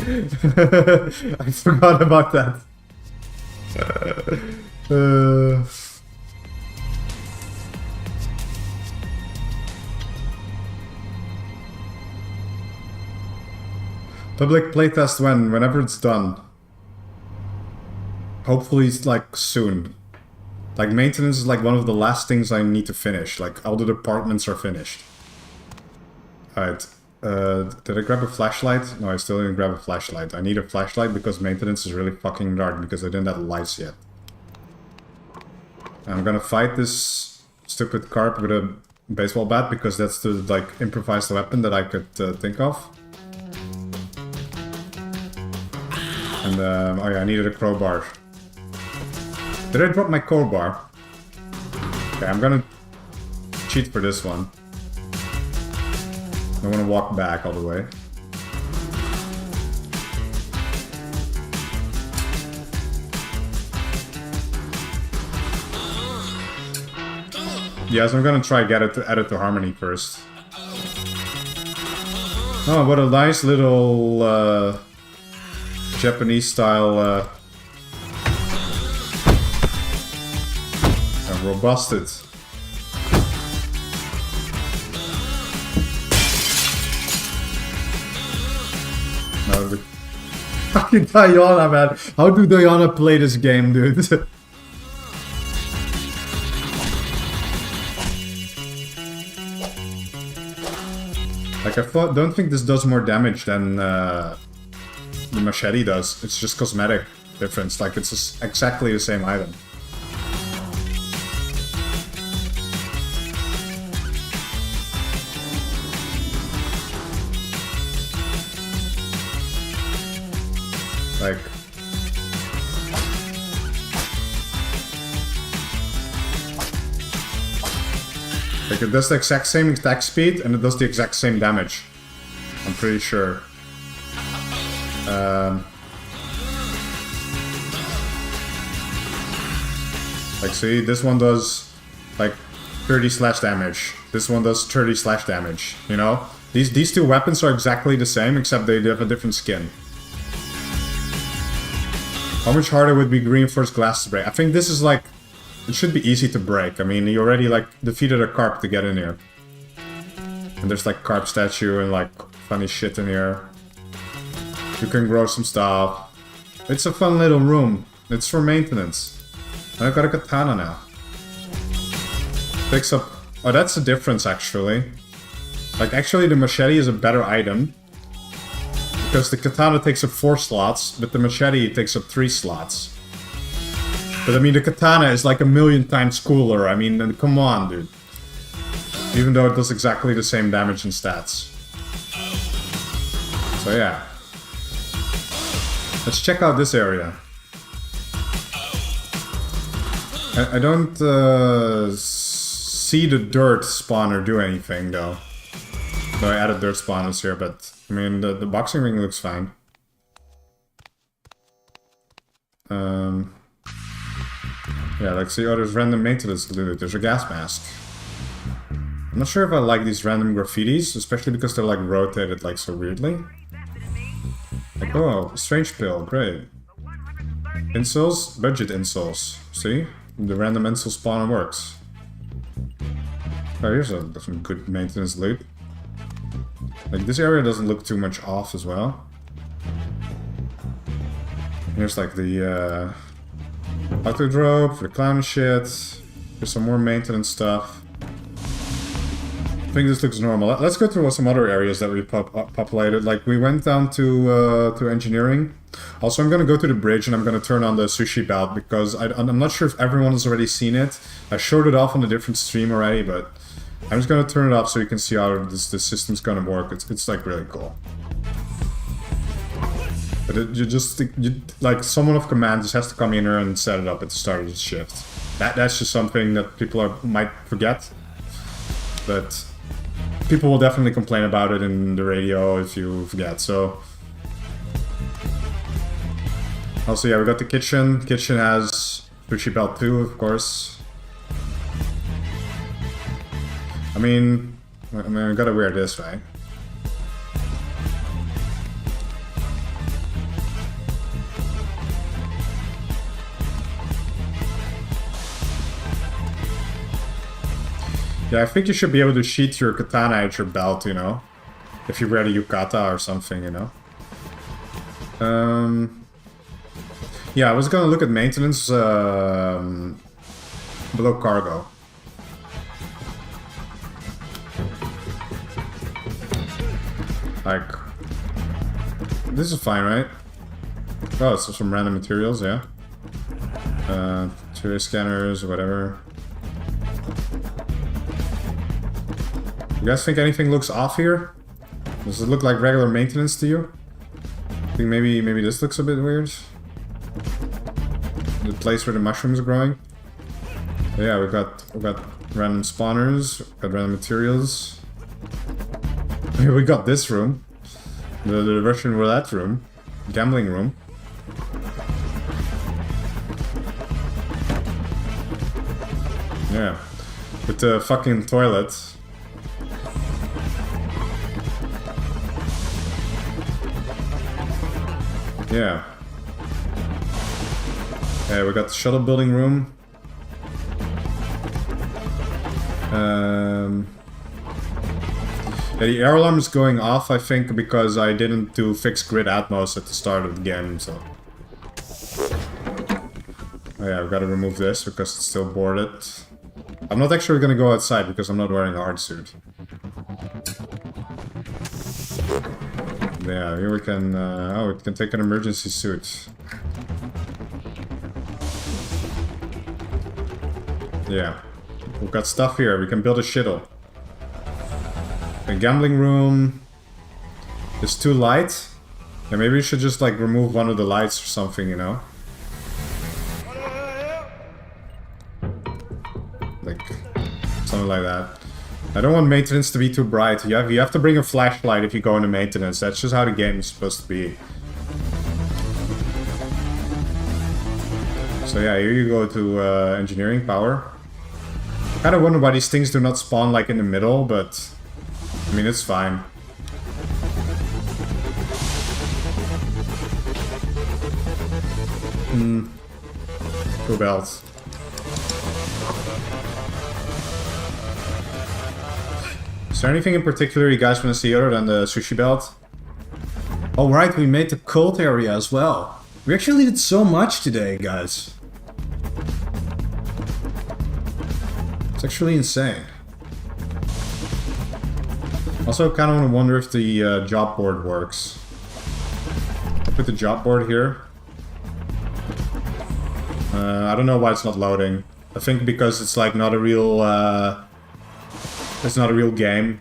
I forgot about that. Public playtest whenever it's done. Hopefully it's like soon. Like maintenance is like one of the last things I need to finish. Like all the departments are finished. Alright. Did I grab a flashlight? No, I still didn't grab a flashlight. I need a flashlight because maintenance is really fucking dark because I didn't have lights yet. I'm gonna fight this stupid carp with a baseball bat because that's the like improvised weapon that I could think of. And oh yeah, I needed a crowbar. Did I drop my crowbar? Okay, I'm gonna cheat for this one. I want to walk back all the way. Yes, I'm gonna try add it to Harmony first. Oh, what a nice little Japanese style robusted. No, the fucking Diana, man. How do Diana play this game, dude? Like, don't think this does more damage than the machete does. It's just cosmetic difference. Like, it's just exactly the same item. Like, it does the exact same attack speed and it does the exact same damage. I'm pretty sure. Like, see, this one does like 30 slash damage. This one does 30 slash damage. You know, these two weapons are exactly the same except they have a different skin. How much harder would be reinforced glass to break? I think this is like, it should be easy to break. I mean, you already like defeated a carp to get in here. And there's like carp statue and like funny shit in here. You can grow some stuff. It's a fun little room. It's for maintenance. And I've got a katana now. Picks up, oh, that's the difference actually. Like, actually the machete is a better item. Because the katana takes up 4 slots, but the machete takes up 3 slots. But I mean, the katana is like 1,000,000 times cooler. I mean, come on, dude. Even though it does exactly the same damage and stats. So yeah. Let's check out this area. I don't see the dirt spawner do anything, though. So I added dirt spawners here, but I mean, the boxing ring looks fine. Yeah, like, see, oh, there's random maintenance loot. There's a gas mask. I'm not sure if I like these random graffitis, especially because they're, like, rotated, like, so weirdly. Like, oh, strange pill, great. Insoles, budget insoles. See? The random insole spawner works. Oh, here's some good maintenance loot. Like, this area doesn't look too much off as well. Here's, like, the, auto drop for the clown shit. Here's some more maintenance stuff. I think this looks normal. Let's go through some other areas that we populated. Like, we went down to engineering. Also, I'm gonna go to the bridge and I'm gonna turn on the sushi belt because I'm not sure if everyone has already seen it. I showed it off on a different stream already, but I'm just gonna turn it off so you can see how this system's gonna work. It's like really cool. But like, someone of command just has to come in here and set it up at the start of the shift. That's just something that people might forget. But people will definitely complain about it in the radio if you forget, so... Also, yeah, we got the kitchen. Kitchen has sushi belt too, of course. I mean, I gotta wear this, right? Yeah, I think you should be able to sheath your katana at your belt, you know? If you wear the yukata or something, you know? Yeah, I was gonna look at maintenance below cargo. Like, this is fine, right? Oh, so some random materials, yeah. 2A scanners or whatever. You guys think anything looks off here? Does it look like regular maintenance to you? I think maybe this looks a bit weird. The place where the mushrooms are growing. But yeah, we got random spawners, we got random materials. We got this room, the Russian roulette room, gambling room. Yeah, With the fucking toilet. Yeah. Okay, we got the shuttle building room. Yeah, the air alarm is going off, I think, because I didn't do fixed grid Atmos at the start of the game, so... Oh yeah, I've got to remove this because it's still boarded. I'm not actually gonna go outside because I'm not wearing a hard suit. Yeah, here we can... oh, we can take an emergency suit. Yeah. We've got stuff here. We can build a shuttle. A gambling room. It's too light. Yeah, maybe we should just like remove one of the lights or something, you know? Like something like that. I don't want maintenance to be too bright. You have to bring a flashlight if you go into maintenance. That's just how the game is supposed to be. So yeah, here you go to engineering power. I kind of wonder why these things do not spawn like in the middle, but I mean it's fine. Cool belt. Is there anything in particular you guys want to see other than the sushi belt? Oh right, we made the cult area as well. We actually did so much today, guys. It's actually insane. Also, kind of want to wonder if the job board works. I'll put the job board here. I don't know why it's not loading. I think because it's like not a real... it's not a real game,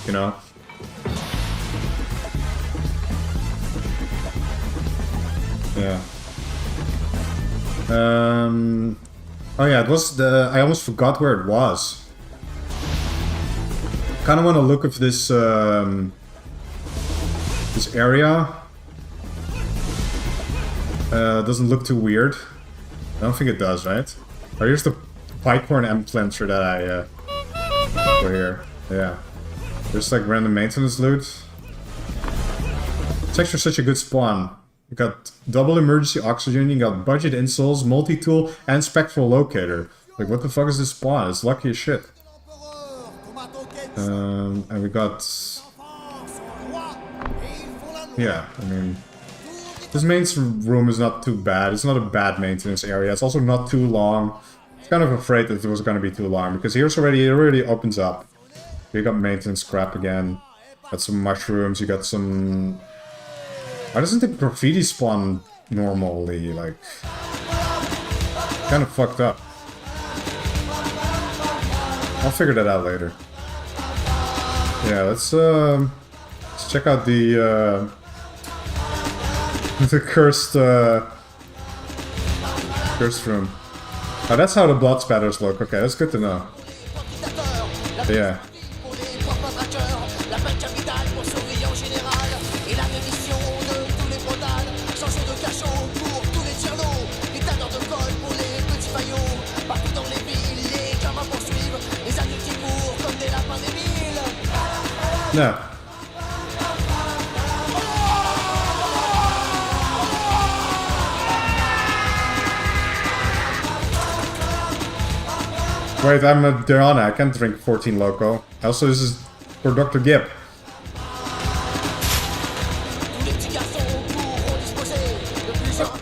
you know? Yeah. Oh yeah, it was the... I almost forgot where it was. Kind of want to look if this this area doesn't look too weird. I don't think it does, right? Oh, here's the Pikecorn M-Planter that I put here. Yeah. There's like random maintenance loot. It's actually such a good spawn. You got double emergency oxygen, you got budget insoles, multi-tool, and spectral locator. Like, what the fuck is this spawn? It's lucky as shit. And we got... Yeah, I mean... This main room is not too bad. It's not a bad maintenance area. It's also not too long. I was kind of afraid that it was going to be too long, because here's already... It already opens up. You got maintenance crap again. Got some mushrooms, you got some... Why doesn't the graffiti spawn normally? Like... Kind of fucked up. I'll figure that out later. Yeah, let's check out the cursed room. Oh, that's how the blood spatters look. Okay, that's good to know. Yeah. No. Wait, I'm a Diana. I can't drink 14 Loco. Also, this is for Dr. Gibb.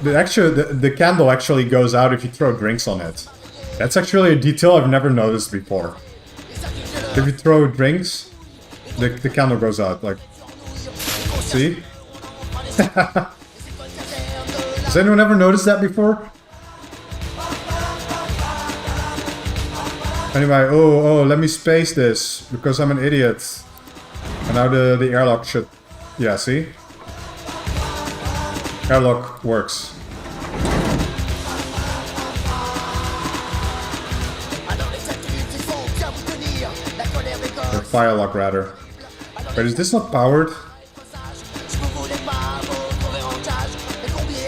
The candle actually goes out if you throw drinks on it. That's actually a detail I've never noticed before. If you throw drinks, the candle goes out, like... See? Has anyone ever noticed that before? Anyway, oh, let me space this, because I'm an idiot. And now the airlock should... Yeah, see? Airlock works. Or firelock, rather. Wait, is this not powered?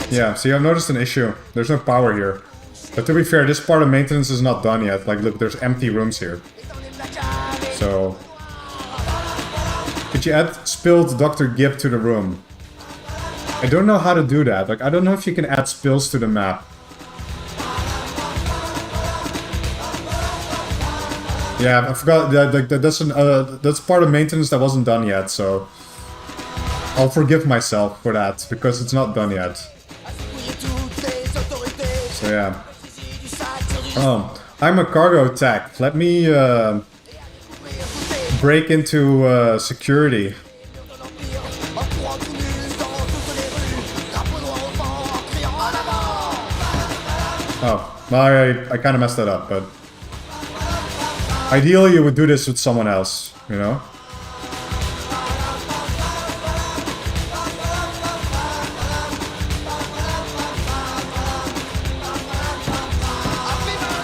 Yeah, see, I've noticed an issue. There's no power here. But to be fair, this part of maintenance is not done yet. Like, look, there's empty rooms here. So... Could you add spilled Dr. Gibb to the room? I don't know how to do that. Like, I don't know if you can add spills to the map. Yeah, I forgot that's part of maintenance that wasn't done yet, so I'll forgive myself for that because it's not done yet. So yeah. I'm a cargo tech. Let me break into security. Oh, well, I kind of messed that up, but ideally you would do this with someone else, you know?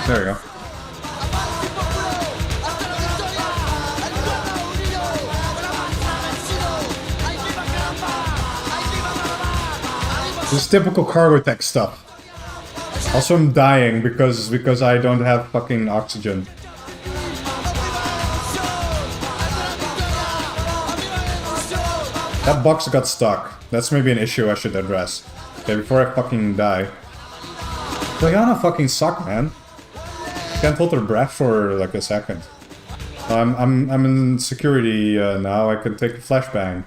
There we go. This is typical cargo tech stuff. Also, I'm dying because I don't have fucking oxygen. That box got stuck. That's maybe an issue I should address. Okay, before I fucking die. Diana fucking suck, man. Can't hold her breath for like a second. I'm in security now. I can take a flashbang.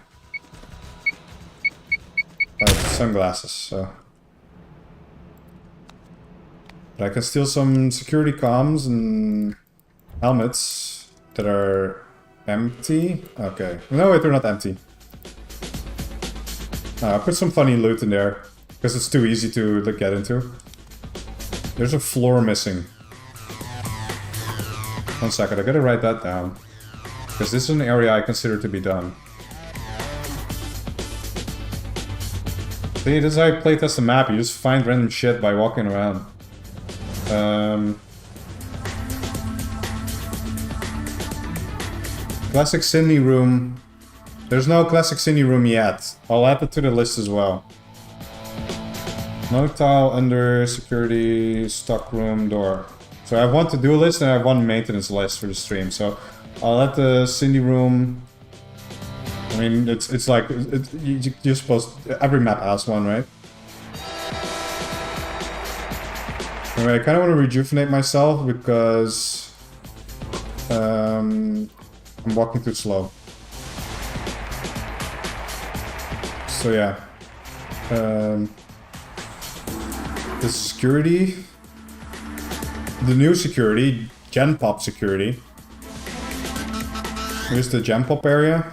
Oh, sunglasses. So. But I can steal some security comms and helmets that are empty. Okay. No, wait, they're not empty. I put some funny loot in there because it's too easy to get into. There's a floor missing. 1 second, I gotta write that down. Because this is an area I consider to be done. See, this is how you playtest a map. You just find random shit by walking around. Classic Sydney room. There's no classic Sydney room yet. I'll add it to the list as well. No tile under security, stock room, door. So I have one to-do list and I have one maintenance list for the stream. So I'll add the Cindy room. I mean, it's like you're supposed every map has one, right? Anyway, I kind of want to rejuvenate myself because I'm walking too slow. So yeah, the security. The new security, Gen Pop security. Here's the Gen Pop area.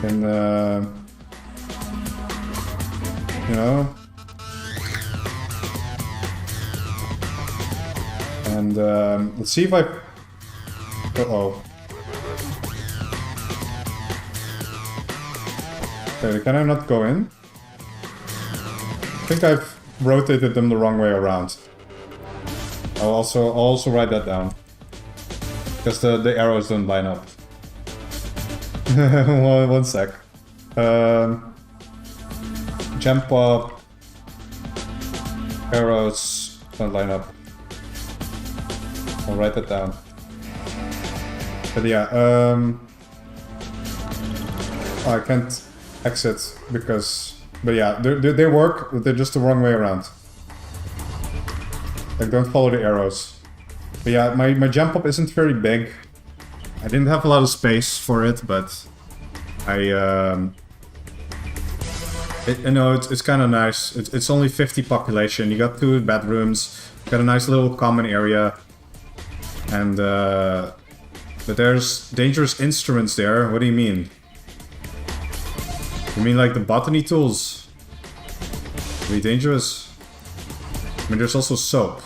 And, you know. And, let's see if I... Uh-oh. Okay, can I not go in? I think I've rotated them the wrong way around. I'll also write that down. Because the arrows don't line up. One sec. Jump up. Arrows don't line up. I'll write that down. But yeah, I can't exit because... But yeah, they work, but they're just the wrong way around. Like, don't follow the arrows. But yeah, my jump up isn't very big. I didn't have a lot of space for it, but I you know, it's kind of nice. It's only 50 population. You got 2 bedrooms. Got a nice little common area, and but there's dangerous instruments there. What do you mean? You mean like the botany tools? Really dangerous? I mean, there's also soap.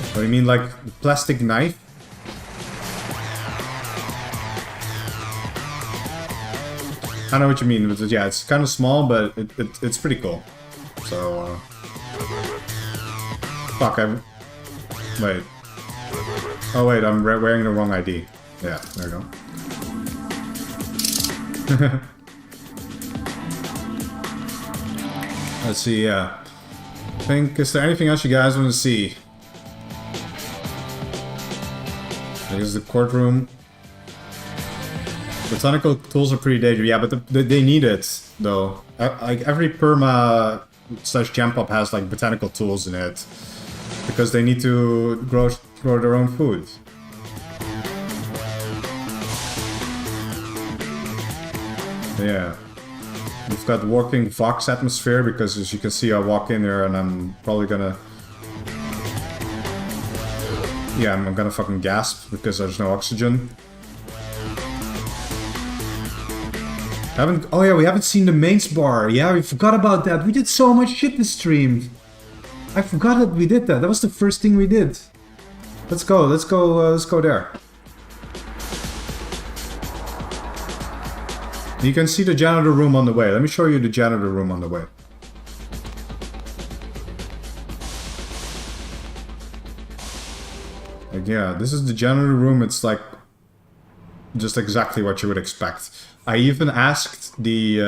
What do you mean, like plastic knife? I know what you mean, but yeah, it's kind of small, but it's pretty cool. So, fuck, wait. Oh wait, I'm wearing the wrong ID. Yeah, there we go. Let's see, yeah. Is there anything else you guys want to see? There's the courtroom. Botanical tools are pretty dangerous, yeah, but they need it, though. Like, every perma / jam pop has, like, botanical tools in it. Because they need to grow their own food. Yeah. We've got working Vox atmosphere, because as you can see I walk in there and I'm probably gonna... Yeah, I'm gonna fucking gasp because there's no oxygen. Oh yeah, we haven't seen the mains bar. Yeah, we forgot about that. We did so much shit this stream. I forgot that we did that. That was the first thing we did. Let's go there. You can see the janitor room on the way. Let me show you the janitor room on the way. Like, yeah, this is the janitor room. It's like just exactly what you would expect. I even asked the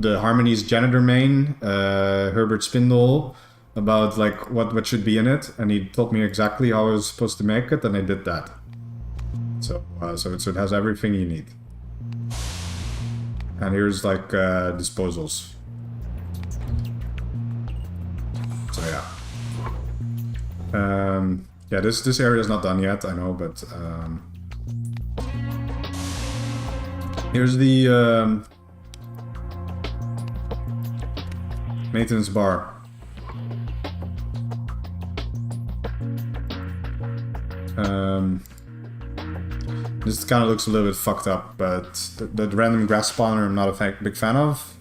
Harmony's janitor main, Herbert Spindle, about like what should be in it, and he told me exactly how I was supposed to make it, and I did that. So it has everything you need. And here's like disposals. So yeah. Yeah, this area is not done yet, I know, but here's the maintenance bar. This kind of looks a little bit fucked up, but the random grass spawner I'm not a big fan of.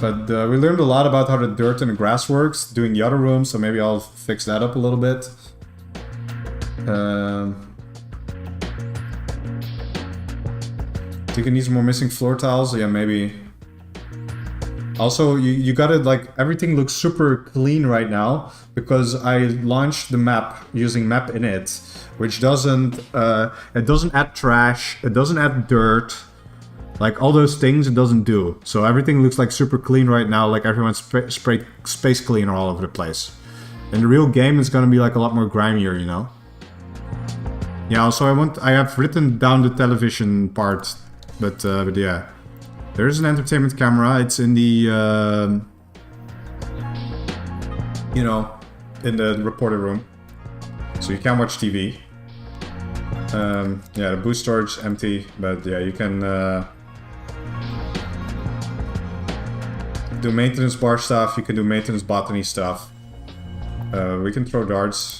But we learned a lot about how the dirt and the grass works doing the other rooms, so maybe I'll fix that up a little bit. I think it needs more missing floor tiles, yeah, maybe. Also, you gotta, like, everything looks super clean right now, because I launched the map using map init, which doesn't, it doesn't add trash, it doesn't add dirt, like all those things it doesn't do. So everything looks like super clean right now, like everyone's sprayed space cleaner all over the place. In the real game it's gonna be like a lot more grimier, you know? Yeah, also I have written down the television part, but yeah. There's an entertainment camera, it's in the, you know, in the reporter room. So you can watch TV. Yeah, the boost storage is empty, but yeah, you can do maintenance bar stuff, you can do maintenance botany stuff. We can throw darts.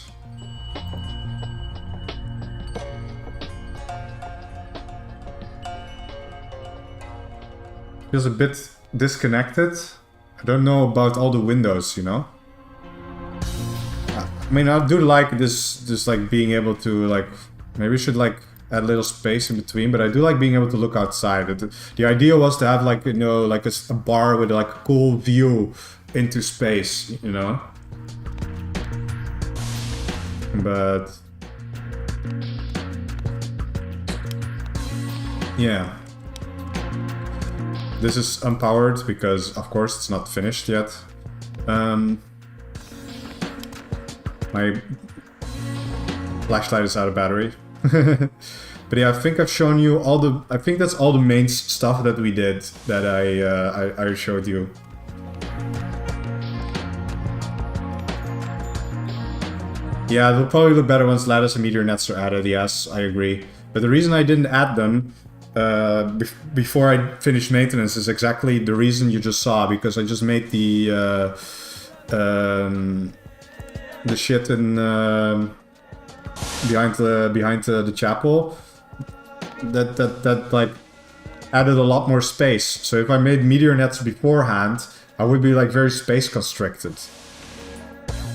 Feels a bit disconnected. I don't know about all the windows, you know? I mean, I do like this, just like being able to, like, maybe we should like add a little space in between, but I do like being able to look outside. The idea was to have like, you know, like a bar with like a cool view into space, you know? But yeah. This is unpowered because, of course, it's not finished yet. My flashlight is out of battery. But yeah, I think I've shown you all the... I think that's all the main stuff that we did that I showed you. Yeah, they'll probably look better once lattice and meteor nets are added, yes, I agree. But the reason I didn't add them before I finished maintenance is exactly the reason you just saw, because I just made the shit in behind the chapel that like added a lot more space. So if I made meteor nets beforehand, I would be like very space constricted.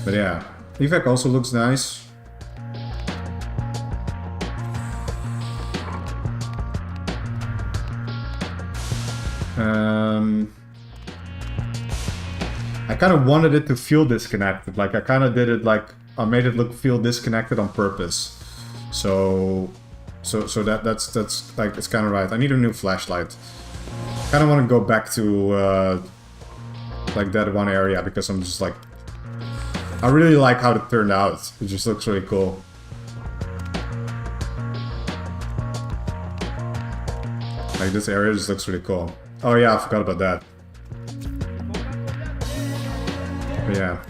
But yeah, evac also looks nice. I kind of wanted it to feel disconnected. Like I kind of did it like I made it feel disconnected on purpose. So that's like it's kind of right. I need a new flashlight. kind of want to go back to like that one area because I'm just like, I really like how it turned out. It just looks really cool. Like this area just looks really cool. Oh yeah, I forgot about that. But yeah,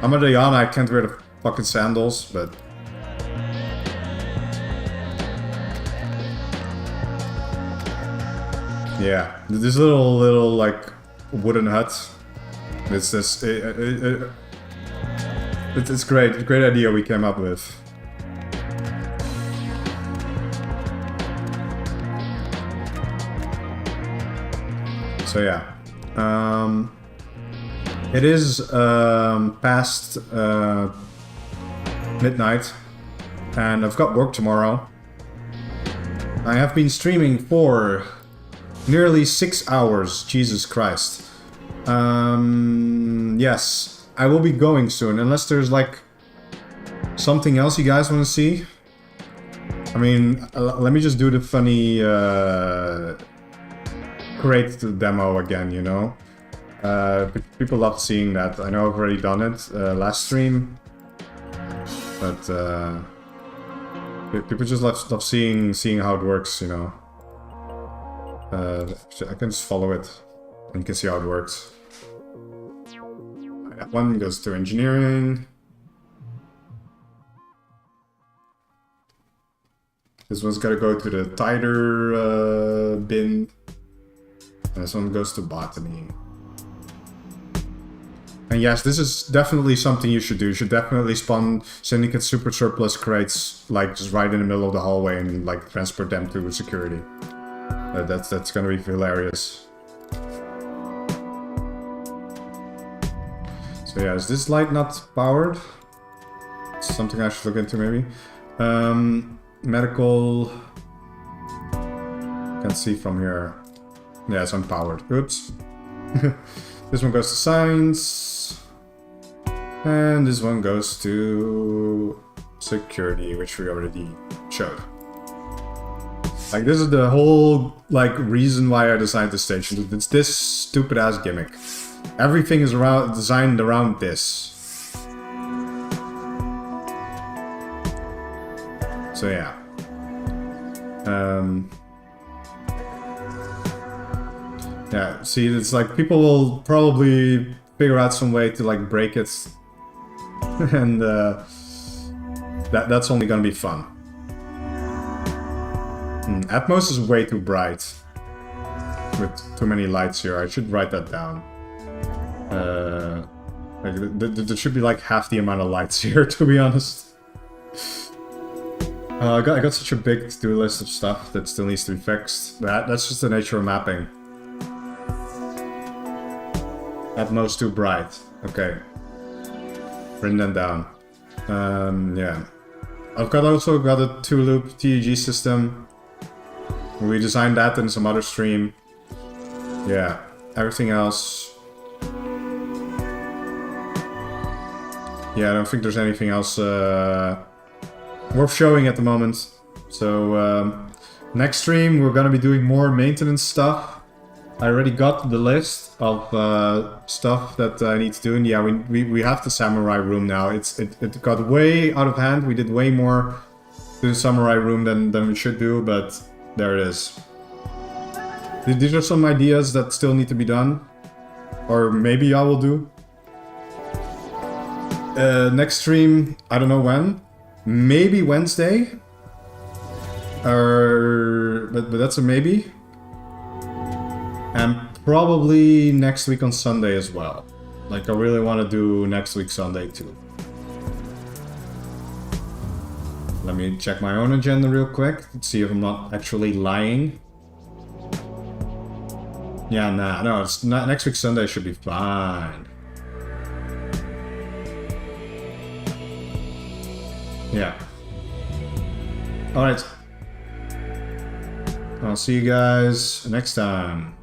I'm a Diana. I can't wear the fucking sandals, but yeah, this little like wooden hut. It's this. It's great. Great idea we came up with. So yeah, it is past midnight, and I've got work tomorrow. I have been streaming for nearly 6 hours. Jesus Christ. Yes, I will be going soon, unless there's like something else you guys want to see. I mean, let me just do the funny create the demo again, you know? People love seeing that. I know I've already done it last stream, but people just love seeing how it works, you know? I can just follow it and you can see how it works. That one goes to engineering. This one's gotta go to the tighter bin. And this one goes to botany. And yes, this is definitely something you should do. You should definitely spawn Syndicate Super Surplus crates, like just right in the middle of the hallway and like transport them to security. That's gonna be hilarious. So yeah, is this light not powered? It's something I should look into maybe. Medical. Can't see from here. Yeah, it's unpowered. Oops. This one goes to science. And this one goes to security, which we already showed. Like, this is the whole, like, reason why I designed this station. It's this stupid ass gimmick. Everything is designed around this. So yeah. Yeah, see, it's like people will probably figure out some way to like break it, and that's only gonna be fun. Atmos is way too bright with too many lights here. I should write that down. Like, there should be like half the amount of lights here, to be honest. I got such a big to-do list of stuff that still needs to be fixed. That's just the nature of mapping. Atmos too bright. Okay. Bring them down. Yeah. I've also got a 2-loop TEG system. We designed that in some other stream. Yeah. Everything else. Yeah, I don't think there's anything else worth showing at the moment. So next stream we're gonna be doing more maintenance stuff. I already got the list of stuff that I need to do, and yeah, we have the samurai room now. It got way out of hand. We did way more to the samurai room than we should do, but there it is. These are some ideas that still need to be done, or maybe I will do. Next stream, I don't know when. Maybe Wednesday, but that's a maybe. And probably next week on Sunday as well. Like, I really want to do next week Sunday too. Let me check my own agenda real quick to see if I'm not actually lying. Yeah, no, it's not, next week Sunday should be fine. Yeah. Alright. I'll see you guys next time.